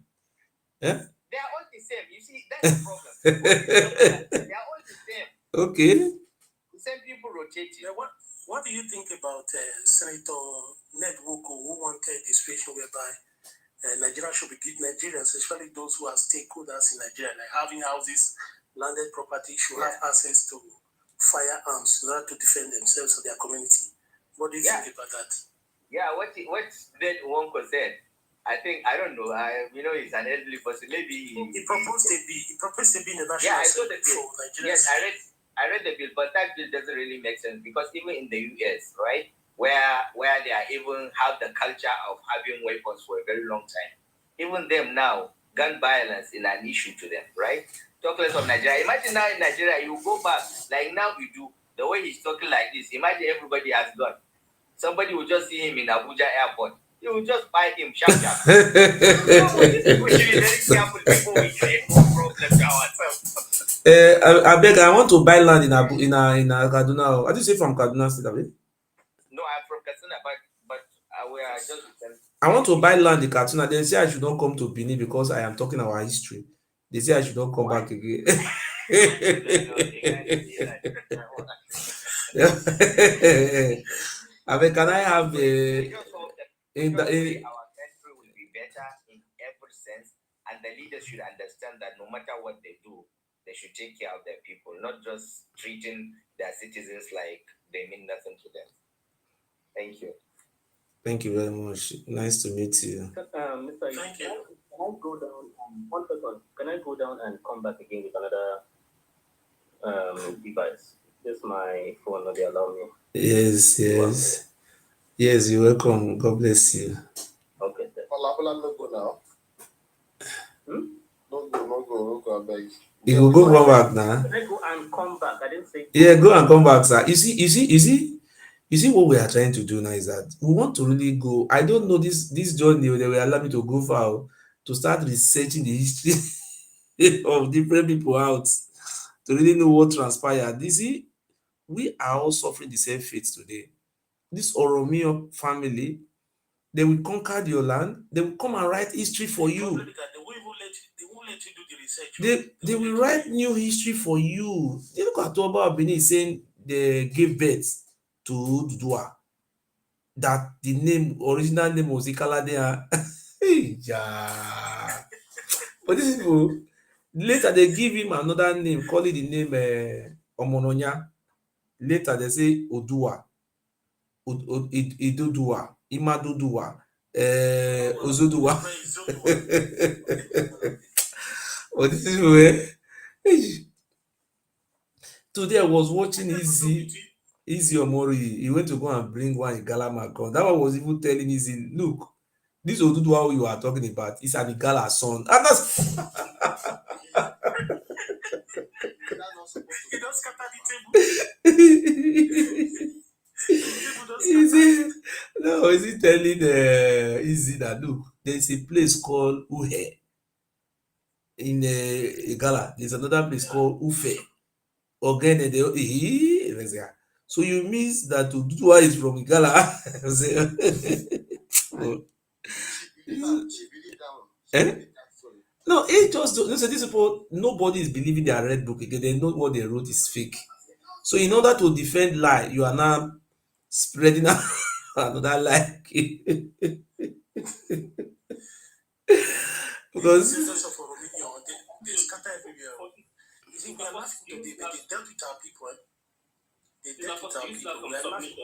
Yeah? They are all the same. You see, that's the problem. They are all the same. Okay. The same people rotating. Yeah, what do you think about Senator Ned Nwoko, who wanted a situation whereby Nigeria should be Nigerians, especially those who are stakeholders in Nigeria, like having houses, landed property, should have access to firearms in order to defend themselves or their community. What do you think about that? Yeah, what Ned Nwoko said, I don't know. He's an elderly person. Maybe he proposed a bill. He proposed a bill in the national. Yeah, I saw the bill. Yes, I read the bill, but that bill doesn't really make sense because even in the US, right, where they are even have the culture of having weapons for a very long time, even them now, gun violence is an issue to them, right? Talk less of Nigeria. Imagine now in Nigeria, you go back like now we do. The way he's talking like this, imagine everybody has gun. Somebody will just see him in Abuja airport. You will just buy him sharp. We should be very careful before we create more problems to ourselves. I beg. I want to buy land in Kaduna. What do you say from Kaduna State? No, I'm from Kaduna, but we are just. I want to buy land in Kaduna. They say I should not come to Benin because I am talking our history. They say I should not come back again. I mean, can I have a? Our country will be better in every sense, and the leaders should understand that no matter what they do, they should take care of their people, not just treating their citizens like they mean nothing to them. Thank you. Thank you very much. Nice to meet you. Mr. Thank you. Can I go down? 1 second. Can I go down and come back again with another device? This my phone, not they allow me. Yes. Yes, you're welcome. God bless you. Okay. No go now. No go, I beg. You will go back now. Can I go and come back? I didn't say. Yeah, go and come back, sir. You see what we are trying to do now is that we want to really go. I don't know this journey, they will allow me to go far to start researching the history of different people out to really know what transpired. You see, we are all suffering the same fate today. This Oromio family, they will conquer your land, they will come and write history for you. They won't let you do the research. They will write new history for you. They look at Oba Benin saying they gave birth to Dudua. That the original name was Ikaladea. Yeah. But these people, later they give him another name, call it the name Omononya. Later they say Odua, Idudua, Imadudua, Ozudua. But this is where today I was watching Easy Omori. He went to go and bring one Igala Macron. That one was even telling Easy, look, this Oduduwa you are talking about is an Igala son. And that's He don't scatter the table. Is he telling Easy that look, there's a place called Uhe in Igala. There's another place called Ufe. Again, so you means that Oduduwa is from Igala? No, it just don't say these people. Nobody is believing their red book again. They know what they wrote is fake. So in order to defend lie, you are now spreading another lie. Because They scatter everywhere. You think we are laughing today, but they dealt with our people. They dealt with our people. We are laughing.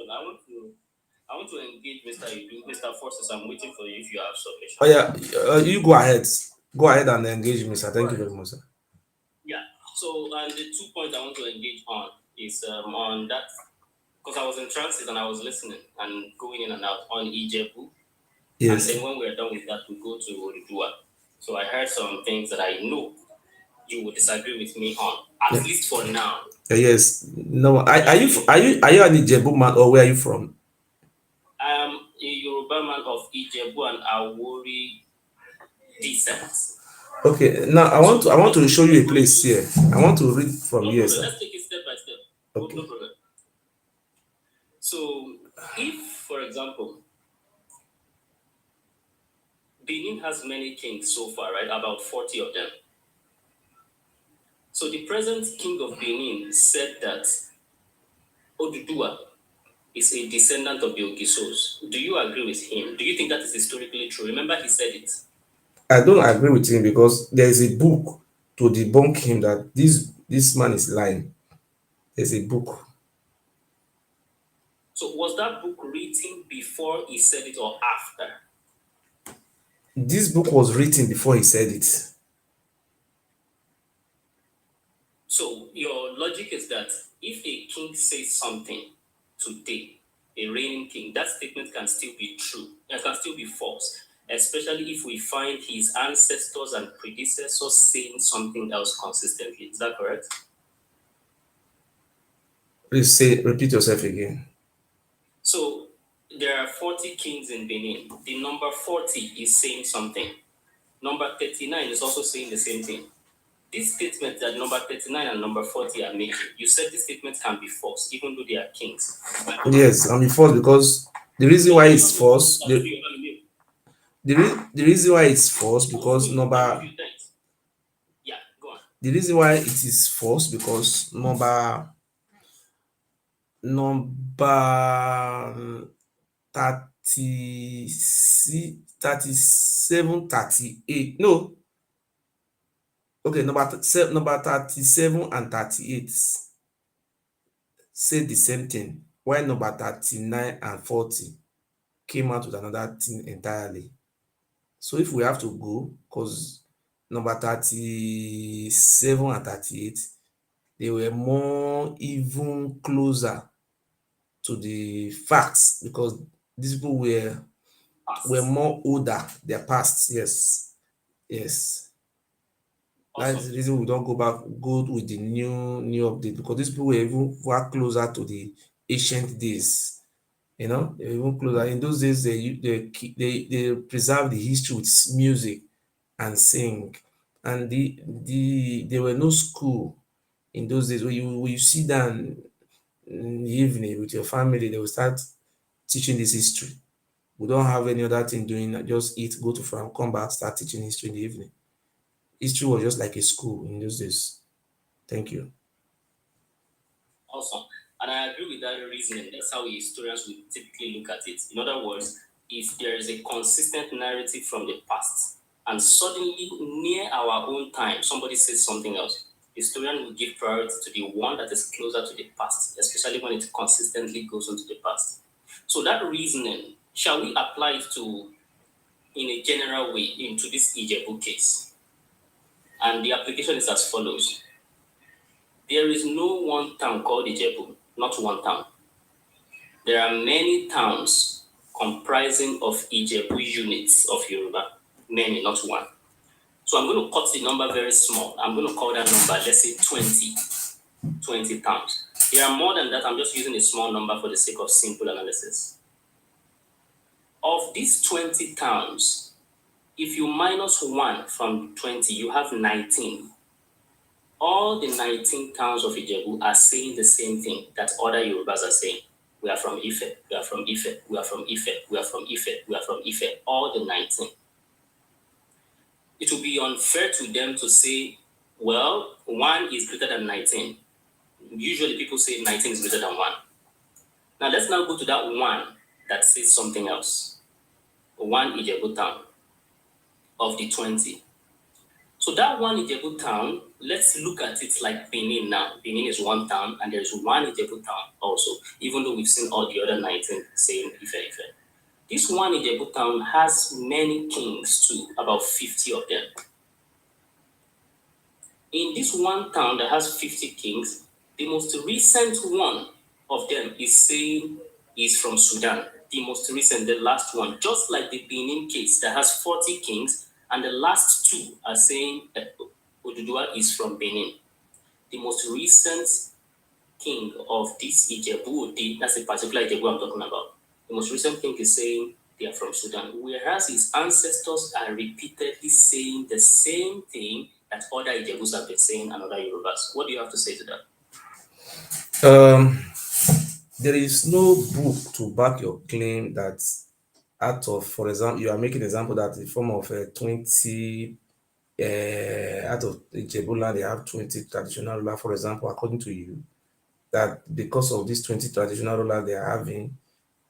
I want to engage Mr. Idu, Mr. Forces. I'm waiting for you if you have submission. oh yeah, you go ahead. Go ahead and engage me, sir. Thank you very much, sir. Yeah. So the 2 points I want to engage on is on that, because I was in transit and I was listening and going in and out on Ijebu. Yes. And then when we're done with that, we go to Odudua. So I heard some things that I know you would disagree with me on, at least for now. Yes. No. Are you an Ijebu man, or where are you from? I am a Yoruba man of Ijebu and Awori descent. Okay, now I want to show you a place here. I want to read from No here, problem. sir. Let's take it step by step. No Okay. problem. So, if, for example, Benin has many kings so far, right? About 40 of them. So the present king of Benin said that Oduduwa is a descendant of the Ogisos. Do you agree with him? Do you think that is historically true? Remember, he said it. I don't agree with him because there is a book to debunk him that this man is lying. There's a book. So was that book written before he said it or after? This book was written before he said it. So your logic is that if a king says something today, a reigning king, that statement can still be true. It can still be false, especially if we find his ancestors and predecessors saying something else consistently. Is that correct? Please repeat yourself again. So there are 40 kings in Benin. The number 40 is saying something. Number 39 is also saying the same thing. This statement that number 39 and number 40 are making, you said this statement can be false, even though they are kings. Yes, I mean false because the reason why it's false, the reason why it's false because Yeah, go on. the reason why it is false because number 36, 37, 38. No, okay, number 37 and 38 say the same thing, while number 39 and 40 came out with another thing entirely. So if we have to go, because number 37 and 38, they were more even closer to the facts because these people were more older, their past. Yes. Awesome. That's the reason we don't go with the new update because these people were closer to the ancient days. You know, they were even closer. In those days, they preserve the history with music and sing, and there were no school in those days. When you sit down in the evening with your family, they will start teaching this history. We don't have any other thing doing. Just eat, go to farm, come back, start teaching history in the evening. History was just like a school in those days. Thank you. Awesome. And I agree with that reasoning. That's how historians would typically look at it. In other words, if there is a consistent narrative from the past, and suddenly near our own time, somebody says something else, historian will give priority to the one that is closer to the past, especially when it consistently goes into the past. So that reasoning, shall we apply it in a general way into this Ijebu case? And the application is as follows. There is no one town called Ijebu, not one town. There are many towns comprising of Ijebu units of Yoruba, many, not one. So I'm going to cut the number very small. I'm going to call that number, let's say 20 towns. There are more than that. I'm just using a small number for the sake of simple analysis. Of these 20 towns, if you minus 1 from 20, you have 19. All the 19 towns of Ijebu are saying the same thing that other Yorubas are saying. We are from Ife, we are from Ife, we are from Ife, we are from Ife, we are from Ife, all the 19. It will be unfair to them to say, well, 1 is greater than 19. Usually people say 19 is greater than 1. Now let's now go to that 1 that says something else. 1 Ijebu town of the 20. So that 1 Ijebu town, let's look at it like Benin now. Benin is 1 town, and there's 1 Ijebu town also, even though we've seen all the other 19 saying Ife. This 1 Ijebu town has many kings too, about 50 of them. In this 1 town that has 50 kings, the most recent one of them is saying is from Sudan. The most recent, the last one, just like the Benin case that has 40 kings, and the last 2 are saying that Oduduwa is from Benin. The most recent king of this Ijebu, that's a particular Ijebu I'm talking about. The most recent king is saying they are from Sudan, whereas his ancestors are repeatedly saying the same thing that other Ijebus have been saying and other Yorubas. What do you have to say to that? There is no book to back your claim that out of, for example, you are making an example that in form of 20, out of Ijebu they have 20 traditional rulers, for example, according to you, that because of these 20 traditional rulers they are having,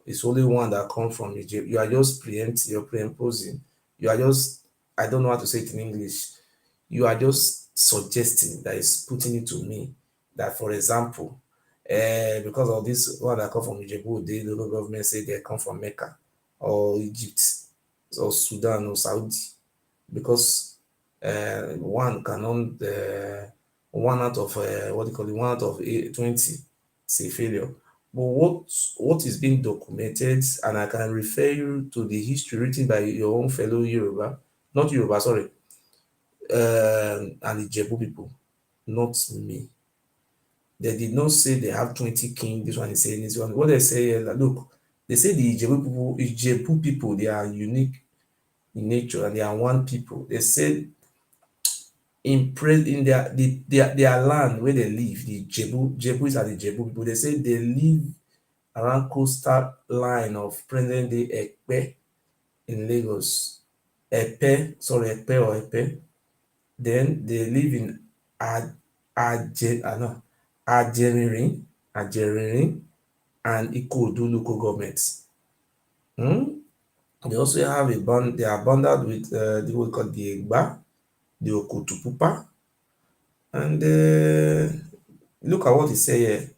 it's only one that comes from Egypt. You are just preempting, you're preimposing. You are just, I don't know how to say it in English. You are just suggesting that is putting it to me that, for example, because of this one that come from Ijebu, the local government say they come from Mecca or Egypt or Sudan or Saudi, because one cannot, one out of what do you call it, 1 out of 20 is a failure. But what is being documented, and I can refer you to the history written by your own fellow Yoruba, not Yoruba, sorry, and the Jebu people, not me. They did not say they have 20 kings. This one is saying this one. What they say is that, look, they say the Ijebu people, they are unique in nature and they are one people. They said in their land where they live, the Jebus are the Jebu people. They say they live around coastal line of present day Ekpe in Lagos. Ekpe or Epe. Then they live in Ajeririn and Ikodu local governments. They also have they are bonded with the what we call the Egba, the Okotupupa, and look at what he said here.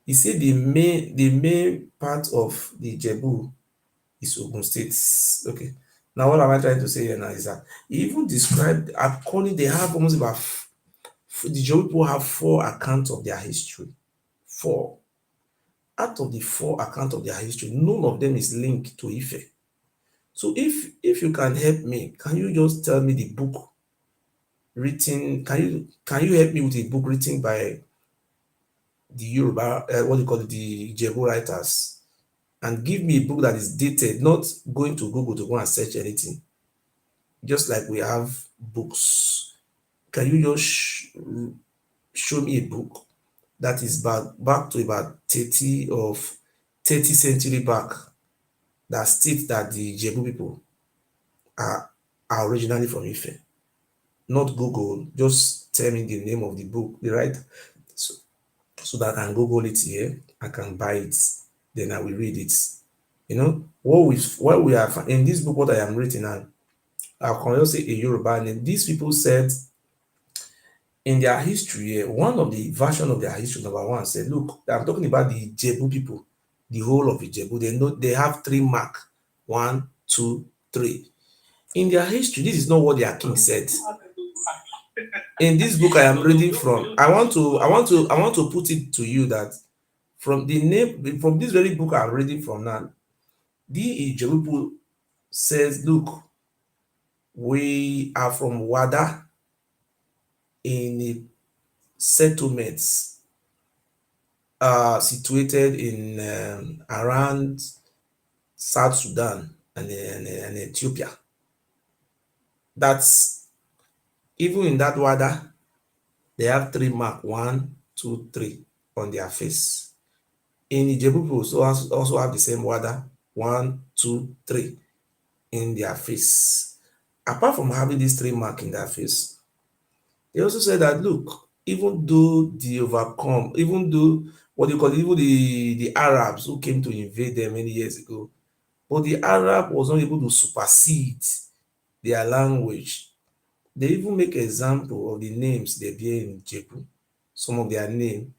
He said the main part of the Jebu is Ogun State. Okay. Now what am I trying to say here now is that he even described, according, they have almost about the Jebu people have 4 accounts of their history. 4. Out of the 4 accounts of their history, none of them is linked to Ife. So if you can help me, can you just tell me the book written? Can you help me with a book written by the Yoruba, what do you call it, the Jebu writers, and give me a book that is dated, not going to Google to go and search anything. Just like we have books. Can you just show me a book that is back to about 30 century back that states that the Jebu people are originally from Ife? Not Google, just tell me the name of the book, the right, so that I can Google it here, I can buy it, then I will read it. You know, what we are in this book, what I am reading now, I can also say a Yoruba name. These people said in their history, one of the version of their history, number 1, said, look, I'm talking about the Jebu people, the whole of the Jebu. They know they have 3 mark. 1, 2, 3. In their history, this is not what their king said. In this book I am reading from, I want to put it to you that from the name, from this very book I'm reading from now, the Ijebu people says, look, we are from Wada in a settlements situated in around South Sudan and Ethiopia. That's even in that Wada, they have 3 mark, 1, 2, 3 on their face. In Ijebu people also have the same Wada, 1, 2, 3 in their face. Apart from having these 3 marks in their face, they also said that, look, even though even though what they call, even the Arabs who came to invade them many years ago, but the Arab was not able to supersede their language. They even make example of the names they bear in Jebu, some of their name,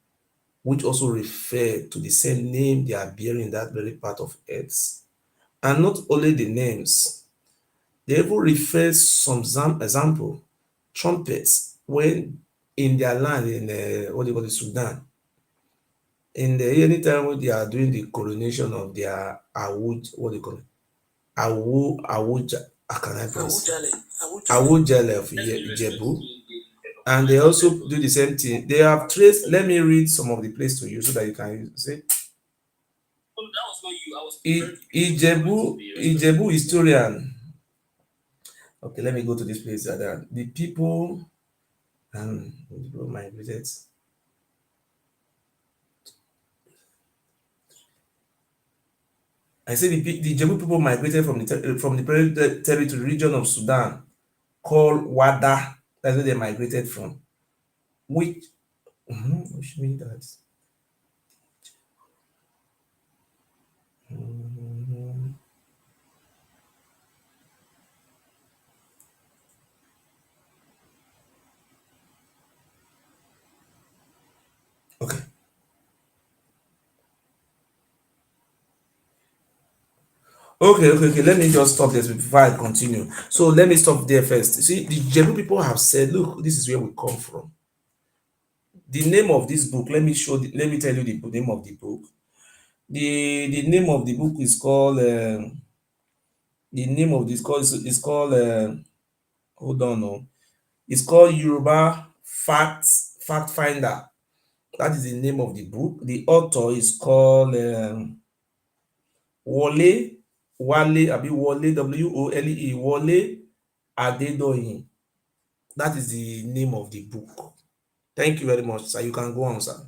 which also refer to the same name they are bearing in that very part of earth. And not only the names, they even refer some example, trumpets, when in their land, in what they call the Sudan, in the anytime when they are doing the coronation of their what they call it, Awuja, how can I pronounce it? Awujale of Ijebu. And they also do the same thing. They have traced, let me read some of the place to you so that you can see. Oh, that was not you. I was was prepared for it to be respected. Ijebu historian. Okay, let me go to this place. The people migrated. I say the Ijebu people migrated from the present territory region of Sudan called Wada. That's where they migrated from. Which means that. Okay. Okay. Let me just stop this before I continue. So let me stop there first. See, the Jebu people have said, look, this is where we come from. The name of this book, let me tell you the name of the book. The name of the book is called hold on, no. It's called Yoruba Fact Finder. That is the name of the book. The author is called Wole Wole Adedoyin. That is the name of the book. Thank you very much, sir. You can go on, sir.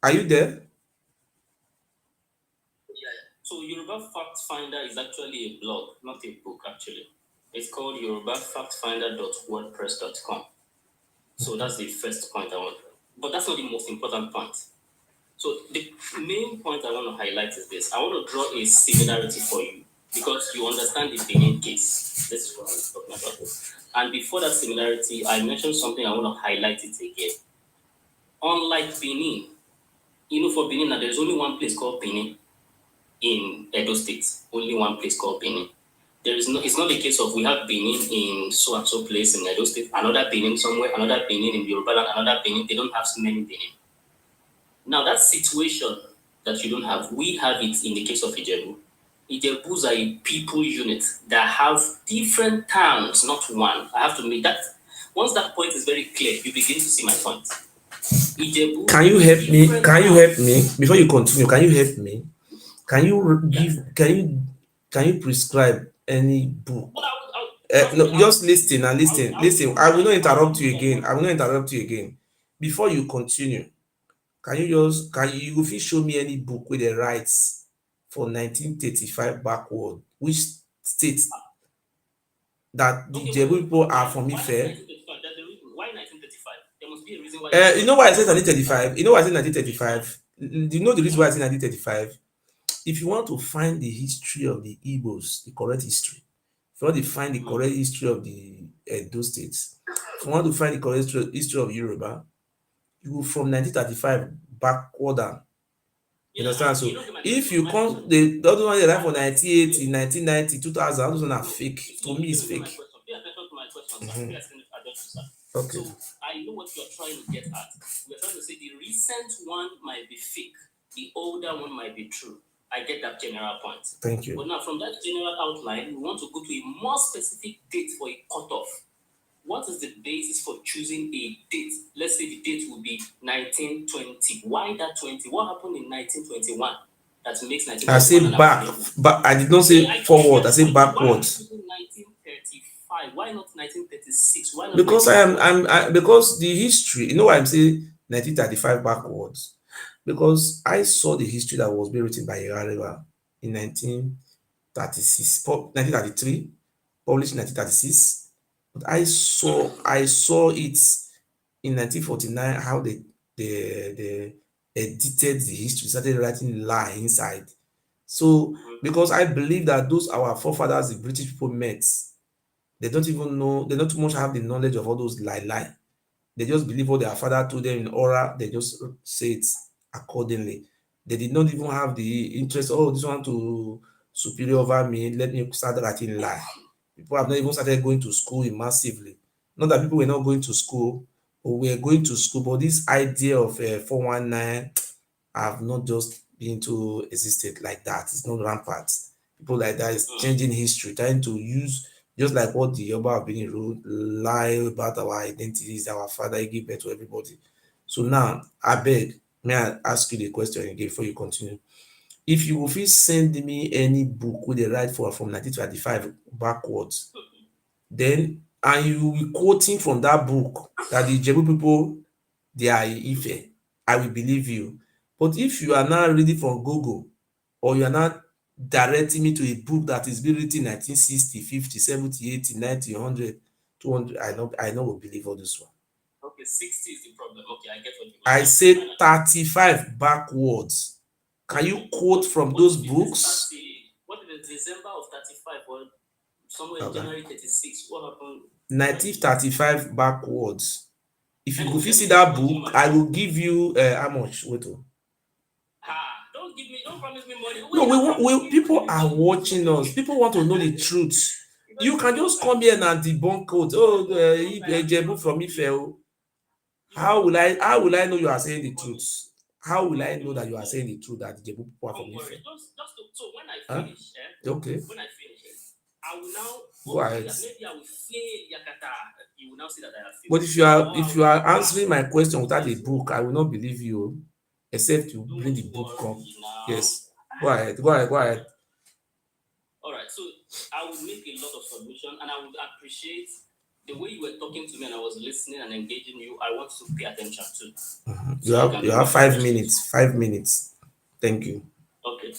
Are you there? So Yoruba Fact Finder is actually a blog, not a book actually. It's called yorubafactfinder.wordpress.com. So that's the first point I want. But that's not the most important point. So the main point I want to highlight is this. I want to draw a similarity for you because you understand the Benin case. This is what I'm talking about. And before that similarity, I mentioned something, I want to highlight it again. Unlike Benin, for Benin, now there's only one place called Benin in Edo State. Only one place called Benin. It's not the case of we have Benin in so and so place in Edo State, another Benin somewhere, another Benin in Yoruba land, another Benin. They don't have so many Benin. Now that situation that you don't have, we have it in the case of Ijebu. Ijebus are a people unit that have different towns, not one. I have to make that. Once that point is very clear, you begin to see my point. Ijebu. Can you help me? Can you help me before you continue? Can you help me? Can you prescribe any book? No, just listen. I will not interrupt you again. Before you continue, can you show me any book with the rights for 1935 backward, which states that the Jebu people are from Ife? Why 1935? There must be a reason why. You know why I said 1935? You know why I said 1935? Do you know the reason why I said 1935? If you want to find the history of the Igbos, the correct history, if you want to find the correct history of the Edo states, if you want to find the correct history of Yoruba, you go from 1935 backward. You understand? So if you come, the other one they write for 1980, 1990, 2000, those are fake. To me, it's fake. Pay attention to my question, sir. Okay. So I know what you're trying to get at. We're trying to say the recent one might be fake, the older one might be true. I get that general point. Thank you. But now from that general outline, we want to go to a more specific date for a cutoff. What is the basis for choosing a date? Let's say the date will be 1920. Why that 20? What happened in 1921 that makes 1921? I say back, but I did not say forward. I say backwards. Why 1935? Why not 1936? Why not? Because because the history. You know why I'm saying 1935 backwards? Because I saw the history that was being written by Yareva in 1933, published in 1936. But I saw it in 1949 how they edited the history, started writing lie inside. So because I believe that those our forefathers, the British people met, they don't even know, they don't too much have the knowledge of all those lie. They just believe what their father told them in oral, they just say it accordingly. They did not even have the interest, this one to superior over me, let me start writing lie. People have not even started going to school massively. Not that people were not going to school, or were going to school, but this idea of 419 have not just been to existed like that. It's not rampant. People like that is changing history, trying to use, just like what the Yoruba have been wrote, lie about our identities, our father, he gave birth to everybody. So now, I beg, May I ask you the question again before you continue? If you will please send me any book with the right for from 1925 backwards, then and you will be quoting from that book that the Jebu people they are Ife, I will believe you. But if you are now reading from Google, or you are not directing me to a book that is being written 1960, 50, 70, 80, 90, 100, 200, I know will believe all this one. Okay, 60 is the problem. Okay, I get what you mean. I said 35 backwards. Can you quote from those books? What is December of 35 or somewhere in January 36? What happened? 1935 backwards. If you go see that book, I will give you how much? Wait. Don't promise me money. No, people are watching us. People want to know the truth. You can just come here and debunk code. Oh, Jebu from Ife. How will I know you are saying the truth? How will I know that you are saying the truth that the Jebu people are from Ife? So when I finish, okay. When I finish, I will now go ahead. Maybe I will fail Yakata. You will now see that I have failed. But if you are answering my question without a book, I will not believe you, except you bring the book come. Yes. Go ahead. Go ahead. All right. So I will make a lot of submission, and I would appreciate the way you were talking to me, and I was listening and engaging you. I want to pay attention to. Mm-hmm. You have 5 minutes. 5 minutes. Thank you. Okay.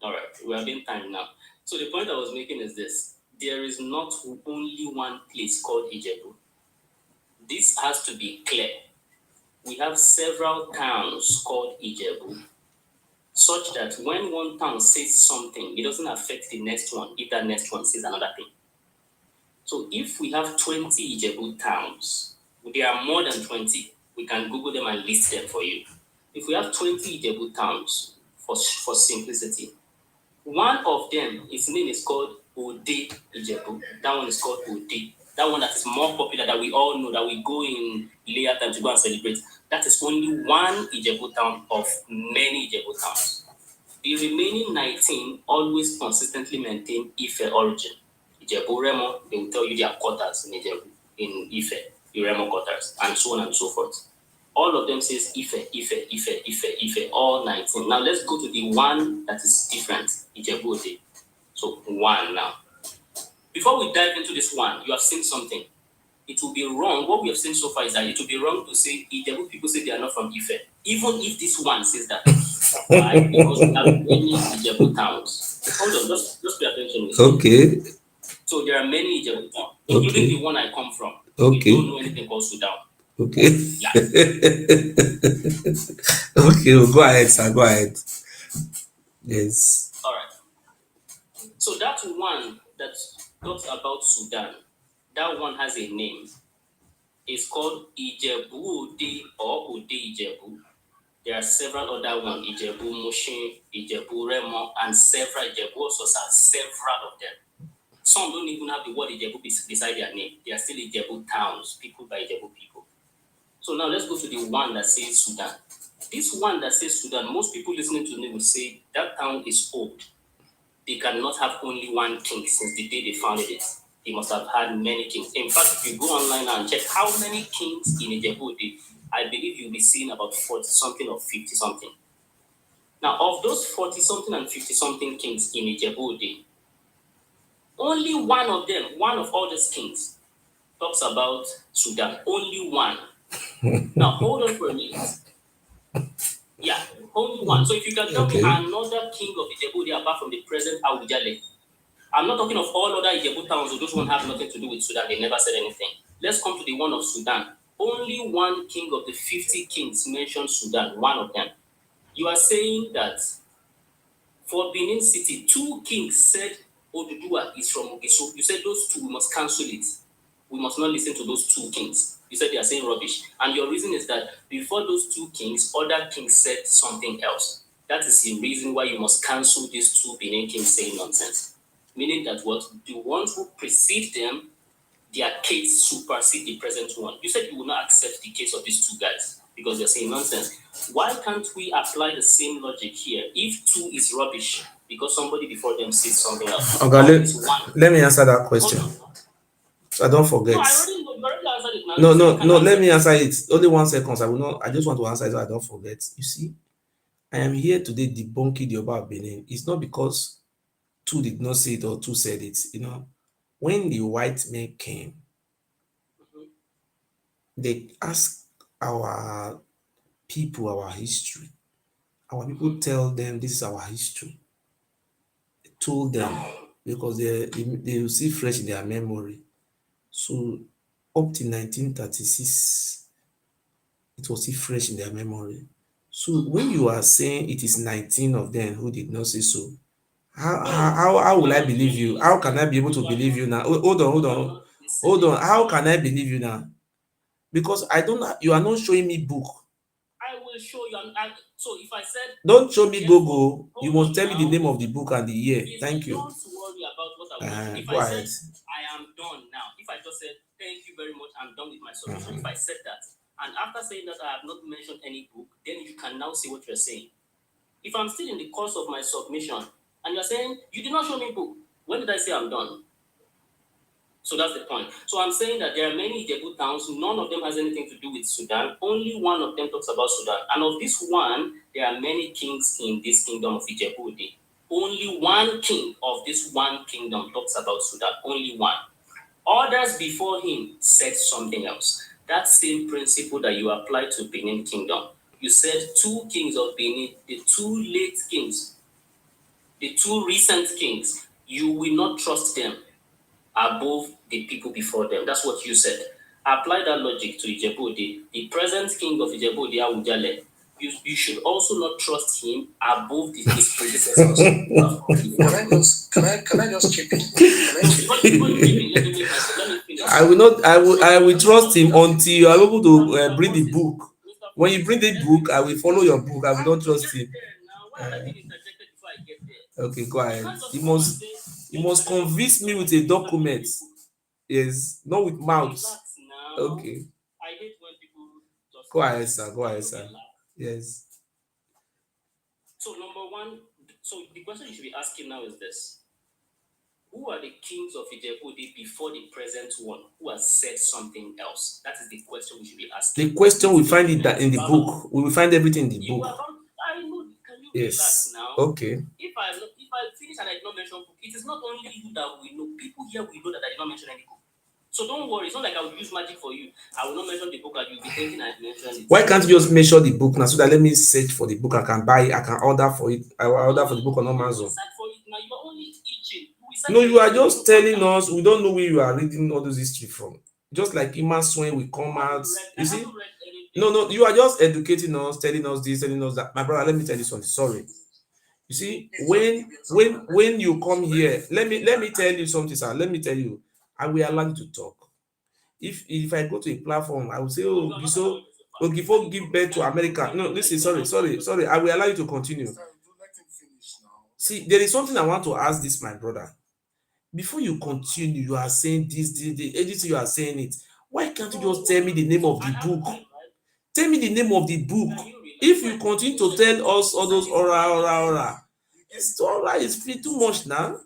All right. We are in time now. So the point I was making is this: there is not only one place called Ijebu. This has to be clear. We have several towns called Ijebu, such that when one town says something, it doesn't affect the next one if that next one says another thing. So if we have 20 Ijebu towns, there are more than 20. We can Google them and list them for you. If we have 20 Ijebu towns, for simplicity, one of them, its name is called Ode Ijebu. That one is called Ode. That one that is more popular, that we all know, that we go in later time to go and celebrate. That is only one Ijebu town of many Ijebu towns. The remaining 19 always consistently maintain Ife origin. Ijebu Remo, they will tell you their quarters in Ijebu, in Ife, the Remo quarters, and so on and so forth. All of them says Ife, all 19. Now let's go to the one that is different, Ijebu Ode. So one now. Before we dive into this one, you have seen something. It will be wrong. What we have seen so far is that it will be wrong to say Ijebu people say they are not from Ife, even if this one says that. Why? Because we have many Ijebu towns. Hold on, just pay attention. Okay. So there are many Ijebu towns, including the one I come from. Okay. We don't know anything called Sudan. Okay. Yeah. Okay, well, go ahead, sir. Go ahead. Yes. All right. So that one that talks about Sudan, that one has a name. It's called Ijebu Ode or Ode Ijebu. There are several other ones, Ijebu Mushin, Ijebu Remo, and several Ijebu also have several of them. Some don't even have the word Ijebu beside their name. They are still Ijebu towns, people by Ijebu people. So now let's go to the one that says Sudan. This one that says Sudan, most people listening to me will say that town is old. They cannot have only one king since the day they founded it. They must have had many kings. In fact, if you go online and check how many kings in Ijebu Ode, I believe you'll be seeing about 40-something or 50-something. Now, of those 40-something and 50-something kings in Ijebu Ode, only one of them, one of all these kings, talks about Sudan. Only one. Now, hold on for a minute. Yeah, only one. So if you can tell me another king of Ijebu Ode apart from the present Awujale, I'm not talking of all other Ijebu towns, so those one have nothing to do with Sudan. They never said anything. Let's come to the one of Sudan. Only one king of the 50 kings mentioned Sudan, one of them. You are saying that for Benin City, 2 kings said Oduduwa is from Ogiso. You said those 2, we must cancel it. We must not listen to those 2 kings. You said they are saying rubbish. And your reason is that before those 2 kings, other kings said something else. That is the reason why you must cancel these 2 Benin kings saying nonsense. Meaning that what? The ones who precede them, their case supersede the present one. You said you will not accept the case of these 2 guys because they're saying nonsense. Why can't we apply the same logic here? If 2 is rubbish because somebody before them says something else. Okay, let me answer that question. So I don't forget. No, I already answered it now. No, You no, can no. answer Let me it. answer it. Only 1 second. I will not. I just want to answer it so I don't forget. You see, I am here today debunking the Oba of Benin. It's not because two did not say it or two said it. You know, when the white men came, Mhm. they asked our people our history. Our people tell them this is our history. They told them because they will see fresh in their memory. So up to 1936, it was still fresh in their memory. So when you are saying it is 19 of them who did not say so, how will I believe you? How can I be able to believe you now? Hold on, hold on. How can I believe you now? Because I don't. You are not showing me book. I will show you. So if I said, Don't show me Google. You hold must on tell me the now. name of the book and the year. Thank you. Don't worry about what I will do. If Go I ahead. said I am done now, if I just said thank you very much, I'm done with my submission. If I said that, and after saying that I have not mentioned any book, then you can now see what you're saying. If I'm still in the course of my submission and you're saying you did not show me book, when did I say I'm done? So that's the point. So I'm saying that there are many Ijebu towns, none of them has anything to do with Sudan. Only one of them talks about Sudan. And of this one, there are many kings in this kingdom of Ijebu. Only one king of this one kingdom talks about Sudan. Only one. Others before him said something else. That same principle that you apply to Benin kingdom. You said 2 kings of Benin, the 2 late kings, the 2 recent kings, you will not trust them above the people before them. That's what you said. Apply that logic to Ijebu-Ode. The present king of Ijebu-Ode, Awujale, you should also not trust him above his predecessors. Can I just chip in? I will trust him until you are able to bring the book. When you bring the book, I will follow your book. I will not trust him. Okay, go ahead. You must convince me with a document. Yes, not with mouth. Okay. I hate when people just go ahead, sir. Go ahead, sir. Yes. So number one, so the question you should be asking now is this: who are the kings of Ijebu-Ode before the present one who has said something else? That is the question we should be asking. The question we find it that in the book. We will find everything in the book. I know. Can you Yes. relax now? Okay. If I finish and I did not mention book, it is not only you that we know. People here will know that I did not mention any book. So don't worry. It's not like I will use magic for you. I will not mention the book and you'll be thinking I mentioned it. Why can't you just measure the book now so that let me search for the book? I can buy it. I can order for it. I will order for the book on Amazon. Search for it now. You are only itching. No, you are just telling us. We don't know where you are reading all those history from. Just like Iman Swain will come out. You see? No, you are just educating us, telling us this, telling us that. My brother, let me tell you something. Sorry. You see, when you come here, let me tell you something, sir. Let me tell you, I will allow you to talk. If I go to a platform, I will say, oh, so before give birth to America. No, listen, sorry. I will allow you to continue. See, there is something I want to ask this, my brother. Before you continue, you are saying this, anything you are saying it. Why can't you just tell me the name of the book? Tell me the name of the book. If you continue to tell us all those aura, it's aura is too much now.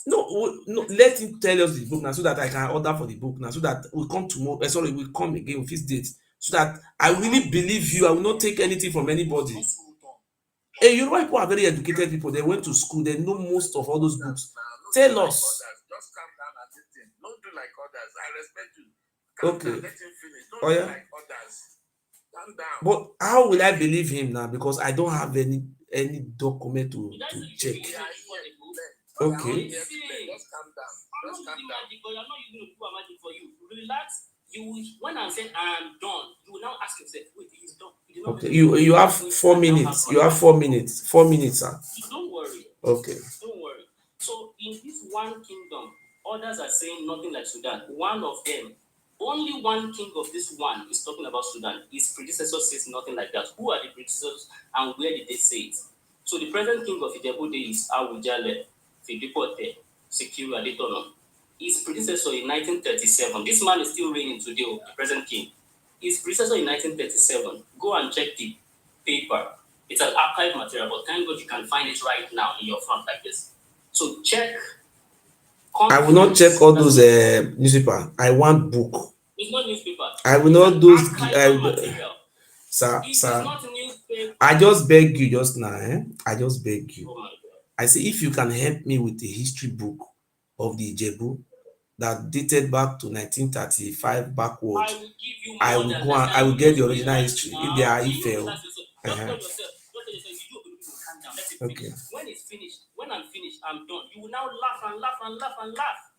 No, let him tell us the book now so that I can order for the book now so that we come tomorrow. We come again with his date so that I really believe you. I will not take anything from anybody. Hey, you know why people are very educated people? They went to school. They know most of all those books. Tell us. Just calm down and listen. Don't do like others. I respect you. Okay. Let him finish. Don't do like others. Calm down. But how will I believe him now? Because I don't have any document to check. Okay. Just calm down. Just calm down. I'm not using to do a magic for you. Relax. You will, when I'm saying I am done, you will now ask yourself, wait, he's done. Okay. You have 4 minutes. You have 4 minutes. 4 minutes, sir. Don't worry. Okay. Don't worry. So in this one kingdom, others are saying nothing like Sudan. One of them, only one king of this one is talking about Sudan. His predecessor says nothing like that. Who are the predecessors and where did they say it? So the present king of Ijebu-Ode is Awujale, Fidipote, Sekiru Adetono. His predecessor in 1937. This man is still reigning today, the present king. His predecessor in 1937. Go and check the paper. It's an archive material, but thank God you can find it right now in your front like this. So check I will not check all those newspaper. I want book. It's not newspaper. I will not those. Material. Sir, It sir. is not newspaper. I just beg you just now. I just beg you. Oh my God. I say if you can help me with a history book of the Ijebu that dated back to 1935 backward, I will give you more I will than go and that. I will get the original Right history. now, If they are you Ife. relax yourself. Just tell yourself, you do calm down. Let it finish. Okay. When it's finished, when I'm finished, I'm done. You will now laugh and laugh and laugh and laugh.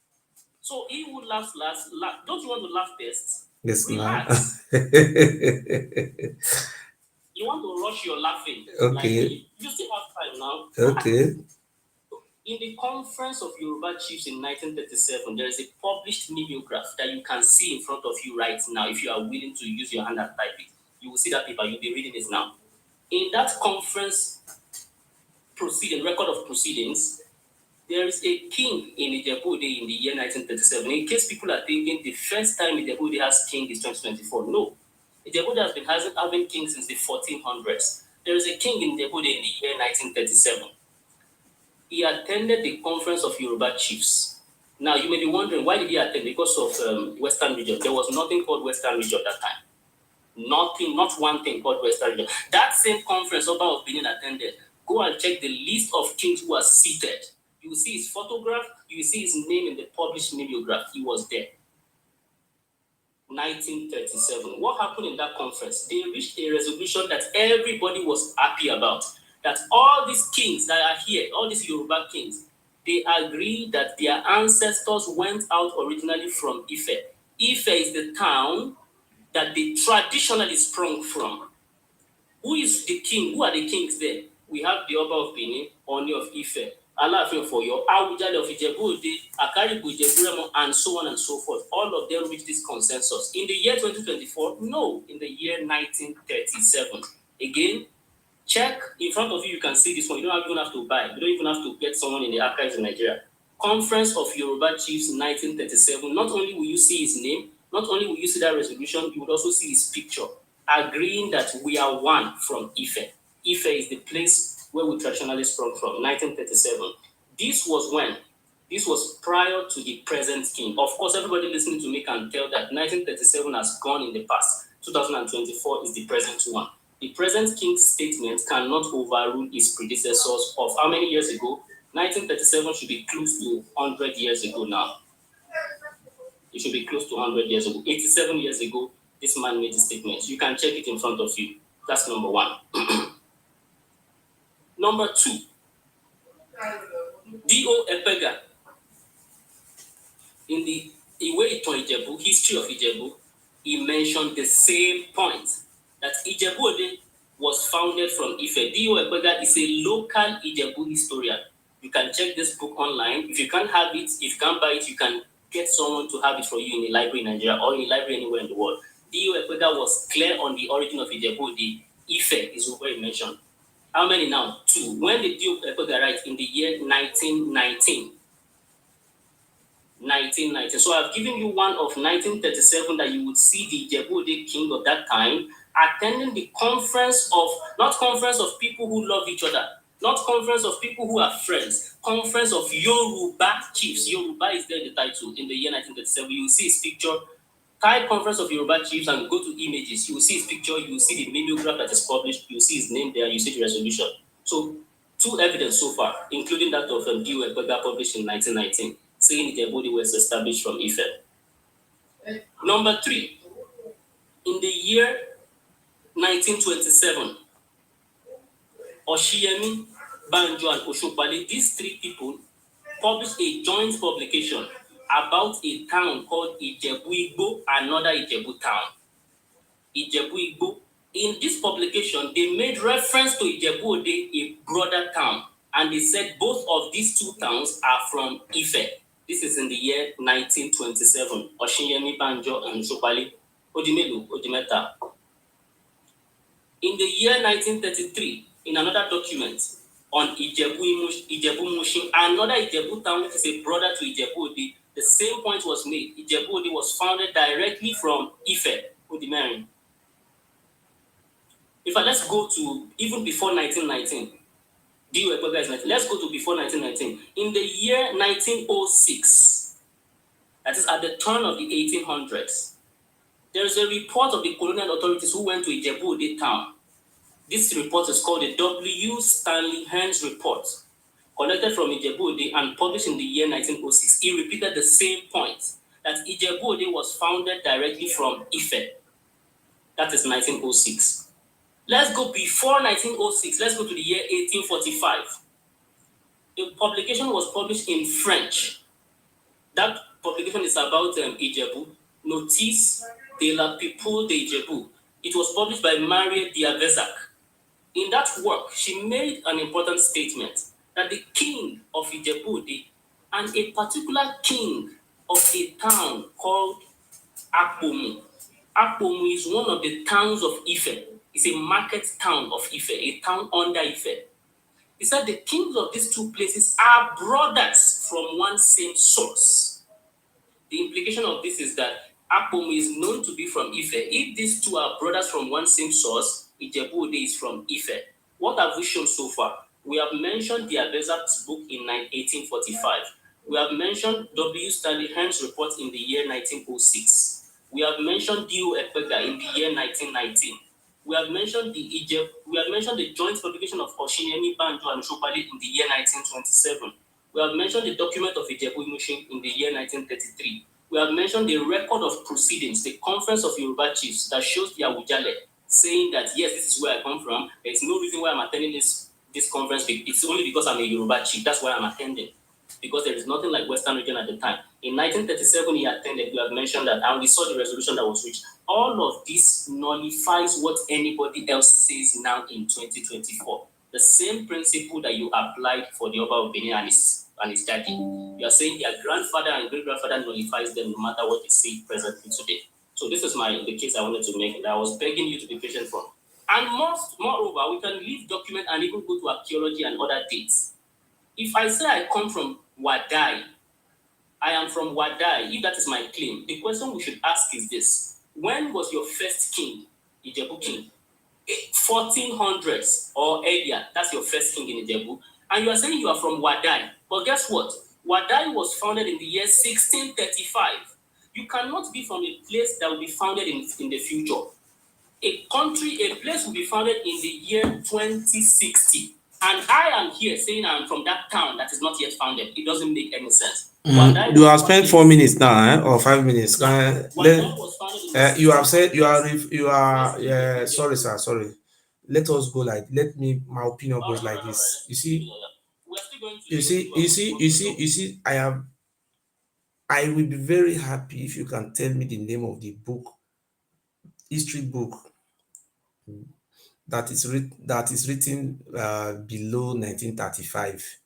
So he who laughs last, laugh. Don't you want to laugh best? Yes, Relax. now. You want to rush your laughing. Okay. Like me. You still have time now. Okay. In the Conference of Yoruba Chiefs in 1937, there is a published mimeograph that you can see in front of you right now. If you are willing to use your hand and type it, you will see that paper. You'll be reading it now. In that conference record of proceedings, there is a king in Ijebu-Ode in the year 1937. In case people are thinking the first time Ijebu-Ode has king is 2024, no. Ijebu-Ode has been having king since the 1400s. There is a king in Ijebu-Ode in the year 1937. He attended the Conference of Yoruba Chiefs. Now, you may be wondering, why did he attend? Because of Western region. There was nothing called Western region at that time. Nothing, not one thing called Western region. That same conference Oba of Benin attended. Go and check the list of kings who are seated. You will see his photograph, you will see his name in the published mimeograph. He was there. 1937. What happened in that conference? They reached a resolution that everybody was happy about. That all these kings that are here, all these Yoruba kings, they agree that their ancestors went out originally from Ife. Ife is the town that they traditionally sprung from. Who is the king? Who are the kings there? We have the Oba of Benin, Oni of Ife, Alaafin of Oyo, Awujale of Ijebu-Ode, Akaribu Ijebu-Remo, and so on and so forth. All of them reached this consensus. In the year 2024, no. In the year 1937. Again, check in front of you, you can see this one. You don't even have to buy. You don't even have to get someone in the archives in Nigeria. Conference of Yoruba Chiefs 1937. Not only will you see his name, not only will you see that resolution, you will also see his picture, agreeing that we are one from Ife. Ife is the place where we traditionally sprung from, 1937. This was when? This was prior to the present king. Of course, everybody listening to me can tell that 1937 has gone in the past. 2024 is the present one. The present king's statement cannot overrule his predecessors of how many years ago? 1937 should be close to 100 years ago now. It should be close to 100 years ago. 87 years ago, this man made the statement. You can check it in front of you. That's number one. Number two, D.O. Epega. In the Iwe Itan Ijebu, history of Ijebu, he mentioned the same point, that Ijebu-Ode was founded from Ife. D.O. Epega is a local Ijebu historian. You can check this book online. If you can't have it, if you can't buy it, you can get someone to have it for you in a library in Nigeria or in a library anywhere in the world. D.O. Epega was clear on the origin of Ijebu-Ode. Ife is where he mentioned. How many now? 2. When did D.O. Epega write? In the year 1919. 1919. So I've given you one of 1937 that you would see the Ijebu-Ode king of that time attending the conference of, not conference of people who love each other, not conference of people who are friends, conference of Yoruba chiefs. Yoruba is there in the title in the year 1937. You will see his picture. Type conference of Yoruba chiefs and go to images. You will see his picture. You will see the mimeograph that is published. You will see his name there. You see the resolution. So 2 evidence so far, including that of D.O. Epega published in 1919, saying Ijebu-Ode was established from Ife. Number 3, in the year 1927, Oshiyemi, Banjo, and Oshopale, these 3 people published a joint publication about a town called Ijebu-Igbo, another Ijebu town. Ijebu-Igbo. In this publication, they made reference to Ijebu-Ode, a brother town, and they said both of these 2 towns are from Ife. This is in the year 1927. Oshiyemi, Banjo, and Oshopale. Odimelu, Odimeta. In the year 1933, in another document on Ijebu-Mushin, another Ijebu town which is a brother to Ijebu-Ode, the same point was made. Ijebu-Ode was founded directly from Ife,. In fact, let's go to even before 1919. D.O. Ekpega is 19. Let's go to before 1919. In the year 1906, that is at the turn of the 1800s, there is a report of the colonial authorities who went to Ijebu-Ode town. This report is called the W. Stanley Hearns Report, collected from Ijebu-Ode and published in the year 1906. He repeated the same point, that Ijebu-Ode was founded directly from Ife. That is 1906. Let's go before 1906. Let's go to the year 1845. A publication was published in French. That publication is about Ijebu, Notice de la People de Ijebu. It was published by Marie Diavezac. In that work, she made an important statement that the king of Ijebu-Ode and a particular king of a town called Akpomu. Akpomu is one of the towns of Ife. It's a market town of Ife, a town under Ife. He said the kings of these two places are brothers from one same source. The implication of this is that Akpomu is known to be from Ife. If these two are brothers from one same source, Ijebu-Ode is from Ife. What have we shown so far? We have mentioned Diabezac's book in 1845. We have mentioned W. Stanley Hearns' report in the year 1906. We have mentioned D.O. Ekpega in the year 1919. We have mentioned the joint publication of Oshinyemi Banjo and Shopali in the year 1927. We have mentioned the document of Ijebu Imushin in the year 1933. We have mentioned the record of proceedings, the conference of Yoruba chiefs that shows the Awujale, saying that yes, this is where I come from. There is no reason why I'm attending this conference. It's only because I'm a Yoruba chief. That's why I'm attending. Because there is nothing like Western region at the time. In 1937, he attended. We have mentioned that, and we saw the resolution that was reached. All of this nullifies what anybody else says now in 2024. The same principle that you applied for the Oba of Benin and his daddy. You are saying their grandfather and great-grandfather nullifies them no matter what they say presently today. So this is the case I wanted to make, that I was begging you to be patient for. And moreover, we can leave document and even go to archaeology and other dates. If I say I come from Wadai, I am from Wadai, if that is my claim, the question we should ask is this: when was your first king, Ijebu king? 1400s or earlier, that's your first king in Ijebu. And you are saying you are from Wadai. But guess what? Wadai was founded in the year 1635. You cannot be from a place that will be founded in the future. A place will be founded in the year 2060. And I am here saying I'm from that town that is not yet founded. It doesn't make any sense. You have spent 4 minutes now, or 5 minutes. You have said sorry, sir. Sorry. Let us go my opinion goes like this. You see, I will be very happy if you can tell me the name of the book, history book, that is written below 1935.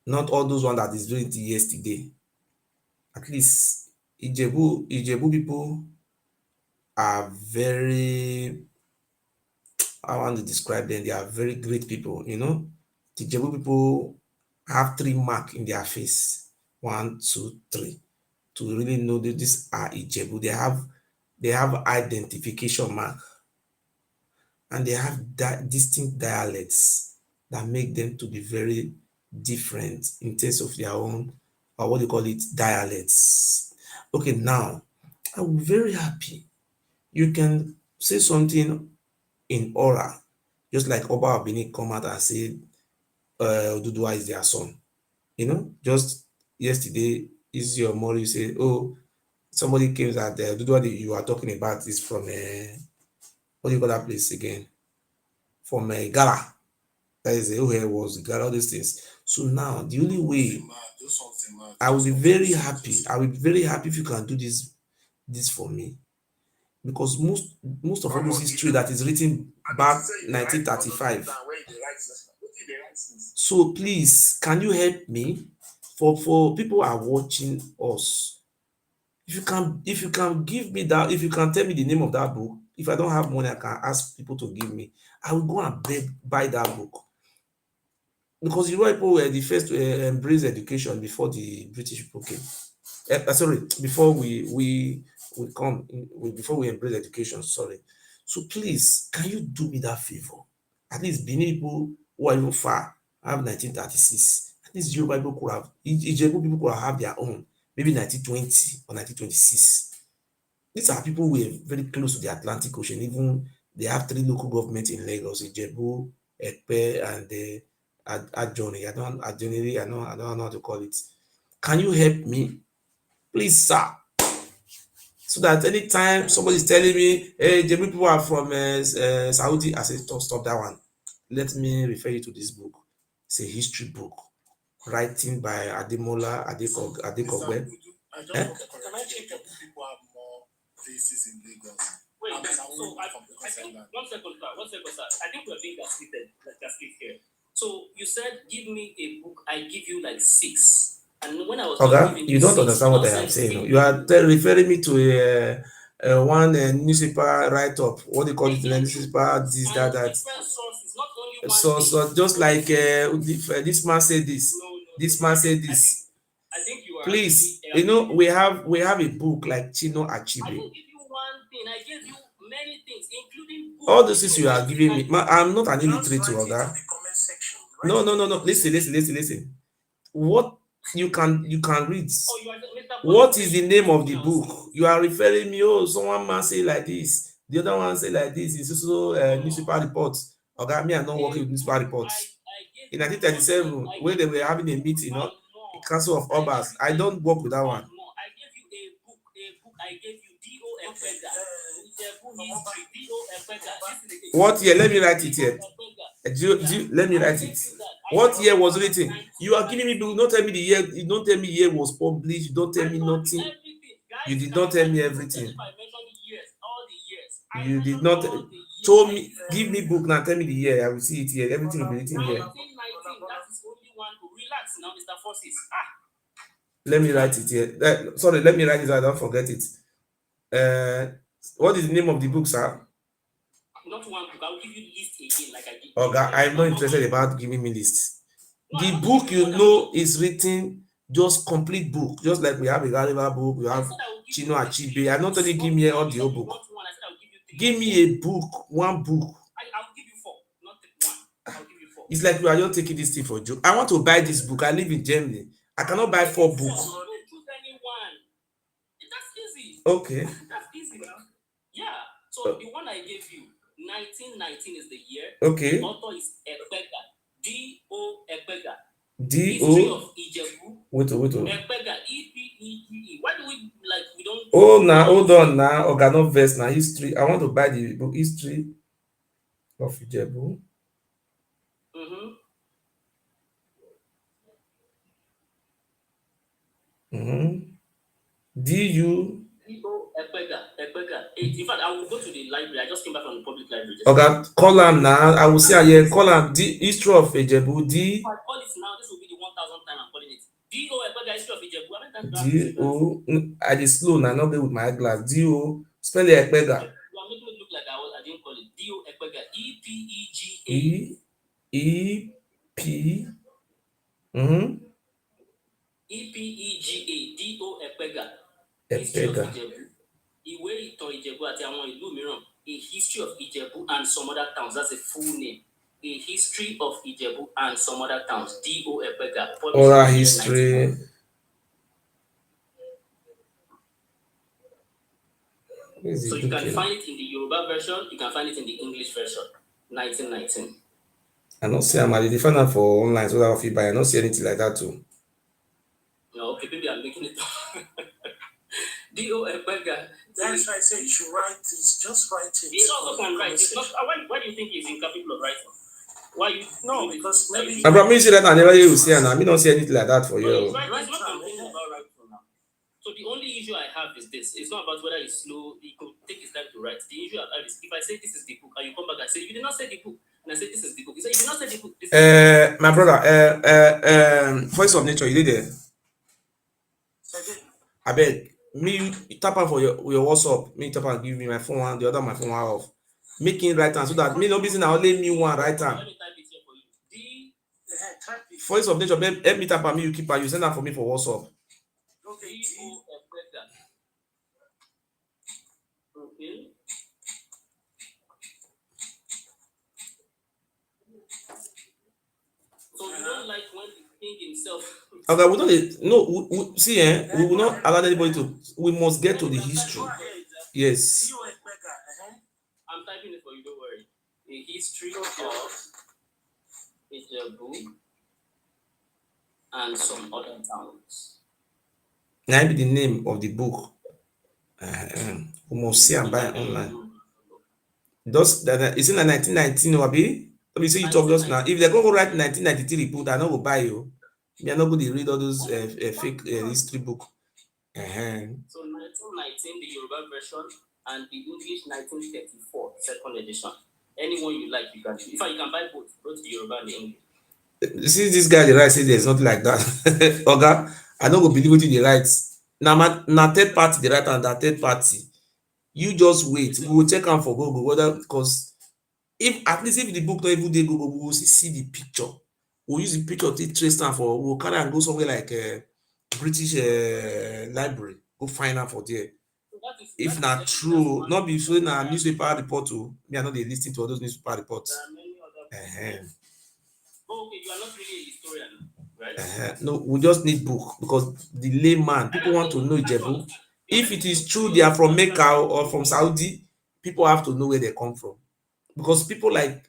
Not all those one that is written yesterday. At least Ijebu people are very, I want to describe them, they are very great people, The Ijebu people have 3 marks in their face. 1, 2, 3. To really know that these are Ijebu. They have identification mark. And they have distinct dialects that make them to be very different in terms of their own, or what do you call it, dialects. Okay, now, I'm very happy. You can say something in aura, just like Oba of Benin come out and say, Oduduwa is their son. Just yesterday, is your mother, you say, oh, somebody came that the Oduduwa you are talking about is from, what do you call that place again? From Gala. That is who was Gala, all these things. So now, the only way, I will be very happy. I will be very happy if you can do this for me. Because most of all this history that is written back 1935. So please, can you help me? For people who are watching us, if you can give me that, if you can tell me the name of that book, if I don't have money, I can ask people to give me. I will go and buy that book. Because people were the first to embrace education before the British people came. Before we embrace education. Sorry. So please, can you do me that favor? At least Benin people who are even far, have 1936. These Yoruba people could have, Ijebu people could have their own, maybe 1920 or 1926. These are people who were very close to the Atlantic Ocean. Even they have 3 local governments in Lagos: Ijebu, Epe, and Ajoni. I don't know how to call it. Can you help me, please, sir? So that anytime somebody is telling me, hey, Ijebu people are from Saudi, I say, stop that one. Let me refer you to this book. It's a history book, writing by Ademola Adekogbe. Can I check if people have more places in Lagos? Wait, so I think one second, sir. I think we're being gaslit here. So you said, give me a book, I give you like 6. And when I was Okay, you don't understand what I am saying. You are referring me to one newspaper write-up. What do you call it? Newspaper, this, that. So just like this man said this, this man said this. I think you are. Please, we have a book like Chino I Achebe. didn't give you one thing. I gave you many things, including books. All the things you are giving me, I'm not an illiterate, Oga. No. Listen. What you can read. What is the name of the book? You are referring me, someone man say like this, the other one say like this. It's also newspaper reports. Okay, me, I'm not working with newspaper reports. In 1937, when they were having a meeting, the Council of Obas, I don't work with that one. I gave you a book. I gave you D.O. Epega. What year? Let me write it here. Let me write it. What year was written? You are giving me book. Don't tell me the year. You don't tell me year was published. You don't tell me nothing. You did not tell me everything. You did not show me. Give me book now. Tell me the year. I will see it here. Everything will be written here. 1919. That is only one to relax now, Mr. Forces. Let me write it here. Sorry, let me write it. I don't forget it. What is the name of the book, sir? Not one book. I'll give you list again, like I did. Okay, I'm not interested about giving me list. The book is written, just complete book. Just like we have a Gulliver book, we have Chino Achebe. I'm not telling you give me an audio book. Give me a book, one book. I'll give you 4, not 1. I'll give you 4. It's like we are just taking this thing for a joke. I want to buy this book. I live in Germany. I cannot buy 4 books. Don't choose anyone. That's easy. Okay. That's easy now. Yeah. So the one I gave you, 1919 is the year. Okay. The author is Epega. D.O. Epega. D.O. History of Ijebu. Wait. Epega. E-P-E-G-E. Why do we don't? Hold on now. Okay, not verse now. History. I want to buy the book. History of Ijebu. D.U. Epega. In fact, I will go to the library. I just came back from the public library. Okay, call him now. I will say here. Call him. The history of Ijebu. If I call it now, this will be the 1,000th time I'm calling it. D.O. Epega, history of Ijebu. D.O. I did slow now. Not with my glass. D.O. Spell the Epega. You are making it look like I didn't call it. D.O. Epega. E-P-E-G-A. E-P. E-P-E-G-A. D.O. Epega. Epega. Ìwé ìtàn Ìjẹ̀bú àti àwọn ìlú mìíràn. A history of Ìjẹ̀bú and some other towns. That's a full name. A history of Ìjẹ̀bú and some other towns. D.O. Epega. Oral history. So you can find it in the Yoruba version. You can find it in the English version. 1919. I don't see I'm already find out for online so that I'll feel buy. I don't see anything like that too. No, okay, maybe I'm making it up. D.O. Epega. That's why I say you should write it. Just write it. He also can write. It's not, why do you think he's incapable of writing? Why you? No, because maybe. I promise you that I never hear see and I don't see anything like that for you. He's not complaining about writing now. So the only issue I have is this. It's not about whether he's slow. He could take his time to write. The issue I have is if I say this is the book and you come back and say you did not say the book and I say this is the book. You say you did not say the book. My brother, Voice of Nature, you did there. I beg me tap on for your WhatsApp. Me tap and give me my phone one, the other my phone one off. Making right hand so that me no busy now only me one right hand. Let me type it here for you. Voice of Nature, help me tap on me. You keep you send that for me for WhatsApp. Okay. Okay. So yourself. Okay, we don't no see we will not allow anybody to. We must get to the history. Yes. I'm typing it for you, don't worry. The history of Ijebu and some other towns. That be the name of the book. We must see and buy online. Just that is in 1919 or be? Let me say you talk just now. If they're going to write 1993 report, I know go buy you. Me are not going to read all those fake history book. So 1919, the Yoruba version, and the English 1934, second edition. Anyone you like, you can. In fact, you can buy both the Yoruba and the English. Since this guy the right say there's nothing like that, Oga, I don't go believe what they write. Now third party the right and that third party. You just wait. We will check out for Google whether because if at least if the book not even dey Google, we will see the picture. We'll use the picture to trace am for. We'll carry and go somewhere like British library. Go find am for there. If not true, not be so na newspaper report o. Me I no dey lis ten to all those newspaper reports. Oh, okay, you are not really a historian, right? No, we just need book because the layman, people want to know Ijebu. If it is true they are from Mecca or from Saudi, people have to know where they come from. Because people like,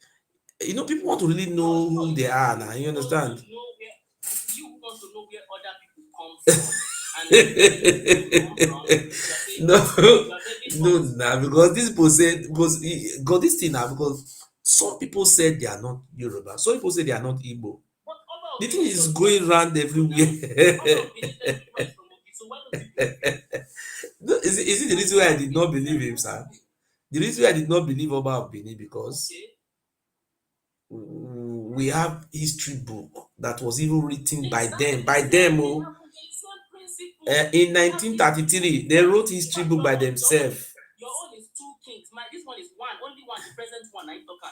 people want to really know who they are now. You understand? You want to know where other people come from. No, because this people say because this thing now because some people said they are not Yoruba, some people say they are not Igbo. The thing is going around everywhere. No, is it the reason why I did not believe him, sir? The reason why I did not believe Oba of Benin because we have history book that was even written by them. In 1933, they wrote history book by themselves. Your own is two kings. This one is one. Only one, the present one. I talk.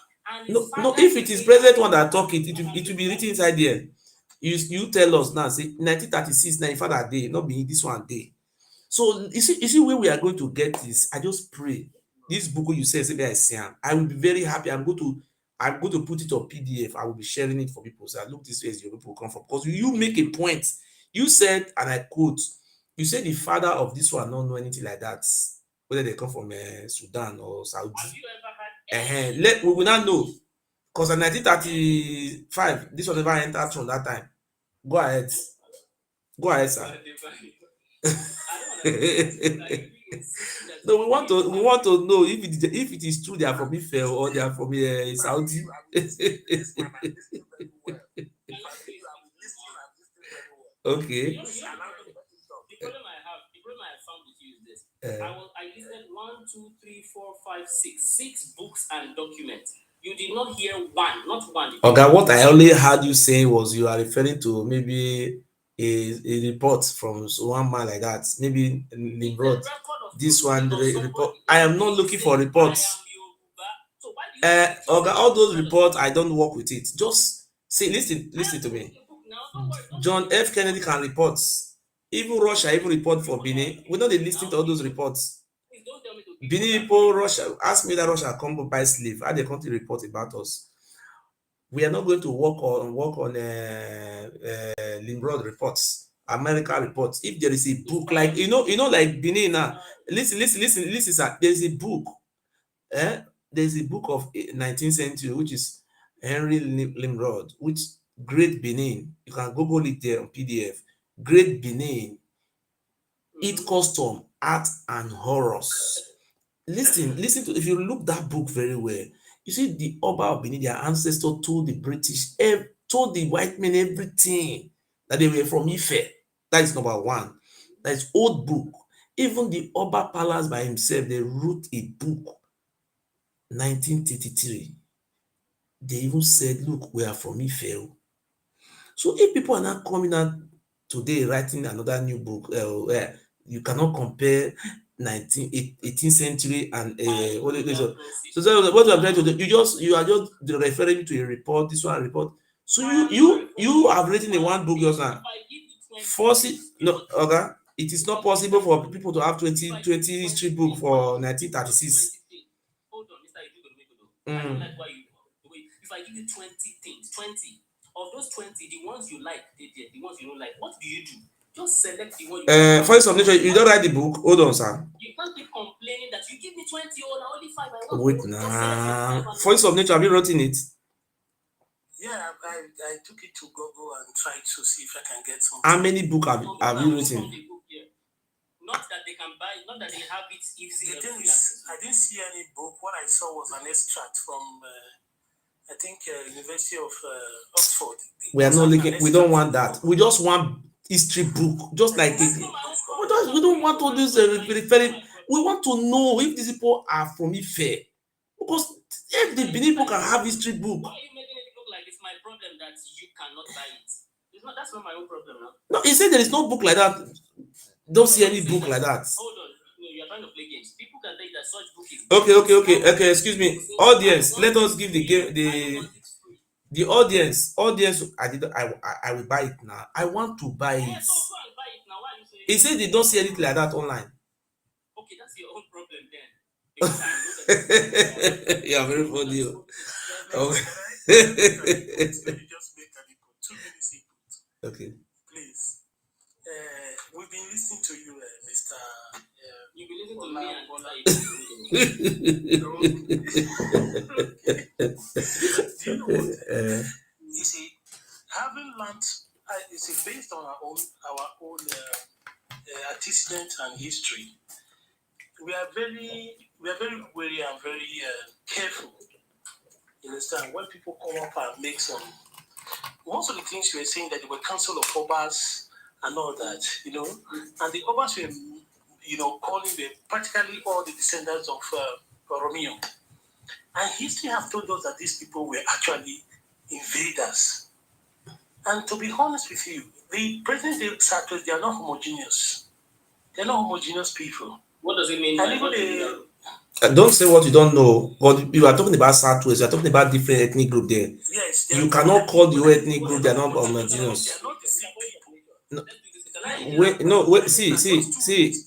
No. If it is present one that talk it will be written inside there. You tell us now. Say 1936. Now, father day, not be this one day. So you see where we are going to get this. I just pray this book you say I will be very happy. I'm going to put it on PDF. I will be sharing it for people. So look, this is your people come from because you make a point. You said, and I quote, you said the father of this one don't know anything like that, whether they come from Sudan or Saudi. Have you ever had we will not know because in 1935 this one never entered from that time. Go ahead, sir. No, we want to know if it is true they are from Ife or they are from Saudi. Okay. The problem I found with you is this. I listed 1, 2, 3, 4, 5, 6 books and documents. You did not hear one, not one. Okay, what I only heard you saying was you are referring to maybe a report from one man like that, maybe Nimrod. This one report. I am not looking for reports. All those reports, I don't work with it. Just say, listen to me. John F. Kennedy can report. Even Russia even report for Benin. We know they listen to all those reports. Benin people, Russia, ask me that Russia come buy slave. How they come to report about us? We are not going to work on Nimrod reports, America reports. If there is a book like like Benin now, listen, sir. There is a book. There's a book of 19th century which is Henry Nimrod, which Great Benin. You can Google it there on PDF. Great Benin, its custom, art, and horrors. Listen to if you look that book very well, you see the Oba of Benin, their ancestor told the British, told the white men everything that they were from Ife. That is number one. That is old book. Even the Oba Palace by himself, they wrote a book, 1933. They even said, look, we are from Ife. So if people are not coming out today writing another new book, you cannot compare 18th century and what it is. So what I'm trying to do, you are just referring to a report, this one report. So you have written in one book yourself. Force it, no, okay. It is not possible for people to have 20 history book for 1936. Hold on, Mr. I don't like why if I give you 20 things, 20, Of those 20, the ones you like, the ones you don't like, what do? Just select the one you Voice of Nature, you don't write the book? Hold on, sir. You can't keep complaining that you give me 20, now only 5. I want Wait, nah. Voice of Nature, have you written it? Yeah, I took it to Google and tried to see if I can get some. How many books have you written? Not that they can buy, not that they have it easy. The thing is, I didn't see any book. What I saw was an extract from, I think, University of Oxford. We are not looking. We don't want that. We just want history book, just like it. We don't want all this referring. We want to know if these people are from Ife, because if the Benin people can have history book. Why are you making it look like it's my problem that you cannot buy it? It's not. That's not my own problem now. No, he said there is no book like that. Don't see any book like that. Hold on. No, you are trying to play games. People can think that such book is Okay. Excuse me, audience. Let us give the game the audience. I will buy it now. I want to buy it. He said they don't see anything like that online. Okay, that's your own problem then. You are very funny. Okay. Please. We've been listening to you, Mr. You've been listening to me and Do you know what? You see, having learned, you see, based on our own antecedent and history, we are very wary and very careful. You understand? When people come up and make some, most of the things you were saying that they were council of Obas and all that, and the Obas were, calling them practically all the descendants of Romeo. And history have told us that these people were actually invaders. And to be honest with you, the present-day settlers, they are not homogeneous. They're not homogeneous people. What does it mean? Don't say what you don't know. But you are talking about Southwest. You are talking about different ethnic group there. Yes. You cannot call the whole ethnic group. They are not homogeneous. They are not the same people. Wait. See.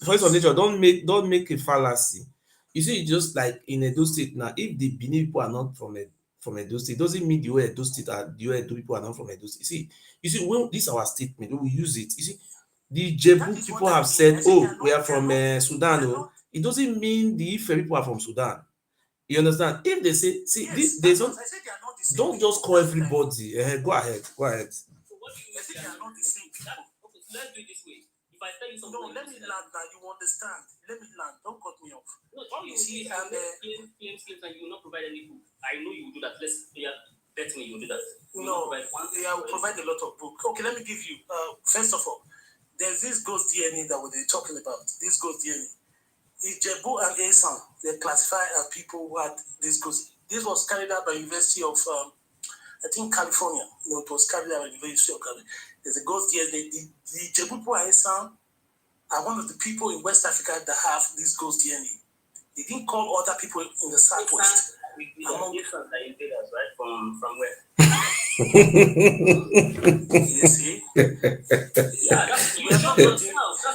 Voice of Nature. Don't make a fallacy. You see, it's just like in Edo State now. If the Benin people are not from Edo State, doesn't mean the whole Edo State Edo people are not from Edo State. You see, when this is our statement, we use it. You see, the Jebu people have said, "Oh, we are from Sudan." Oh, it doesn't mean the Ife people are from Sudan. You understand? If they say, there's not. Don't just call everybody. Go ahead. So what do you say? They are not the same people. Okay, so let's do it this way. If I tell you something, no, let me land now. You understand? Let me land. Don't cut me off. No, all you see, and and you will not provide any book. I know you will do that. Bet me you will do that. No, I will provide a lot of books. Okay, let me give you. First of all, there's this ghost DNA that we're talking about. This ghost DNA. Ijebu and Asan, they classify as people who had this ghost. This was carried out by University of, I think, California. It was carried out by University of California. There's a ghost DNA. The Ijebu and Asan are one of the people in West Africa that have this ghost DNA. They didn't call other people in the Southwest. Among the invaders, right? From where? You see? Yeah, that's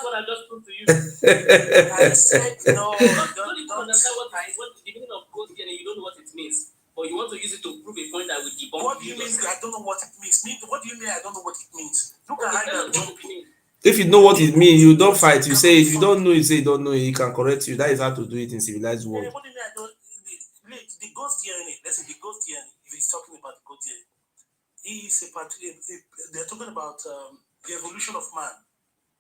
what I just proved to you. I said no. Don't understand what the meaning of ghost DNA. You don't know what it means, but you want to use it to prove a point that will debunk. What do you mean? I don't know what it means. What do you mean? I don't know what it means. Look at how you are jumping. If you know what it means, you don't fight. You say if you don't know, you say you don't know. He can correct you. That is how to do it in civilized world. What do you mean? I don't. The ghost DNA. Let's say the ghost DNA. If he's talking about the ghost DNA, they're talking about the evolution of man.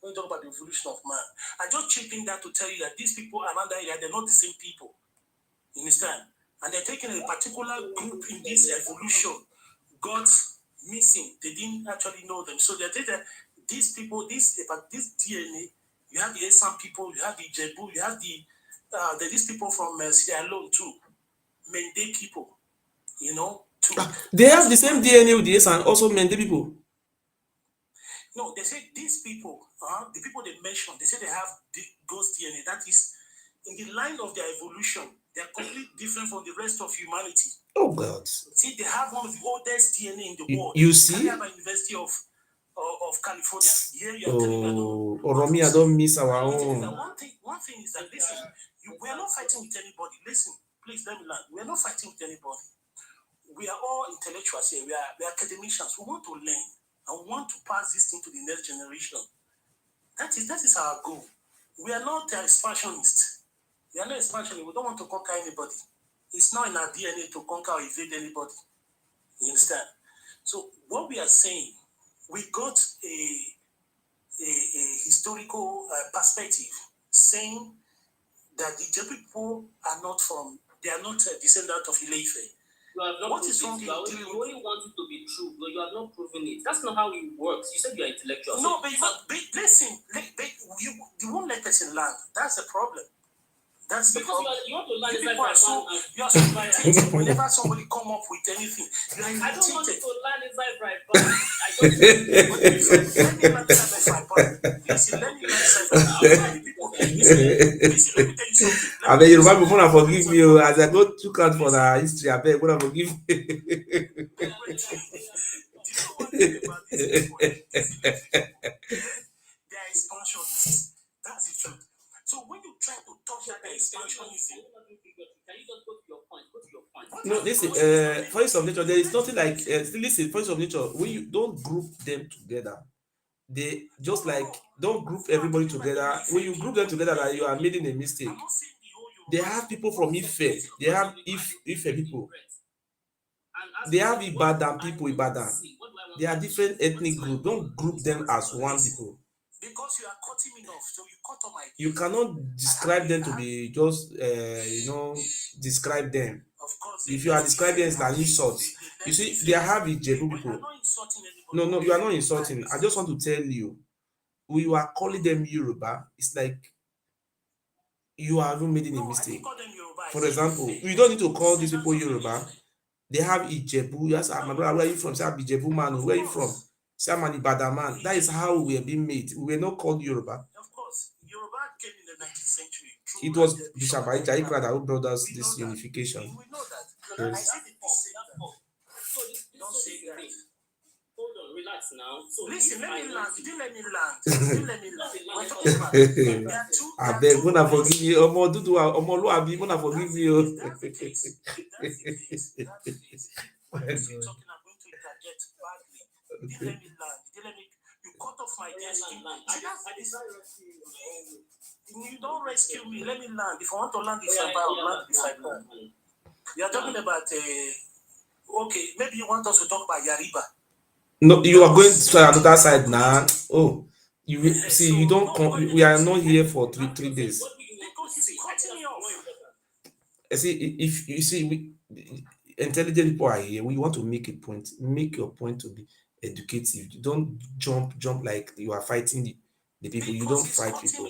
When you talk about the evolution of man, I just chipping that to tell you that these people around that area, they're not the same people. You understand? And they're taking a particular group in this evolution. God's missing. They didn't actually know them. So they're taking these people, this DNA. You have the Esan people, you have the Jebu, you have these people from Sierra Leone too. Mende people, too. They have the same DNA with the Esan, also Mende people. No, they say these people, the people they mentioned, they say they have the ghost DNA. That is, in the line of their evolution, they are completely different from the rest of humanity. Oh God! See, they have one of the oldest DNA in the world. You see? They have a University of California. Here you are telling me. Romy, I don't miss our own. One thing is that listen, we are not fighting with anybody. Listen, please let me learn. We are not fighting with anybody. we are all intellectuals here. We are academicians. We want to learn and we want to pass this thing to the next generation. That is our goal. We are not expansionists. We are not expansionists. We don't want to conquer anybody. It's not in our DNA to conquer or evade anybody. You understand? So what we are saying, we got a historical perspective saying that the Ijebu people are not descendants of Ile Ife. You have not What proved is wrong it. in You only want it to be true, but you have not proven it. That's not how it works. You said you're intellectual. No, but listen, you won't let us in land. That's the problem. That's the because problem. you want to learn You inside people are so and you are so irritated whenever somebody come up with anything. You are I don't want you irritated. to learn inside right pan. I don't Let me learn self-employed. Listen, let me learn self-employed. Listen, let me tell you something. I beg Yoruba people wanna forgive me as I go to count for the history. I beg wanna forgive me. Do you know one thing about these people? They are expansionists. That's the truth. So when you try to talk about expansionism, can you just go to your point? Go to your point. No, listen, Voice of Nature, there is nothing like, listen, Voice of Nature, when you don't group them together, they just like, don't group everybody together. When you group them together, like, you are making a mistake. I'm not saying the whole They have people from Ife, they have Ife people, they have Ibadan people, Ibadan. They are different ethnic groups. Don't group them as one people. because you are cutting me off, so you cut on my. You cannot describe them to be just, describe them. Of course, If you are describing them, it's an insult. You see, they have Ijebu people. I'm not insulting anybody. No, you are not insulting. I just want to tell you, when you are calling them Yoruba, it's like you are even making a mistake. For example, you don't need to call these people Yoruba. They have Ijebu. Yes, my brother, where are you from? Say, I'm Ijebu man. Where are you from? Say, I'm an Ibadan man. That is how we are being made. We were not called Yoruba. Of course, Yoruba came in the 19th century. It was Bishop Ajayi Crowther who brought us this unification. We know that. Yes. I see the descendant. Don't say that. Hold on, relax now. So listen, let me land. You didn't let me land. You didn't let me land. We're talking about there are two. I beg, Mona forgive me. Omo Dudu, Omo Luabi, Mona forgive me. That's the case. That's the case. That's the case. When you say talking, I'm going to interject badly. You didn't let me land. You didn't let me. You cut off my destiny. You don't rescue me. Let me land. If I want to land this I will land this I can. You are talking about okay, maybe you want us to talk about Yariba. No, you are going to another side now. Oh, you see, you don't come. We are not here for three days. Because he's cutting me off. See, if you see, intelligent people are here. We want to make a point. Make your point to be educative. You don't jump like you are fighting the people. You don't fight people.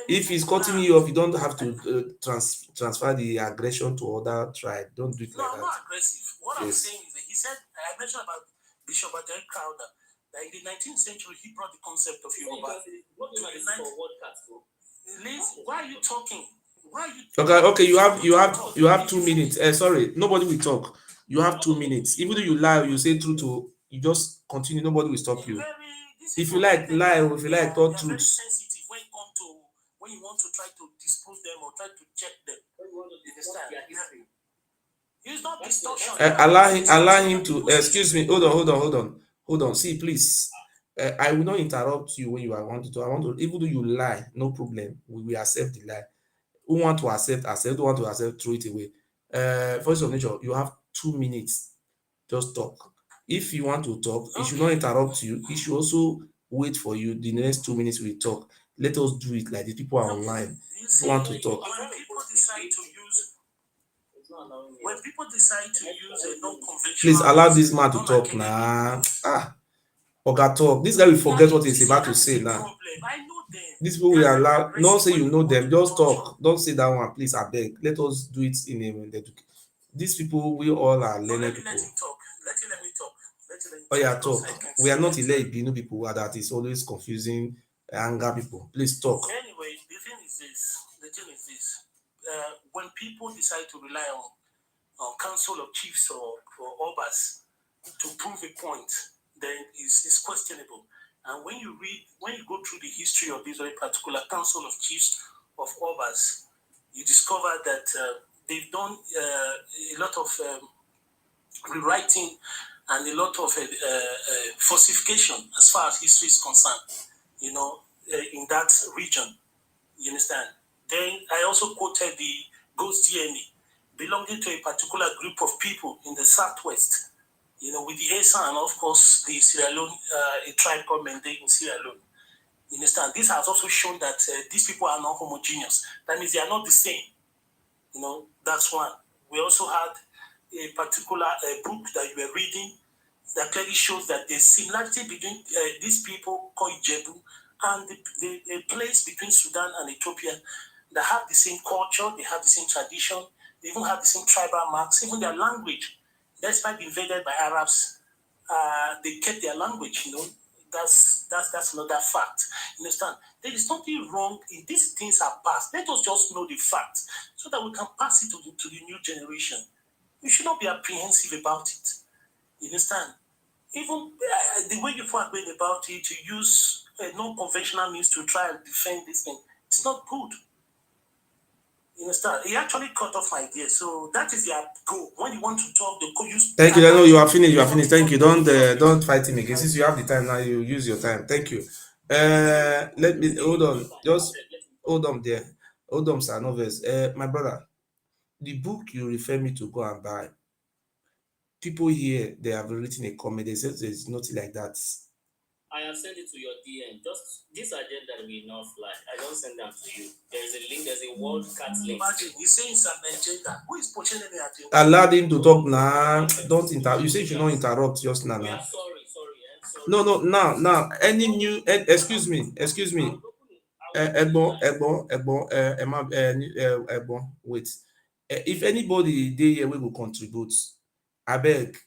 If he's cutting you off, you don't have to transfer the aggression to other tribe. Don't do it like that. No, I'm not aggressive. What I'm saying is that he said, I mentioned about Bishop Ajayi Crowther, that in the 19th century, he brought the concept of Yoruba. Liz, why are you talking? Why are you Okay, you have 2 minutes. Sorry, nobody will talk. You have 2 minutes. Even though you lie, you say truth, you just continue. Nobody will stop you. If you like lie, or if you like talk truth. Sensitive when you want to try to dispose them or try to check them. You understand? It's not distortion. Allow him to. Excuse me. Hold on. See, please. I will not interrupt you when you are wanting to. I want to. Even though you lie, no problem. We will accept the lie. Who want to accept? Who want to accept? Throw it away. Voice of Nature. You have 2 minutes. Just talk. If you want to talk, he should not interrupt you. He should also wait for you. The next 2 minutes we talk. Let us do it like the people are online who want to talk. When people decide to use a non-conventional, please allow this man to talk now. Oga talk. This guy will forget what he's about to say now. These people will allow. Not say you know them. Just talk. Don't say that one, please. I beg. Let us do it in a. These people, we all are learning people. Let me talk. Oh yeah, talk. We are not Ile Ibinu people that is always confusing anger people. Please talk. Anyway, the thing is this. When people decide to rely on council of chiefs or obas to prove a point, then it's questionable. And when you go through the history of this very particular council of chiefs of obas, you discover that they've done a lot of rewriting and a lot of falsification as far as history is concerned, in that region. You understand? Then I also quoted the ghost DNA belonging to a particular group of people in the southwest, with the Asa and of course the Sierra Leone, a tribe called Mende in Sierra Leone. You understand? This has also shown that these people are not homogeneous. That means they are not the same. That's one. We also had a particular book that you were reading that clearly shows that there's similarity between these people called Jebu and the place between Sudan and Ethiopia that have the same culture, they have the same tradition, they even have the same tribal marks, even their language. Despite being invaded by Arabs, they kept their language, That's another fact. You understand? There is nothing wrong if these things are past. Let us just know the fact so that we can pass it to the new generation. You should not be apprehensive about it. You understand? Even the way you are going about it, to use non-conventional means to try and defend this thing, it's not good. You understand? He actually cut off my idea. So that is their goal. When you want to talk, they could use. Thank you. I know you are finished. You are finished. Thank you. Don't fight him again. Since you have the time now, you use your time. Thank you. Let me hold on. Just hold on there. Hold on, sir. Novice. My brother, the book you refer me to go and buy. People here, they have written a comment. They said there's nothing like that. I have sent it to your DM. Just this agenda will not fly. I don't send them to you. There's a link. There's a World Cat link. Imagine he's saying it's an agenda. Who is pushing any agenda? Allow him to talk now. Don't interrupt. You say you should not interrupt just now. We Now. are sorry. No. Now. Any new? Excuse me. Egbon. Wait. If anybody dey here, we will contribute. I beg.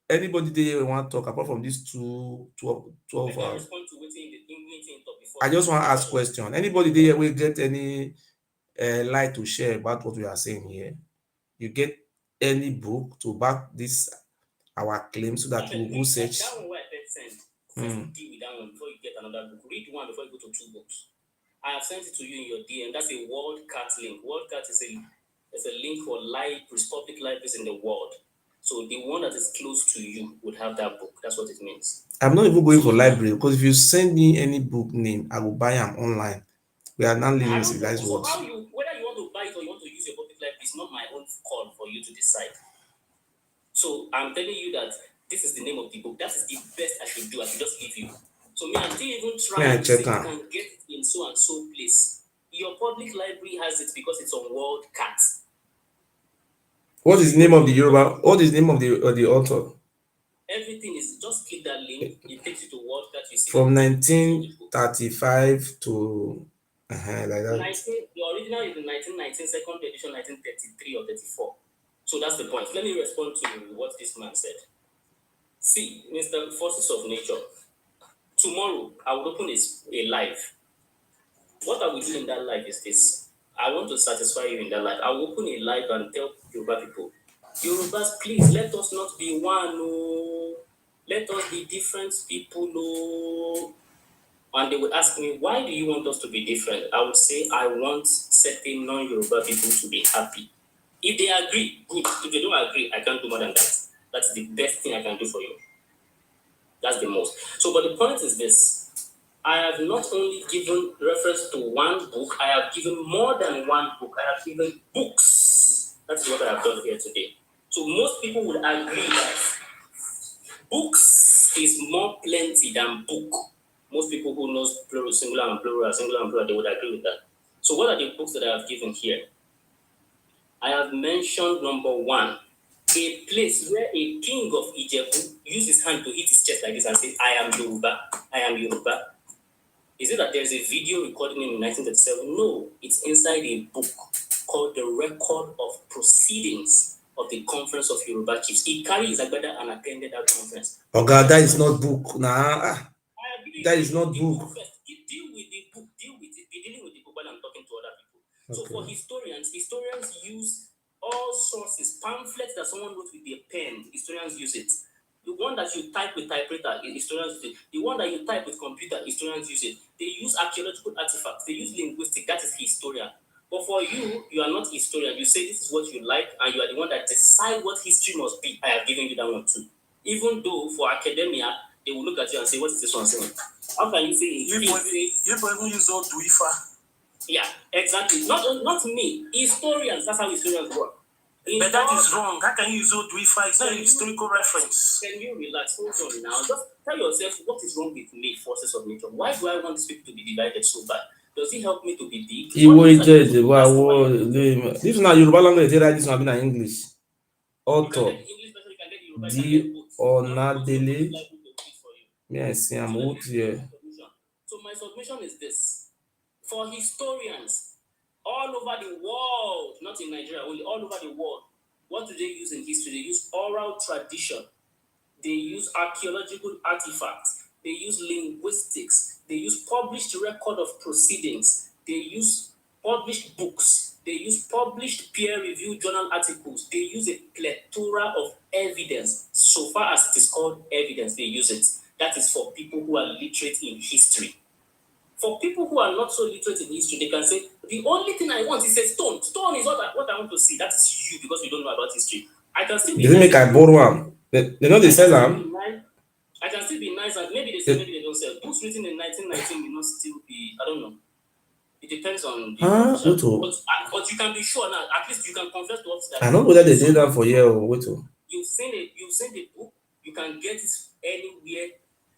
Anybody there want to talk apart from these 12 hours? I just want to ask question. Anybody there will get any light to share about what we are saying here? You get any book to back this our claim so that we will search? That one where I send. First deal with that one before you get another book. Read one before you go to 2 books. I have sent it to you in your DM. That's a World Cat link. World Cat is a link for public libraries in the world. So the one that is close to you would have that book. That's what it means. I'm not even going for library because if you send me any book name, I will buy them online. We are not living in civilized world. So whether you want to buy it or you want to use your public library, it's not my own call for you to decide. So I'm telling you that this is the name of the book. That is the best I should do. I should just give you. So me, I'm still even trying to see if you can get it in so and so place. Your public library has it because it's on World Cat. What is the name of the Yoruba? What is the name of the author? Everything is just click that link. It takes you to World Cat. You see from 1935 to like that. The original is the 1919 second edition, 1933 or 34. So that's the point. Let me respond to what this man said. See, Mr. Forces of Nature. Tomorrow I will open a live. What I will do in that live is this. I want to satisfy you in that life. I will open a live and tell Yoruba people, Yorubas, please let us not be one. No. Let us be different people. No. And they would ask me, why do you want us to be different? I would say, I want certain non-Yoruba people to be happy. If they agree, good. If they don't agree, I can't do more than that. That's the best thing I can do for you. That's the most. So, but the point is this. I have not only given reference to one book, I have given more than one book. I have given books. That's what I have done here today. So most people would agree that books is more plenty than book. Most people who know plural, singular and plural, they would agree with that. So what are the books that I have given here? I have mentioned number 1, a place where a king of Ijebu used his hand to hit his chest like this and say, I am Yoruba, I am Yoruba. Is it that there's a video recording in 1937? No, it's inside a book called The Record of Proceedings of the Conference of Yoruba Chiefs. He carried his agbada and attended that conference. Oh God, that is not book. Nah, that is not book. Deal with the book, deal with it. Be dealing with the book while I'm talking to other people. Okay. So for historians use all sources, pamphlets that someone wrote with their pen, historians use it. The one that you type with typewriter, historians use it. The one that you type with computer, historians use it. They use archaeological artifacts. They use linguistics. That is historian. But for you, you are not a historian. You say this is what you like, and you are the one that decide what history must be. I have given you that one too. Even though for academia, they will look at you and say, what is this one saying? How can you say You even use all Duifa. Yeah, exactly. Not me. Historians, that's how historians work. But that is wrong. How can you use all Duifa? It's not a historical reference. Can you relax? Hold on now. Just tell yourself what is wrong with me, forces of nature. Why do I want these people to be divided so bad? Does it help me to be big? He waited. This is not Yoruba language. This one in English. Author D. Onadele. Yes, I'm out here. So my submission is this: for historians all over the world, not in Nigeria only, all over the world, what do they use in history? They use oral tradition. They use archaeological artifacts. They use linguistics. They use published record of proceedings. They use published books. They use published peer-reviewed journal articles. They use a plethora of evidence. So far as it is called evidence, they use it. That is for people who are literate in history. For people who are not so literate in history, they can say, the only thing I want is a stone. Stone is what I want to see. That is you, because you don't know about history. I can still be Doesn't make I borrow one. They know they sell them. I can still be nice, and maybe they say maybe they don't sell. Books written in 1919 will not still be, I don't know. It depends on the but you can be sure now, at least you can confess to us that I don't know whether they did that for you or what. You've seen the book, you can get it anywhere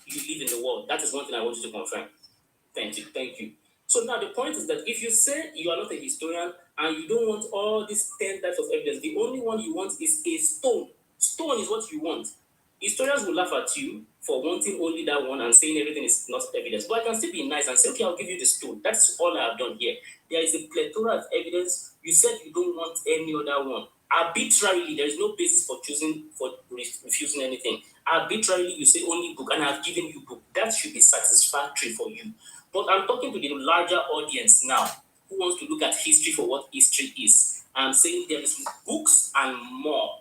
you live in the world. That is one thing I want you to confirm. Thank you. So now the point is that if you say you are not a historian and you don't want all these 10 types of evidence, the only one you want is a stone. Stone is what you want. Historians will laugh at you for wanting only that one and saying everything is not evidence. But I can still be nice and say, okay, I'll give you the stone. That's all I have done here. There is a plethora of evidence. You said you don't want any other one. Arbitrarily, there is no basis for refusing anything. Arbitrarily, you say only book, and I've given you book. That should be satisfactory for you. But I'm talking to the larger audience now who wants to look at history for what history is. I'm saying there is books and more.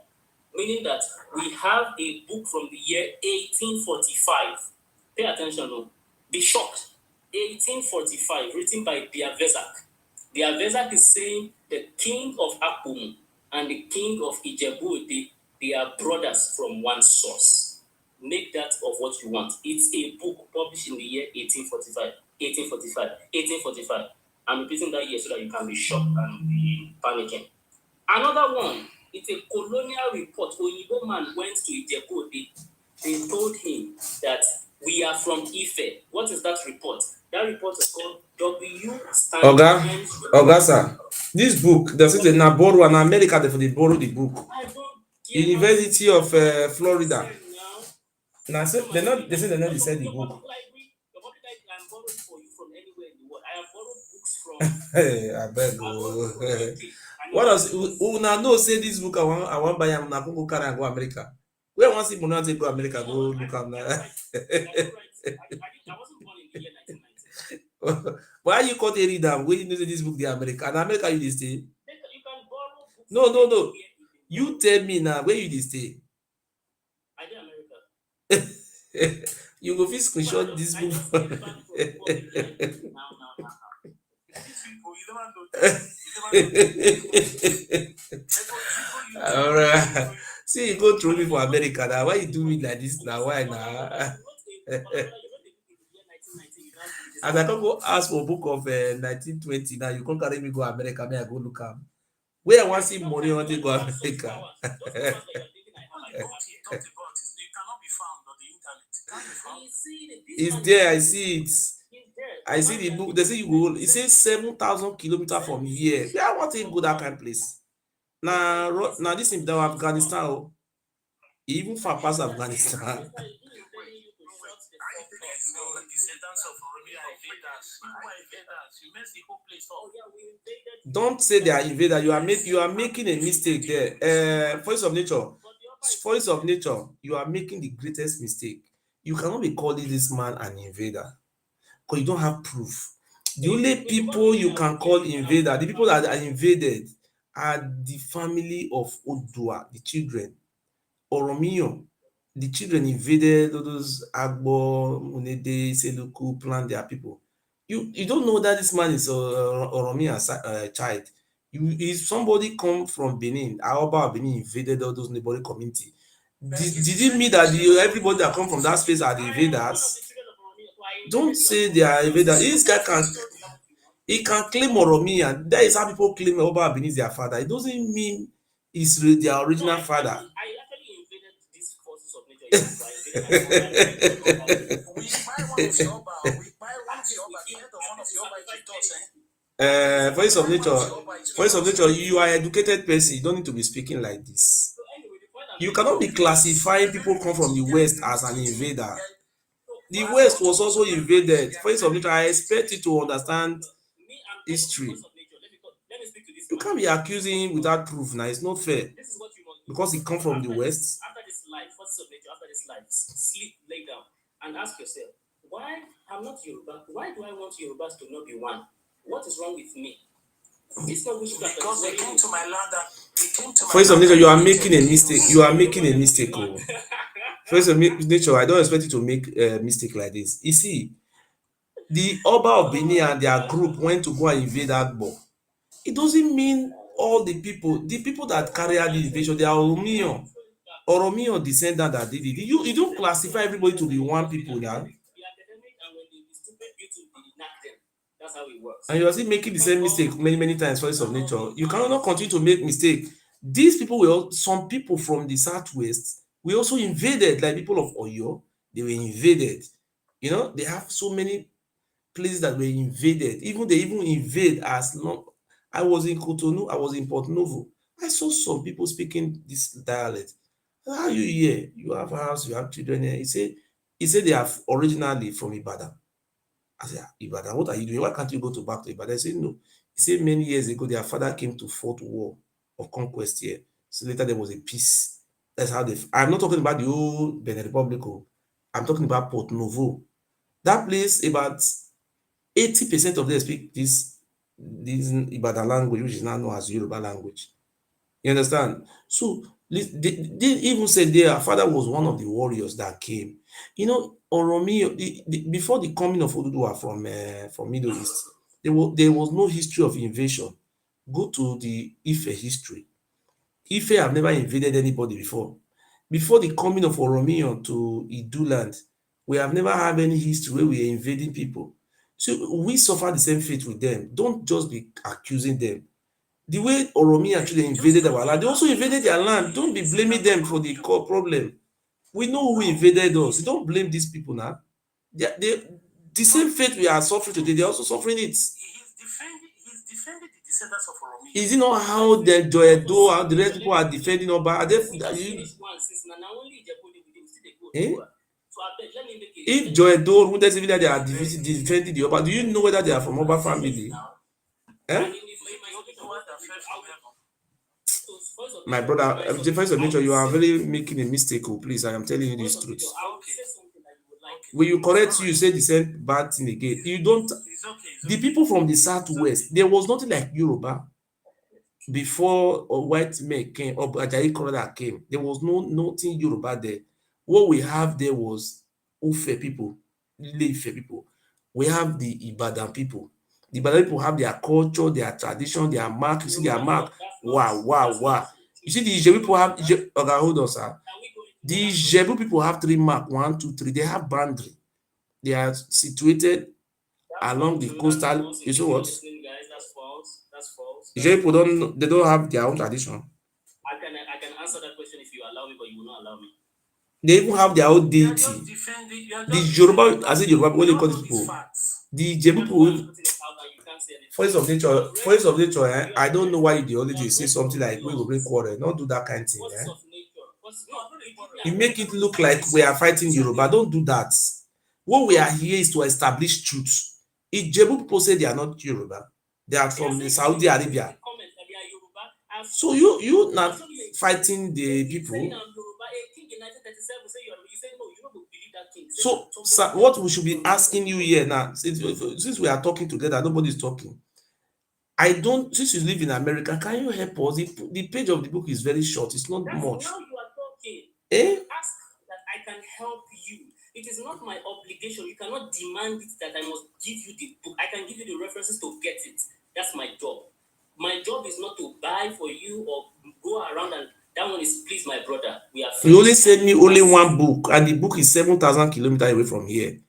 Meaning that we have a book from the year 1845. Pay attention, no. Be shocked. 1845, written by Biavezak. Biavezak is saying the king of Akpum and the king of Ijebu, they are brothers from one source. Make that of what you want. It's a book published in the year 1845. 1845. I'm repeating that year so that you can be shocked and be panicking. Another one, it's a colonial report. Oyibo man went to Ijebu. They told him that we are from Ife. What is that report? That report is called W. Oga, sir. This book, they say they borrow in America. They borrow the book. University of Florida. Now, they say they not sell the book. Hey, I beg you. What does una know say this book I want buy am na go carry and go America? Where want see money take go America go look am now? Why you can't read them? Where you know this book the America? And America you dey stay? No. You tell me now where you dey stay? I dey America. You go fit screenshot this book. All right. See, you go through me for America now. Why you do me like this now? Why now? As I can go ask for book of 1920 now, you can't carry me go America. May I go look am? Where I want see money, I want to go America. It's there. I see it. I see the book. They say you go. It says 7,000 kilometers from here. Where I want to go that kind of place. Now this is down Afghanistan. Oh. Even far past Afghanistan. Don't say they are invaders. You are making a mistake there. Voice of nature. You are making the greatest mistake. You cannot be calling this man an invader because you don't have proof. The only people you can call invader, the people that are invaded, are the family of Odua, the children. Oromiyo, the children invaded all those Agbo, Munede, Seluku, plant their people. You don't know that this man is Oromia child. If somebody come from Benin, Aoba of Benin invaded all those neighboring community, did it mean that everybody that come from that space are the invaders? Don't say they are invaders. This guy can claim Oromia. That is how people claim Aoba of Benin is their father. It doesn't mean he's their original father. I actually invaded these forces of nature. We buy one of your Oba. We buy one of your Oba. The head of one of your Oba if he does, Voice of nature, you are educated person. You don't need to be speaking like this. You cannot be classifying people come from the West as an invader. The West was also invaded. Voice of nature, I expect you to understand history. You can't be accusing him without proof now. It's not fair. Because he come from the West. After this life, forces of nature, after this life, sleep, lay down, and ask yourself, why I'm not Yoruba? Why do I want Yorubas to not be one? What is wrong with me? because they came to my land. Voice of nature, you are making a mistake. You are making a mistake. Oh. Voice of nature, I don't expect you to make a mistake like this. You see, the Oba of Benin and their group went to go and invade Agbo. It doesn't mean all the people that carry out the invasion, they are Oromiyan descendant that did it. You don't classify everybody to be one people now. That's how it works. And you are still making the same mistake many times, Voice of nature. You cannot continue to make mistake. These people some people from the southwest we also invaded, like people of Oyo, they were invaded. You know, they have so many places that were invaded. They even invade as long. I was in Cotonou, I was in Port Novo. I saw some people speaking this dialect. How are you here? You have a house, you have children here. He said they are originally from Ibadan. I said, Ibadan, what are you doing? Why can't you go back to Ibadan? I said, no. He said many years ago, their father came to fought war of conquest here. So later there was a peace. That's how I'm not talking about the old Benin Republic. I'm talking about Port Novo. That place, about 80% of them speak this Ibadan language, which is now known as Yoruba language. You understand? So they even said their father was one of the warriors that came. You know, Oromi, before the coming of Oduduwa from Middle East, there was no history of invasion. Go to the Ife history. Ife have never invaded anybody before. Before the coming of Oromiyan to Iduland, we have never had any history where we are invading people. So we suffer the same fate with them. Don't just be accusing them. The way Oromi actually invaded our land, they also invaded their land. Don't be blaming them for the core problem. We know who invaded us. Don't blame these people now. The same fate we are suffering today, they're also suffering it. He's defending the descendants of Oromi. Is it not how the Joedo and the rest people are defending Oba? If Joedo, who doesn't even that they are defending the Oba, do you know whether they are from Oba family? My brother, the Voice of nature, you are very making a mistake. Oh, please, I am telling you this truth. When you correct you say the same bad thing again. You don't. The people from the southwest, there was nothing like Yoruba before white men came or Ajayi Crowther came. There was nothing Yoruba there. What we have there was Ufe people, Ile-Ife people. We have the Ibadan people. The Ibadan people have their culture, their tradition, their mark. You see their mark. Wow. You see the Ijebu people have. Okay, hold on, sir. The Ijebu people have 3 mark. 1, 2, 3. They have boundary. They are situated along the coastal. You see what? That's false. Ijebu people they don't have their own tradition. I can answer that question if you allow me, but you will not allow me. They even have their own deity. The Yoruba, as in Yoruba, what they call these people? The Ijebu people. Voice of nature. I don't know why they always say something like we will bring quarrel. Don't do that kind of thing. You make it look like we are fighting Yoruba. Don't do that. What we are here is to establish truth. Ijebu people say they are not Yoruba. They are from Saudi Arabia. So you not fighting the people. So what we should be asking you here now, since we are talking together, nobody is talking. Since you live in America, can you help us? The page of the book is very short. It's not much. Now you are talking. Eh? Ask that I can help you. It is not my obligation. You cannot demand it that I must give you the book. I can give you the references to get it. That's my job. My job is not to buy for you or go around and that one is please my brother. We are friends. You only send me only one book, and the book is 7,000 kilometers away from here.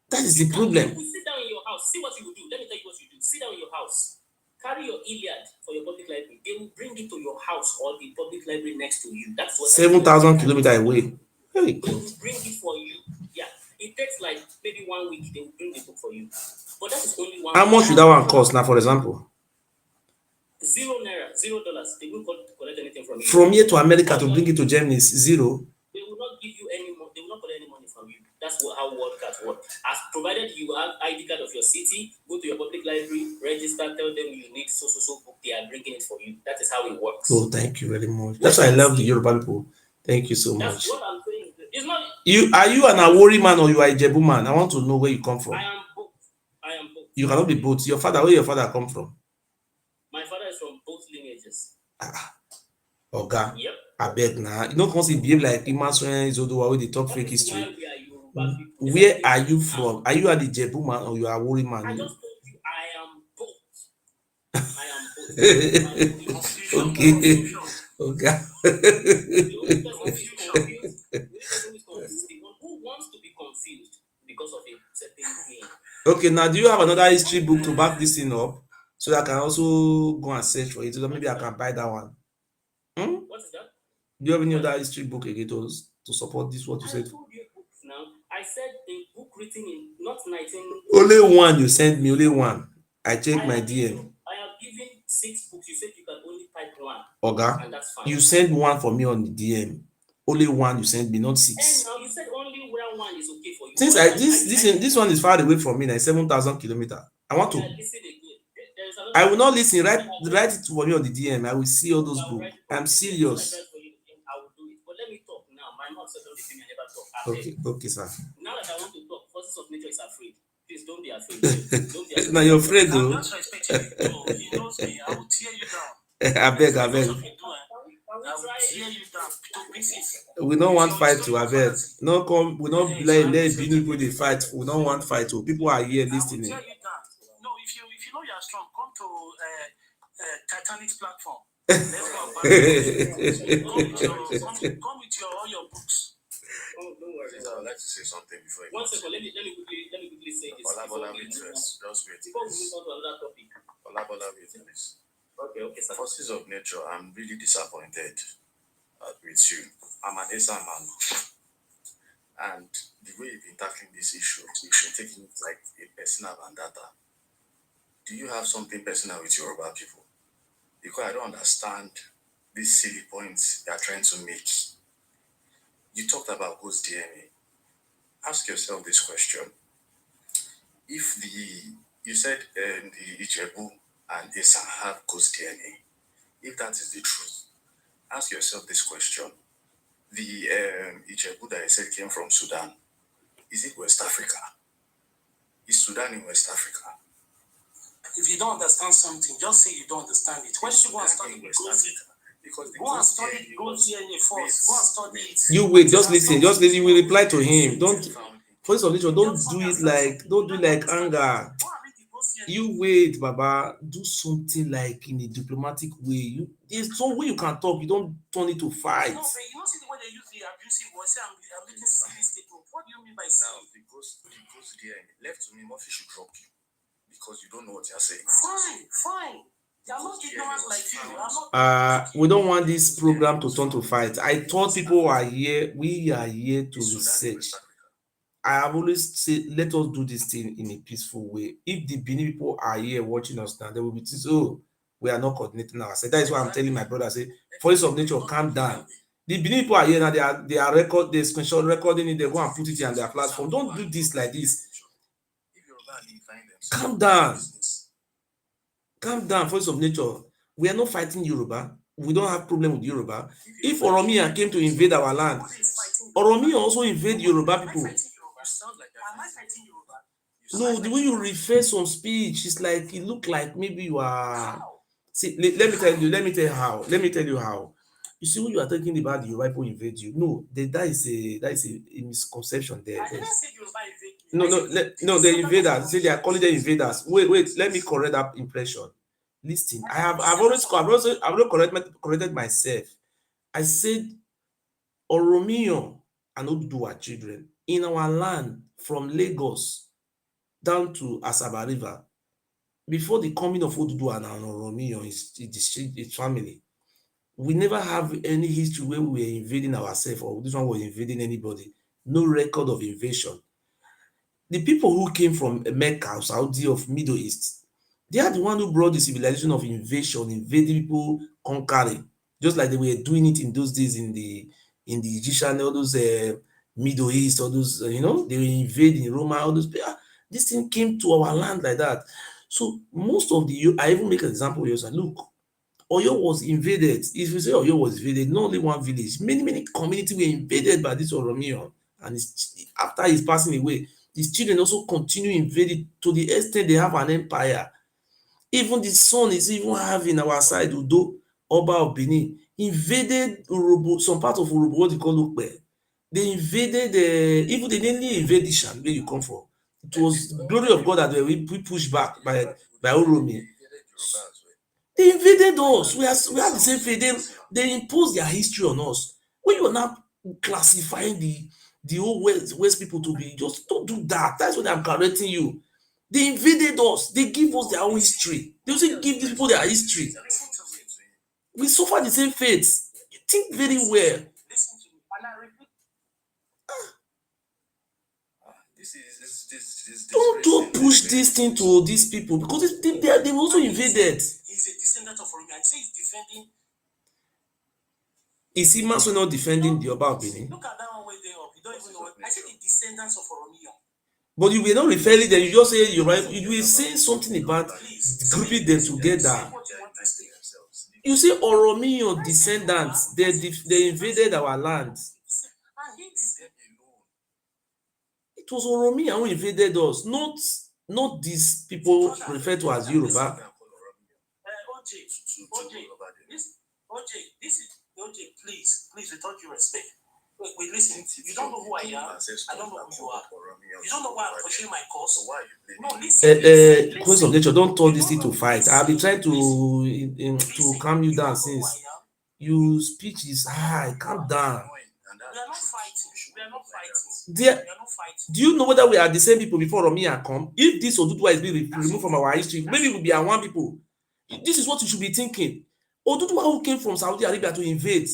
That is the problem. You sit down in your house. See what you will do. Let me tell you what you do. Sit down in your house. Carry your Iliad for your public library. They will bring it to your house or the public library next to you. That's what 7,000 kilometers away. They will bring it for you. Yeah. It takes like maybe 1 week. They will bring the book for you. But that is only one. How much should that one cost now, for example? $0, $0. They won't collect anything from you. From here to America to bring it to Germany is $0. They will not give you any money. They will not collect any money from you. That's how WorldCat works. As provided you have ID card of your city, go to your public library, register, tell them you need so book. They are bringing it for you. That is how it works. Oh, thank you very much. That's why I love the Yoruba people. Thank you so much. That's what I'm saying. It's not. Are you an Awori man or you are a Jebu man? I want to know where you come from. I am both. You cannot be both. Where your father come from? My father is from both lineages. Oga. Yep. I beg now. You don't consider behave like Imasuen Zodowa with the talk fake history. Where are you from? Are you a Jebu man or you are a Awori man? I just told you I am both. Okay. Okay. Who wants to be confused because of a certain thing? Okay, now do you have another history book to back this thing up so that I can also go and search for it? So that maybe I can buy that one. What is that? Do you have any other history book again to support this? What you said? Now I said a book written in not 19. Only one you sent me. Only one. I checked my DM. I have given 6 books. You said you can only type 1. Okay. And that's fine. You sent one for me on the DM. Only one you sent me, not 6. And now you said only one is okay for you. Since this one is far away from me, like 7,000 kilometers. I want to. Listen again. I will not listen. Write it for me on the DM. I will see all those books. I'm serious. I will do it. But let me talk now. My mouth said don't me. I never talk. Okay, sir. Now that I want to talk, forces of nature is afraid. Please don't be afraid. Don't be afraid. Now you're afraid though. I'm not respecting you. He knows me. I will tear you down. I beg. I will tear you down to pieces. We don't want fight to abeg. No come. We don't let Ibinu people dey fight. We don't want fight. To people are here listening. I will tear you down. No, if you know you are strong, come to Titanic's platform. Let's go. Come with all your books. Don't worry. I would like to say something before you. 1 second. Let me quickly say this. Olabola, wait first. Just wait. Before we move on to another topic. Olabola, wait please. Okay, sir. Forces of nature, I'm really disappointed with you. I'm an Esa man. And the way you've been tackling this issue, you've been taking it like a personal vendetta. Do you have something personal with Yoruba people? Because I don't understand these silly points they are trying to make. You talked about ghost DNA. Ask yourself this question. If you said the Ijebu and Esa have ghost DNA, if that is the truth, ask yourself this question. The Ijebu that I said came from Sudan, is it West Africa? Is Sudan in West Africa? If you don't understand something, just say you don't understand it. Why should you go and study West Africa? Because go and study ghost DNA first. Go and study it. You wait, just listen. You will reply to him. Don't force of nature. Don't do it like anger. You wait, Baba. Do something like in a diplomatic way. There's some way you can talk. You don't turn it to fight. No, but you don't see the way they use the abusive voice. I'm making silly statement. What do you mean by silly? Now the ghost DNA left to me, Murphy should drop you because you don't know what you're saying. Fine. I'm not ignorant like you. We don't want this program to turn to fight. I thought people are here. We are here to research. I have always said, let us do this thing in a peaceful way. If the Benin people are here watching us now, they will be saying, we are not coordinating ourselves. That is why I'm telling my brother, say, Voice of Nature, calm down. The Benin people are here now, they are screenshot recording it, they go and put it on their platform. Don't do this like this. Calm down. Calm down, Voice of Nature. We are not fighting Yoruba. We don't have problem with Yoruba. If Oromia came to invade our land, Oromia also invade Yoruba people. No, the way you refer some speech, it's like it look like maybe you are. See, let me tell you how. You see, when you are talking about the Yoruba people invade you, no, that is a misconception there. I didn't say Yoruba invade you. No, I no, said the no, the descendant of invaders. Say they are Oromiyan calling them invaders. Wait, let me correct that impression. Listen, I've always corrected myself. I said Oromiyan and Oduduwa children in our land from Lagos down to Asaba River before the coming of Oduduwa and Oromiyan, his family. We never have any history where we were invading ourselves or this one was invading anybody. No record of invasion. The people who came from Mecca, Saudi of Middle East, they are the one who brought the civilization of invasion, invading people, conquering, just like they were doing it in those days in the Egyptian, all those Middle East, all those they were invading Roma, all those. This thing came to our land like that. So most of I even make an example here. So look, Oyo was invaded. If you say Oyo was invaded, not only one village, many communities were invaded by this Oromiyan. And after his passing away, his children also continue invading to the extent they have an empire. Even the son is even having our side, Udo, Oba of Benin, invaded Urubu, some part of Urubu, what they call Ukpe. They invaded, even they didn't invade Ishan, where you come from. It was the glory of God that we pushed back by Uromi. They invaded us. We are the same faith. They imposed their history on us. When you are now classifying the whole West people to be, just don't do that. That's what I'm correcting you. They invaded us. They give us their own history. They also give these people their history. We suffer the same fate. You think very well. Listen to me. And I repeat. Don't push this thing to these people because they also invaded. He's a descendant of Oromiyan. I say he's defending. Is he also not defending the Oba of Benin? Look at that one way they up. You don't even know what. I said the descendants of Oromiyan. But you were not referring them. You just say you're right. You were saying something about grouping them together. You say Oromiyan descendants. They invaded our land. It was Oromiyan who invaded us, not these people referred to as Yoruba. OJ, please, with all due respect. Wait, listen. You don't know who I am. I don't know who you are. You don't know why I'm pursuing my cause. No, listen. Cause of nature, don't turn this thing to fight. I've been trying to calm you down since. Your speech is high. Calm down. We are not fighting. Do you know whether we are the same people before Oromiyan come? If this Oduduwa is being removed from our history, maybe we'll be our one people. This is what you should be thinking. Oduduwa who came from Saudi Arabia to invade.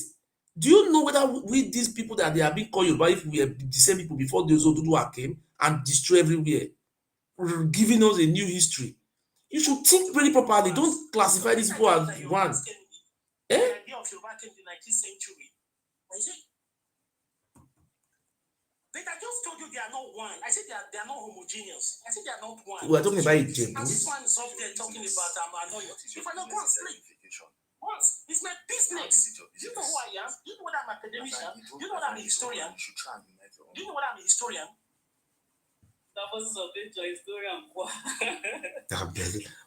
Do you know whether we these people that they are being called Yoruba, if we are the same people before those Oduduwa came and destroy everywhere, giving us a new history? You should think very properly. Don't classify these people as one. The idea of Yoruba came in the 19th century. But I just told you they are not one. I said they are not homogeneous. I said they are not one. We are talking about Ijebu. And this one is up there talking about Anoyo. If I don't go and sleep, once it's my business. Do you know who I am? Do you know what I'm an academician? Do you know what I'm a historian? Do you know what I'm a historian?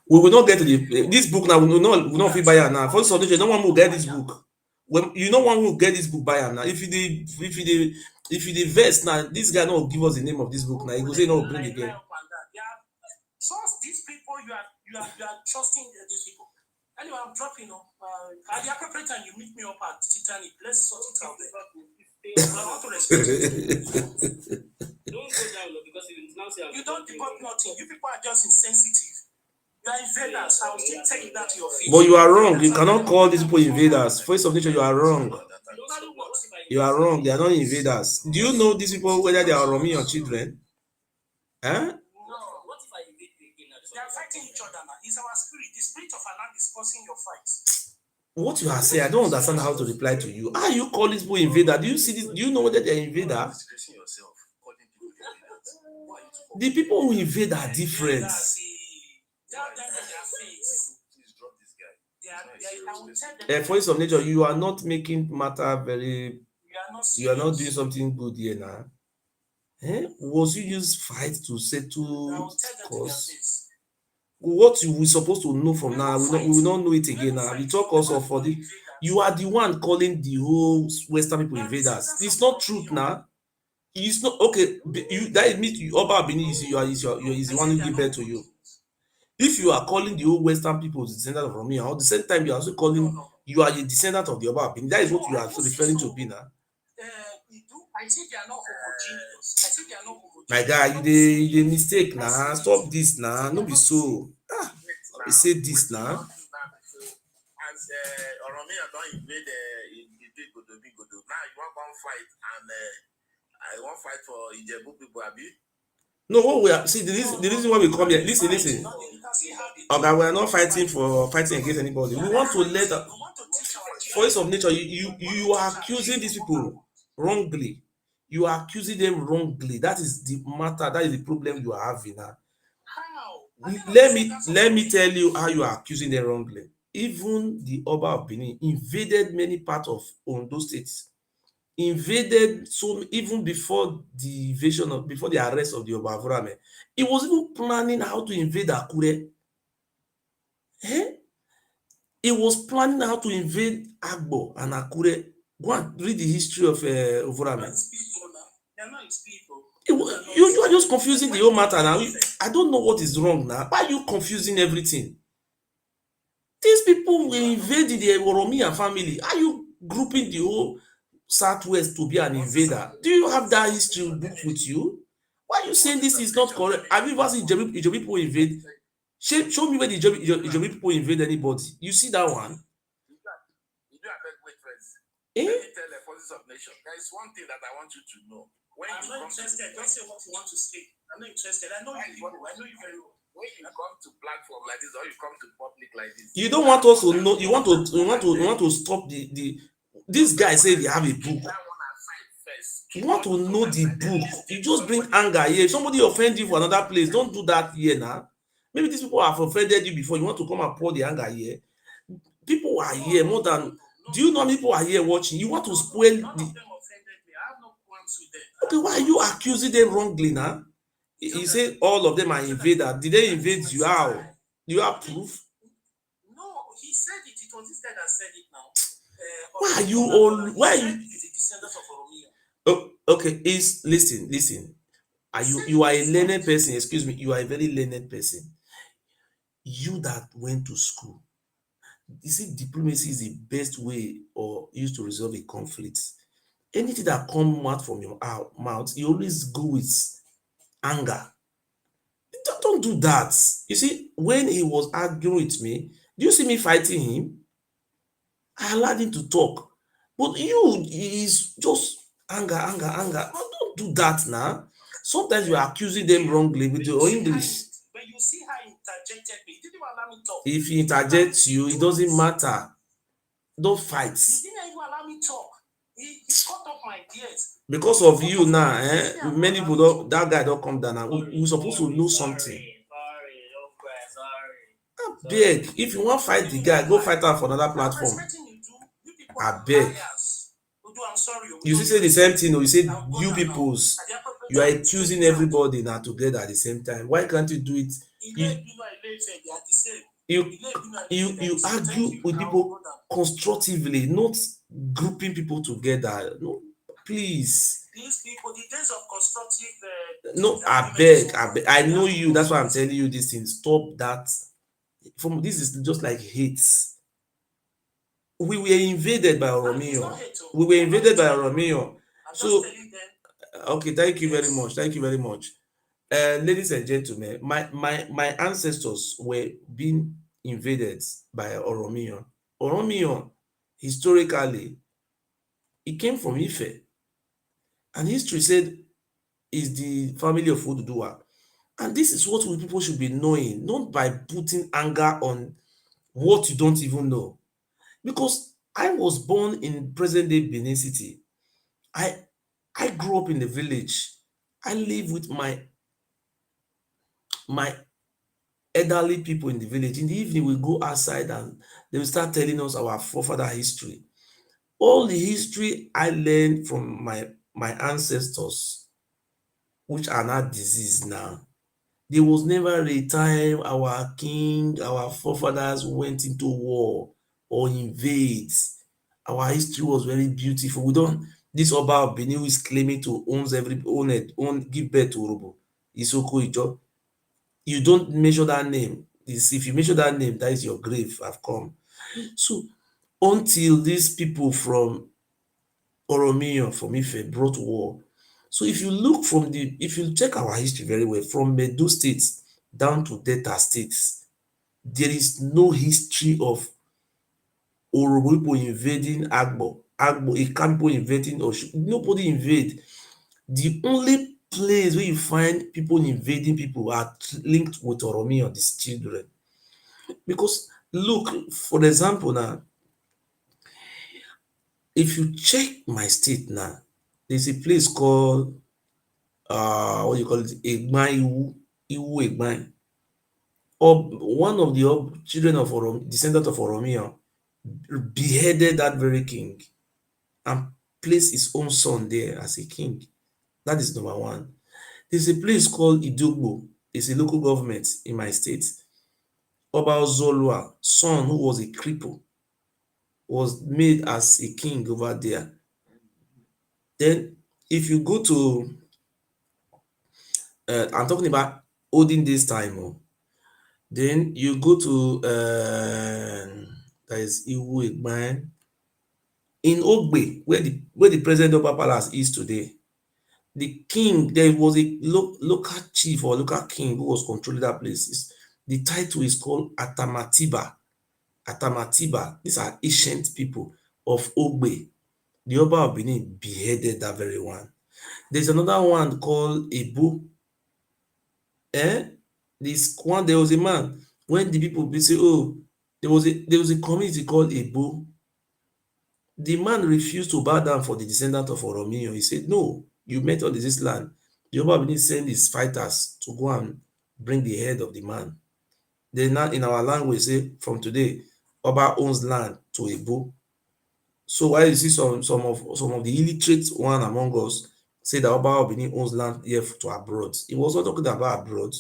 We will not get to this book now. We will not fit buy it now. First of all, no one will get this book. When you know one will get this book buy it now. If you verse now, this guy not give us the name of this book now. He will say no, bring again. Trust these people. You are trusting these people. Anyway, I'm dropping. At the appropriate time, you meet me up at Titanic. Let's sort it out there. I want to respect you. Don't go down because you now say you don't debug nothing. You people are just insensitive. You are invaders. I will still take that to your face. But you are wrong. You cannot call these people invaders. Voice of nature, you are wrong. You are wrong. They are not invaders. Do you know these people whether they are Oromiyan children? No. What if I invade you again? They are fighting each other now. It's our spirit. The spirit of Allah is causing your fights. What you are saying, I don't understand how to reply to you. How you call these people invaders? Do you see this? Do you know whether they are invaders? The people who invade are different. Voice of nature, you are not making matter very. You are not doing something good here now. Was you use fight to settle cause? What we supposed to know from now, we will not know it again now. We talk also for the You are the one calling the whole Western people invaders. It's not truth now. It's not okay. You that means you Oba Benin is the one who give birth to you. If you are calling the whole Western people the descendant of Romeo, at the same time you are also calling you are a descendant of the Oba Benin. That is what you are referring to be now. I think they are not homogeneous. I think they are not homogeneous. My guy, you dey mistake now. Stop this now. No be so. You say this now. As Oromia don't invade Igodo. Now you want to fight and I want fight for Ijebu people, abi? No, what we are see the reason why we come here. Listen. Okay, we are not fighting against anybody. We want to let voice of nature. You are accusing these people wrongly. You are accusing them wrongly. That is the matter. That is the problem you are having now. Let me tell you how you are accusing them wrongly. Even the Oba of Benin invaded many parts of Ondo State. Invaded so even before the before the arrest of the Oba Avurame, he was even planning how to invade Akure. He was planning how to invade Agbo and Akure. Go and read the history of Avurame. You are just confusing the whole matter now. I don't know what is wrong now. Why are you confusing everything? These people will invade the Oromia family. Are you grouping the whole Southwest to be an invader? Do you have that history book with you? Why are you saying this is not correct? Have you ever seen Ijebu people invade? Show me where the Ijebu people invade anybody. You see that one? You do affect wait first. Eh? Let me tell the forces of nation. There is one thing that I want you to know. When I'm you not come interested. Don't say what you want to say. I'm not interested. I know you people. I know you very well. when you come to platform like this or you come to public like this, You don't want us to know. You want to stop the this guy say they have a book. that one aside first. You want to know the book. You just bring anger here. If somebody offend you for another place, don't do that here now. Maybe these people have offended you before. You want to come and pour the anger here. People are here more than. Do you know how many people are here watching? You want to spoil None of the. them offended me. I have no qualms with them. Okay, why are you accusing them wrongly now? You say all of them are invaders. Did they invade you? How? Do you have proof? No, he said it. It was this guy that said it now. Why are you all? Why are He said you? he's a descendant of Oromia. Oh, okay. Listen. Are you are a learned person? Excuse me. You are a very learned person. You that went to school. You see, diplomacy is the best way or used to resolve a conflict. Anything that comes out from your mouth, you always go with anger. Don't do that. You see, when he was arguing with me, do you see me fighting him? I allowed him to talk. But you is just anger. No, don't do that now. Sometimes you are accusing them wrongly with your English. When you see how he interjected me, he didn't even allow me to talk. If he interjects you, it doesn't matter. Don't fight. He didn't even allow me to talk. He cut off my ears. Because of you now, many people don't, that guy don't come down now. We're supposed to know something. Beg, if you want to fight the guy, go fight out for another platform. I beg. You see, say the same thing, or you say you peoples, you are accusing everybody now together at the same time. Why can't you do it? You argue with people constructively, not grouping people together. No, please. These people, the days of constructive. No, I beg. I know you. That's why I'm telling you this thing. Stop that. This is just like hate. We were invaded by Romeo. So, okay, thank you very much. Ladies and gentlemen, my ancestors were being invaded by Oromio. Oromio, historically, it came from Ife. And history said is the family of Oduduwa. And this is what we people should be knowing, not by putting anger on what you don't even know. Because I was born in present-day Benin City. I grew up in the village. I live with my elderly people in the village. In the evening, we go outside and they will start telling us our forefather history. All the history I learned from my ancestors, which are not diseased now. There was never a time our king, our forefathers went into war or invade. our history was very beautiful. We don't. This Oba of Benin is claiming to give birth to Urobo, Isoko Ijo. You don't measure that name. If you measure that name, that is your grave have come. So until these people from Oromiyan, from Ife brought war. So if you check our history very well, from Edo State down to Delta States, there is no history of Orobo people invading Agbo, Ikan people invading Osun. Nobody invade. The only place where you find people invading people are linked with Oromiyan, these children. Because look, for example now, if you check my state now, there's a place called what you call it, Egban Iwu Egban. One of the children of descendant of Oromiyan beheaded that very king and placed his own son there as a king. That is number one. There's a place called Idugbo. It's a local government in my state. Oba Ozolua, son who was a cripple, was made as a king over there. Then, if you go to, I'm talking about olden days time. Then you go to, that is Iwu Egban. In Ogbe, where the present Oba Palace is today, the king, there was a local chief or local king who was controlling that place. The title is called Atamatiba. Atamatiba. These are ancient people of Ogbe. The Oba of Benin beheaded that very one. There's another one called Ebu. This one, there was a man, when the people be say, oh, there was a community called Ebu. The man refused to bow down for the descendant of Oromiyan. He said, no, you met on this land. The Oba of Benin sent his fighters to go and bring the head of the man. Then now in our language say, from today, Oba owns land to Ebu. So why you see some of the illiterate one among us say that Oba of Benin owns land here to abroad. He was not talking about abroad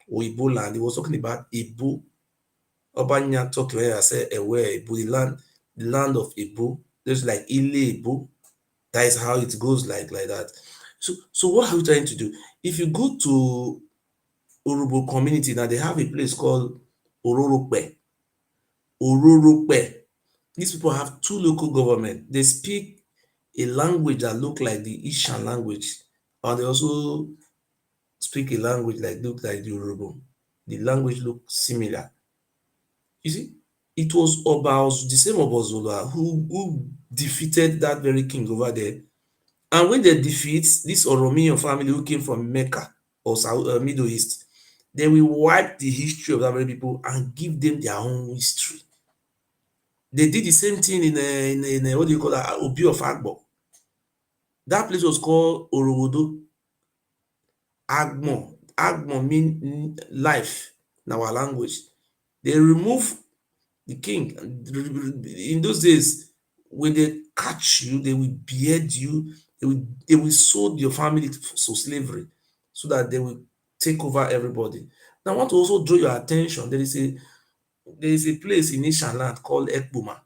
or Igbo land. He was talking about Igbo. Oba Nya talked where I said where Igbo, the land of Igbo. There's like Ile Igbo. That is how it goes like that. So what are we trying to do? If you go to Urobo community now, they have a place called Ororope. Ororope. These people have two local government. They speak a language that look like the Ishan language, and they also speak a language that look like the Urobo. The language look similar. You see, it was the same Obazola who defeated that very king over there. And when they defeat this Oromiyan family who came from Mecca or Middle East, they will wipe the history of that very people and give them their own history. They did the same thing in what do you call that, Obi of Agbo. That place was called Orowodo. Agmo mean life in our language. They remove the king. In those days, when they catch you, they will behead you. They will sold your family to slavery so that they will take over everybody. Now, I want to also draw your attention. There is a place in Ishan land called Ekboma,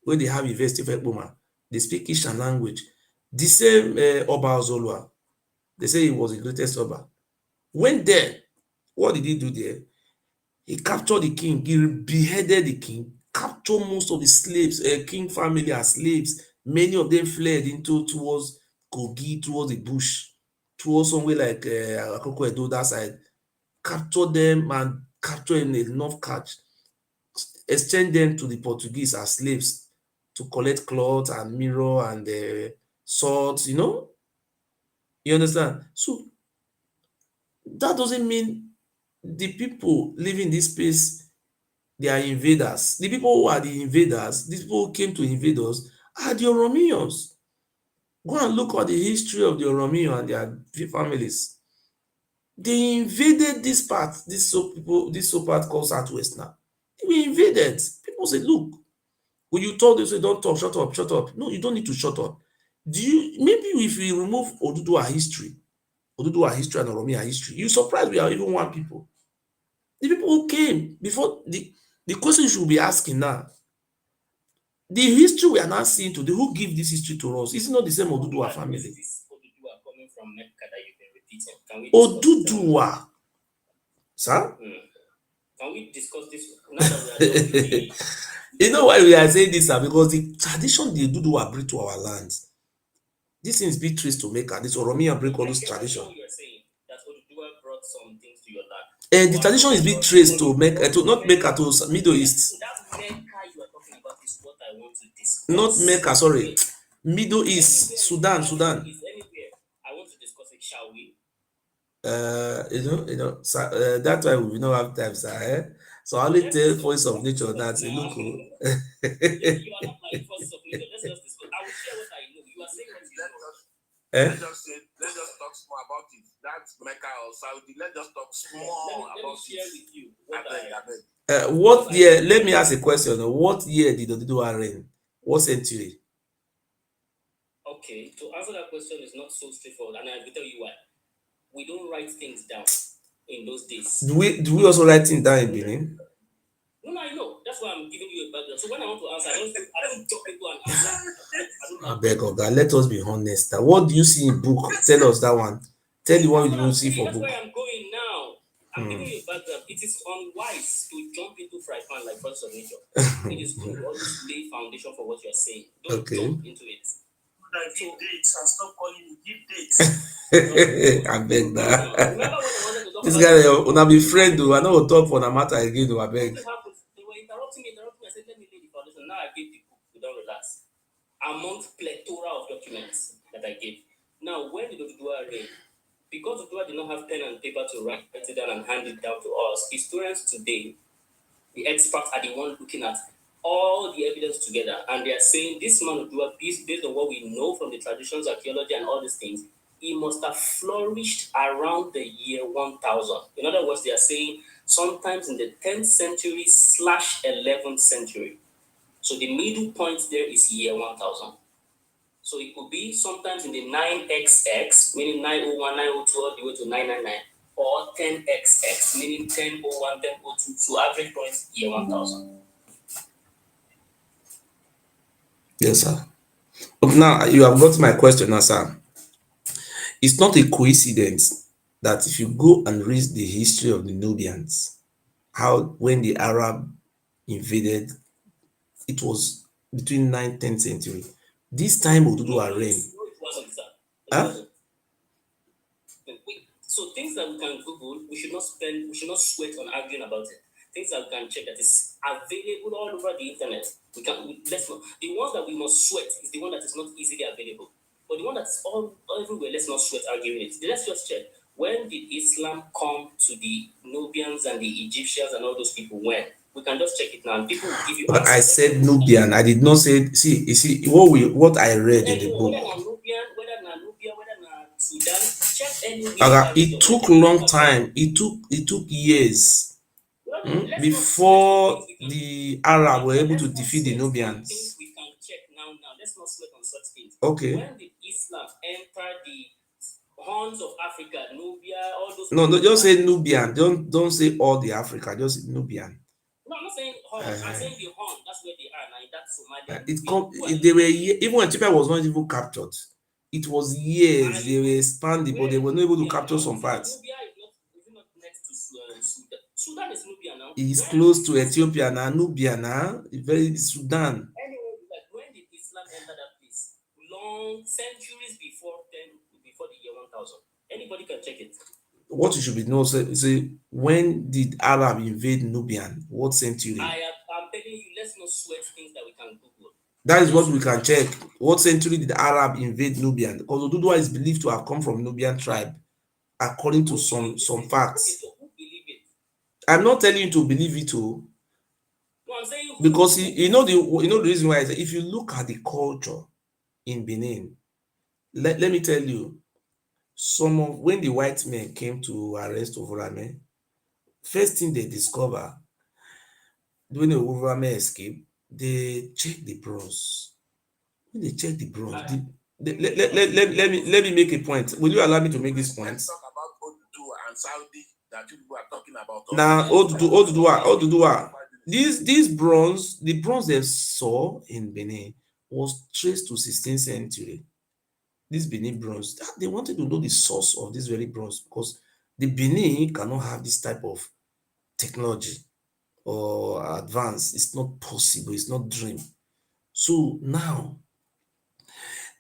where they have University of Ekboma. They speak Ishan language. The same Oba Ozolua, they say he was the greatest Oba. When there, what did he do there? He captured the king, he beheaded the king, captured most of the slaves, king family as slaves. Many of them fled towards Kogi, towards the bush, towards somewhere like Akoko Edo, that side. Captured them and captured enough catch, exchange them to the Portuguese as slaves to collect cloth and mirror and swords, You understand? So that doesn't mean the people living in this space, they are invaders. The people who are the invaders, these people who came to invade us, are the Oromiyans. Go and look at the history of the Oromiyan and their families. They invaded this part, this part called Southwest now. We invaded. People say, look, when you told them, say, don't talk, shut up, shut up. No, you don't need to shut up. Maybe if we remove Oduduwa history and Oromiyan history, you surprised we are even one people. The people who came before, the question you should be asking now, The history we are now seeing today, who give this history to us? Is it not the same Oduduwa family? This Oduduwa coming from Mecca that you've been repeating. Can we discuss this? Oduduwa. Sir? Can we discuss this now that we are done with the... You know why we are saying this, sir? Because the tradition the Oduduwa bring to our lands, this things be traced to Mecca. This Oromia break all those traditions. You are saying that Oduduwa brought some things to your land. And the tradition is being traced to Mecca, to not Mecca, to Middle East. That Mecca you are talking about is what I want to discuss. Not Mecca, sorry. Middle East, Sudan. Is anywhere. I want to discuss it, shall we? That's why we don't have time, sir. Eh? So I only tell Voice of Nature that look. You are not like Voice of Nature. Let's just discuss. I will share what I know. You are saying what you know. Let's just talk more about it. That's Mecca or Saudi. Let's just talk more about it. Let me share with you what I beg. What year? Let me ask a question. What year did Oduduwa reign? What century? Okay, to answer that question is not so straightforward, and I will tell you why. We don't write things down in those days. Do we also write things down in Benin? No, I know. That's why I'm giving you a background. So when I want to answer, I don't jump into an answer. I beg of God, let us be honest. What do you see in book? Tell us that one. Tell you what you see for book. That's where I'm going now. I'm giving you a background. It is unwise to jump into fry pan like Voice of Nature. It is good to always lay foundation for what you are saying. Don't jump into it. Give dates and stop calling me. Give dates. I beg that. This guy, wanna be friend, though. I know talk for the matter again, though. I beg. They were interrupting me. I said, let me lay the foundation. Now I gave the book. We don't relax. Amongst plethora of documents that I gave. Now, when did Oduduwa reign? Because Oduduwa did not have pen and paper to write it down and hand it down to us, historians today, the experts, are the ones looking at all the evidence together, and they are saying this man Oduduwa, based on what we know from the traditions, archaeology, and all these things, he must have flourished around the year 1000. In other words, they are saying sometimes in the 10th century / 11th century. So the middle point there is year 1000. So it could be sometimes in the 9XX, meaning 901, 902, all the way to 999, or 10XX, meaning 1001, 1002, so average point year 1000. Yes, sir. Now you have got my question now, sir. It's not a coincidence that if you go and read the history of the Nubians, how when the Arab invaded, it was between 9th, 10th century. This time Oduduwa reigned. No, it wasn't, sir. Huh? So things that we can Google, we should not sweat on arguing about it. Things that we can check that is available all over the internet. Let's not. The ones that we must sweat is the one that is not easily available. But the one that's all everywhere, let's not sweat arguing it. Let's just check. When did Islam come to the Nubians and the Egyptians and all those people? When? We can just check it now. And people will give you. But I said Nubian. I did not say. See what I read in the book. Whether Nubia, whether Sudan, check anywhere. It took long time. It took years before the Arab were able to defeat the Nubians. Things we can check now. Let's not sweat on such things. Okay. When did Islam enter the horns of Africa, Nubia, all those? No, just say Nubian. Don't say all the Africa. Just Nubian. No, I'm not saying horn. I'm saying the horn. That's where they are now. That's Somalia. They were even when Ethiopia was not even captured. It was years they were expanding, but they were not able to capture some parts. Nubia is not next to Sudan. Sudan is Nubia now. It's close to Ethiopia now. Nubia now, very Sudan. Anyway, like when did Islam enter that place? Long centuries before the year 1000. Anybody can check it. What you should be know, say when did Arab invade Nubian? What century? I'm telling you, let's not sweat things that we can Google. That is what we can check. What century did Arab invade Nubian? Because Oduduwa is believed to have come from Nubian tribe, according to some facts. Okay, so who believe it? I'm not telling you to believe it too. No, I'm saying because you know the reason why I say if you look at the culture in Benin, let me tell you, when the white men came to arrest Ovurame, first thing they discover when the Ovurame escaped, they check the bronze. When they check the bronze, let me make a point. Will you allow me to make this point? Let's talk about Oduduwa and Saudi that people are talking about. Now, Oduduwa. This bronze, the bronze they saw in Benin was traced to 16th century. This Benin bronze, they wanted to know the source of this very bronze because the Benin cannot have this type of technology or advance. It's not possible. It's not dream. So now,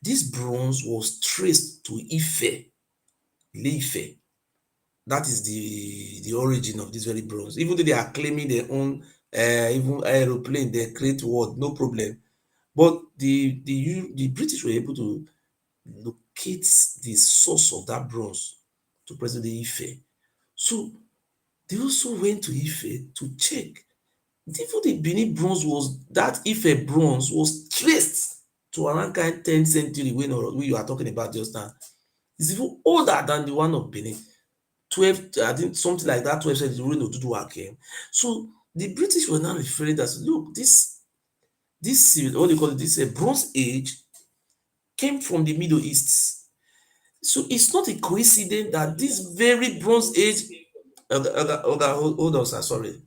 this bronze was traced to Ife, Ile-Ife. That is the origin of this very bronze. Even though they are claiming their own even aeroplane, they create what, no problem. But the British were able to locate the source of that bronze to present Ife. So they also went to Ife to check. Even the Benin bronze was, that Ife bronze was traced to around kind 10th century when you are talking about just now. It's even older than the one of Benin. 12, I think something like that, 12 century when Oduduwa came. So the British were now referring that, look, this what do you call it, this Bronze Age came from the Middle East. So it's not a coincidence that this very Bronze Age, hold on, sir, sorry.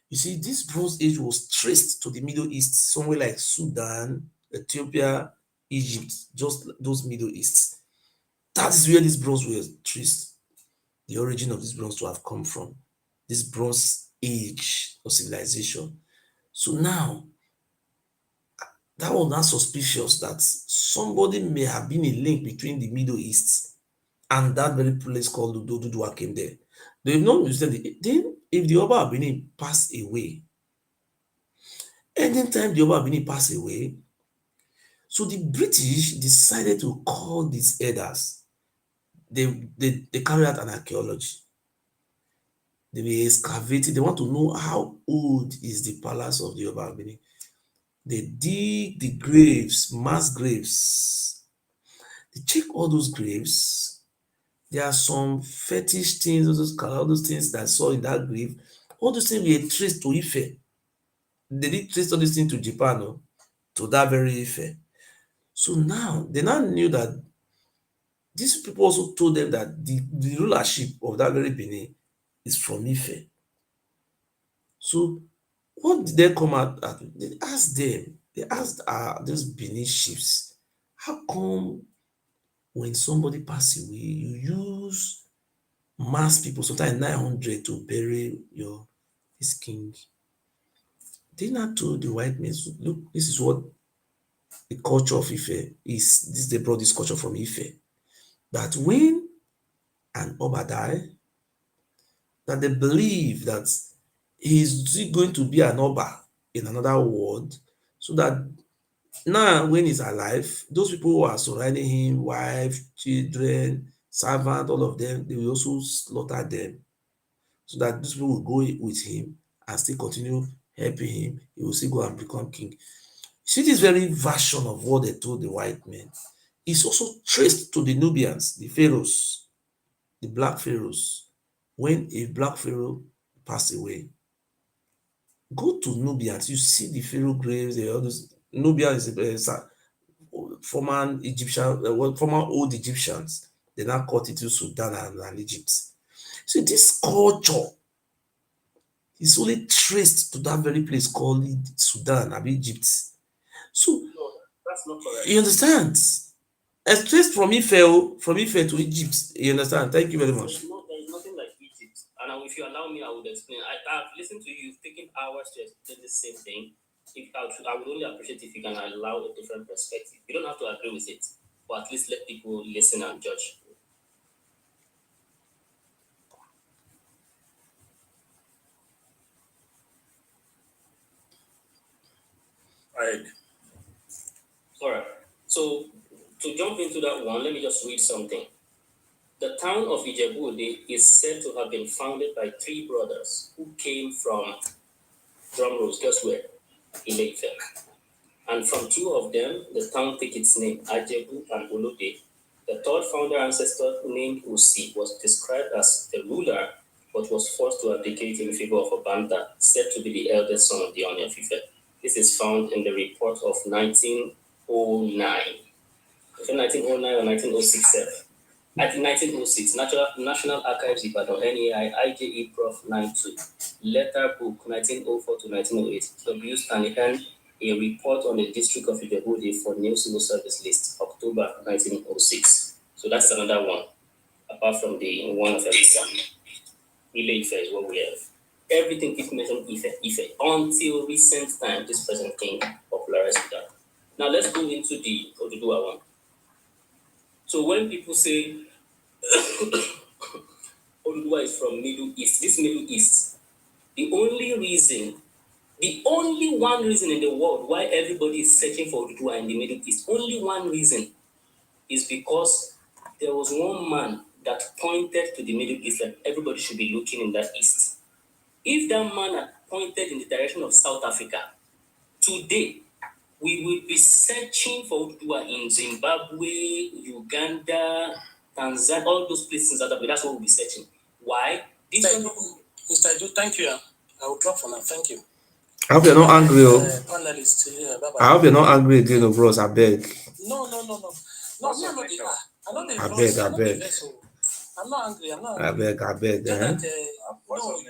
You see, this Bronze Age was traced to the Middle East, somewhere like Sudan, Ethiopia, Egypt, just those Middle East. That is where this bronze was traced. The origin of this bronze to have come from. This Bronze Age of civilization. So now, that was not suspicious that somebody may have been a link between the Middle East and that very place called Oduduwa came there. They've not understand then if the Oba of Benin passed away, anytime the Oba of Benin passed away, so the British decided to call these elders. They carry out an archaeology. They were excavating. They want to know how old is the palace of the Oba of Benin. They dig the graves, mass graves. They check all those graves. There are some fetish things, all those things that I saw in that grave. All those things were traced to Ife. They did trace all these things to Japan, no? To that very Ife. So now, they now knew that these people also told them that the rulership of that very Benin is from Ife. So what did they come out at? They asked those Benin chiefs, how come when somebody pass away, you use mass people, sometimes 900 to bury this king? They now told the white men, look, this is what the culture of Ife is. They brought this culture from Ife. That when an Oba die, that they believe that he's going to be an Oba in another world, so that now when he's alive, those people who are surrounding him, wife, children, servant, all of them, they will also slaughter them, so that those people will go with him and still continue helping him. He will still go and become king. See, this very version of what they told the white men is also traced to the Nubians, the pharaohs, the black pharaohs. When a black pharaoh passed away, go to Nubians, you see the pharaoh graves. All those Nubians is former Egyptian, former old Egyptians. They now cut it to Sudan and Egypt. So this culture is only traced to that very place called Sudan and Egypt. So No, that's not correct. you understand? It's traced from Ife to Egypt. You understand? Thank you very much. There is nothing like Egypt. And if you allow me, I would explain. I've listened to you. You've taken hours to explain the same thing. I would only appreciate if you can allow a different perspective. You don't have to agree with it, but at least let people listen and judge. Right. All right. So to jump into that one, let me just read something. The town of Ijebu-Ode is said to have been founded by three brothers who came from, drum rolls, guess where? Ile-Ife. And from two of them, the town took its name, Ajebu and Olode. The third founder ancestor, named Usi, was described as the ruler, but was forced to abdicate in favor of Obanta, said to be the eldest son of the Oni of Ife. This is found in the report of 1909. 1909 or 1906. At 1906, National Archives Ibadan, NAI, IJE Prof 92. Letter Book 1904 to 1908. W. Stanley Hen, a report on the District of Ijebu for new civil service list, October 1906. So that's another one, apart from the one of Elisa. Ile Ife is what we have. Everything keeps mentioning Ife, until recent time, this present king popularized that. Now let's go into the Oduduwa one. So when people say Oduduwa is from Middle East, this Middle East, the only one reason in the world why everybody is searching for Oduduwa in the Middle East, only one reason is because there was one man that pointed to the Middle East that everybody should be looking in that east. If that man had pointed in the direction of South Africa, today we will be searching for Oduduwa in Zimbabwe, Uganda, Tanzania, all those places. That's what we'll be searching. Why? Mr. Edu, thank you. I will drop for now. Thank you. I hope you're not angry. Panelists, bye-bye. I hope you're not angry again, bros. I beg. No. No, me, I'm not I beg. I'm not angry. I beg. That, no,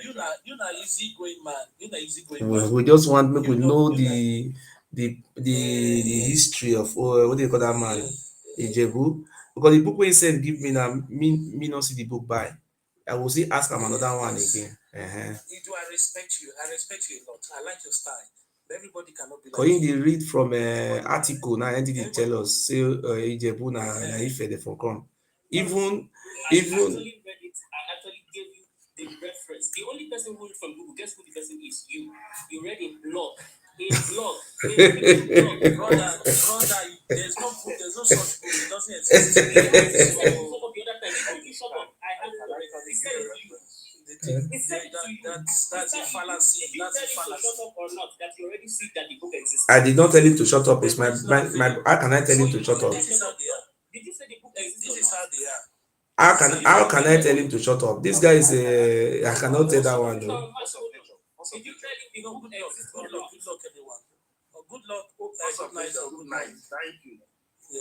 you're not easy going man. You're not easy going man. We just want make we know the history of what do you call that man, Ijebu, because the book when he said give me now, me not see the book by. I will see ask him another one again. Idu, I respect you a lot. I like your style. But everybody cannot be like Because he read from article now, and did tell us say Ijebu na Ife the for come. Even I actually read it. I actually gave you the reference. The only person who read from Google, guess who the person is? You. You read a blog. brother, there's no book, there's no such book, it doesn't exist. That's a fallacy. I did not tell him to shut up. It's my how can I tell him to shut up? Did you say the book exists? This is how they are. How can I tell him to shut up? This guy is I cannot tell that one though. Did you tell him the book exists? Good luck, everyone. Good luck. Good night. Thank you. I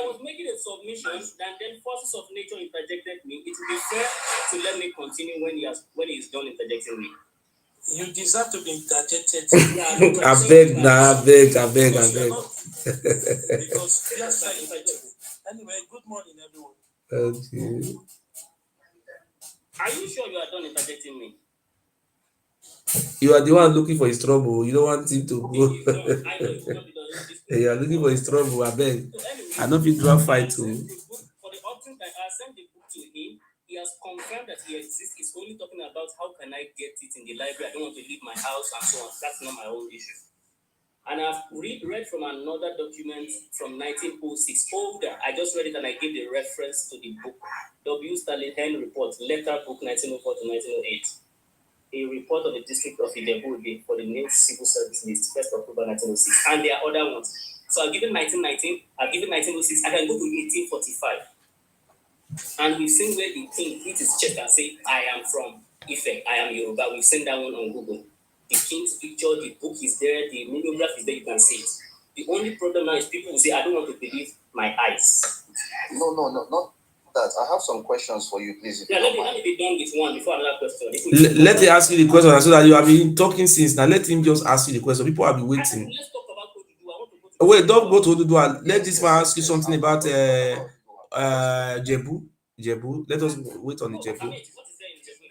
was making a submission, and then forces of nature interjected me. It would be fair to let me continue when he's done interjecting me. You deserve to be interjected. I beg. Because yes, anyway, good morning, everyone. Okay. Are you sure you are done interjecting me? You are the one looking for his trouble. You don't want him to go. You are looking for his trouble. I beg. I know if you drop fight too. For the option that I sent the book to him, he has confirmed that he exists. He's only talking about how can I get it in the library. I don't want to leave my house and so on. That's not my own issue. And I've read from another document from 1906, older. I just read it and I gave the reference to the book. W. Stanley Hen Report, Letter Book 1904 to 1908. A report on the District of Ijebu for the new civil service list, 1st October 1906. And there are other ones. So I've given 1919, I've given 1906, I can go to 1845. And we've seen where the king hit his chest and say, I am from Ife, I am Yoruba. We've seen that one on Google. The king's picture, the book is there, the mimeograph is there, you can see it. The only problem now is people will say, I don't want to believe my eyes. No, not that. I have some questions for you, please. Yeah, let me be done with one before another question. Let him ask you the question so that you have been talking since. Now let him just ask you the question. People have been waiting. Let's talk about Oduduwa. I want to go to Wait, don't go to Oduduwa. Let this man ask you something about Jebu. Let us wait on the Jebu. What is there in Ijebu?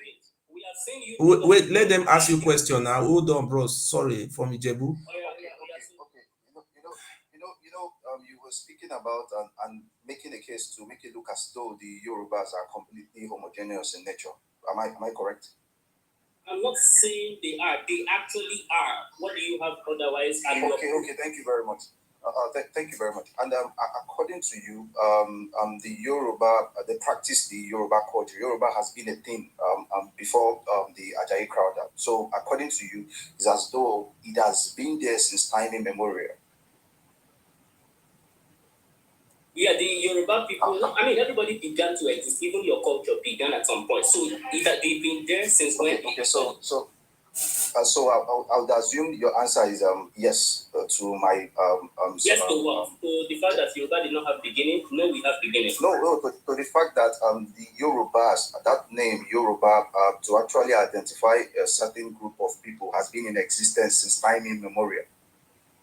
We have seen you. Wait, let them ask you a question now. Hold on, bros. Sorry, from Ijebu. You were speaking about and making a case to make it look as though the Yorubas are completely homogeneous in nature. Am I correct? I'm not saying they are. They actually are. What do you have otherwise? Okay. Thank you very much. Thank you very much. And according to you, the Yoruba, they practice the Yoruba culture. Yoruba has been a thing before the Ajayi crowd. So according to you, it's as though it has been there since time immemorial. Yeah, the Yoruba people, I mean, everybody began to exist. Even your culture began at some point. So they've been there since when? Okay, so I would assume your answer is yes to my yes to what? To the fact that Yoruba did not have beginning. beginning? No, we have beginning. No, to the fact that the Yorubas, that name Yoruba, to actually identify a certain group of people has been in existence since time immemorial.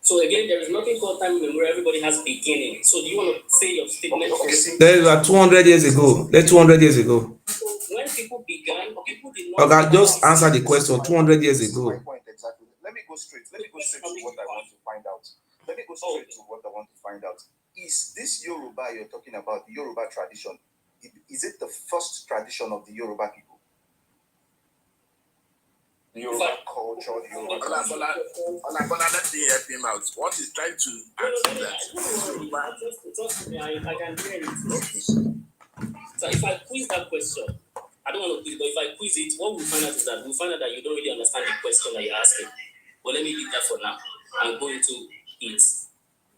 So again, there is nothing called time immemorial. Everybody has beginning. So do you want to say your statement? There were 200 years ago. Like 200 years ago. When people began, people did not. Okay, just answer the question. 200 years ago. My point exactly. Let me go straight to what I want to find out. Is this Yoruba you're talking about, the Yoruba tradition, is it the first tradition of the Yoruba people? The Yoruba culture, the Yoruba tradition. Let me help him out. What he's trying to ask is that Yoruba. Trust me, I can hear it. So if I quiz that question, I don't want to quiz, but if I quiz it, what we'll find out is that you don't really understand the question that you're asking. But let me leave that for now and go into it.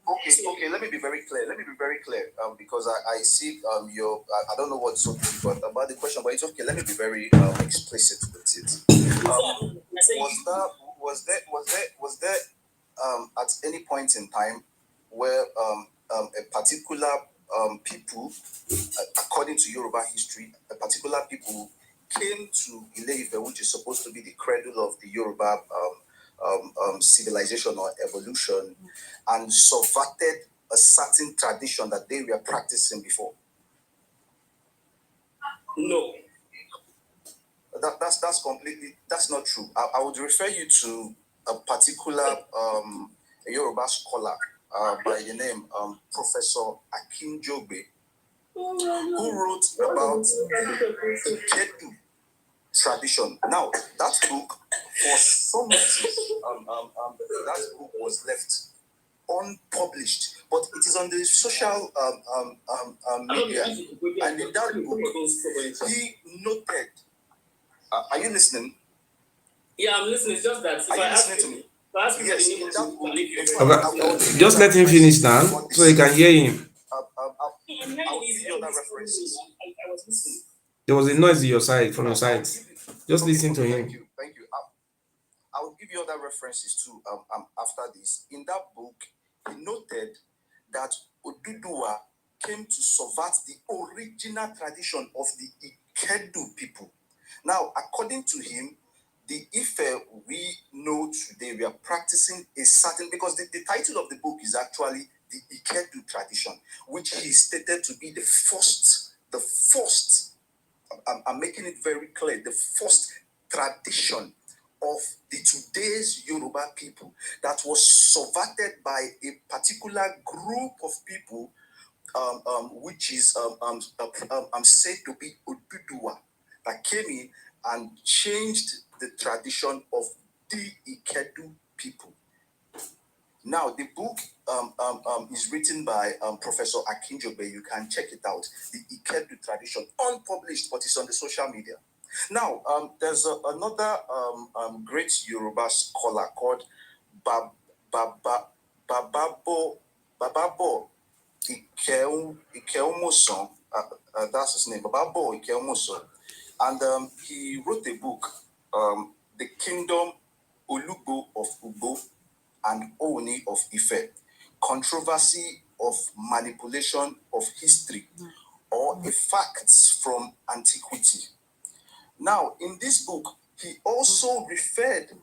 Okay. Let me be very clear. Because I see I don't know what's so difficult about the question, but it's okay. Let me be very explicit with it. Was there at any point in time where a particular people, according to Yoruba history, a particular people came to Ile Ife, which is supposed to be the cradle of the Yoruba civilization or evolution, and subverted a certain tradition that they were practicing before? No. That's not true. I would refer you to a particular Yoruba scholar by the name Professor Akinjobe, who wrote about the Kedu tradition. Now, that book, for some reason, that book was left unpublished, but it is on the social media, and in that book, he noted. Are you listening? Yeah, I'm listening. It's just that if are you I listening ask to me? Yes, in that book. Okay. Just let him finish now, so you can hear him. I'll give you other references. I was listening. There was a noise on your side, from your side. Just listen to him. Thank you. I will give you other references too. After this, in that book, he noted that Oduduwa came to subvert the original tradition of the Ikedu people. Now, according to him, the Ife we know today, we are practicing a certain, because the title of the book is actually the Ikedu tradition, which he stated to be the first, I'm making it very clear, the first tradition of the today's Yoruba people that was subverted by a particular group of people, which is said to be Oduduwa, that came in and changed the tradition of the Ikedu people. Now, the book is written by Professor Akinjobe. You can check it out. The Ikedu tradition, unpublished, but it's on the social media. Now, there's another great Yoruba scholar called Bababo Ikeumoson. That's his name, Bababo Ikeumoson. And he wrote a book, The Kingdom Olugbo of Ugbo and Oni of Ife, Controversy of Manipulation of History or a Facts from Antiquity. Now, in this book, he also referred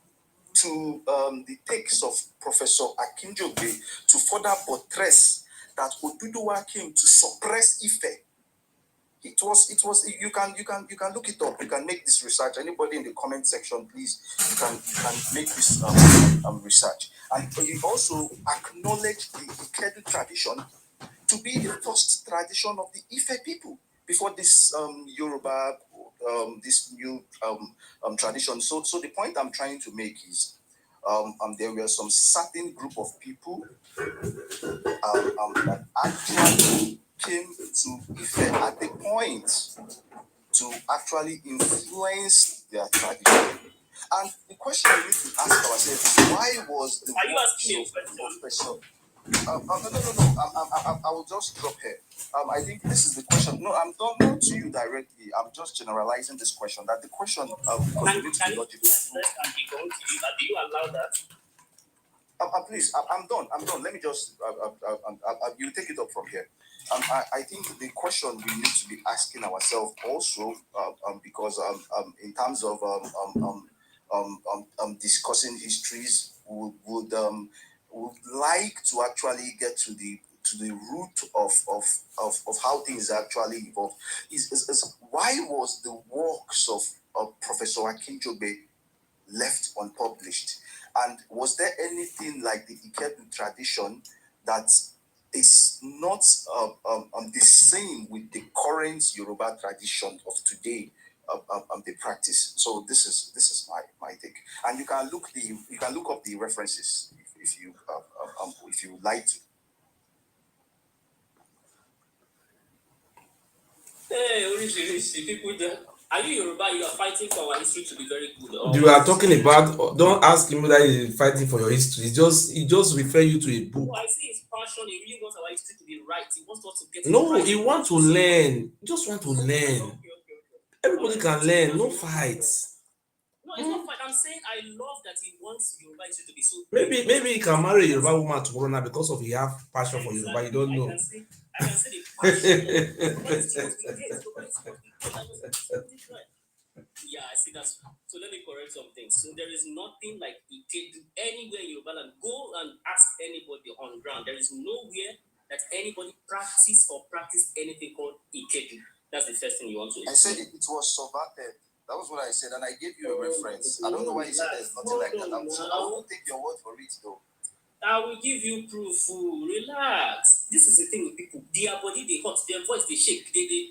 to the takes of Professor Akinjobe to further buttress that Oduduwa came to suppress Ife. It was. You can look it up. You can make this research. Anybody in the comment section, please, you can make this research. And he also acknowledged the Ikedu tradition to be the first tradition of the Ife people before this Yoruba, this new tradition. So the point I'm trying to make is there were some certain group of people that actually came to Ife at the point to actually influence their tradition. And the question we need to ask ourselves is, why was the professor? No. I will just drop here. I think this is the question. No, I'm not to you directly. I'm just generalizing this question. That the question because we need to be logical. Do you allow that? Please, I'm done. Let me just you take it up from here. I think the question we need to be asking ourselves also, because in terms of discussing histories, would like to actually get to the root of how things actually evolved. Is why was the works of Professor Akinjobe left unpublished? And was there anything like the Ikedu tradition that is not the same with the current Yoruba tradition of today, the practice? So this is my take, and you can look up the references if you would like to. Hey, people there. Are you Yoruba? You are fighting for our history to be very good. You are talking about, don't ask him whether he's fighting for your history. He just refer you to a book. I see his passion. He really wants our history to be right. He wants us to get No, it right. he want to learn. He just want to learn. Okay. Everybody can learn. No fights. No, it's not fight. I'm saying I love that he wants Yoruba history to be so. Maybe he can marry a Yoruba woman tomorrow now because of he have passion for Yoruba. You don't know. I can see the passion. Yeah, I see that. So let me correct some things. So there is nothing like Ikedu anywhere in Yoruba land. Go and ask anybody on ground. There is nowhere that anybody practice anything called Ikedu. That's the first thing you want to I said it was subverted. That was what I said, and I gave you a reference. I don't know why you said there's nothing like that. I won't take your word for it, though. I will give you proof. Relax. This is the thing with people. Their body, they hot. Their voice, they shake. They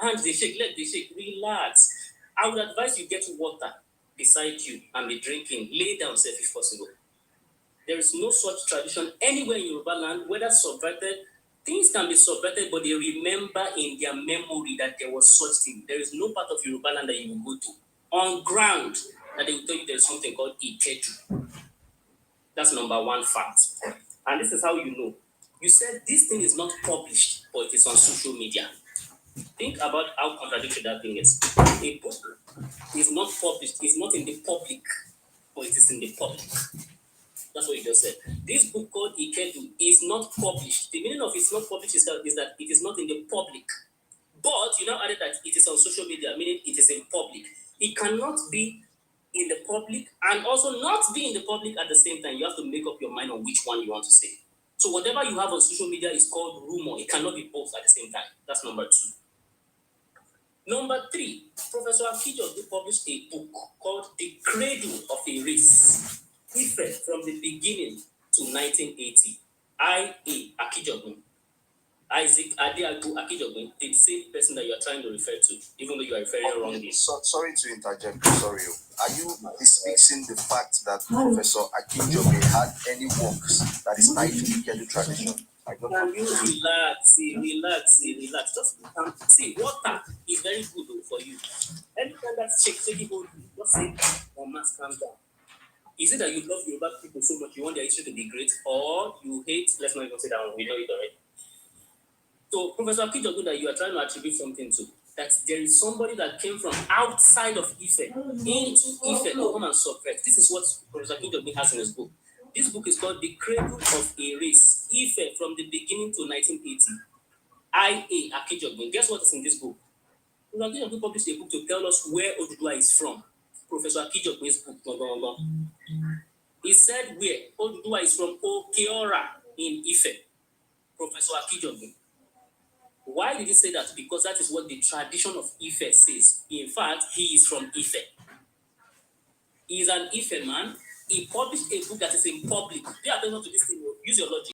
hands, they shake. Leg, they shake. Relax. I would advise you get water beside you and be drinking. Lay down, safe if possible. There is no such tradition anywhere in Yoruba land, whether subverted. Things can be subverted, but they remember in their memory that there was such thing. There is no part of Yoruba land that you will go to on ground that they will tell you there's something called Ikeju. That's number one fact. And this is how you know. You said this thing is not published, but it is on social media. Think about how contradictory that thing is. A book is not published, it's not in the public, but it is in the public. That's what you just said. This book called Ikedu is not published. The meaning of it's not published is that it is not in the public. But you now added that it is on social media, meaning it is in public. It cannot be in the public and also not be in the public at the same time. You have to make up your mind on which one you want to say. So whatever you have on social media is called rumor. It cannot be both at the same time. That's number two. Number three, Professor Akinjobe published a book called The Cradle of a Race, Ife from the beginning to 1980. I.A. Akinjobe, Isaac Adeago Akinjobe, the same person that you are trying to refer to, even though you are referring wrongly. So, sorry to interject. Sorry. Are you dismissing the fact that Professor Akinjobe had any works that is tied to the Ikedu tradition? Can you relax? Just see, water is very good for you. Anytime that shake hold you, just say, "Oh, must calm down." Is it that you love Yoruba people so much you want their history to be great, or you hate? Let's not even say that one. We know it already. So, Professor Akinjobe, that you are trying to attribute something to, that there is somebody that came from outside of Ife into Ife to come and subvert. This is what Professor Akinjobe has in his book. This book is called The Cradle of a Race, Ife from the beginning to 1980. I.A. Akinjobe. Guess what is in this book? Professor Akinjobe published a book to tell us where Oduduwa is from. Professor Akinjobe's book. He said where Oduduwa is from Okeora in Ife. Professor Akinjobe. Why did he say that? Because that is what the tradition of Ife says. In fact, he is from Ife. He is an Ife man. He published a book that is in public. Pay attention to this thing. Use your logic.